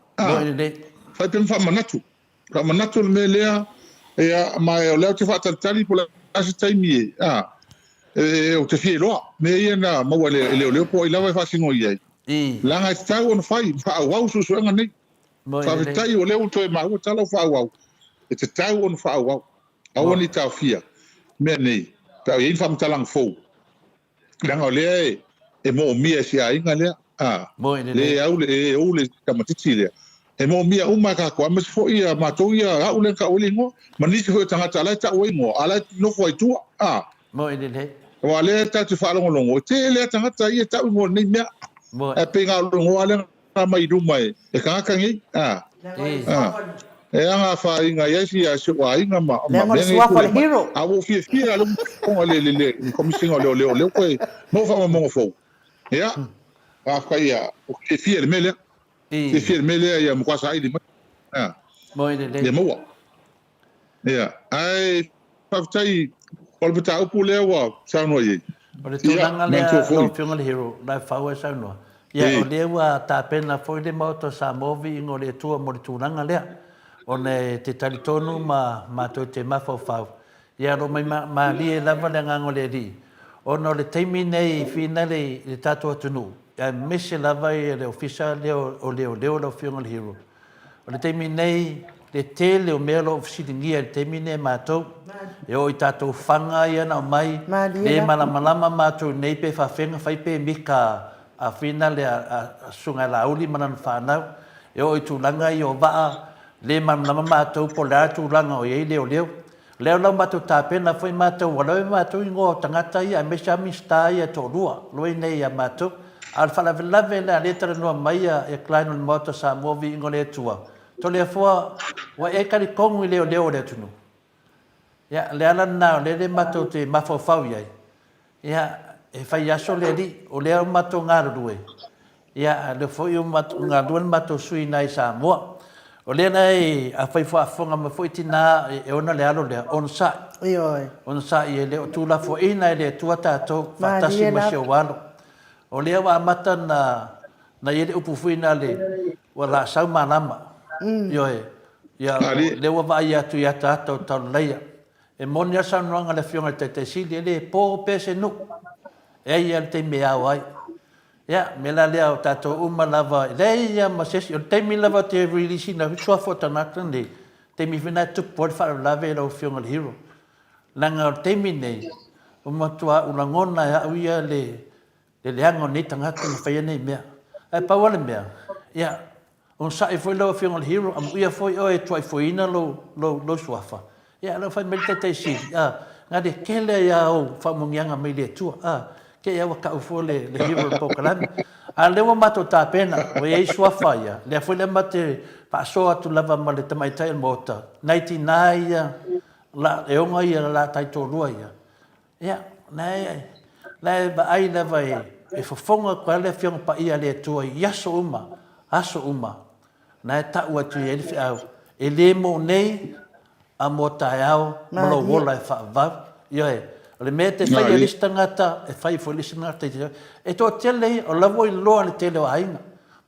fa pe fa manatu mele ia mai o leo te fa tali pola asi taimi o te fie loa me ia na maua leo po i lava fa singo ia langa sta on fai fa wau su nga nei fa fitai o leo to e mau tala fa wau e te tau on fa wau auni ta fia me nei pa ia fa mtalang fo langa o le e mo mia si ai nga le le au le kamatiti le e mo mia uma ka ko mas fo ia matou ia au le ka olingo manisi ho tanga tala ta oingo ala no foi tu mo ele wa le ta tu fa longo te le tanga ta ia ta mo ni mea e pinga longo ale mai du mai e ka ka ngi e anga fa inga yesi a so wa inga ma Hero au fi ala ko le commission le ko mo fa mo fo ya afkaia o ke fiel mele ke fiel mele ya mo kwasa idi mo ile le mo ya ai paftai kolbita upule wa sano ye o le tolanga le no Funeral Hero la fawa sano ya o le wa ta pena foi de moto sa movi ngo le tua mo le tolanga le o ne te talitonu ma to te mafo fa ya ro mai ma li la va le ngo le di o no le taimi nei finale le tato tunu ya mese lava e le official o le Funeral Hero o le taimi nei le tele o melo ofisilingia le taimi nei matou e o i tatou fanga ia na mai le malamalama matou nei pe fafenga fai pe mika a finale a sunga lauli manana whanau e o i tūlanga i o waa le malamalama matou po le tūlanga o iei leo leo lau matou tāpena foi matou walau matou ingo tangata ia me sa mista ia to rua loi nei ia matou al falavelave le letra no mai e klein on moto sa movi ingo le tua to le fo wa e kali kongu leo le tunu ya le ala na le matou te mafofau ia ya e fai aso le di o le matou ngaru due ya le fo yo matou ngaru matou sui nai sa mo o le nei a fai fa fonga ma foi tina e ona le alo le on sa e le tu la fo ina le tua tato fatasi ma se walo o le wa mata na ye upu fuina le wala sa manama yo ya le wa va ya tu ya tato tal leia e monia sa no ngale fionga te si le po pese no e ia te mea wai ya me la lea o tato uma lava le ia ma se o te mi lava te release na sua foto na tande te mi vina tu por fa lave lo Funeral Hero langa te mi nei o matua una ngona ya uia le hango ni tanga tu fa nei mea ai pa wala mea ya on sa foi lo Funeral Hero am uia foi o e toi foi ina lo suafa ya lo fa melte te si ngade kele ya o fa mungianga mai le tu ke ya waka ufo le hero po kalami A lewa mato ta pena, o e sua faia. Le foi le mate pa so atu lava ma le tamai tai mota. 99 ia la e onga ia la tai to rua ia. Ia, nei ba ai leva e fofonga kwa le fiong pa ia le tua yaso uma, aso uma. Nei ta ua tu e fi au. E le mo nei a mota au mo lo wola e fa va. Ia e le me te fai lista ngata e fai fo lista ngata e to tele o lavo i loa le tele o ainga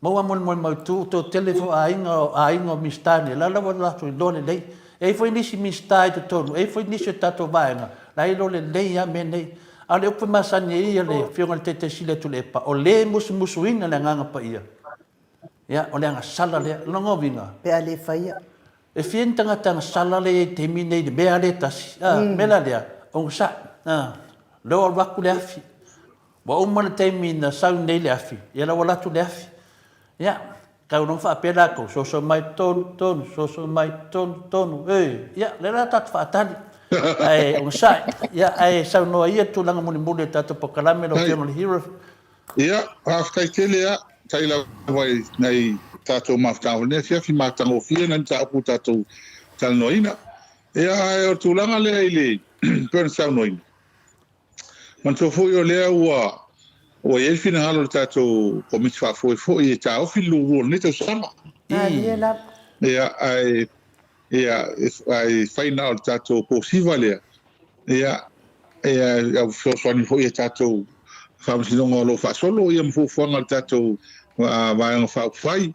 mo mo tu to tele fo ainga mistani la lavo la to lo le lei e fo inisi mistai to tonu e fo inisi tato vaenga la i lo le lei a me nei a le upu masani ia le fionga le te sile tu le pa o le musu ina le nganga pa ia ia o le anga sala le longo vinga pe ale faia e fien tanga sala le te mine de bea le tasi mela lea o sa lo raku le afi wa umana taimi na sau nei le afi ia la wala tu le afi ia ka non fa pela ko so mai ton mai ton ia le la tat fa tani ai o sa ia ai sau no ia tu langa muni tato pokalame lo ke no hero ia after tele ia tai la vai nei tato mafta ne fi mata ngo fi na tato tato tal noina ia tu langa le per sau noina man so foi o lea o e fina halo tato komiti fa foi e ta o filu ni to sama ia ai final tato posiva lea ia so ni foi tato fa si no lo fa solo ia mo fo nga tato va nga fa fai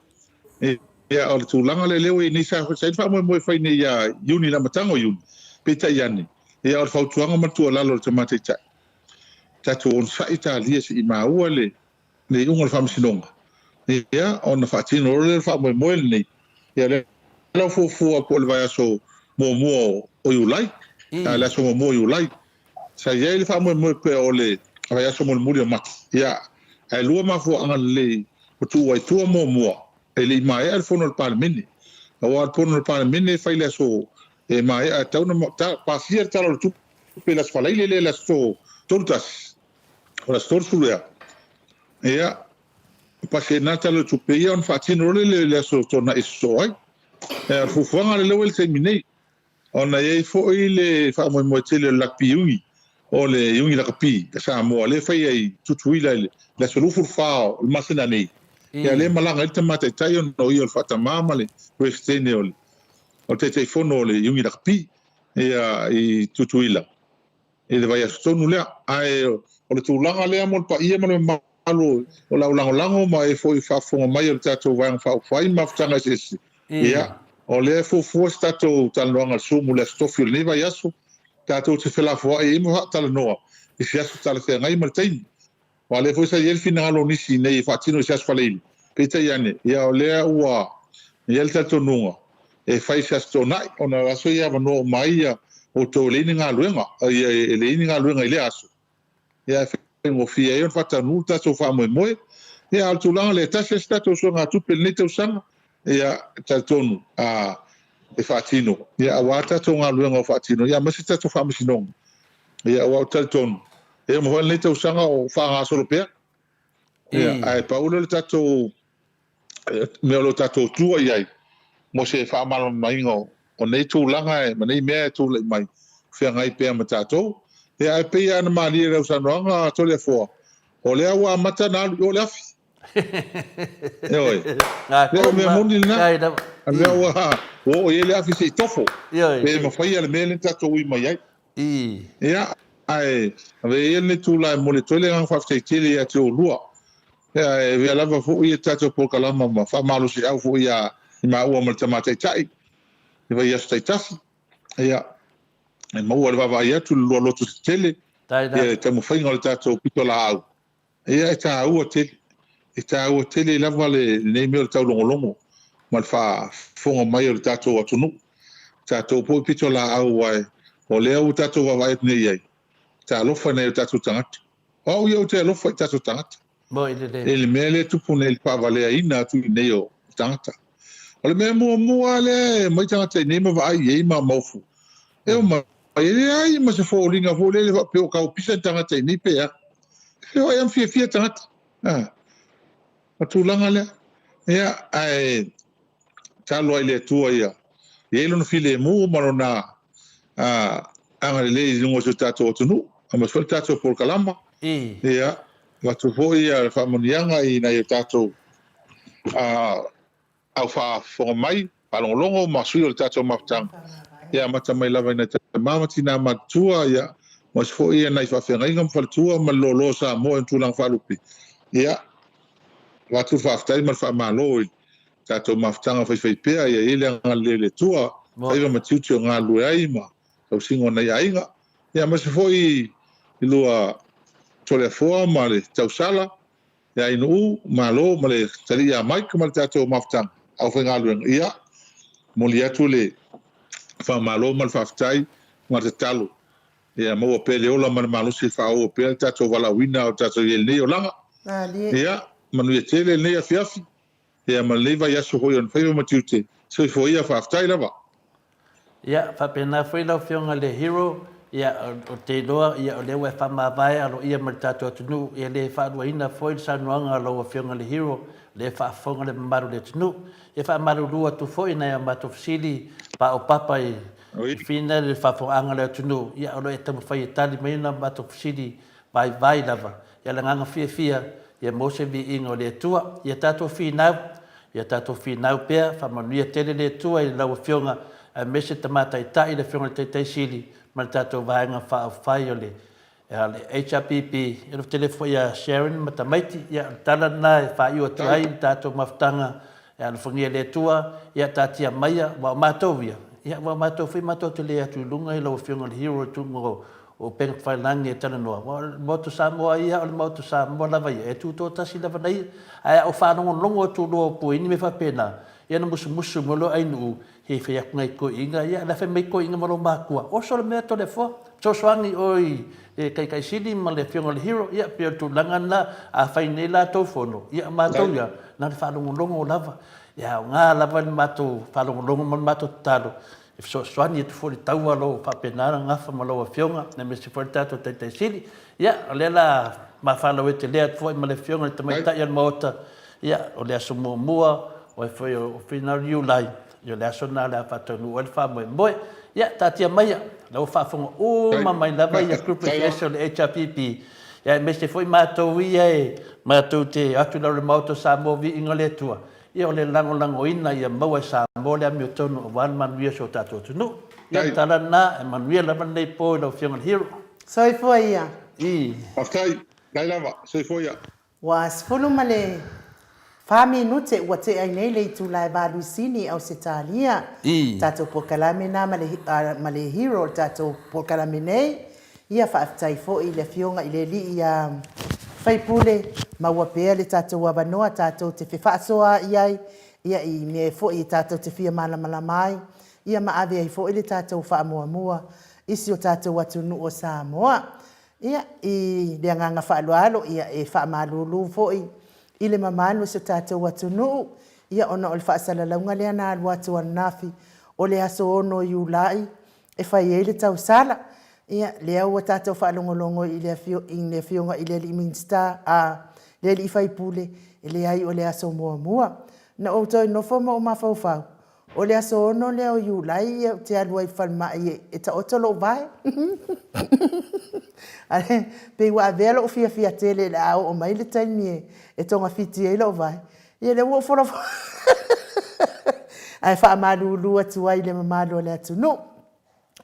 ia o tu langa le leo ni sa fa mo fai ni ia uni la matango uni peta yani ia o fa tu nga ma tu la lo tomate cha tato on fa italia si maua le unga fa msinonga ia on fa tino le fa mo le ia le lo fo ko le vai so mo o you like la so mo you like sa ia le fa mo pe o le vai so mo mat ia ai lua ma fo anga le tu ai tu mo ele mai al fono parlamento o al fono parlamento fa le so e mai a tau no ta pasier talo tu pe las fala ile le so tortas ora storsula ia pake nata lo tupia on fatino le so tona iso ai e fu fanga le level terminate ona e fo ile fa mo tele la piungi o le yungi la kapi sa mo le fa ai tutuila le so lufu fa il masina nei ia le malanga il tamata tai no io fata mama le questene o te telefono le yungi la kapi ia i tutuila e le vai a stonu le ai o le tūlanga lea mo pa ia mo malo o la lango ma e foi fa fonga mai o tato wang fa fai maftanga sesi ia o le fo tato talonga sumu le stofil ni vai aso tato te fela fo e mo tala noa e se aso tala te ngai martain wa le foi sa yel finalo ni si nei fatino se aso falei peta yane ia o le ua yel tato nunga e fai se aso nai ona aso ia no mai o to le ni nga luenga e le ni nga luenga ile aso ia ngo fia e fata nuta so fa mo ia al tulanga le tase stato so nga tu pelnete usanga ia tatonu e fatino ia wata to nga luenga fatino ia masita to fa msinong ia wa tatonu e mo le usanga o fa nga solo pe ia ai paulo le tato me lo tato tu ia mo se fa mal maingo o nei tulanga e nei me tu le mai fia ngai pe matato e ai pe ana mali re usanonga to le fo o le wa mata na o le afi e oi le me moni na le wa o ele afi se tofo e mo fai ale mele tato ui mai ai ia ai ave ele tu la mo le tole nga fa te tele ya te lua e ve lava fo ia tato por kalama ma fa malu si au fo ia ma ua mo tamate tai e vai sta tasi ia e mau le va ia tu lo lo tu tele e te mo fai ngol tato pitola au ia ta u tele la vale ne me ta longo mal fa fonga mai o tato atunu tato po pitola au ai o le au tato va ne ia ta lo fa ne tato tangat o yo te lo fa tato tangat bo ele mele tu pune il pa vale ina tu ne yo tangata o le me mo ale mai tangata ne ma vai e ma mofu e ma ai ma se fo linga fo le pe o ka o pisa tangata ni pe ya e o am fia tangata matulanga le ia ai talo ai le tua ia ia lona file mu marona anga le lungo so tato tunu ama so tato por kalama ia watu foi ia fa monianga i na tato au fa mai palongo masui o tato mafutanga ia mata mai lava ina mama tina matua ia mas foi ia nai fa fenga faltua malolo sa mo tulang falupi ia watu fa aftai mal fa malo tato mafutanga fa pea ia ile ngale tua ai ma tiuti ngalu ai ma tau singo nei ainga ia mas foi ilua telefona male tau sala ia inu malo male talia mai kuma tato mafutanga au fa ngalu ia moli atu le fa malo mal fa aftai ma talo ia mo pele ola man malo se fa o pele tato wala wina o tato yelni o langa ia manu ye tele ne afiafi ia maleva ya so hoyo fa ma tiute so foi ia fa aftai lava ia fa pena foi la fionga le hero ia o te loa ia o le wa fa ma vai alo ia ma tato tunu ia le fa do ina foi sa noanga lo fionga le hero le fa fonga le maru le tunu ia fa maru lua tu foi na ia ma to fsili pa o papa i fina le fa fonga le tunu ia o le tamu fai tali mai na ma to fsili vai lava ia la nganga fia ia mo se vi ingo le tua ia tato fina pea fa manuia tele le tua i la fionga a mese tamata i le fionga te sili ma tato vaenga fa fai o le HRPP e telefo ia Sharon matamaiti ia tala na fa i o tai tato mafutanga ia le fongia le tua ia tatia maia wa matovia ia wa matofi matoto le atu lunga i la fionga le hero tu mo o peng whainangi e tana noa. Motu Samoa ia o le motu Samoa lava ia. E tu tō tasi lava nei. Aia o whanongo longo tu loa puini me whapena. Ia na musu molo ainu he whiak ngai ko inga. Ia la whai mei ko inga maro mākua. O solo mea tole fua. So swangi oi kai sili ma le whionga le hero. Ia pia tu langana a whaine la tau whono. Ia mātou ia. Nā le whanongo longo lava. Ia ngā lava ni mātou whanongo longo man mātou talo. If so swani tu fori taua lo papenara ngafa malo fionga na me se fori tato tai sili ya lela ma fala wete le foi ma le fionga te mai tai mota ya o le aso mua o foi o final you lai yo le aso na la pato no el fa mo ya tatia mai la fa fonga o ma mai la vai group professional HRPP ya me se foi mato ma to te atu la moto sa mo vi ingole tua ia o le lango ina ia maua sa mo le ami tonu o wan manuia so tato tunu ia tala na manuia la man nei po lo fionga hero Soi foi ia. aftai dai lava so foi ia Was fulu male fami nute wa te ai nei le tu lai ba Luisini au Setalia. Tato po kalame na male hero tato po kalame nei ia fa aftai fo i le fionga i le li ia fai pule maua pea le tato wa banoa tato te whiwhaasoa ia i me fo i tato te whia mana mai ia ma ave ai fo i le tato wha mua isi o tato watu nu o Samoa ia i le nganga whaalualo ia e wha malulu fo i le mamanu si o tato watu nu ia ona o le whaasalaunga lea na alu atu anafi o le aso ono i ulai e whai e le tau sala ia lea ua tatou whaalongolongo i le fionga i le Minster a le li fai pule i le ai o le aso mua na o toi no foma o mawhauwhau o le aso ono lea o iulai ia te alua i whalma e ta otolo vai pe ua avela o fia tele le au o mai le taimi e tonga fiti e lo vai ia le ua fora ai wha amalulu atu ai le mamalo le atu no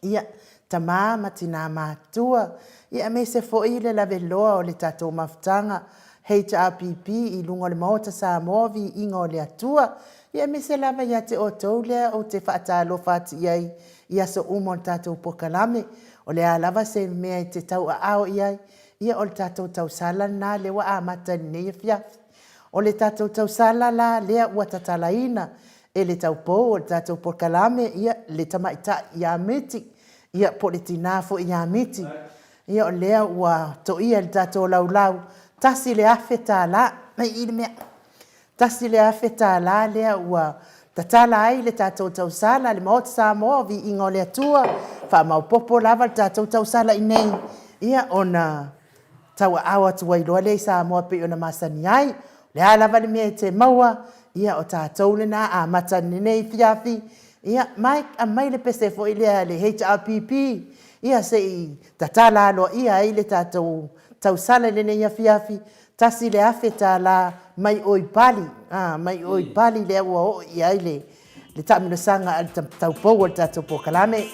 ia tama matina matua ia me se fo i le lave loa o le tatou mafutanga HRPP i lunga le maota Samoa vi inga o le atua ia me se lava ia te otou lea o te whaatalo whati iai ia so umo le tatou pokalame o le alava se mea i te tau a ao iai ia o le tatou tau sala na le wa amata ni nei fiafi o le tatou tau sala la lea ua tatalaina e le tau pou o le tatou pokalame ia le tamaita ia meti ia po le tinafo ia miti ia o lea ua toia le tatou laulau tasi le afe tala mai i le mea tasi le afe tala lea ua tatala ai le tatou tausala le maota Samoa vi inga o le atua whaamaupopo lava le tatou tausala i nei ia ona taua awa tua iloa le Samoa pe ona masani ai Le ala vale me te maua ia o tātou le na a matani nei fiafi ia mai le pese fo ile le HRPP ia se i tatala alo ia ile tātou tau sala le nei fiafi tasi le afe tala mai oi pali le ua o ia ile le tamino sanga al tau pou al tātou po kalame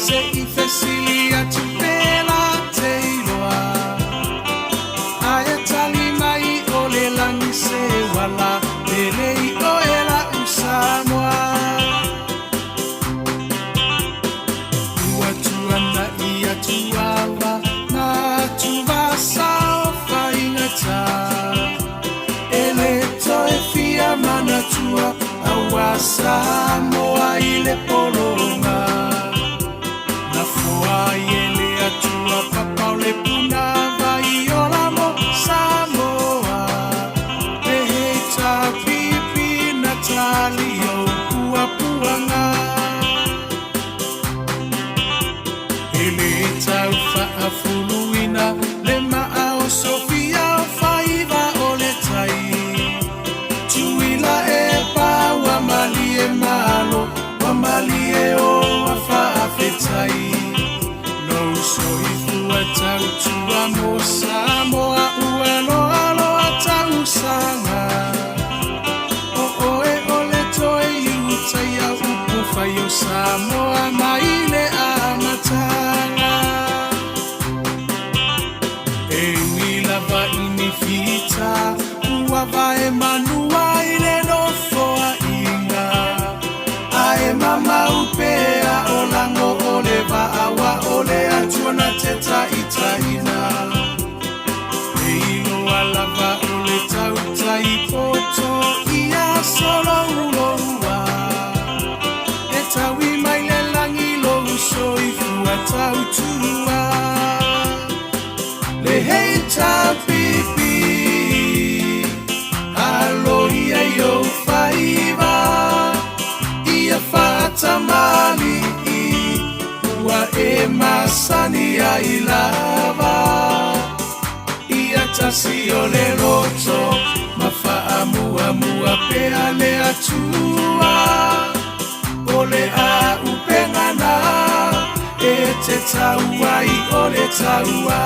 Se i fesilia tu pela te iloa Aia tali mai o le langi se wala Lelei o ela usamoa Ua tuana ia tuava Na tuva sao whaingata Ele toe fia mana tua Awa Samoa i le polonga Fua ele atua papau le puna vai o lamo Samoa Le heita pipi Natali o pua puanga Ele tau whaafuluina Le maa o Sofia o whaiva o le tai Tuila e pa wa mali e malo Wa mali e o wa whaafetai Soi fua tau tua mo Samoa uelo alo tau sanga O e ole toi utai a upu fai o Samoa maile a matanga E wila va ini fita Ua va e manua ile no foa inga A e mama upea o lango ole va awa ole Tuana teta itaina Eilo alava ole tauta I poto Ia solo uloa E tawi mai le langi lo uso I fua tautua Le heita pipi Alo ia yo faiva Ia fata mali Ua e masani a ilava Ia tasi o le roto Mawha mua mua pea le atua O le a upengana E te taua I o le taua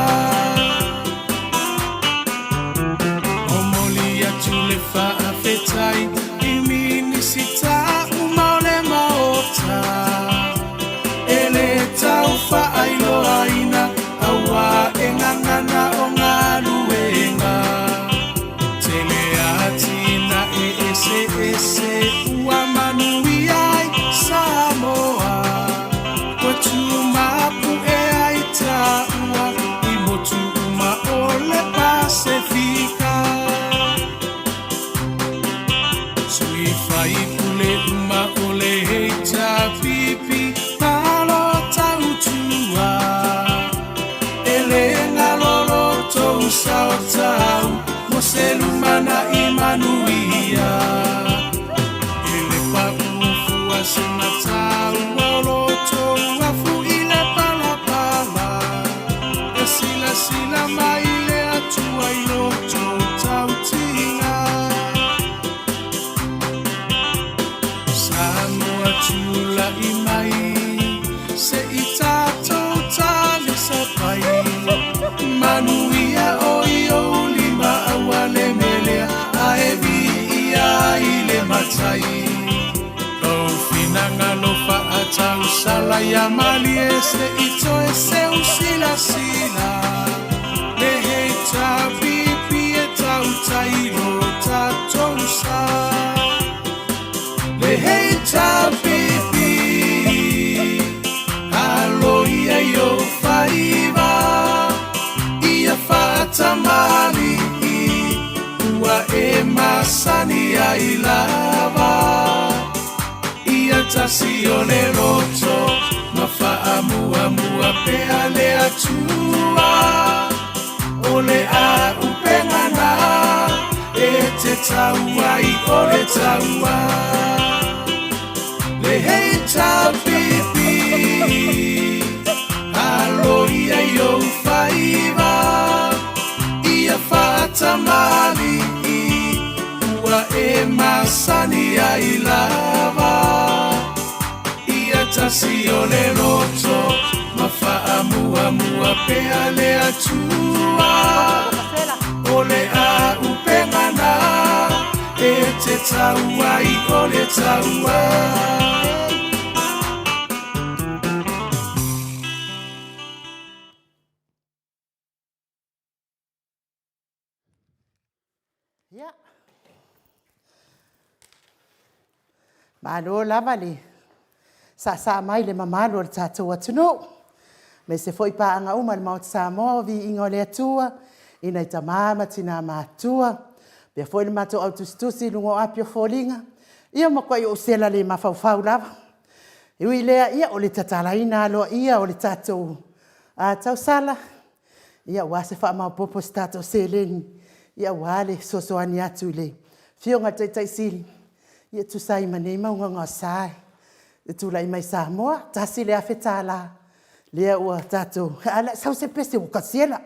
O moli atu le whaafetai I minisita uma o le maota Ele tau whaailo aina Awa e ngangana o ngā ruenga Tele atina e ese Ua manui ai Samoa Kwa tu mapu e ai taua I motu uma o le Pasifika Sui whai pule uma o le heita pipi Sao tau mo selumana imanuia ele pa ufua sena tau oloto afu ile pala pala esila sila mai le atua iloto tau tinga Samoa tula imai se itato tali sapai Manuia o lima awale melea aevi ia ile matai O finanga lo fa atau sala ya mali ese ito ese usila sila Le heita pipi e tau tairo tatou sa Le heita pipi Alo ia yo faiva Ia fata mali masani ai lava ia tasi o le roto ma fa'amuamua pea le atua o le a upengana e te taua i o le taua le hei tapipi alo ia i o whaiva ia whaatamali ua e masani ai lava ia tasi o le roto ma fa'amuamua pea le atua o le a upengana e te taua i o le taua Ia. Malo lava le sa mai le mamalo le tātou atunu. Me se foi paanga uma le Mount Samoa vi ingo le atua. Ina i tamama tina mātua. Pea foi le mato autustusi lungo apio fōlinga. Ia makwai o sela le mawhauwhau lava. Iwi lea ia o le tatalaina aloa ia o le tātou tau sala. Ia wase wha mau popo si tātou seleni. Ia wale sosoani atu le. Fionga taitai sili. Ia tu sai manei maunga ngā sai. E tu lai mai Samoa. Tasi le awhetala. Lea ua tātou. Ala sau se pese o kasiela.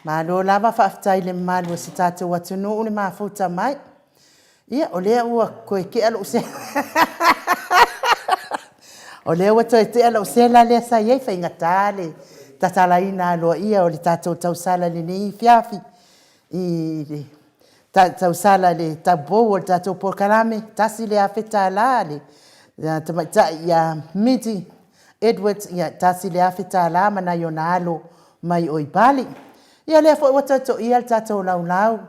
Malo lava whaaftai le malu se tātou atunu le mafuta mai. Ia, o lea ua koe ke alo se. O lea ua toi te alo se la lea sa iei whai ngatale. Tatala ina aloa ia o le tātou tausala le nei fiafi. I le tausala le tabou o le tātou porkalame. Tasi le awheta la le. Tamaita ia Midi Edwards ia tasi le awheta la mana i o na alo mai o i bali. Ia lea fo wata to ia le tātou lau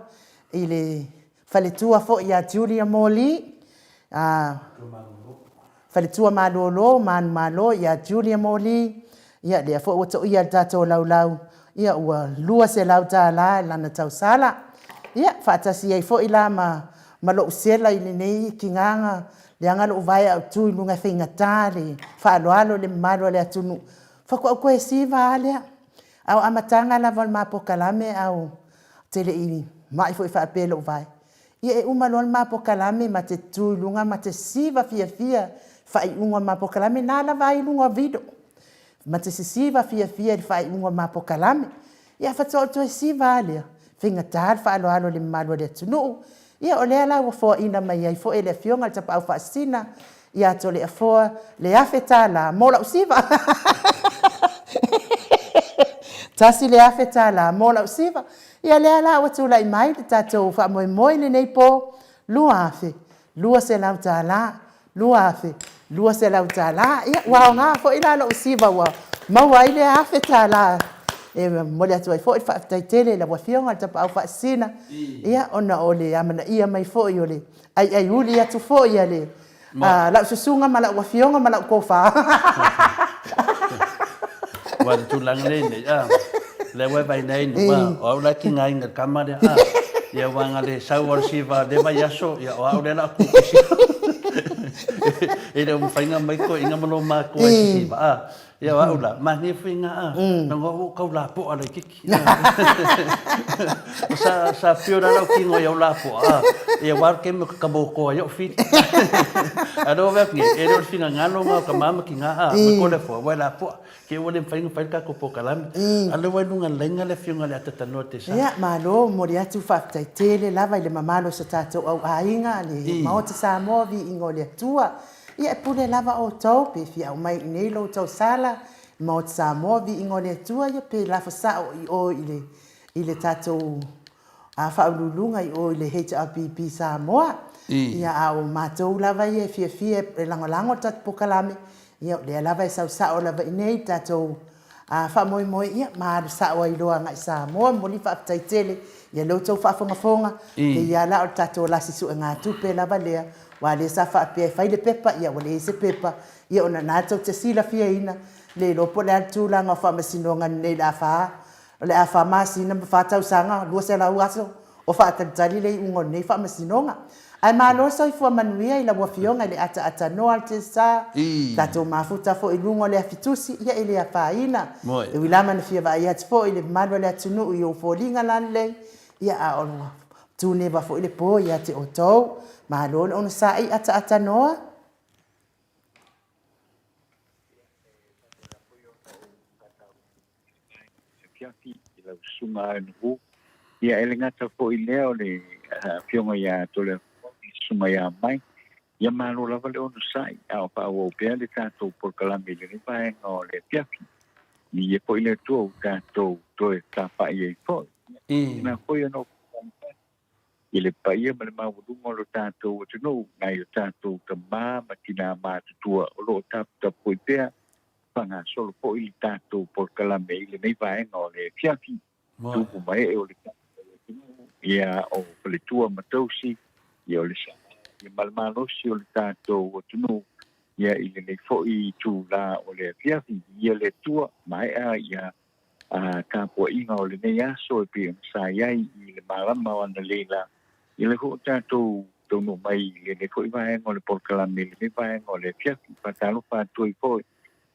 i le whaletua fo ia Julia Moli. Whaletua malolo, man malo ia Julia Moli. Ia lea fo wata ia le tātou lau. Ia ua lua se lau tā la lana tau sala. Ia whaatasi ai fo ila ma lo usela i le nei ki nganga. Le angalo vai au tui lunga whinga tāle. Whaaloalo le malo le atunu. Whako au koe siva alea. Au amatanga la val mapo kalame au tele i mai fo i whaapelo vai. Ia e umalo al mapo kalame ma te tui lunga ma te siva fia whai unga mapo kalame nā la vai lunga vido. Ma te siva fia whai unga mapo kalame. Ia whatoa toi siva alea. Whinga tāle whaaloalo le malo le atunu. Ia o lea la ua fo ina mai ai fo e le fionga le tapa au whaasina. Ia to le afoa le awheta la mola usiva. Tasi le awheta la mola usiva. Ia lea la ua tula i mai le tātou wha moe le nei po. Lua awhe, lua se lau tā la. Lua awhe, lua se lau tā la. Ia wao ngā fo ila la usiva wa. Maua i le awheta la. E mole atu ai fo i whaafitai tele la wafionga le tapa au whaasina. Ia ona o le amana ia mai fo i o le. Ai uli atu fo i a le. Lau susunga ma lau wafionga ma lau kofa. Wan tulang lene le wai vai nei no o la ki ngai ngal kamare ya wanga le sawar siva de mai aso ya o le la ku si e mo fainga mai ko inga mo ma ko siva ya wa ula ma ni finga no go ko la po ala kiki sa fiora la ki ngo ya la po ya war ke mo ka bo ko yo fit ado ve ki e do finga ngalo ma ka mama ki nga ko le fo wa la po ke wole fainga fainga ko po kalam ale wa lunga lenga le finga le atata no te sa ya malo mori atu whaafitai tele lava i le mamalo sa tātou au ainga le maota sa movi ingo le atua. Ia e pule lava o tau pe fia au mai nei lo tau sala mo sa movi ingole tua ia pe lava sa o ile tātou a whaululunga i o ile HRPP sa moa. Ia au mātou lava ia fia e langolango tatu pokalame. Ia le lava e sau sa o lava i nei tātou a whamoe ia maaru sa o iloa ngai sa moa moli whaafitai tele. Ia lo tau whaafongafonga. Ia la o tātou lasi su e ngā tupe lava lea. Wa le sa fa pe fa le pepa ia wale se pepa ia ona na tau te sila fia ina le lopo le atu la nga fa masinonga nei la fa le afa masina fa tau sanga lo se la uaso o fa tali le ungo nei fa masinonga ai ma lo so fu manuia ila wa fionga le ata no alte sa tato mafuta fo ilungo le afitusi ia ile afa ina e wilama na fia va ia fo ile malo le atu no yo fo linga lan le ia a ono tu ne va fo ile po ia te oto ma lo ona sai ata noa fiafi ila sunga no ia elenga ta fo ile o le fionga ya tole sunga ya mai ia ma lo la vale ona sai au pa o pe le tato por kalame le vai no le fiafi ni e fo ile tu tato to ta pa ie fo na fo yo no ile paia ma le maudumo lo tātou o tino ngai o tātou ka ma tina mātutua o lo tātou poipea whanga solo po ili tātou por kalame ile nei vaenga o le fiafi tupu mai e o le tātou o tino ia o le tua matausi ia o le sa ia malmalosi o le tātou o tino ia ile nei fo i tū la o le fiafi ia le tua mai a ia ka po inga o le nei aso e pia sa iai i le marama o ana leila ile ko tātou tono mai le ko vai ngol por kalame le vai ngol le fiafi patalo pa tu i po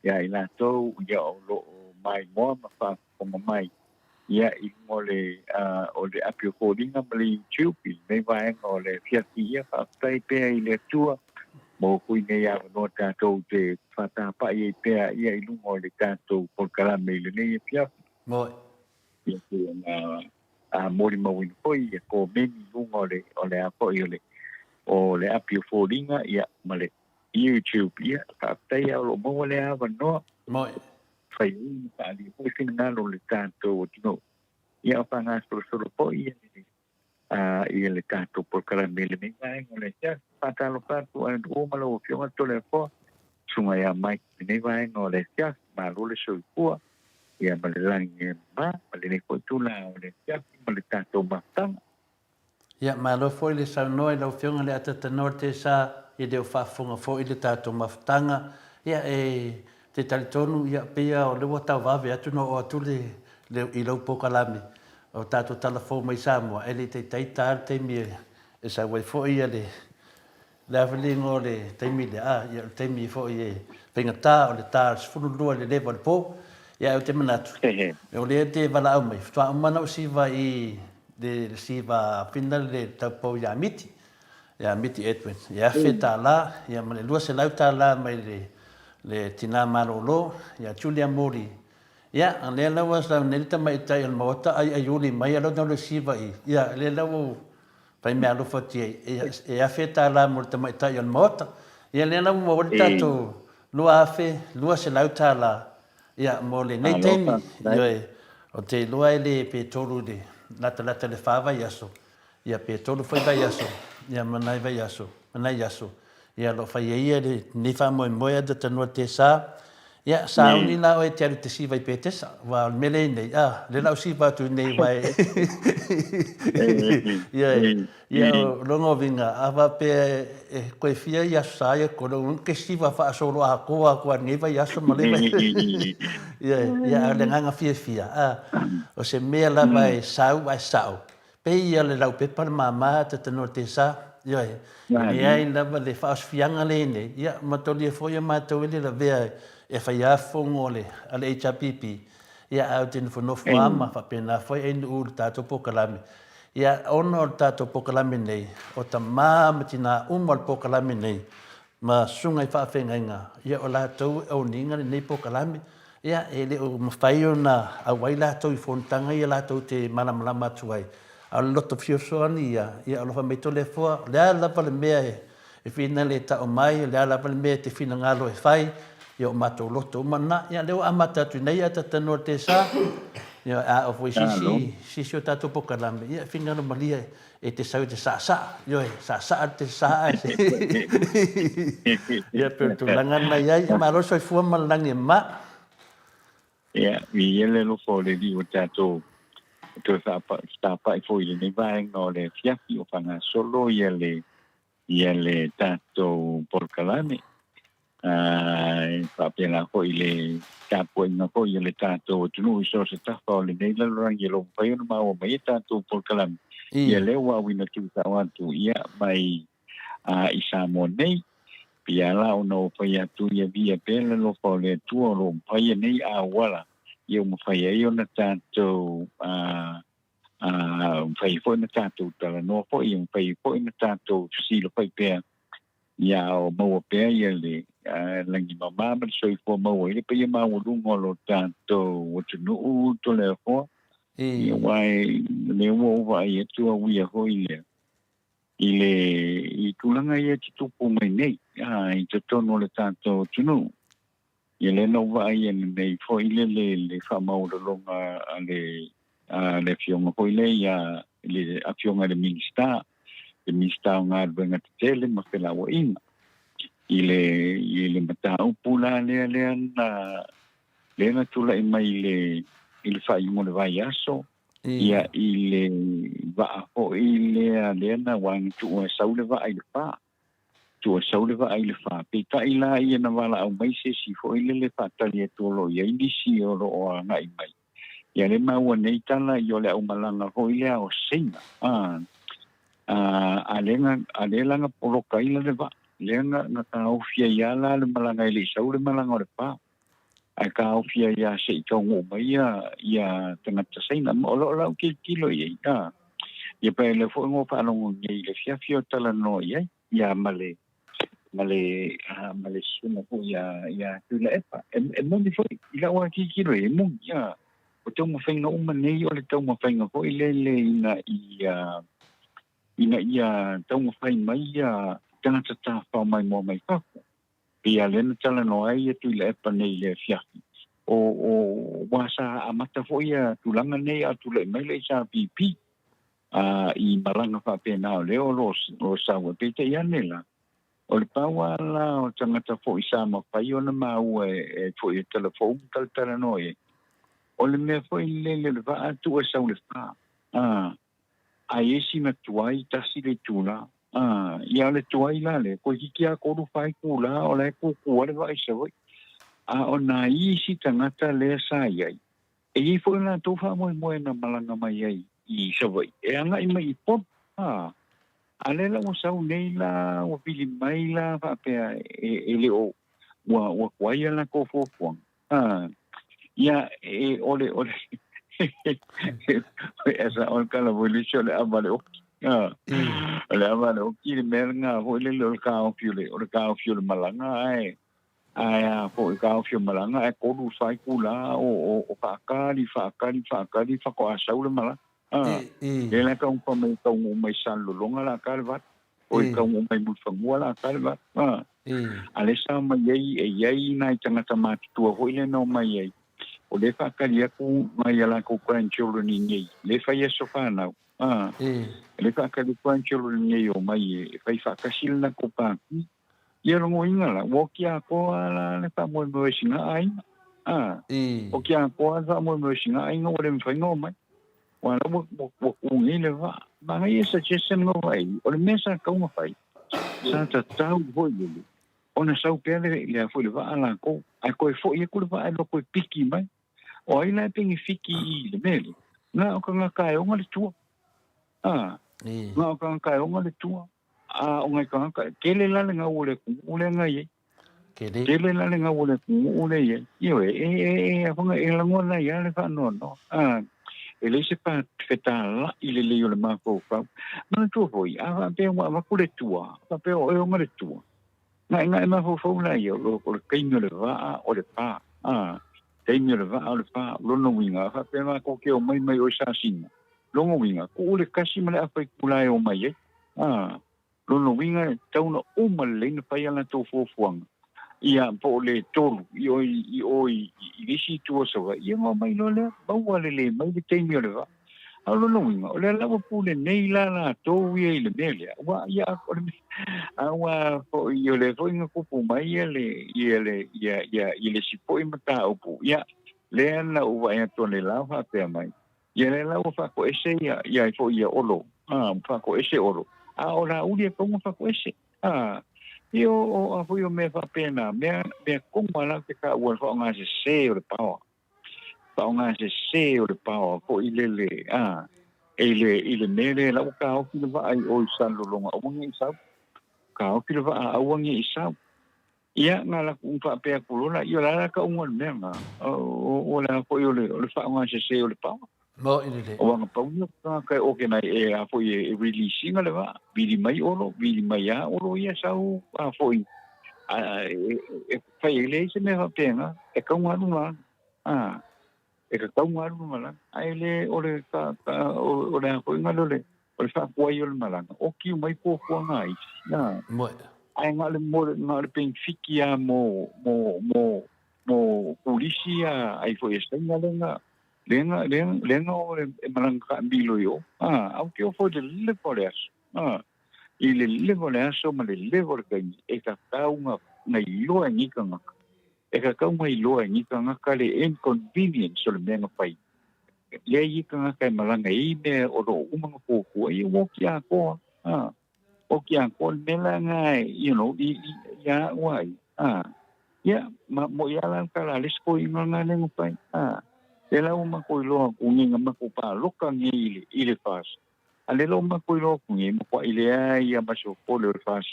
ia ila to ia o lo mai mo ma fa como mai ia i ngole o le apio ko dinga mali chupi le vai ngol le fiafi ia fa tai pe ile tua mo ku ne ia no tātou te fata pa ia pe ia i ngol le tātou por kalame le nei fiafi mo ia ku a mori mawin foi ia ko meni lunga o le apo i o le apio fōringa ia male YouTube ia ka tai au lo mo le ava no Moi. fai ka li po sin ngalo le tanto no ia pa nga solo po ia ia le tanto por kala mele me ngai ngole ja patalo patu an o malo fio to le po sunga ia mai ne vai ngole ja ma lo le so po ia male langi ma male ne ko tula o le ja male tanto matang Ia malo foi le sa noi lo fionga le atata norte sa i deo whafunga foi le tātou mawhtanga. Ia te talitonu ia pia o le watau wawe atu no o atu le i lau pokalami. O tātou talafo mai Samoa. E le te taitāre te mi e sa wai foi ia le aweli ngō le teimi le ia le teimi foi e pengatā o le tāre sifunu lua le lewa le po. Ia o te manatu. E o le te wala au mai. Tua umana o siwa i de siva final de tapo ya miti Edwin ya feta la ya male lua se lauta la mai le tina malolo ya Julia Mori ya le la was la nelta mai tai el mota ai ayuli mai lo no le siva ya le la pai me alo foti ya feta la multa mai tai el mota ya le la mo volta to lua se lauta la ya mole nei temi yo o te lua le pe tolu de lata le fava yaso ia pe tolu foi vai yaso ia manai vai yaso ia lo fai ia de ni fa mo de tano te sa ia sa uni la o te te si vai pe te sa wa mele nei le la si va tu nei vai ia longo vinga ava pe ko fia ia sa ia ko lo ke si va fa solo a ko nei vai yaso mo le ia le nganga fia o se mea la vai sau pe ia le lau pepa le mama te no te sa ia ia lava le faas fianga le ne ia matoli e foi matou le la vea e fai afongo le ale HPP ia au te no fama fa pena foi en u tato pokalami ia ono tato pokalami nei o ta mama tina umal pokalami nei ma sunga fa fenga ia o la tau o ninga nei pokalami ia ele o mafai ona a waila tau i fontanga ia la tau te malamalama tuai a lot of fiosoni ia lo fa meto le fo le la pa le mea e fina le ta o mai le la pa le mea te fina ngalo e fai ia o mato loto mana ia le o amata tu nei ata tano te sa ia a o foi si o tato pokalame ia fina no malia e te sau te sa ia sa te sa ia per tu langana ia ma lo soi fu malangi ma ia vi ele lo fo le di o tato to sta pa i foi le vai no le fiafi o fanga solo ia le tato porcalame fa pena foi le capo no foi le tato tu so se sta fa le nei lo rangi lo fai no ma o mai tato porcalame ia le wa wina tu ta wa tu ia mai i samo nei pia la no fai tu ia via pele lo fo le tu lo fai nei a wala io mo fai io na tanto fai foi na tanto tala no foi io fai foi na tanto si lo fai pe ia o mo pe ia le langi mama ma so fo mo ile pe ma o lungo lo tanto o tu no to le fo ia wai le mo vai tu a wi ho ile i tulanga ia tu po mai nei i te tono le tanto tu no ele no vai nei foi le fa mau lo longa le fionga foi le ia le a fionga de minsta nga benga tele ma pela wa in ile mata pula le na tula i mai le fa i mo le vai aso ia ile va ho ile na wang tu sau le va ile fa tu sau le va ile fa pe ta ila ia na wala au mai se si fo ile le fa tali to lo ia indi si o lo nga i mai ia le ma wa nei tala yo le au malanga ho ile o singa alenga polo kaila le va lenga na ta o fia ia la le malanga ile sau le malanga o le fa ai ka o fia ia se to ngo mai ia tanga tsaina mo lo la ki kilo ia ia pe le fo ngo fa no ngi le fia tala no ia male suna ko ya tu la epa e mo ni foi ila wa ki lo e mo ya o tau mawhainga uma nei o le tau mawhainga ko i lele ina tau mawhai mai tangata tā whao mai mua mai kako. Pia lena tala no ai tu le epa nei le fiaki. O wasa amata fo ia tulanga nei a tule mai le sa pipi. I maranga whapena o leo lo sawa pete ianela. O le pawa la o tangata fo i sa mawhai o na mau fo i telefon tala no e. O le mea fo i lele le vaa tu e sau le wha. A esi na tuai tasi le tula. Ia le tuai la le. Ko hiki a koru whai kula o le kukua le vai sa wai. O na isi tangata le sa iai. E i fo na tofa moe na malanga mai ai i sa wai. E anga i mai i pop. A le la o sau nei la o pili mai la whapea e le o wa kuaia la ko fofuang. Ia ole esa on kala volisho le amale oki. Le amale oki le merga ho le ka o fiule malanga ai. Ai ko ka o fiule malanga e ko du sai kula o fakali fa ko asau le mala. Le la ka un pa mai ka un mai salo longa la kalva. O ka un mai mutfangua la kalva. Ale sa mai ei nai tangata matu ho ile no mai ei. O le whakari aku mai ala ko grandchildren i nei. Le whai e sofana. Le whakari grandchildren i nei o mai e whai whakasil na ko pāki. Ia rongo inga la. Woki a koa la le whamoe singa ainga. O ki a koa la whamoe singa ainga o le mwhainga o mai. Wala wakungi le wha. Mga i e suggestion no vai. O le mesa kaunga whai. Sa ta tau hoi lulu. Ona sau pele le foi le va ala ko. Ai ko foi e ko le va lo ko piki mai. O ai la pengi fiki i le mele. Nga o ka kai o ngale tua. Nga o ka kai o ngale tua. O ngai ka kele la le nga ole ku ole ngai. Kele la le nga ole ku ole ye. Io a fonga e la ngona ya le fa no. E le se pa fetala i le le ma ko fa. Ma tu foi a pe ma ku le tua. Pa pe o ngale tua. Ngai ma fo la yo lo ko kai no le va o le pa. Teimio le va le pa lono winga fa pe ma ko ke o mai o sa singa. Longo winga ko le kasi male apai kulai o mai. Lono winga tauna o male na pa yana to fo fuang. Ia po le tolu i lisi tu so ia mo mai lo le ba wale le mai le teimio le va. Lono winga o le la po le nei la to wi le mele. Wa ia ko le awa po io le foi nga kupu mai le sipoi mata upu ia le na uwa ia tone la fa pe mai ia le la fa ko ese ia fo ia olo fa ko ese olo ora uli ko fa ko ese io o fo io me fa pena me ko mala ke ka wa fa nga se o le power ko ile ile mele la ka o ki va ai o salo longa o ngi sa ka o ki va a wangi isa ia ngala ku fa pe ku la io la ka un menga o la ko io le fa nga se o le pa mo ile o nga pa un ka o ke nai e a fo e releasing le va vidi mai ya o ia sa o a fo e fa ile se me va pena e ka un ma e ka ka un ma ai le o le ka o le ko nga le o le fa ko io le malanga o ki mai ko ngai na mo ai ngale mo ping fikia mo polisia ai foi estanga lenga o malanga bilo yo au que o foi de le poleas ile le poleas o male le vorga e ka kaunga ngai lo ni kanga e ka kaunga i lo ni kanga kale inconvenience o le menga pai le i kanga kai malanga i me o do umanga ko i wo kia ko o kia ko mela ngai ya wai ya mo ya lan kala lesko inga ngale ngupai ela uma ko lo ku nginga ma ko pa loka ngi ile fas ale lo ma ko lo ku ngi mo ko ile ai ya ma so polo fas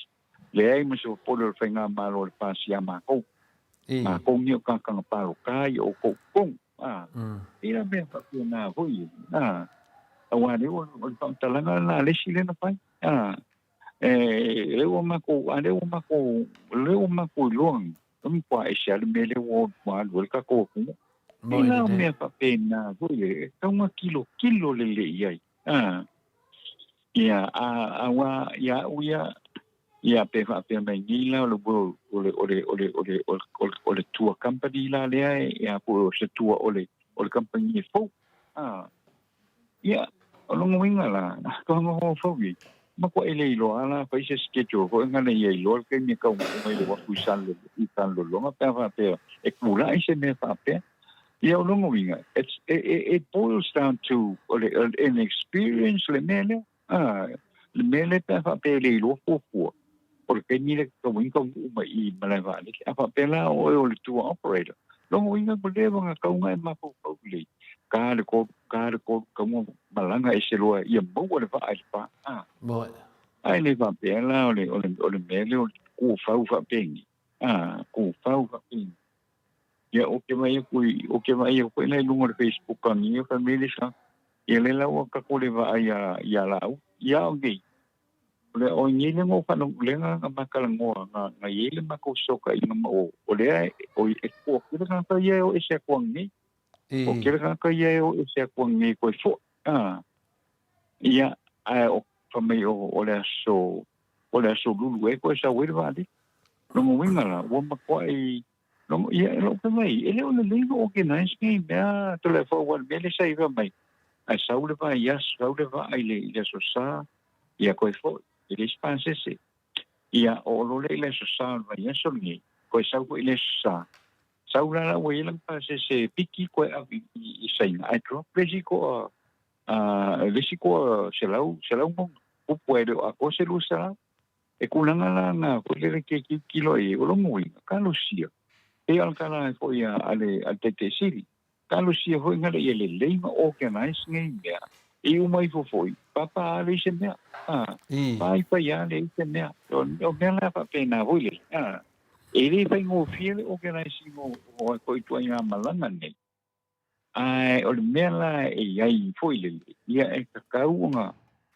le ai ma so polo fenga ma lo fas ya ma ko ngi ka ka pa lo kai o ko kong ira me pa na hui awa de o talanga na le sile na pai leo mako long mi kwa isha le mele wo ma lo ka ko Ina o mea whapena, hoi kaunga kilo le iai. Ia, awa, ia uia, ia pe whapea mai ngila o le tour company la lea, ia po se tour o le company e fau. Ia, o longo winga la, kaunga ho fau i. Mako ele ilo ala, pa isa schedule, ko ngana ia ilo, ke mi kaunga mai le wafu i san lo longa, pe whapea, e kula i se me whapea. Yeah, it boils down to an experience le mele. Le mele pe fa pe le lo fo. Porque ni le ko win ko ma I malava le. Fa pe la o le tour operator. Lo winga ko le nga ka nga ma fo le. Ka le ko ka mo malanga e se lo ia mo le fa ai pa. Mo. Ai le fa pe la o le mele o ko fa pe ni. Ko fa pe. Ya oke mai ko na lungo Facebook kan ni ka mele sa ele la o ka ko le va ya la ya ngi le o ni le mo pa no le nga ma ka ngo nga ele ma ko so ka ina mo o le o e ko ke ka ka ye o e se ko ni o ke ka ye o e se ko ni ko fo ya o fa mai o le so lulu e ko sa we va di no mo winga la o ma ko ai no lo que mai ele o le organize ni bea telefone wal mele sai va mai ai saule va ai le so sa ia ko fo ele spanse se ia o lo le so sa va ia so ni ko sa ko ele sa saula la we la pa se piki ko I sai ai drop resi ko se lau mo o puede a ko se lu sa e kulanga la na ko le ke kilo e o lo mo ka lo sia e al kana fo ia ale al tete siri kalo sia ho ngale ele leima organize ngai mea e o mai fo foi papa ale se mea pai pa ia le se mea o mea pa pena hole e le fa ngo fiele organize ngo o ko tu ia malanga nei ai o le mea la e ai foi le ia e ka unga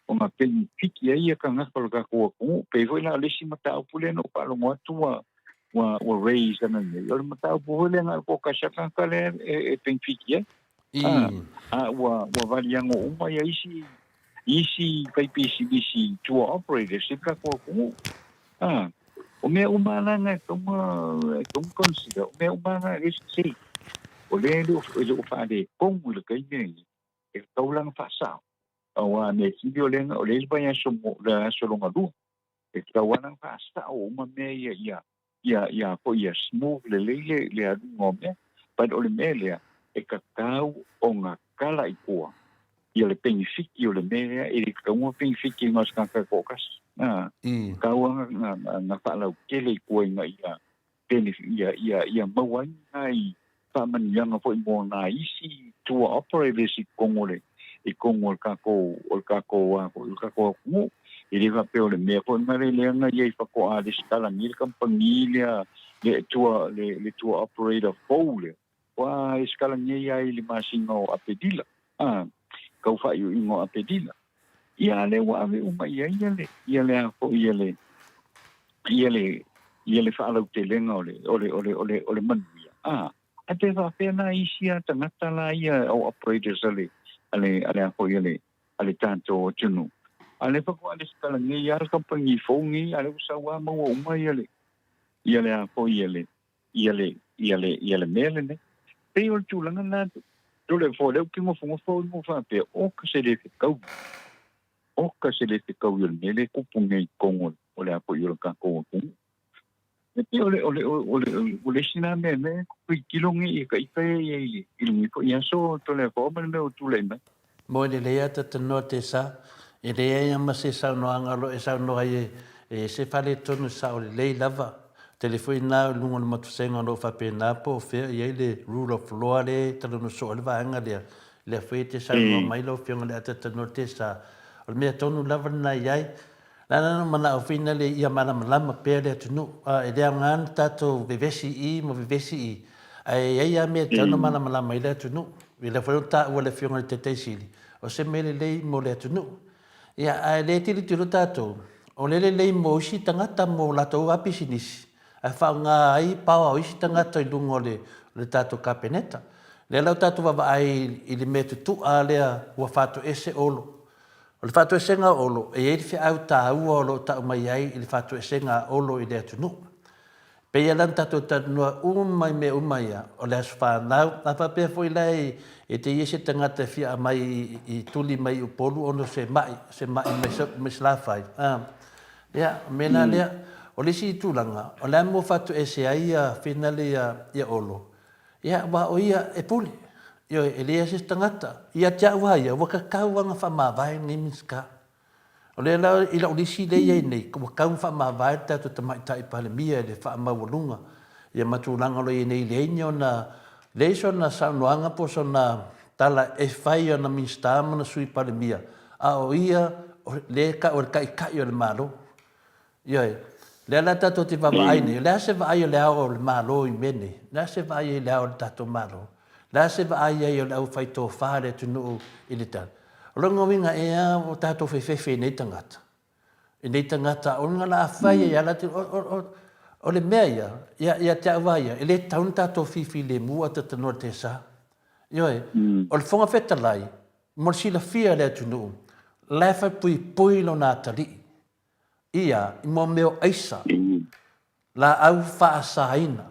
o pen fiki ia ka ngako ka ko pe foi la le si mata o pule no pa lo motua wa raise ana ne yo mata po le nga ko ka shaka ka le e penfiki wa variango uma ya isi kai pisi to operate se ka ko o me uma na nga como consider o me uma na isi o le o fa de como le kai ne e to lang fa sa o ne si violen o le ba ya so la so longa du e ka wana fa sa o uma me ia po ia smooth le adu ngome pa o le mele e kakau o nga kala I kua ia le penifiki o le mele e ka mo penifiki mas ka kokas ka nga fala o kele kua nga ia penifiki ia mawai ai pa man yang po mo na isi to operate si kongole e kongol ka ko mo ele va pe o le mea po mare le nga ye fa ko a de skala ni campagnia le tua operator pole wa skala ni ai le masingo a pedila ka fa yu ingo a pedila ia le wa ave uma ia le ko ia le fa lo te lenga o le manuia a te va pe na isia tangata la ia o operators ale ko ia le tanto tunu ale pa ko ale skala ngi ya company fongi ale usawa mo uma yele ko yele mele ne pe o tu langa na do le fo le ki mo fa pe o ka se le kau yele mele ku pungi kongo o le apo yele ka ko pe o sina me ku kilongi ka ipe ilmi ko ya so to le fo me o tu le mo le ya ta no te sa e le ia ma se sa no angalo e sa no ai e se fale tonu sa o le lava telefona lungo no matusenga no fa pena po fe ia le rule of law le talo no so le vanga le fete sa no mai lo fianga le ata no te sa o me tonu lava na ia la no mana o fina le ia mana lama pe le tunu e le ngan tato vevesi mo vevesi ai ia me tonu mana lama ile tunu le fota o le fianga te te sili o se mele le mo le tunu ia ai le tiri tiro tato o le mo si tangata mo la to apisinisi ai fa nga ai pa o si tangata I lungo le tato kapeneta Le lau tātou wa ai I le me tutu a lea ua whātu ese olo. O le whātu ese ngā olo, e eri whi au tā ua olo tau mai ai I le whātu ese ngā olo I lea tunu. Pea lan tātou tātunua umai me umaia, o le asu whānau, a whapea fwoi lai e te iese tangata whia mai I tuli mai upolu ono se mai me slawhai. Ia, mena lea, o le si tūlanga, o le amo whātu ese ai a whenale ia olo. Ia, wa o ia e puli. Io e lea se tangata. Ia tia waia, waka kauanga whamawai ni minska. O lea lau ila ulisi le iei nei, kua kau whamawai tatu tamaitai palemia le whamawalunga. Ia matulanga lo i nei leini o na leiso na saunoanga po so na tala e whai o na minsta amana sui palemia. A o ia, le ka o le kai o le malo. Io e. Lea la tato te wawai nei, lea se waai o le ao le malo I mene, lea se waai o le ao le tato malo, lea se waai o le au whaito whare tunu I le tala. O longa winga ea o tato whewhewhe nei tangata. I nei tangata, o nga la awhai ia la te, o le mea ia te awaia, e le taun tato whiwhi le mua te tanua te sa. Ioe, o le whonga whetalai, mo sila fia le tunu, lefa pui lo nā tali. Ia, I mo meo aisa, la au whaasaina.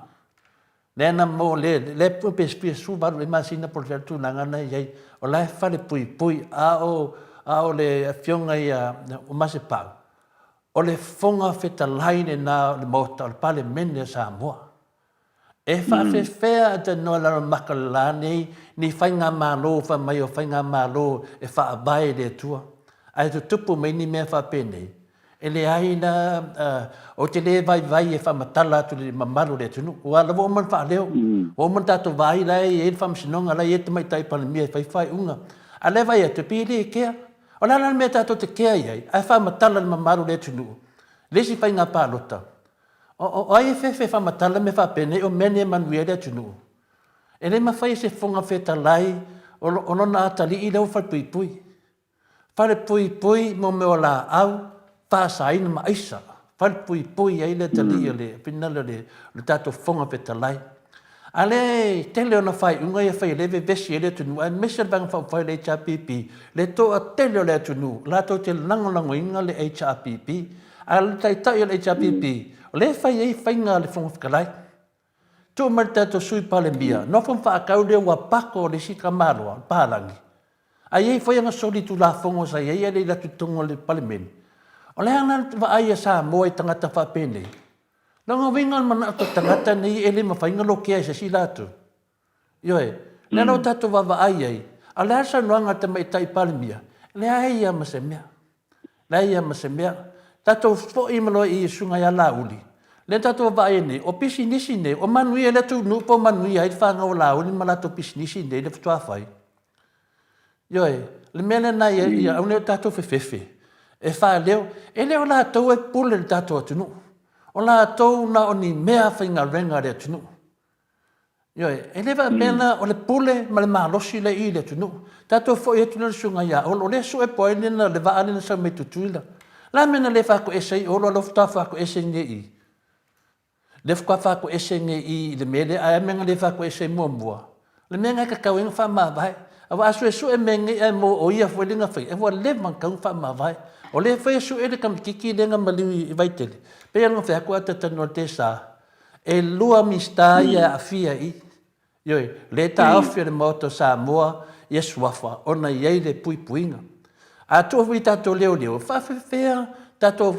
Nena mo le pespia su baru e masina por le tu nangana iei, o lai whale pui, a o le fionga ia o mase pau. O le fonga wheta laine na le mota, o le pale mene sa moa. E whawhewhea te noa lara makalane, ni whainga malo, whamai o whainga malo, e whaabai le tua. Ai tu tupu mai ni mea whapene. E le aina, o te le vai e whamatala atu le mamaru le tunu. Ua lawa o man whaaleo. O man tato vai lai, e whamsinonga lai, e te mai tai palamia, e whai unga. A le vai atu pili e kea. O la lan mea tato te kea iai, ai whamatala le mamaru le tunu. Lesi whai ngā pālota. O ai e whewhe whamatala me whapene, o mene manuia le tunu. E le mawhai se whonga wheta lai, o nona atali I leo whai pui. Whare pui mo meo la au, Pāsaina ma aisa, whal pui ai le tali o le, pinala le tato whonga peta lai. A le tele ona whai, unga ia whai lewe vesi e le tunu, a mesa bang whai le HRPP, le toa tele o le tunu, lato te langolango inga le HRPP, a le taitai o le HRPP, o le whai ei whainga le whonga whakalai. Tō mara tato sui pale mia, no wham whaakau le wa pako o le sika maroa, pālangi. A ei whai anga soli tu la whongo sa ei le latu tongo le pale meni. O le hana wa aia sa moa I tangata whapene. Longa wingan mana ato tangata nei ele ma whainga lo kia isa si latu. Ioe, le anau tato wa aia I. A le asa noanga te mai tai palimia. Le aia ma se mea. Le aia ma se mea. Tato fo imalo I sunga ya la uli. Le tato wa aia nei. O pisi nisi nei. O manui e le tu nupo manui hai whanga o la uli ma lato pisi nisi nei le futua whai. Ioe, le mele nai ia au neo tato whewhewhe. E wha leo, e leo la tau e pule le tato atunu. O la tau na o ni mea whainga renga le atunu. Ioe, e lewa pena o le pule ma le mahalosi le I le atunu. Tato fo I atunu le sunga ia, o le so e poe nina le waa nina sa me tutuila. La mena le whako ese I, o lo lofta whako ese nge I. Le whako ese nge I le mele, a menga le whako ese mua mua. Le menga ka kauinga wha maa vai. Awa asu e su e menga e mo o ia fwelinga whai. E wa le mankau wha maa vai. O le whai su e le kam kiki lenga maliwi I waitele. Pea ngā whai akua tatano te sa. E lua mista ia a fia I. Ioi, le ta awhia le moto sa moa ia suafa. Ona iei le pui puinga. A tua hui tato leo leo. Whawhewhea tato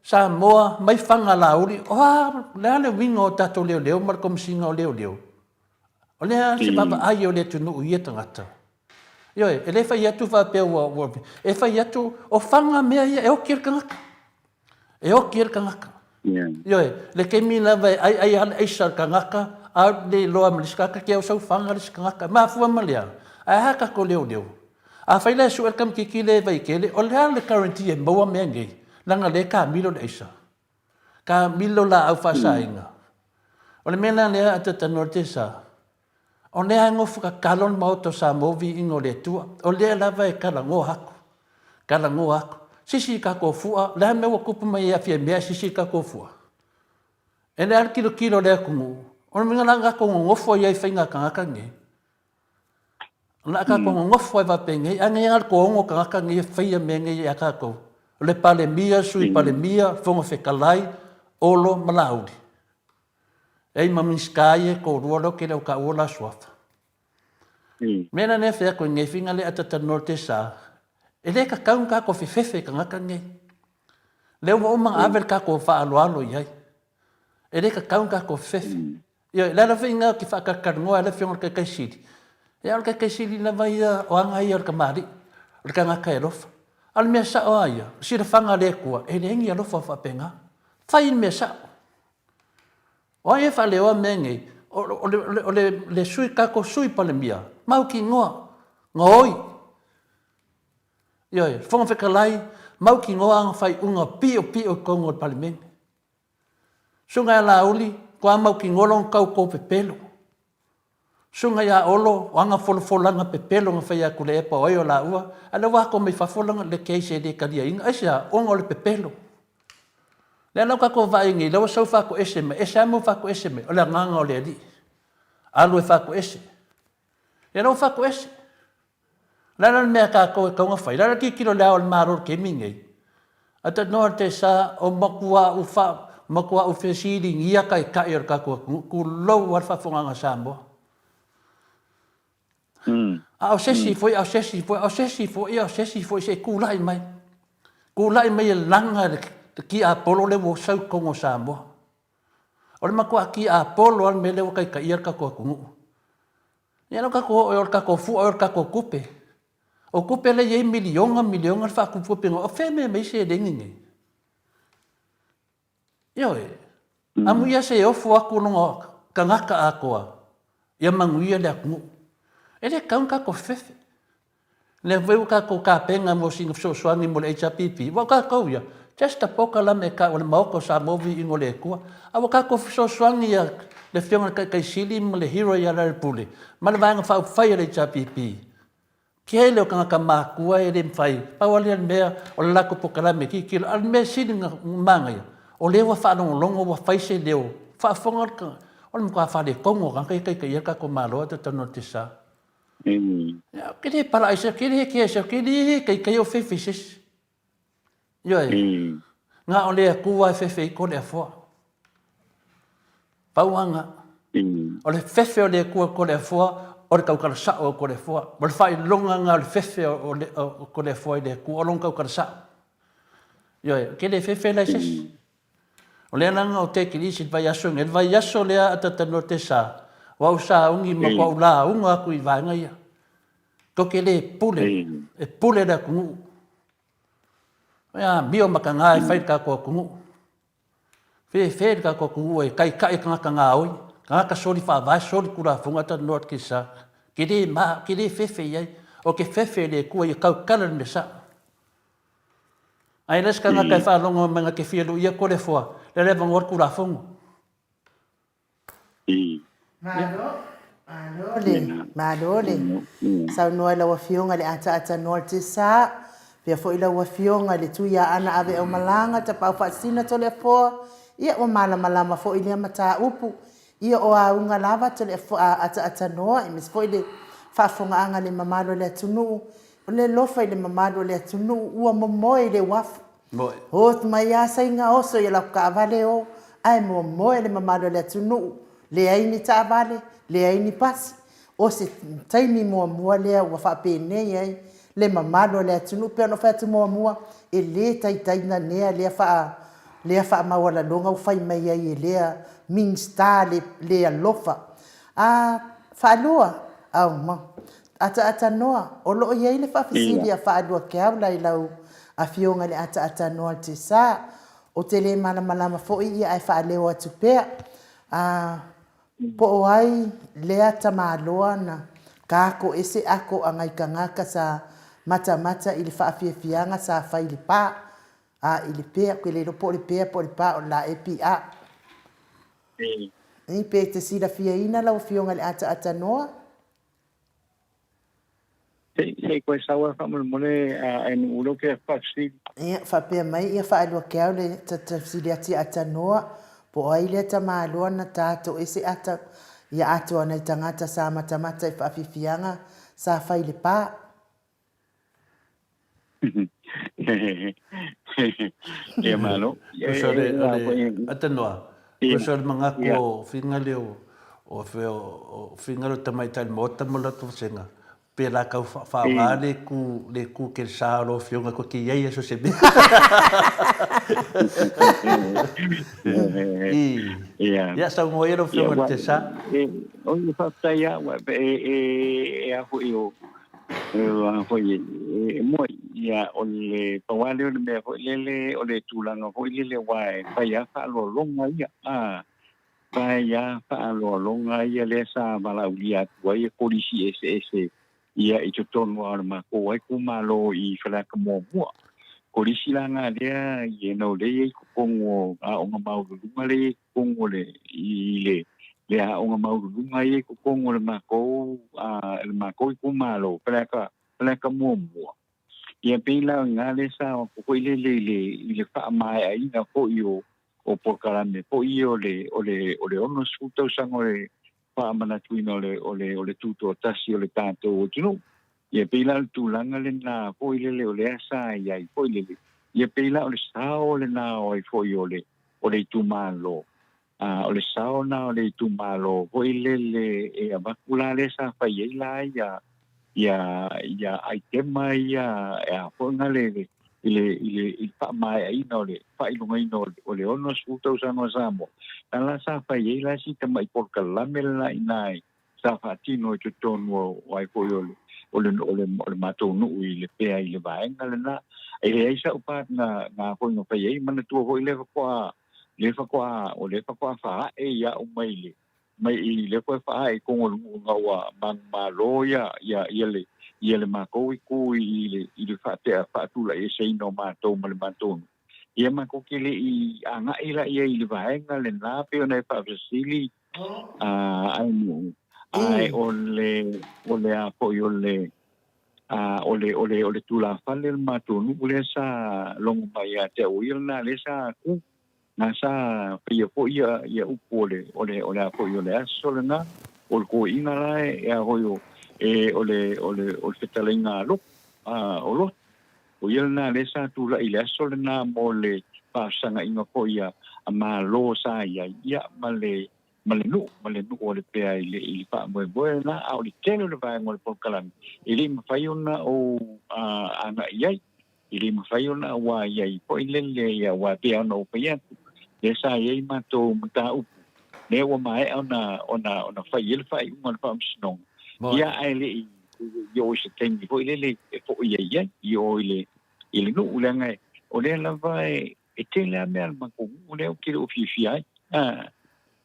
sa moa mai whanga la uri. Oa, lea le winga o tato leo leo. Marko msinga o leo leo. O lea se baba ai o le tunu uia tangata. Ioi, e le whai atu whapea ua. E whai atu o whanga mea ia e oki kangaka. E oki kangaka. Ioi, le ke mina vai ai hana eisa kangaka. A le loa maliskaka kia o sau whanga liskangaka. Maa fua malea. A haka ko leo leo. A whai le su elkam kiki le vai kele. O lea le karanti e maua mea ngei. Langa le ka milo le eisa. Ka milo la au whasainga. O le mena lea atatano te sa. O lea ngofu ka kalon mauto sa movi ingo le tua. O lea lava e kala ngō haku. Kala ngō haku. Sisi ka ko fua. Lea mewa kupu mai a fia mea sisi ka ko fua. E lea kilo lea kungu. O minga langa ko ngofu iai whainga kangaka nge. Na ka ko ngofo va penge anga ngal ko ngo ka ngi fia me ngi ya ka ko. Le pale mia sui pale mia fongo fe kalai olo malaudi. Ei mamiskaye ko ruolo ke le ka ola swafa. Mena ne fe ko ngi finga le atata norte sa. Ele ka kaun ka ko fefe ka ngaka ngi. Le wo mang avel ka ko fa alo yai. Ele ka kaun ka ko fefe. Yo la finga ki fa ka karngo ala finga ka sidi. Ya al ka sidi na vai o anga ia ka mari. Al ka ngaka elofa. Al me sa o ia. Si fanga le ko e le ngi elofa fa penga. Fa in me sa. O ia fa le o mengi. O le sui ka ko sui pa le mia. Mau ki ngoa. Ngoi. Yo, fonga fe kalai, mau ki ngoa ang fai unga pio kongo pa le mengi. Sunga la uli, ko mau ki ngolong kau ko pepelo. Sunga ya olo, wanga folanga pepelo nga fai aku le epa oio la ua, ala wako me fafolanga le keise de kadia inga, asia ongo le pepelo. Le anau kako vai ngi, lewa sau fako ese me, ese amo fako ese me, ole nganga o le ali. Alu e fako ese. Le anau fako ese. Lana mea ka koe kaunga whai, lana ki kilo leo al maro ke mingi. Ata noa te sa o makua u whesiri ngia kai kai ar ka koe, ku lau war whawhunganga Samoa. Au sesi foi, se kulai mai. Kulai mai e langa ki a polo le wo sau kongo Samoa. Ore makua ki a polo al me lewa kai kai ar ka koe kungu. Niano ka koe or ka koe fu or ka koe kupe. O kupele ye milionga fa ku pingo o feme me se dengi. Yo amu ya se o fu aku no kangaka akoa. Ya manguia le aku. Ele kaunka ko fefe. Le veu ka ko ka penga mo sing so swangi mo le HPP. Wa ka ko ya. Just a poka la me ka o moko sa movi ingole ko. Awa ka ko so swangi ya le fiona ka sili mo le hero ya la pule. Mal vanga fa le HPP. Kia leo kanga ka mākua e rem whai. Pawali an mea o lako pokarame ki kilo. Al mea sini manga ia. O lewa whanongo longo wa whaise leo. Whaafonga ka. O le mga whare kongo ka kai ia ka ko māloa te tano te sa. Kere para isa, kere kia isa, kere kai o whewhises. Ioi. Ngā o lea kua e whewhi ko lea whoa. Pauanga. O le whewhi o lea kua ko lea whoa. O le kaukara sa o kore fua. Ma le whai longa ngā le whewhe o kore fua i le ku o long kaukara sa. Ioi, ke le whewhe lai ses. O lea nanga o te kirisi vai aso nge. Vai aso lea atatano te sa. Wau sa ungi ma kwa ula unga aku i vanga ia. Ko ke le pule. E pule da kungu. Ia, mio maka ngā e whai ka kua kungu. Whewhe ka kua kungu e kai ka ngā oi. Ngaka sori fa vai sori kura funga ta not ki sa. Kiri fefe yai. O ke fefe le kua i kau kalan me sa. Ai les ka ngaka fa longo manga ke fielu ia kore fua. Le le vangor kura funga. Malole. Sau noa la wafionga le ata noa te sa. Pia fo ila wafionga le tuia ana ave o malanga ta pau fasina to le fo. Ia o malama fo ilia mata upu. Ia o aunga lava te le ata noa i mis foi le whaafonga anga le mamalo le atunu. O le lofa i le mamalo le atunu ua momoe le wafu. O mai asa inga oso i la ka avale o. Ai momoe le mamalo le atunu. Le aini ta avale, le aini pasi. O se taimi mua lea ua whapene ai. Le mamalo le atunu pe ano whatu mua e le taitaina nea lea wha mawala longa u whai mai ai e lea. Ming star le alofa whaalua au ma ata noa o loo iei le whawhisiri a whaalua ke au lai lau a fionga le ata noa te sa o te le malama fo i ai whaaleo atu pea po o ai le ata maaloa na kako ese ako angai kangaka sa mata i le whaafiafianga sa whai le pā i le pea koe le po le pā o la EPA Ni pe te sira fia ina lau fionga le ata noa. Hei koe saua whamone en ulo ke whapsi. Ia whapea mai ia whaalua ke au le siri ata noa. Po ai le ta maaloa na tātou ese ata ia ato ana i tangata sa mata i whaafifianga sa fai le pā. E malo. Atanoa. Ko mga ko finga leo o finga lo tamai tai mota mola to senga. Pela ka fa le ku ke sa lo fionga ko ki ye so se be. Ya sa mo ero fionga te sa. O ni fa ya wa e a fu yo. Foi mo ya o le pawale o me foi le o le tulanga foi le wai pa ya fa lo longa ya pa ya fa lo longa ya le sa bala ulia wai ko di si ss ya i ton wa ma ko wai ku ma lo i fala ka mo mo ko di si langa dia ye no le ko kongo a o ma o lu le kongo le i le le a o ma o lu ngai ko kongo le ma ko ku ma lo fala ka mo mo ia pila ngale sa ko le fa mai ai na ko io o pokalame po io le ono suto sangore fa mana tuino le tuto tasi o le tanto o tino ia pila tu langa le na po le sa ia po ia pila o le sao le na o fo io le tu malo o le sao na o le tu malo po le e abakula le sa fa ia la ia ai te mai a fonga le fa mai ai no le fa i lunga no o le ono suto sa no samo ala sa fa ye la si te mai por kala mela inai sa fa tino to tono wai po yo o le mato no i le pe ai le vai ngala na e sa upa na po no fa ye mana tu ho le fa kwa fa e ya o mai le mai i le ko fa ai ko nga wa mang malo ya le ma ko i le fa te fa tu la e sei no ma to ma le ma to ia ma ko ke le i anga ila ia i le vai nga le na pe ona fa sili ai ole a po yo le ole tu la fa le ma to nu le sa long mai ya te o na le sa ku na sa pia po ia upole ole po yo le asolena o ko ina la e a hoyo ole fetalinga lo o lo o ia na le sa tu la ile asolena mo le pasanga inga po ia ma lo sa ia male nu o le pe ile i pa mo na au le telo le vai mo po kalam ile ma faiona o ana ia ile ma faiona wa ia po ile le ia wa pe no pe ia le sa ye ma to mata u le wa mai ona fa yel fa i mo fa msno ya ai le yo se ten po le po ye yo ile no le ngai o le la vai e te le me al ma ko le o ki o fi ai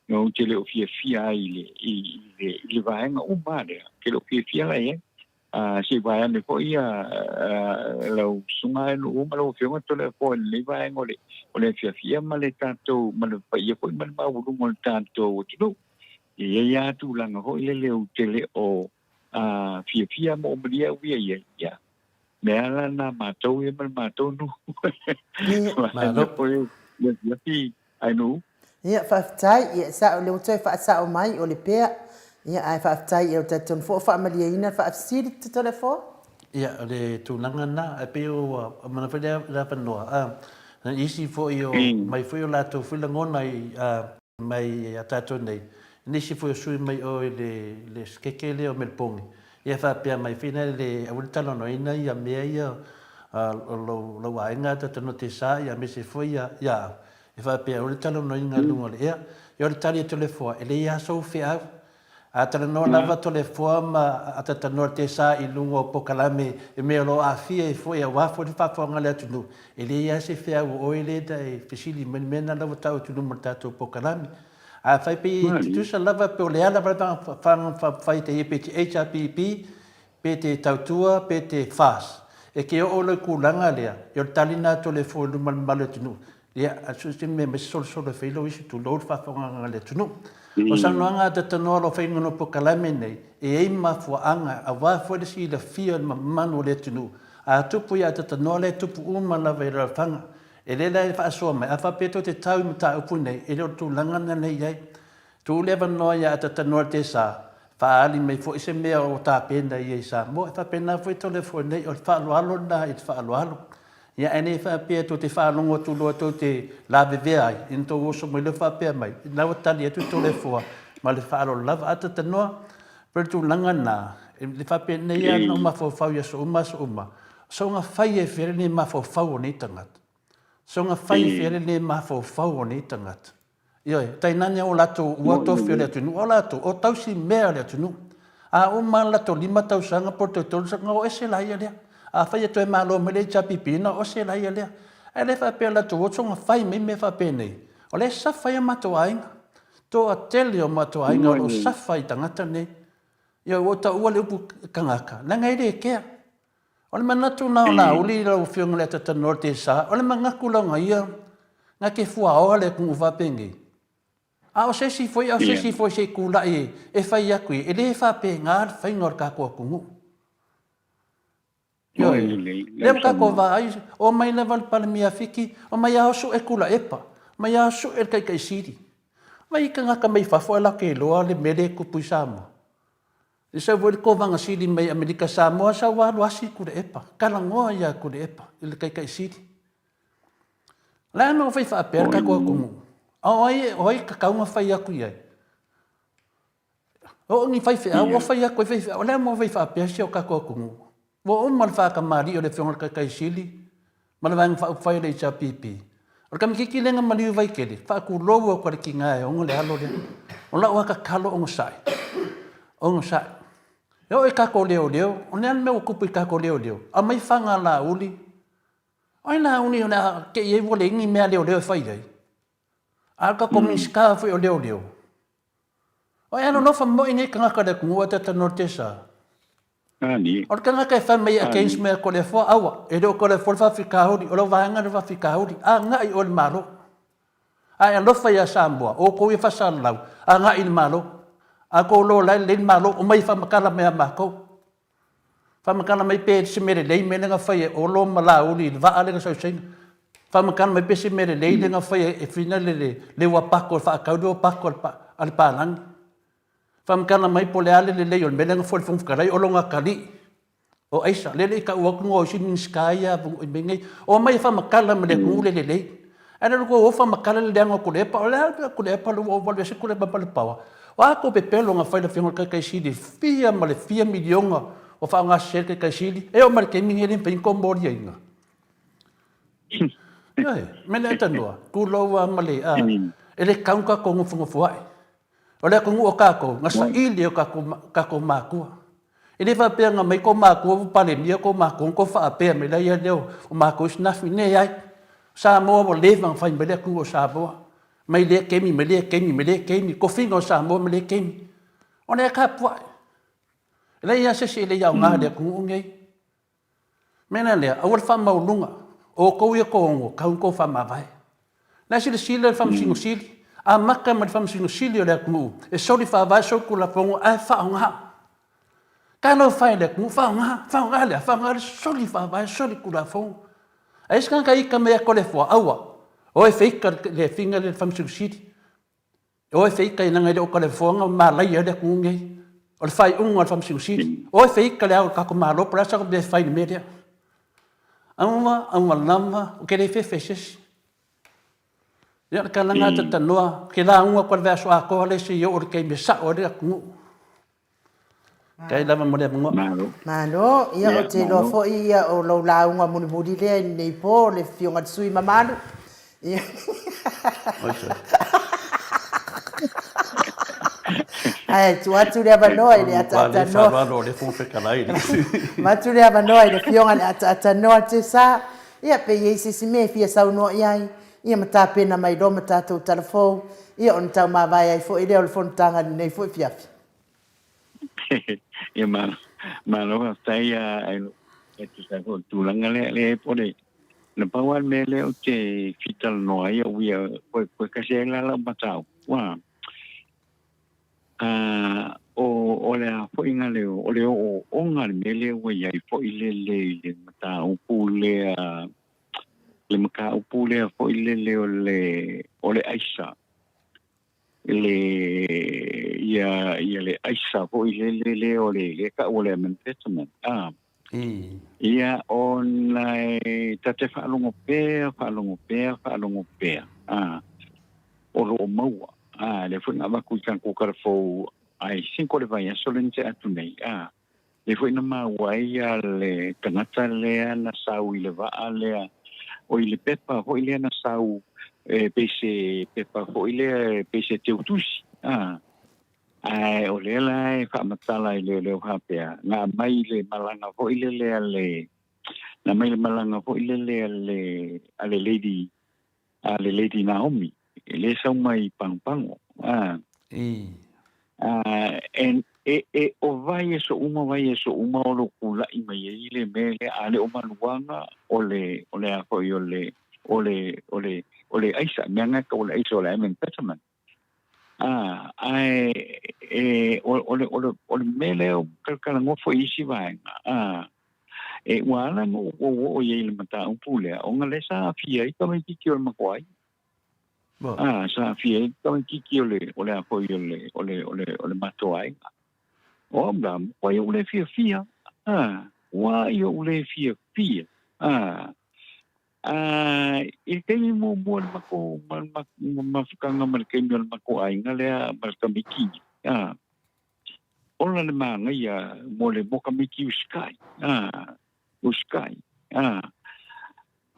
no te le o fi ai ile vai nga u ma le ke o fi ai si vai ane po ia lo sunga no ma lo fi to le po le vai ngole o le fia ma le tanto ma le pa ia po ma ma u mo tanto o tu ia tu langa ho le o tele o fia mo bria wi ia me ala na ma to e ma to nu ma lo po ia fi ai nu ia fa tai ia sa le o toi fa sa o mai o le pea ia ai fa tai e o taton fo fa malia ina fa siri te telefon ia le tu langa na e pe o mana fa da pa no na isi fo io mai fo io la to fu ngona mai atato nei nisi fo sui mai o le skekele o melpongi ia fa pe mai fina le ulta no ina ia me ia lo ainga ta no te sa ia me se fo ia e fa pe ulta no ina lungo le ia io le tali telefon ele ia so fia atara no lava telefon ma atata no te sa i lungo pokalame e me lo afia e fo ia wa fo fa fo ngale tu ele ia se fia o ele da e fisili mena lava tau tu no tato pokalame a fai pe tu sa lava pe le ala fa fai te HRPP pe te tautua pe te fast e ke o le kulanga lea yo talina telefon lu mal tu ia asu me sol fe lo isi tu lo fa fo ngale tu o sa noanga te tanoa lo whainga no po kalame nei, e ei mafuanga a wafo le si la fia ma manu le tunu. A tupu ia te tanoa le tupu uma la veira whanga. E le lai whaasoa mai, a whapeto te tau mta upu nei, e leo tu langana nei ei. Tu lewa noa ia te tanoa te sa, Faali mai fo ise mea o tā pena i sa mo fa pena fo telefone o fa lo na i fa lo ia ene fa pe to te fa longo tu lo to te la beve ai into o so me le fa pe mai na o tali tu telefone ma le fa lo lava ata te no per tu langa na le fa pena ia no ma fo fa ia so ma so nga fai e fere ni ma fo fa o ni tangat so nga fai fere ni ma fo fa o ni tangat Yo, tai nanya o lato ua tofi o le atunu, o lato, o tausi mea le atunu. A o ma lato 5 tausanga por te tolu sanga o ese la ia lea. A fai atu e malo me le chapipina o se la ia lea. E le fa pe lato o songa fai me fa pe nei. O le sa fai mato ainga. To a tele o mato ainga o sa fai tangata nei. Yo, o ta ua le upu kangaka. Nanga ere kea. O le manatu na o na uli la ufionga le tata norte sa. O le mangaku langa ia. Nga ke fua o le kungu fa pengei. A o se si foi se kula e fai aku e le fa pe nga fai ngor ka ko kungu. Yo le ka ko va ai o mai le val pal mia fiki o mai a so e kula epa. Mai a so e kai siri. Mai ka nga ka mai fa fo la ke lo le mele ku puisamo. E se vo ko vanga siri mai Amerika Samoa sa wa lo asi ku epa. Kala ngoa ya ku epa le kai siri. La no fai fa per ka ko kungu. Oi ka kaunga fai aku ia. O ni fai o fai aku fai o le mo fai fa pesi o ka ko kungu. Wo mal fa ka mari o le fiong ka kai sili. Mal vang fa fai le cha pipi. O ka miki lenga mali vai kele. Fa ku lowo ko le kinga o le alo le. O la wa ka kalo o sai. O sai. Yo e ka ko leo. O ne me o kupu ka ko leo. A mai fanga la uli. Ai na uni na ke ye wo le ngi me leo fai dai. Alka komiska foi o leo. O ano no fa mo ini kanga kada ku tata norte sa. Ani. O kanga ka fa mai against me ko le fo awa. E do ko le fo fa fika hodi. O lo vanga va fika hodi. A nga I o malo. A lo fa ya samboa. O ko I fa salau. A nga I malo. A ko lo la le malo o mai fa makala me mako. Fa makala mai pe se mere le me nga fa o lo mala uli va ale nga so sein. Famakan mai pese mere leile nga fai e fina le wa pako fa ka do pako al palang. Famakan mai pole ale le leon me nga fol fung karai o longa kali. O aisa le ka wa ku o sin skaya bu bengai o mai famakan me le ku le. Ana ko o famakan le nga ku le pa lo o se ku le pa le pa. Wa ko pe pelo nga fai le fingo ka si de fia male 4 miliona o fa nga se ka si e o mar ke mi ele pe ko mori ainga. Ai, mele tanua, ku loa male a. Ele kaunga ko ngufunga fuai. Ole ko ngu o kako, ngasa ili o kako makua. Ele fa pe nga mai ko makua pale mia ko makua ko fa pe me la ia leo o makua snafi ne ai. Sa mo mo levang fa mele ku o sa bo. Mai le kemi mele ko fingo sa mo mele kemi. Ona ka puai. Ele ia se le ia nga le ku ngei. Mena le awal fa maulunga. O ko ia ko ko fa mavai. Na sile fam singo sili. A maka ma fam singo sili o le ku. E soli fa vai so ku la pongo a fa nga. Ka no fa le ku fa nga le soli fa vai soli ku la pongo. A iskan ka I ka me ko le fo awa. O e fake le finga le fam singo sili. O e fake na ngai o ko le fo nga ma la ia le ku ngai. O le fai o fam singo sili. O e fake le ka ko ma lo pra sa ko be fai media. Auma lama o que le fez. Ya kalanga tata noa ke la unga ko verso a ko le si o ke me sa o le ku. Kai lava mo le mo. Malo, ia o te lo fo ia o lo la unga mo ni le nei po le fionga sui mamalo. Ia. Ai, tu atu le banoi le ata no. Fa le fo fe kalai. Ma tu le banoi le fionga le ata no te sa. Ia pe ye si me fia sa no ia. Ia mata pena mai do mata tu telefon. Ia on tau ma vai ai fo ile o fon tanga nei fo fia. Ia malo stai ai e tu sa ko tu langa le pole. Na pawan mele o te fital no ia wia ko ka se la batau. Wa o le fo inga le o le o onga mele o ia fo ile le mata o pule le maka o pule fo ile le o le aisa le ia le aisa po le o le ka o le mentesament ia ona tate whaalongo pea o lo maua le whunga waku kan kukara fau ai sinko le vai aso le nte atu nei le whunga maua ia le tangata lea na sau i le waa lea o i le pepa ho i lea na sau pese pepa ho i lea pese teutusi ai o le la e whaamatala i leo hapea ngā mai le malanga ho i le lea le na mai le malanga ho i le lea le ale lady Naomi le sau mai pangpango en o vai so uma o lo kula i mai i le mele ale o maluanga o le a ko o le aisa mianga ka o le aisa o le amen testament ai o le mele o kalkala ngofo isi vaenga wala o ye le mata un pule o ngale sa fia i ka mai ki o makwai sa fia i ka mai ki o le apo o le matoai o blam o yo le fia wa yo le fia il temi mo mako mafukanga malkemi mako ai ngale malkamiki ona le manga ia mo le mokamiki uskai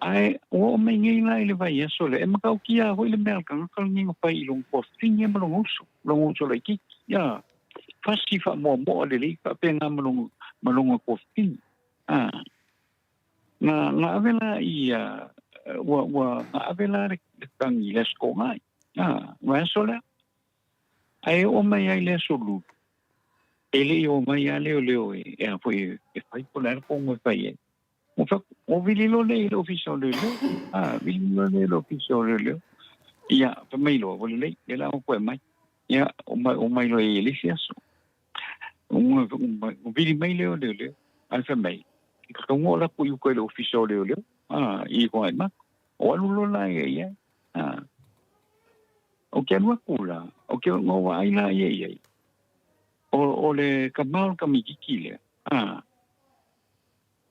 ai o me ngai lai le vai so le makau kia ho le melka ngakal ngingo pai long ko finge malonguso le ki fasi fa mo le ka penga malongo ko fin na avela ia wa avela kang les ko ngai wa so le ai o mai ai le solu ele o mai ale leo e foi fai polar con o pai o vililo le official le vililo le official le ia pa mai lo vole le la ko mai ia o mai lo ele fiaso o vili mai le al fa mai ka ngo la ko yu ko le official le i ko ai ma o lu lo la ia o ke no kula o ke ngo ai la ia o le kamal kamikikile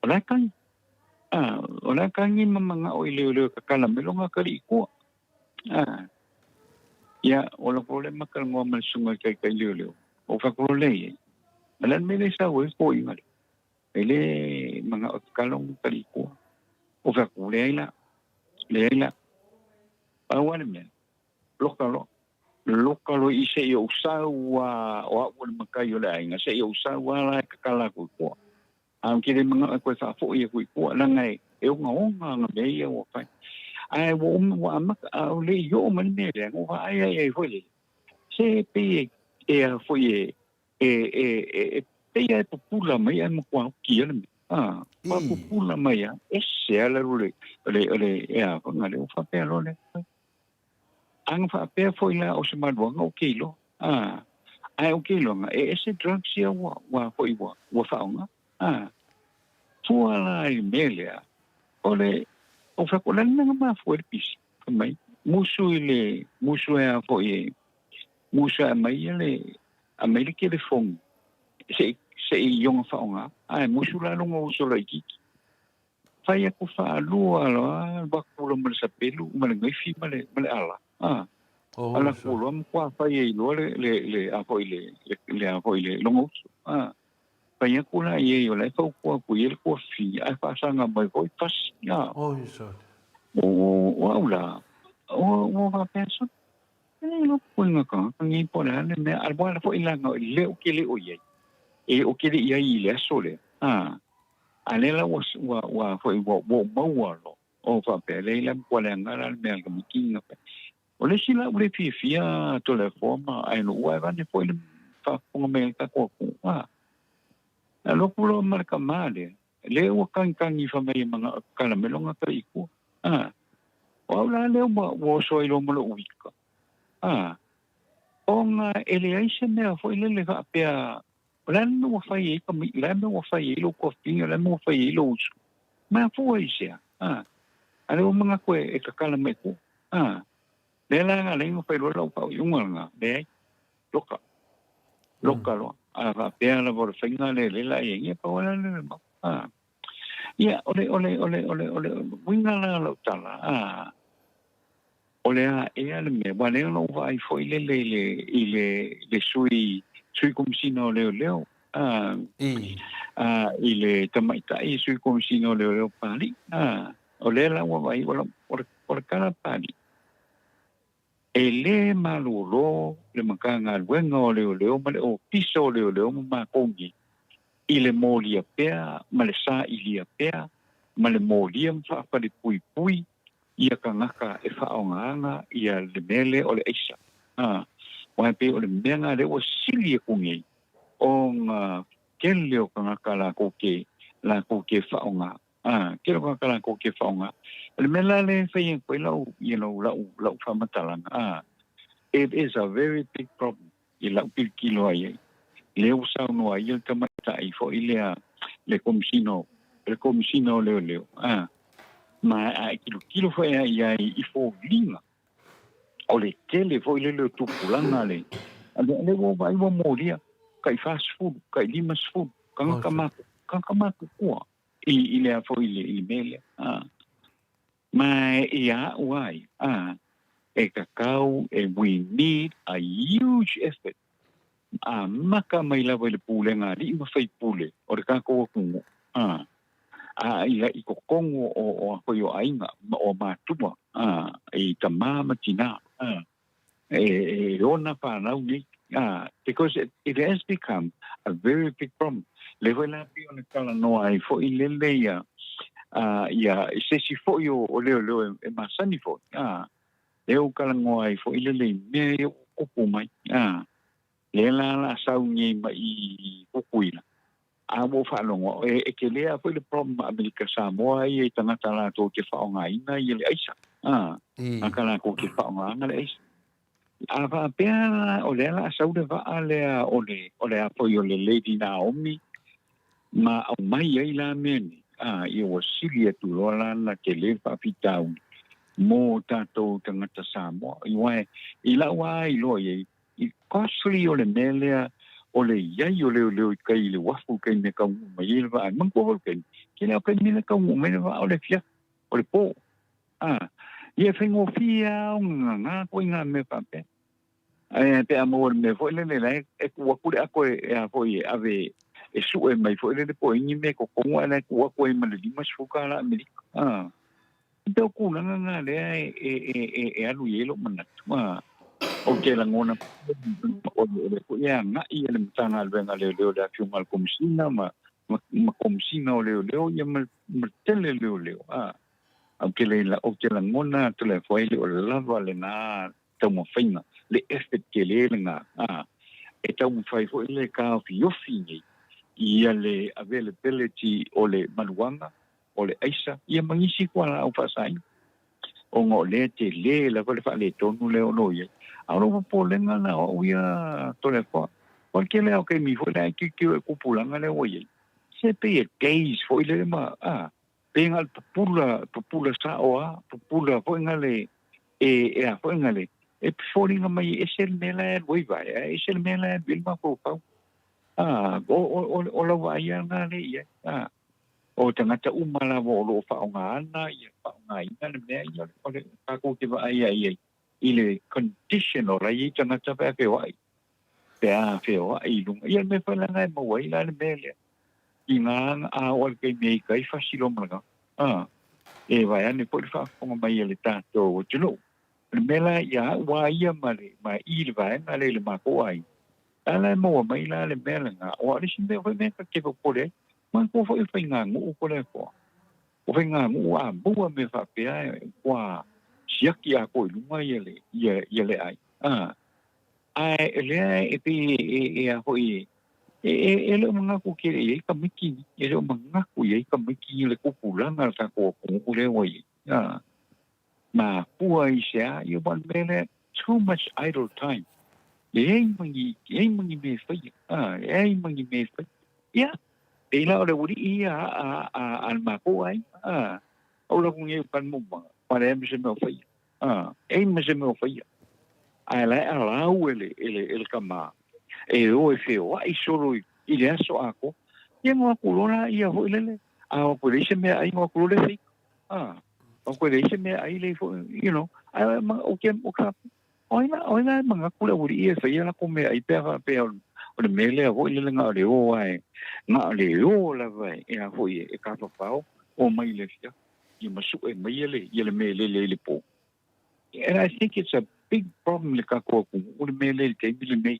o la kangi mamanga o ile kakala melonga kali ko ya o la problema kal ngo mal sunga kai le o fa ko le alan mele sa o ko ingal ele manga kalong kali ko o fa ko le ila awan men lokalo ise yo usawa o wa makai yo la inga se yo usawa la kakala ko am kire mga ko sa fo ye ko la ngai e nga be ye o fa ai wo mak o le yo man me le ngo ai ho le se pe fo ye pe ye popula mai am ko ki le pa popula mai se ala le ko ngale o fa pe lo le ang fa pe foi la o se madwa o kilo ai o kilo nga ese drugs ya wa foi wa fa nga tua la i melia ole o fa ko la nga ma foi pis mai musu ya foi musu mai le amerike le fong se yong fa nga ai musu la ngo so la ki fa ya ko fa lu ala ba ko lo mal sa pelu mal ngai fi mal ala ala kulom kwa fa ye lo le apo ile longo pa ye kula ye yo le fa ko ye ko fi a fa sanga mai ko pas ya so o aula o va pensa no punga ka ngi pora le me albo la fo ila no le o kele o ye o kele ia ile sole ale la wa fo wa lo o fa pele la ko le ngara me al mikinga o le sila ule fia to le forma ai no wa va ne foi fa ponga me ta ko a lo pulo marka male le o kan i fa mai manga kala melonga ka iku o la le o so i lo mo uika onga ele ai se me foi le va pe la no fa ye ka mi la no fa ye lo ko tinga la no fa ye lo ma foi se ale o manga ko e ka kala me ko le la nga le ngo pe lo pa yunga nga le loka lokalo a pea la vor finga le la ye pa wala le ia ole winga la lo tala ole a le me wale no vai foi le sui komsino le ile tamaita sui komsino le pali ole la wa vai wala kala pali ele maluro le makanga luenga o leo male o piso leo ma kongi ile molia pea male sa ilia pea male molia mfa pali pui ia kangaka e faonga ia le mele o le eisa wa pe o le menga le o silia kungi on kele o kangaka la koke faonga kele kangaka la koke faonga le mela le fai ko la famatalanga it is a very big problem ila kilo ai le usa no ai el tamata i fo ile le komsino le ma ai kilo foi ai i fo linga o le tele fo ile le tupulanga le wo vai wo moria kai fast food kai limas food kama ko ile fo ile mele my why e kakau we need a huge effort maka mai lava le pulenga li ma fai pule o ka ko ku ia i kokongo o yo ainga o matua tamama tina ona pa na uni because it has become a very big problem level la pi on kala no ai fo ilele ia se si fo yo o leo e masani fo leo kala ngo ai fo ilele me o mai le la sau ni mai kukuina mo fa longo e ke lea fo le problem America Samoa e tangata la to ke fa nga ina ye le aisa akala ko ke fa nga na le aisa ava pena o le la sau de va ale o le apo yo le lady Naomi ma o mai ai la meni i o silia tu lola na ke le fa pitau mo tato tangata Samoa i la wa i lo ye i costly o le melea o le iai o leo kai le wafu kai me kau mai le va man ko kai ke le kai me kau mai le va o le fia o le po ia fengo fia nga ko nga me pa pe pe amor me foi le e ku ku le ako e foi ave e su e mai foi le po ni me ko ko ana ku ko e me le mas fuka la amerika do ku nga le e alu yelo mana o ke la ngona o le ko ia nga ia le mtanga le venga le da fiumal komsina ma komsina o le ia ma tele le au ke la o ke la ngona to le foi le o la vale na to mo fina le effort ke le nga e to mo fai foi le ka fi ofini ia le availability o le manuanga o le aisa ia mangisi kwa au fasai o ngo le te le la vale fa le tonu le ono ia alo po lenga na o ia tole po porque le o que mi foi la que kupulanga le oye se pe days foi le ma penga popula sa o popula foi ngale foi ngale e foi nga mai esel mela voi vai esel mela bil ma ko pa o lo vai ngale ia o tangata umala lo fa nga na ia fa nga ina le ia o le ka ko ke va ai ile conditional ai tangata pe wai pe wai lu ia me fa la ngai mo wai la mele inga o ke me kai fasilo manga e vai ani por fa como mai ele tanto o tilo mela ia wai ia male ma il vai ngale le ma ko ai ala mo mai la le mele nga o ri sin me me ka ke ko le man ko foi nga ngu ko le ko o nga ngu bu me fa pe kwa siaki a ko lunga yele ai ele e pe a hoi ele mga ku ke e ka miki ele mga ku e ka miki le ku pulanga ka ko le wai ma pua isia you want bele too much idle time e mangi me fa ya e la ole wuri ia al ma ko ai o la ku nge kan mo para me se me foi me se me foi ai la ala ele kama e o e feo ai solo i le aso ako ia ngoa kulona ia ho ilele a o pole se me ai ngoa kulole sei o pole se me ai le fo you know ai ma o ke o ka oina manga kula uri ia fa ia na ko me ai pe o le mele ho ilele nga le o ai nga le o la vai e a ho e ka fa pao o mai le fia i masu e mai le mele le po. And I think it's a big problem le ka ko o le mele te bile me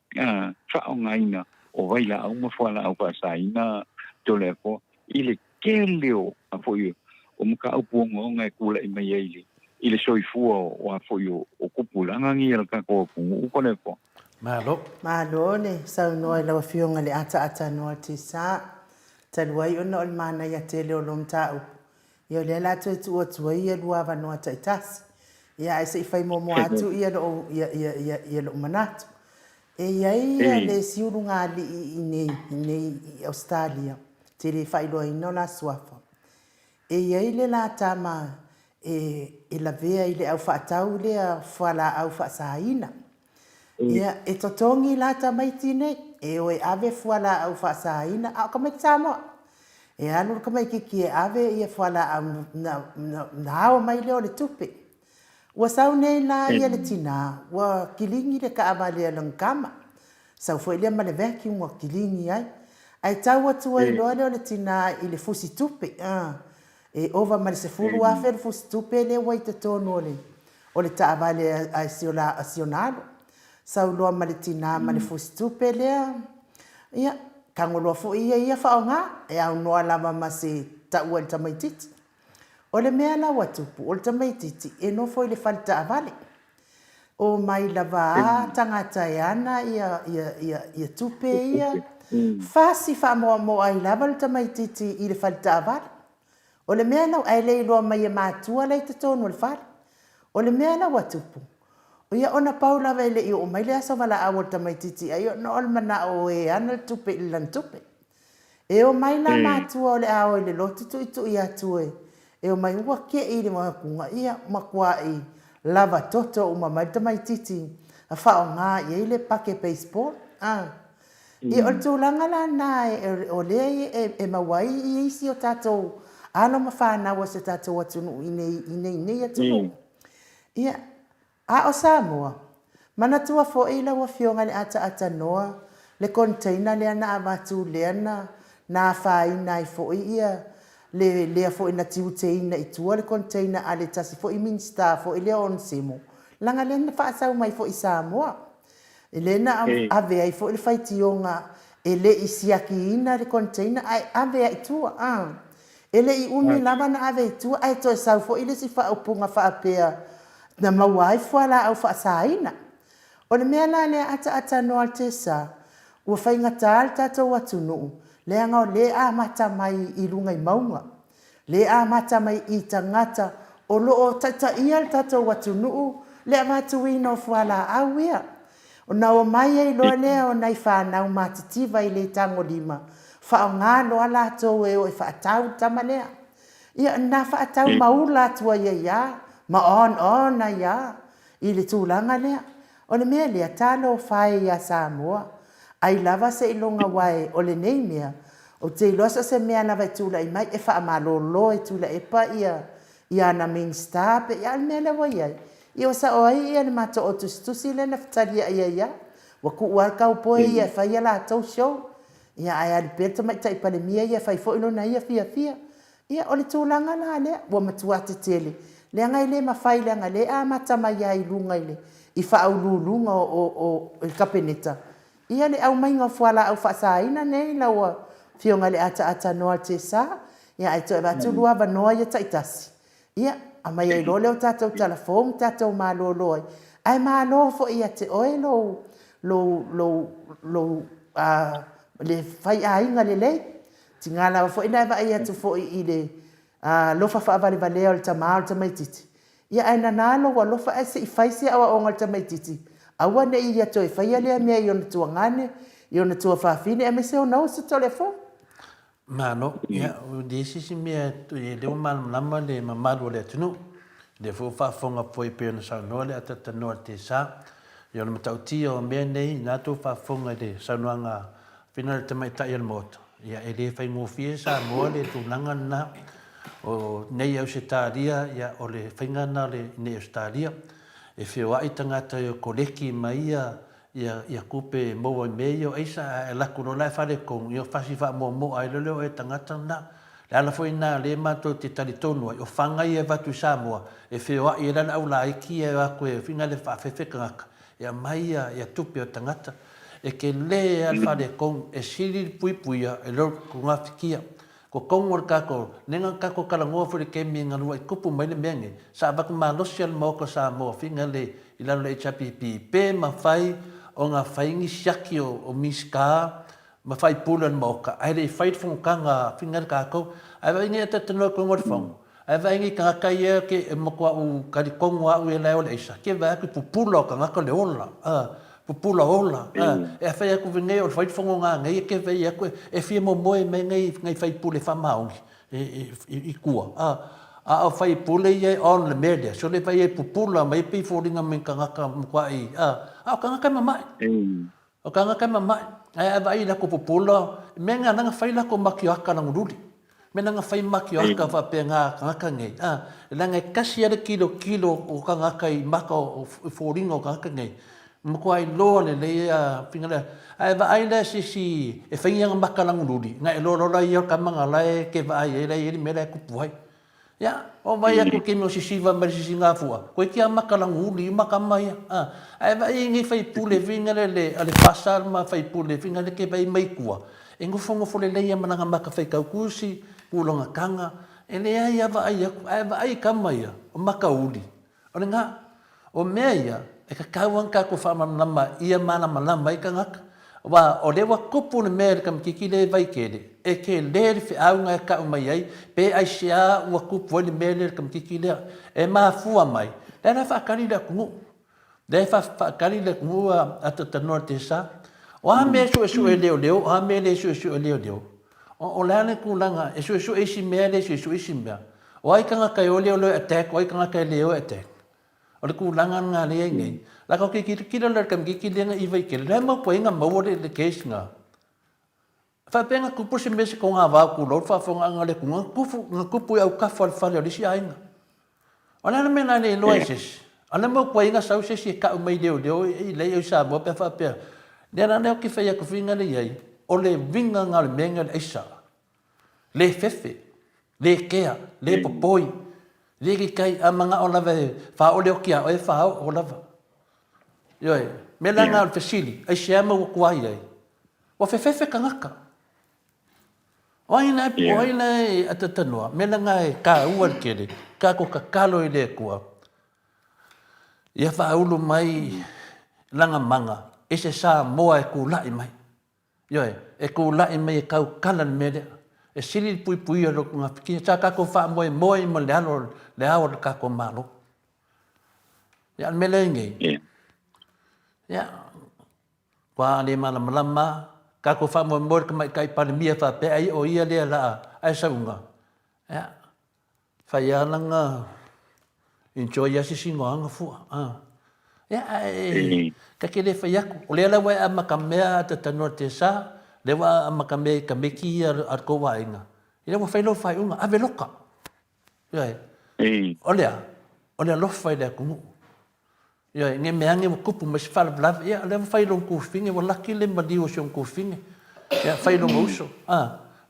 fa o ngaina o vai la uma fala au pa saina to le ko ile keleo a fo yo o muka o pongo ngai kula i mai ile soifua o a fo yo o kupula ngangi le ka ko o le ko malo ne sa no la fionga le ata no te sa talwai ona o mana ya tele o lom tau yo le la tu tu ia lua va no ta tas ya ai se fai mo atu ia lo ia lo manat e ia le siurunga li nei Australia te le fai lo ino la swafa e ia le la tama e la vea ile au fatau le fala au fasaina ia e totongi la tama itine e o ave fala au fasaina a come tamo e anu come ki ave ia fala na o mai le tupe wa saune la ia le tina wa kilingi le ka avale langkama sa foi le male veki wa kilingi ai tau atu ai le tina ile fusi tupe e ova male se fulu a fer fusi tupe le wai te tono o le ta avale ai siola asionalo sa lo male tina male fusi tupe le ia kangolo fo ia fa nga e au no ala mama se ta ua ta maititi o le mea la watupu o le ta maititi e no foi le falta avale o mai lava tangata yana ia tupe ia fasi fa mo ai lava le ta maititi i le falta avale o le mea la ai le lo mai matua le te tonu le fal o le mea la watupu o ia ona paula vele i o mai le asa wala a wata mai titi ai no ol mana o e ana tupe ilan tupe e o mai la matua o le a o le lotu tu itu ia tue e o mai ua ke i le makunga ia makua i lava toto o mai mai titi a fa o nga i le pake baseball i o tūlanga la na o le e mawai i isi o tatou ano mawhana wa se tatou atunu i nei atunu ia a o Samoa mana tua fo ila wa fionga le ata noa le container le ana avatu le ana na faina I fo ia le fo ina tiuteina I tua le container ale tasi fo I minsta fo ile on simo langa le fa sa mai fo I Samoa ele na ave ai fo le faitionga ele isiaki ina le container ai ave ai tua ele I umi lava na ave tua ai to sa fo ile si fa opunga fa apea na mawai fuala au faasaina o le mea la le ata no te sa ua fainga tal tatou atunu le anga o le a mata mai I lunga I maunga le a mata mai I tangata o lo o tata ia le tatou atunu le amatu ino fuala au ia o na o mai ai lo le o nai whanau matitiva I le tango lima wha o ngā loa la tau e o I whaatau tamalea ia na whaatau maula tua ia ma on na ia I le tūlanga lea o le mea lea talo whae ia Samoa ai lava se ilonga wae o le nei mea o te ilosa se mea na vai tūla I mai e wha amalolo e tūla e pa ia na main star pe ia le mea lewa iai I o sa oi ia le mato o tustusi le na ftaria ia wa ku ua kau poe ia whai ia la tau show ia ai ali peta mai tai pale mia ia whai fo ilo na ia fia ia o le tūlanga la lea wa matua te tele le ngai le mafai le ngai le a mata mai ai lunga ile I fa lunga o el kapeneta ia le au mai nga fuala au fa saina nei la wa fionga le ata no te sa ia ai to ba tu lua ba no ia taitasi ia a mai ai lo le tatou telefon tatou malolo ai malo fo ia te oi le fai ai nga le tingala fo ina ba ia tu fo ile lo fa vale vale o tama mai titi ia ai na lo wa lo fa se I faisi awa o ngal mai titi awa ne ia to fa ia le me yo tu ngane yo na tu fa fine e me se o no se telefon mano ia o desi si me to ye de mal namba le mamado le tunu de fo fa fonga foi pe na sa no le ata no te sa Ia le matautia o mea nei nā tō whaafonga le saunuanga whina le tamai tai al moto. Ia e le whaingofie sa moa le tūnanga na o nei au se tāria ia o le whaingana le nei au se tāria. E whio ai tangata o koleki mai ia kupe moa mei o eisa e laku no lai whare kong i o whasi wha mo ai leo e tangata na. Le ala foi nā le mātou te tali tonu ai o whangai e watu Samoa e whio ai e lana au la iki e wako e whina le whawhewhekangaka. Ia mai ia tupe o tangata e ke le al whare kong e siri puipuia e lor ko ngā whikia. Ko kongo kako, nenga kako kalangoa furi ke minga lua i kupu mai le menge. Sa waku malosi al moko sa moa whinga le ilano le HPP. Pe ma whai o ngā whaingi siaki o miska, ma whai pulan moka. Ai rei whai whungkanga whinga le kako. Ai waingi e tatanoa kongo le whangu. Ai waingi ka ngaka ia ke e mokua u kari kongo au e leo le isa. Ke waku pupula o ka ngaka le ola. Pupula ola. E whai aku vinge o whai whangu ngā ngai ke whai aku e whia mo moe me ngai whai pule whamaongi. I kua. A whai pule i on le media. So le whai e pupula mai pi fōringa me ka ngaka mkwa i. O ka ngaka mamai. O ka ngaka mamai. Ai wai lako pupula. Me ngā nanga whai lako maki aka na ngururi. Me nanga whai maki aka whape ngā ngaka ngai. Langa e kasi ara kilo o ka ngaka i maka o fōringa o ka ngaka ngai. Mako ai loa le pingala ai va ai la si e whainga maka langururi nga e loa ia ka manga lai ke va ai e lai e mera ku puai ya o vai aku ke mo si siva ma si singa fua ko ki maka langururi maka mai ai va ai ngi fai pule vinga le ale pasar ma fai pule vinga le ke vai mai kua e ngofongo fole le ia mananga maka fai kau kusi pulonga kanga e le ai va ai ka mai o maka uli o nga o mea ia e ka kauang ka ko whamanama ia mana malama i ka ngaka. Wa o lewa kupu na mea kam kiki le vai kere. E ke le fi aunga e ka umai ai, pe ai sea ua kupu wali mea kam kiki le. E maa fua mai. Le na whakari le kungu. Le whakari le kungu a tatanoa te sa. O ha mea su e leo leo, o ha mea le su e leo leo. O leane kulanga, e su e si mea le su e si mea. O ai ka ngaka e o leo leo attack, o ai ka ngaka e leo attack. O le kulangan ngā lea ngai. La kau kira lar kam kikile nga iwai kele. Lai mau poe nga maua le case nga. Whapenga kupu se mese ko ngā wāku lau. Whafonga ngā le ku ngā kupu au kawha whale o lisi ainga. O nana mena le loa ses. Ana mau poe nga sau sesi e ka umai leo leo. I lei au sa mua pe whapea. Nena leo ki whai aku whinga le iai. O le winga ngā le menga le eisa. Le fefe. Le kea. Le popoi. Legi kai a mga o lava wha o leo kia o e wha o lava. Ioi, me langa o fesili, ai se ama o kuai ai. O whewhewe ka ngaka. O aina e atatanua, me langa e ka ua kere, ka ko ka kalo i lea kua. Ia wha ulu mai langa manga, e se sa moa e ku lai mai. Ioi, e ku lai mai e kau kalan me lea. E siri pui alo ngā whikia. Tā kako wha moe mo le ao le kako malo. Ia me le ngei. Ia. Kua le malama. Kako wha moe ka mai kai palimia wha pe ai o ia lea la ai saunga. Ia. Whai alanga. Enjoy asi singoanga fua. Ia. Ka ke le whai aku. O lea la wai a makamea te tanua te sa. Lewa makame ka meki ar ko wa inga. Ila mo failo fai unga ave loka. Ia. Olea lo fai le kungu. Ia nge meange mo kupu mas fal blav. Ia le failo ku finge wa laki le madio so ku finge. Ia failo mo uso.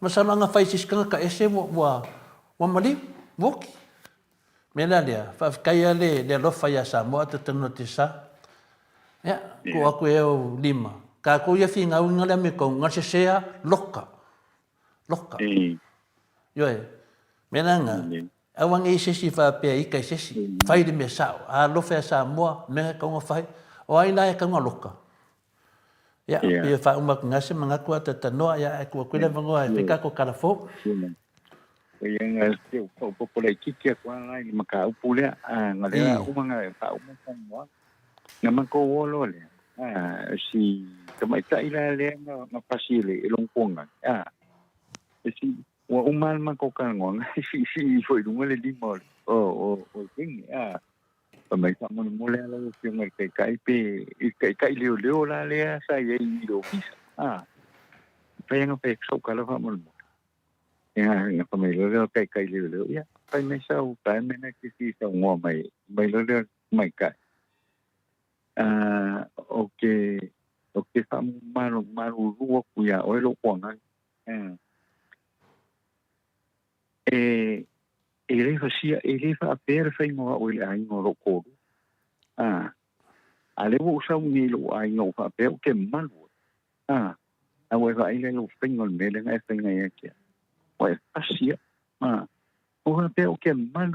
Masala nga fai siskanga ka ese wa mali woki. Mena dia fa kaya le lo fai sa mo atano tisa. Ia ko aku e o lima. Ka ko ia finga unga le me ko nga sea loka. Yoi. Menanga. Awang e sesi fa pe i kai sesi. Fai de me sa. A lo fa sa mo me ka nga fai. O ai na ka nga loka. Ya, pe fa uma nga se manga ko ta no ya ko le vango ai ka ko kala fo. Yang se po le kiki ko ai maka upule nga le uma fa uma mo. Nga mako wolo le. Si kamai tai la le nga pasile ilongponga si wa umal man ko kan ngong si foi dunga le dimol o thing mai fa mo le la ke ngai kai pe kai leo la le sa ye i do visa pe nga pe so ka la fa mo ya fa mai le kai leo ya pa me sa u pa me na ki si sa ngo mai le mai ka okay fa maru ru ku ya o lo ko nga ele fa per fa ngo o le ai ngo lo ko ale wo sa ni lo ai ngo fa pe ke man a we va ile lo fingo me le ngai finga ya ke o asia o ha pe o ke man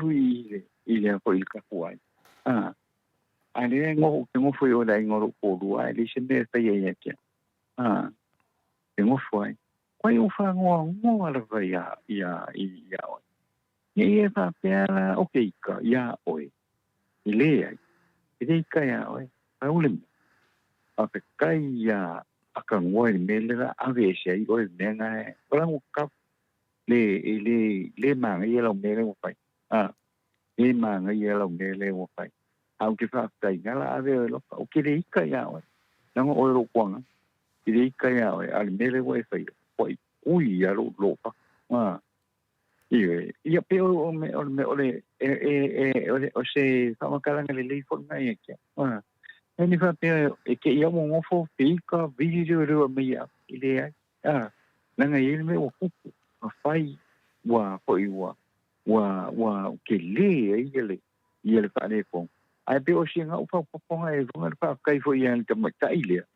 ile ko il ka kuai ale ngo foi o le ngo lo ko lu ai le se me fa ya ke ngo foi kwai o fa ngo ala va ya ye fa pe ala okay ka ya oi ile ai ile ka ya oi paulim a pe kai ya akan ngoi mele la ave sia i oi menga ora mo ka le mang ye lo mele mo pai le mang ye lo mele mo pai au ki fa kai ngala ave lo o ki le ka ya oi nango o lo kwanga ki le ka ya oi al mele wo fai oi ui ya lo pa ia pe o me o se fa makala le fo ngai ke ni fa pe ke ia mo ngofo pika video me ya ile na ngai me o ku fai wa ko wa ke le ile fa le ko ai pe o singa o fa ngai ro fa kai fo ia te ma ta ile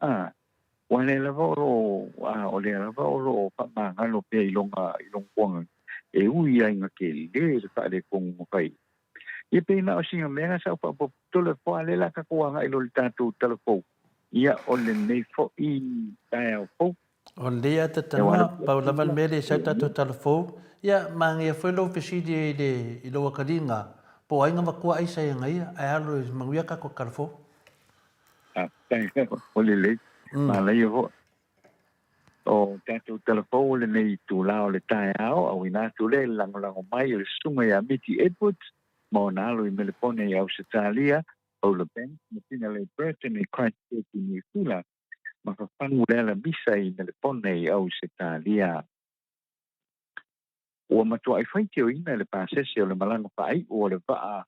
wa le la o le la o fa ma ngalo pe ilonga kwang ui ai nga ke le fa le ko mo kai ia pe na o singa mena sa pa po tole po ale la ka ko nga ilo tatu telefo ia o le nei fo i tai o o le ata tana pa la mal mele sa tatu telefo ia mangi foi lo fisi de ilo kadinga po ai nga makua ai sa nga ia ai alo manguia ka ko telefo tai o le ma le yo o tatu telefo le nei tu la o le tai au ina tu le lango mai o sunga ya miti Edwards mo na lo i me le pone i Australia o le ben me tina le Burton i Christchurch i New Zealand ma fa panu le la bisa i me le pone i Australia o matua ai fai teo ina le pasese o le malanga pa ai o le vaa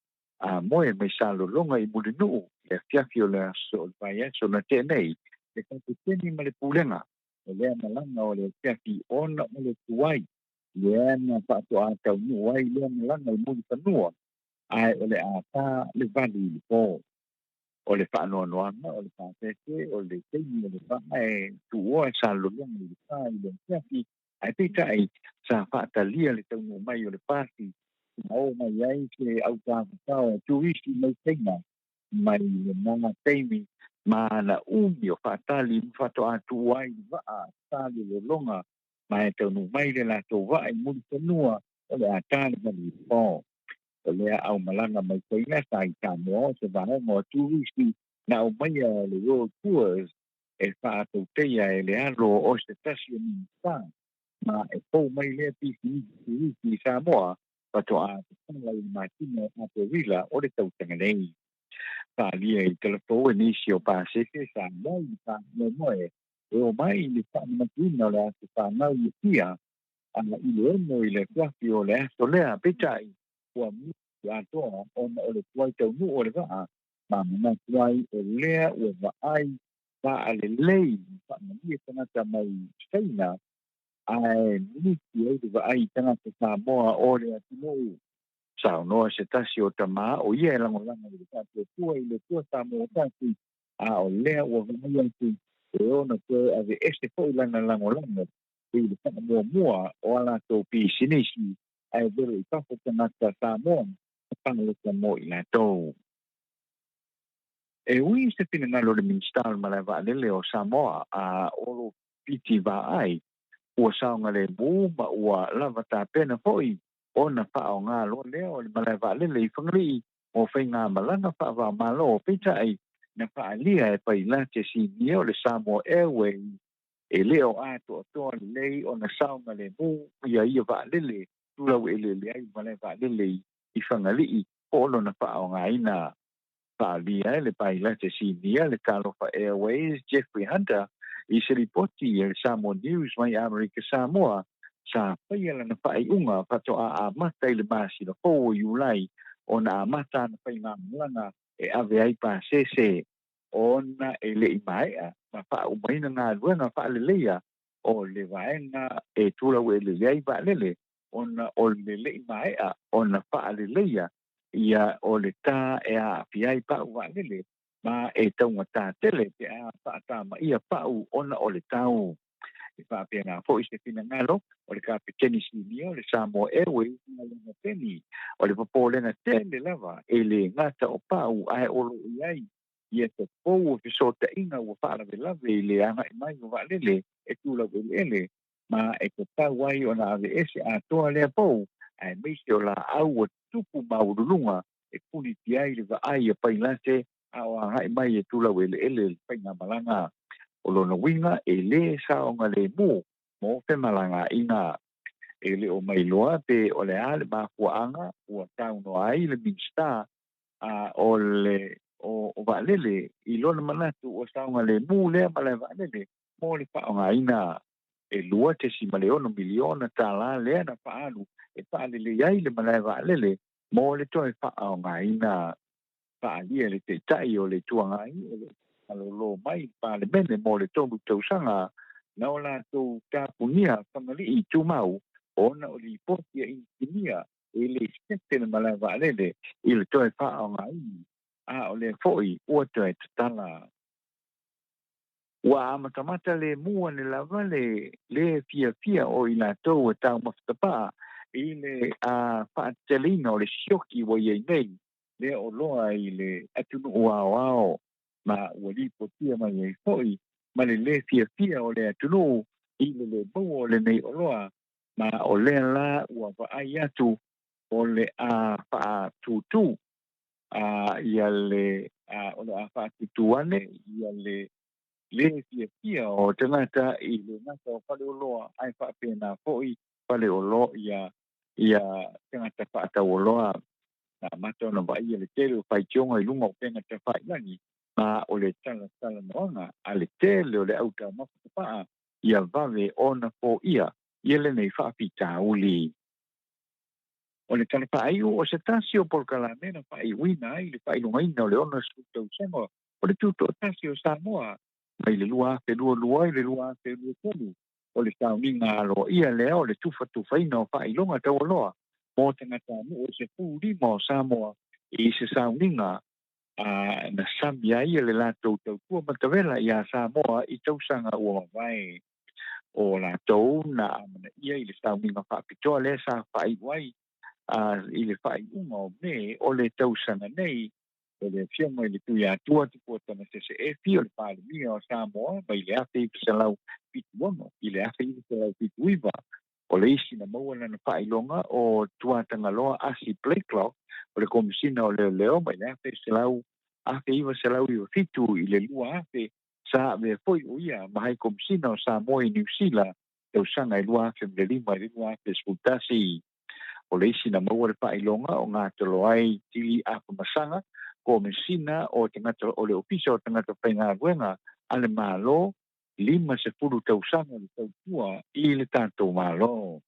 moe me sa lo longa i muli nuu le fiafi o le aso o le vai aso na tenei le katu teni ma le pulenga o le malanga o le fiafi ona o le tuai le ana pa to a tau nu ai le malanga i muli panua ai o le ata le vali le po o le whaanoanoanga o le whaatete o le teimi o le whae tu oa sa lolonga i le whae i le fiafi ai pita ai sa whaatalia le taunu mai o le pāti o mai ai ke au tāwhatao tuisi mai teima mai le mga teimi ma na umi o whaatali mwhato atu ai waa sa le lolonga mai taunu mai le lato waa i muri tanua o le atale vali le po o lea au malanga mai teina sa i tāmoa se vahe mo tuisi na o mai le road tours e whaatou teia e le alo o se tasi o ni sa ma e pou mai lea pisi Samoa pato a tanga i matino a te wila o le tautanga nei pa lia i telefo e nisi o Paseke sa mai pa moe e o mai ni pa matino le atu pa nau i pia ana i le mo i le kuafi o le aso lea petai ua mu a toa o le tuai tau nu o le waa ma muna tuai o lea ua waai pa ale lei pa mania tanata mai China ai nisi e le waai tanata Samoa o le atino sao noa se tasi o tama o ia e lango langa i le tatu tua i le tua Samoa tasi a o lea ua waai atu e ona koe ave este po langa lango i le tana mua o ala tau pi sinisi ai vero i tapo tanata Samoa pangaloka mo i la tau. E ui se pina ngalo le ministal ma la vaalele o Samoa a olo piti va ai ua saonga le mu ma ua lava ta pena foi o na whao ngā lo leo le ma la vaalele i whangali o whai ngā malanga wha va malo o pita ai na whaalia e pai la te si nio le Samoa Airway e leo ato o toa lei o na saonga le mu ia ia vaalele tulau e le ai ma la vaalele i whangali o lo na whao ngā ina Pa'alia le paila te sinia le Talofa Airways Jeffrey Hunter i se ripoti e Samoa News mai Amerika Samoa sa paia lana whaiunga patoa a mata i le masi na fō iulai o na mata na whai ngā mulanga e ave ai pa sese o na e le i maea ma wha umaina ngā ruenga wha le leia o le vaenga e tula ue le lei pa lele o na o le le i maea o na wha le leia ia o le tā e a piai pa ua lele ma e taunga tā tele pe a wha tā ma ia pa u ona o le tau e wha pia ngā fo i se fina ngalo o le kapiteni sini o le Samoa Airways na le teni o le papolenga tele lava e le ngata o pau ai o lo iai ia te pou o fisota inga ua whaara ve lave i le anga i mai o lele e tula o ele ma e te tau ai o na ave ese a toa lea pou ai meise o la au o tupu maurulunga e puni ti ai le va ai a pailate a o anga i mai e tula o ele le painga malanga o lona winga e le saonga le mo fe malanga inga e le o mai loa pe o le ale mafuanga ua tau no ai le minsta a o le o valele i lona manatu o saonga le lea ma le valele mo le paonga ina e lua te si maleono miliona tala lea na paalu e paalele ai le malai valele mo le toi paonga ina paalia le te tai o le tuangai o le alolo mai pa le mene mo le tonu tausanga na o la tau tapunia whangali i tumau ona o li poti a intinia e le sete le malai valele i le toi paonga ina a o le foi ua toi tatala ua amatamata le mua le lava le fia o i la tau e tau maftapa i le whaatelina o le sioki wa iei nei le o loa i le atunu uao ma ua li potia mai iei foi ma le fia o le atunu i le bau o le nei o loa ma o le la ua vaai atu o le wha tutu ia le o le a tutuane ia le fia o tangata i le ngata o pale o loa ai wha pena foi pale o loa ia tangata wha tau o loa na mata ona vai ia le tele o whai tionga i lunga o penga te whai langi ma o le tala noanga a le tele o le auta mawhapaa ia vave ona po ia le nei wha pita uli o le tala whaiu o se tasi o polkalame na whai wina ai le whai lunga ina o le ona sutau sengo o le tuto o tasi o Samoa mai le lua afe lua i le lua afe lua tolu o le sauninga alo ia lea o le tufa ina o whai longa tau aloa mo tangata mu o se pūrima o Samoa i se sauninga na sambia ia le lātou tau tua matawela i a Samoa i tausanga ua mawai o lātou na amana ia i le sauninga whapitoa le sa whai wai i le whai unga o me o le tausanga nei o le fianga i le tui atua te puatana se o le pālimia o Samoa mai le afe i pasalau pituano i le afe i pasalau pituiva o le isi na maua na whailonga o tuatanga loa asi Blakelock o le komisina o leo mai le afe salau afe iwa salau i o fitu i le lua afe sa me foi o ia mahai komisina o Samoa i New Zealand tausanga i lua afe mle lima i le lua afe sputasi o le isi na maua le whailonga o ngā tolo ai tili apa masanga komisina o tangata o le opisa o tangata whainga ruenga ale malo 50 tausanga le tautua i le tātou malo.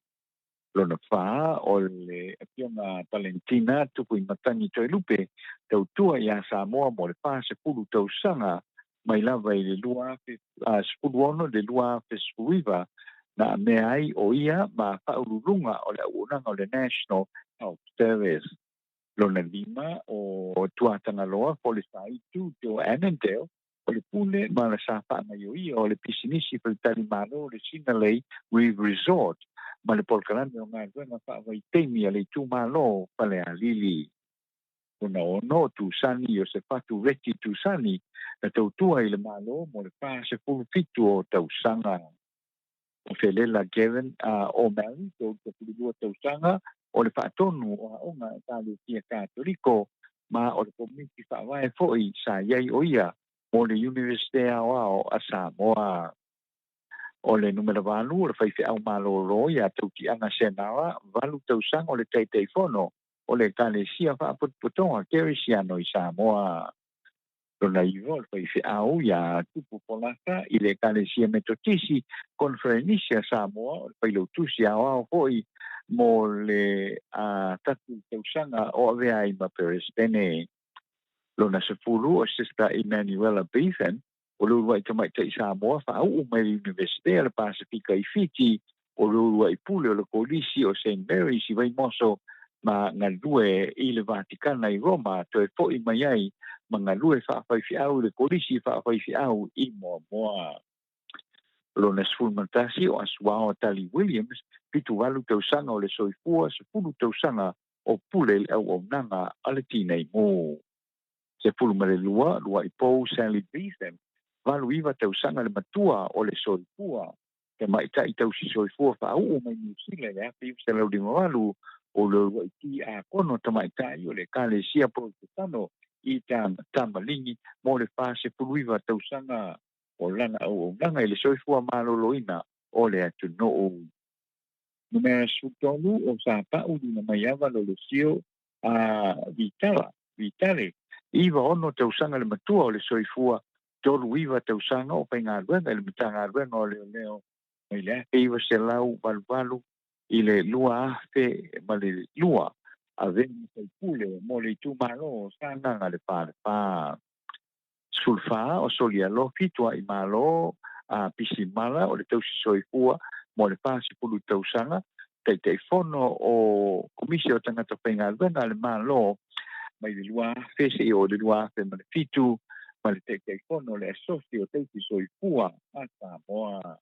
Lona wha o le apianga Valentina tupu i matangi toi lupe tautua i a Samoa mo le wha 10 tausanga mai lava i le lua afe ono le lua afe spuiva na mea ai o ia ma whaururunga o le aunanga o le National Health Service. Lona lima o tuatanga loa po le saitu to Annandale o le pule ma le sāwhaanga i o ia o le pisinisi pa le tali malo o le Sinalei Reef Resort ma le polkalame o ngā ruenga whaawai teimi a le tū malo pa le alili. Kuna ono tūsani o se whatu reti tūsani na tautua i le malo mo le pā se fitu o tausanga. O Felela Gavin o Mary o te pulua tausanga o le whaatonu o haonga e tāle tia Katoriko ma o le komiti whaawai foi sa iai o ia o le University ao a Samoa. O le numero valu o le whaife au malolo ia tauti anga senawa valu tausanga o le teitei fono o le kale sia whaaputputonga Kerisiano i Samoa. lona iva o le faifiʻau ia tupu polaka i le ekalesia metotisi konferenisia Samoa o le failautusi aoao foʻi mo le tatu tausaga o avea ai ma peresidene lona sepulu o Sister Emanuela Bevan o le uluai tamaitaʻi Samoa faauʻu mai le Universite a le Pasifika i Fiji o le uluai pule o le kolisi o St. Mary's i vaimoso ma galue i le Vatikana i Roma toe foʻi mai ai ma galue faafaifiʻau i le kolisi faafaifiʻau i moamoa lona sefulumatasi o asuao Tali Williams pituvalu tausaga o le soifua sepulu tausaga o pule le auaunaga a le tinai mu sepulu ma le lua i pou Sally Beatham valu iva tausaga le matua o le soifua te maitaʻi tausi soifua faauʻu mai New Zealand le afe iva selaulimawalu o le uaiti akono tamaitaʻi o le ekalesia protetano i tamaligi mo le pasepuluiva tausaga o lana auaunaga i le soifua malōlōina o le atunuu no mea sutolu o sapaʻu lina mai ava lolosio vitale iva ono tausaga le matua o le soifua tolu iva tausaga o paigaluega i le matagaluega o leoleo mai le afe iva selau valuvalu i le lua afe ma le lua aveni saipule mo le itumālō o sagaga le palepā sulfā o solialofi tuaʻi mālō a pisimala o le tausi soifua mo le pasepulu tausaga taʻitaʻifono o komisi o tagata paigaluega a le mālō mai le lua afe seʻi o le lua afe ma le fitu ma le taʻitaʻifono o le asosi o tausi soifua a Samoa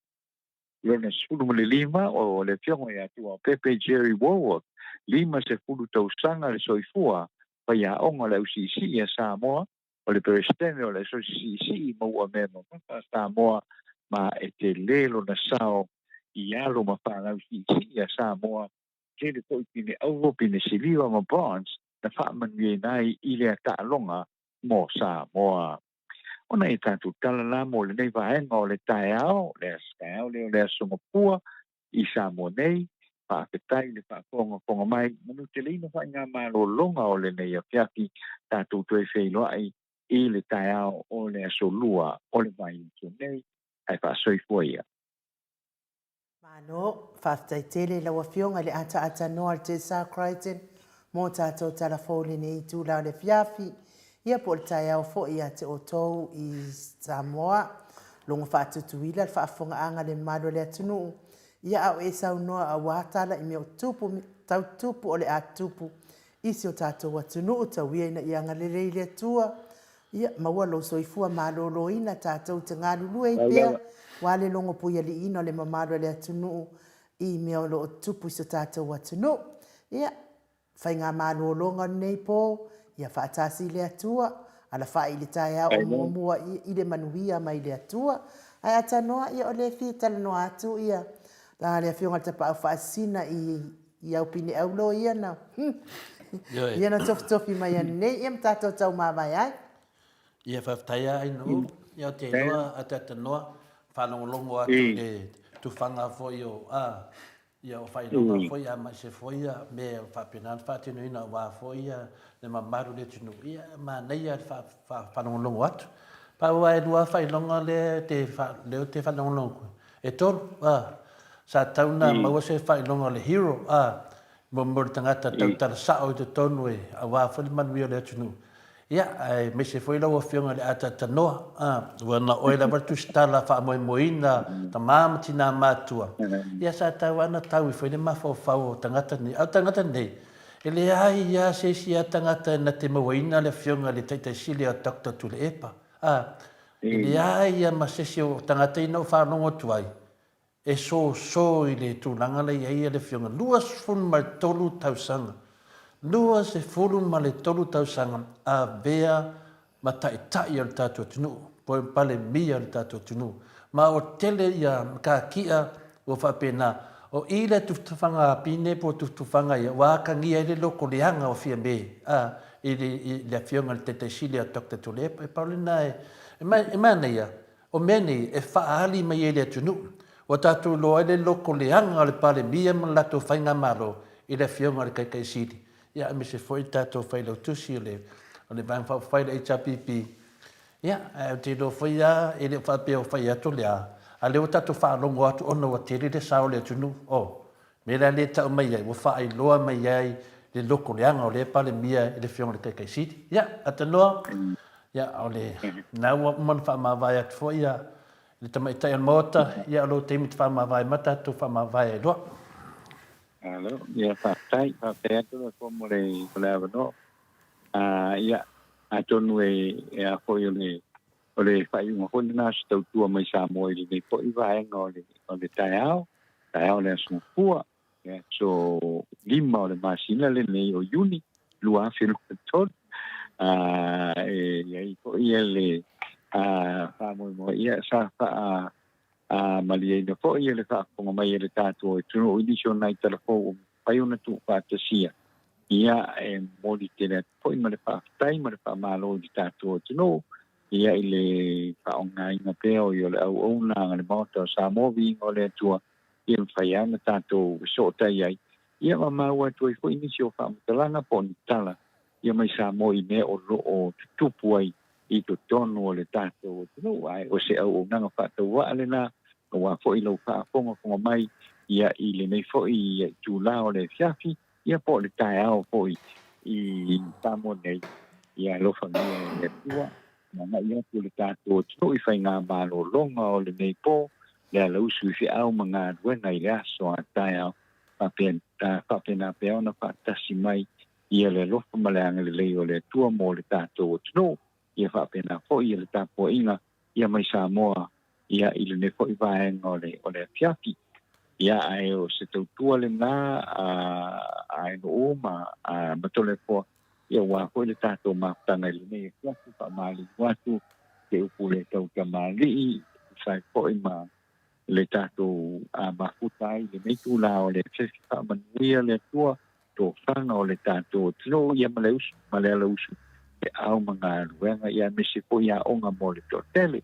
lona sefulu ma le lima o le fiogo iā tua o Pepe Jerry Woolworth 50 tausaga le soifua pai aʻoga le ausiʻisiʻi a Samoa o le peresidene o le asosi maua mea mamaka Samoa ma e te lē lona sao i alo ma fa'alausiʻisiʻi a Samoa ke le toʻi pine aulo pine siliva ma bronze na fa'amanuiaina ai i le ata'aloga mo Samoa ona e tatou tala la mo lenei vaega o le taeao le taeao le o le asogapua i Samoa nei fa'afetai le fa'afogafoga mai manuteleina fa'aiga malōlologa o lenei afiafi tatou toe feiloaʻi i le taeao o le asolua o le vailito nei ae fa'asoifua ia Mano, whaftaitele lawa fionga le ata noa te sa Crichton, mo tātou telefoni ni tūlau le fiafi, ia po le tai au fo ia te o tou i Samoa, longo whātutuila le whaafonga anga le malo le atunu, ia au e sau noa a wātala i meo tupu, tau tupu o le atupu, isi o tātou atunu o tau ia ina i anga le rei le atua, ia maua lo soifua malolo ina tātou te ngālulu e pia, wale longo puia li ino le mamaro le atunu i mea lo tupu so tātou atunu. Ia, whai ngā malolonga nei po, ia whaatasi le atua, ala whai le tai au o mua i le manuia mai le atua, ai atanoa ia o le whitala no atu ia, la le whionga te pao whaasina i au pine au lo ia na. Ia na tofi mai nei, ia mtatou tau mamai ai. Ia whaftaia ai no, ia te noa a te atanoa, whanongolongo atu le tufanga foi o ia o whainonga foi a mai se foi a me whapenan whatino ina wā foi a le mamaru le tunu ia ma nei a whanongolongo atu. Pa ua e lua whainonga le te whanongolongo. E tonu, sa tauna maua se whainonga le hero, mo mori tangata tautara sao i te tonu e a wā foi manuia le tunu. Ia, me se foi lau a whionga le ata tanoa, wana oela watu stala wha moe moina, ta mamati nā mātua. Ia sa tau ana tau i foi le mawhau tangata ni, au tangata nei. E le ai ia se si a tangata na te mawaina le whionga le taitaisili a Dr. Tule Epa. E le ai ia ma se si o tangata ina o whanongo tuai. E so i le tūlanga le ia le whionga. Lua sfun mai tolu tausanga. Lua se fulu ma le tolu tausanga a vea ma tai al tātou tunu, po pale mia al tātou tunu. Ma o tele ia ka kia o whapena, o i le tuftufanga pine po tuftufanga ia, wākangia i le loko leanga o fia me, i le whionga le tetaisili a Dr. Tulepa, e paulina e mana ia, o meni e whaali mai e le tunu, o tātou loa i le loko leanga o le pale mia ma lato whainga malo i le whionga le kaikaisili. Ia me se foi tātou whailau tusi o le vang whai le HRPP Ia, te do whaia, e le whapea o whaia to lea. A leo tatu whaalongo atu ono wa tere le sao le tunu. O, me la le tau mai ai, wa whaai loa mai ai, le loko leanga o le pale mia e le whionga le kai siti. Ia, atanoa, ia, o le nau man whaamawai atu fo ia, le tamaitai an mota, ia alo teimi te whaamawai mata, tu whaamawai e loa. Alo, ia whaatai, whaatai atu na kua mo le avano. Ia, atonu e a hoi o le whaiunga hoi nā si tautua mai Samoa i nei po i vaenga o le taiao le asunga pua. So lima o le masina le nei o Juni, lua whiru tonu. Ia i po ia le whamoe mo ia sa wha malia ina po ia le whaakonga mai e le tātua e tunu o inisio nai talafo o whaiuna tu whaatasia. Ia e moli tele po i ma le whaatai ma le whaamalo i tātua e tunu. Ia i le whaonga inga peo i o le au au nanga le mauta o Samoa vinga o le atua ia mwhaiana tātou sotai ai. Ia mamau atu ai fo inisio whaamatalanga po ni tala. Ia mai Samoa i me o loo tutupu ai i to tonu o le tātou o tunu ai o se au au nanga whaatau wa ale nā o wa fo i lau whaafonga fonga mai ia i le nei fo i tūla o le fiafi ia po le tae au fo i Samoa nei ia lofa mea e tua. Nga ia tu le tātou tunu i whai ngā mālo longa o le nei po le ala usu i fi au mga duena i le aso a tae au whapena peo na whaatasi mai ia le lofa maleanga le lei o le tua mo le tātou tunu ia whapena fo ia le tāpua inga ia mai Samoa ia i le nefo i vaenga o le fiafi ia ai o se tautua le nā ai no oma matole po ia wā koe le tātou mātanga i le nei fiafi whamali watu te upu le tau kamali whai po i ma le tātou mafutai le meitu la o le fiafi whamanuia le tua tō whanga o le tātou tino ia malea usu e au mga ruenga ia mese po ia onga mo le tō tele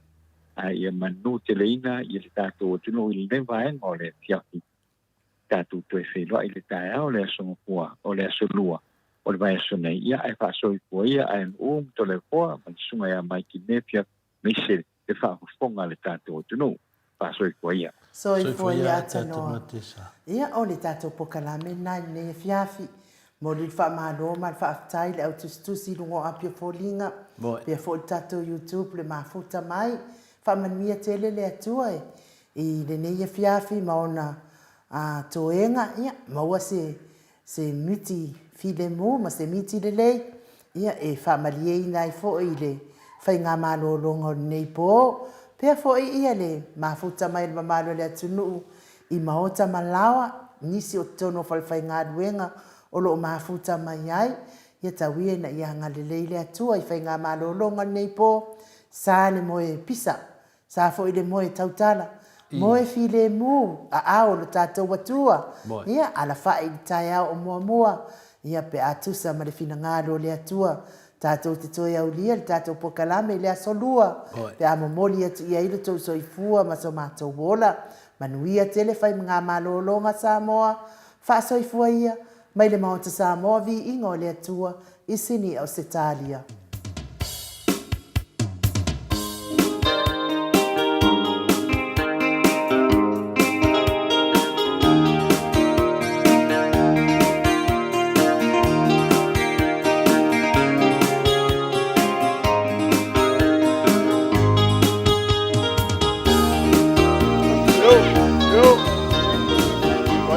ia manu te leina ia le tātou tino i le nevaenga o le fiafi tātou tue whelua i le tae au le asonga pua o le asolua o le vai aso nei ia e whaasoi pua ia ai an to le poa man sunga ia mai ki nefia mese le whaafonga le tātou tino whaasoi pua ia. Soi pua ia atanoa. Ia o le tātou pokalame nai nei fiafi. Mo li whaamalo ma le whaatai le au tustusi lungo apio fōlinga. Pia fō i tātou YouTube le mafuta mai. Whaamanuia tele le atua e. I le nei fiafi maona toenga. Ia maua se miti file mo ma se miti le lei. Ia e whaamaliei nai fō i le whai ngā malo longo nei po. Pea fo ia le mafuta mai le mamalo le atunu i maota malawa nisi o tono falfai ngā duenga o lo mafuta mai ai ia tawie na ia ngale leile atua i fai ngā malo longa nei po sa le moe pisa sa fo i le moe tautala moe file mu a ao lo tātou watua ia ala fai i tai au o mua mua ia pe atusa ma le fina ngalo le atua tātou te toi au lia, le tātou pokalame le asolua. Pe a momoli atu ia ilo tau soifua ma so mātou wola. Manuia tele fai mga malolonga Samoa. Wha soifua ia, mai le maota Samoa vi ingo le atua i sini au Setalia.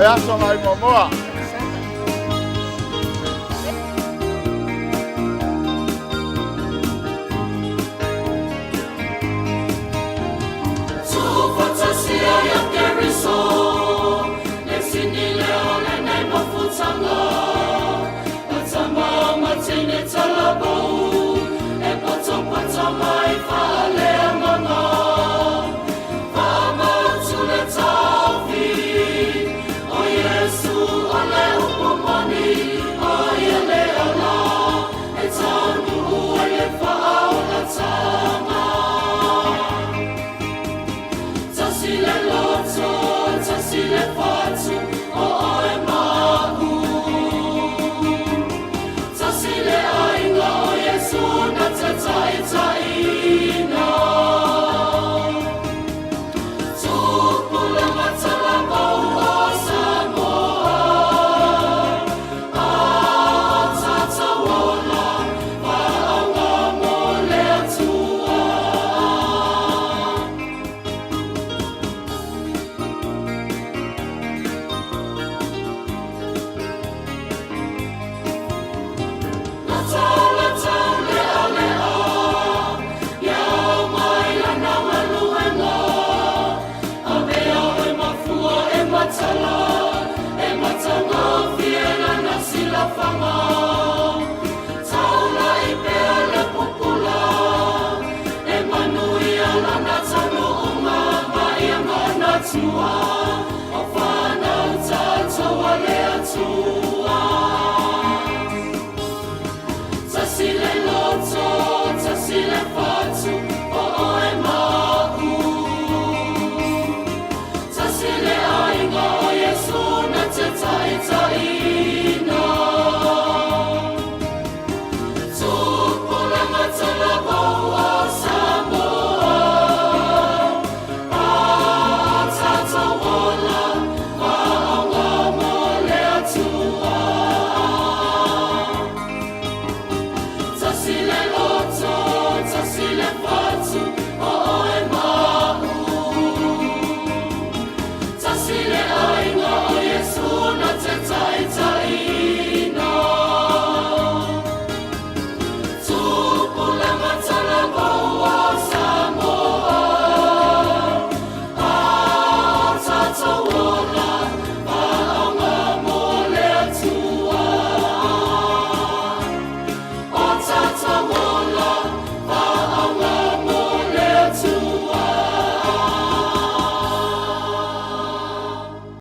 Ya son ai momoa. Fantasia ya keriso, lesini leo nene mafutanga, atama matine talabo, e potom patama ifale amana, fama tule tafi. Oh, yes, atua, o whanau tātou a le atua. Tasile loto, tasile fatu, o oe mahu. Tasile ainga o Yesu na te taitaina. Tupula matala mau o Samoa. A tātou ola, whaonga mo le atua. Tasile loto, tasile fatu.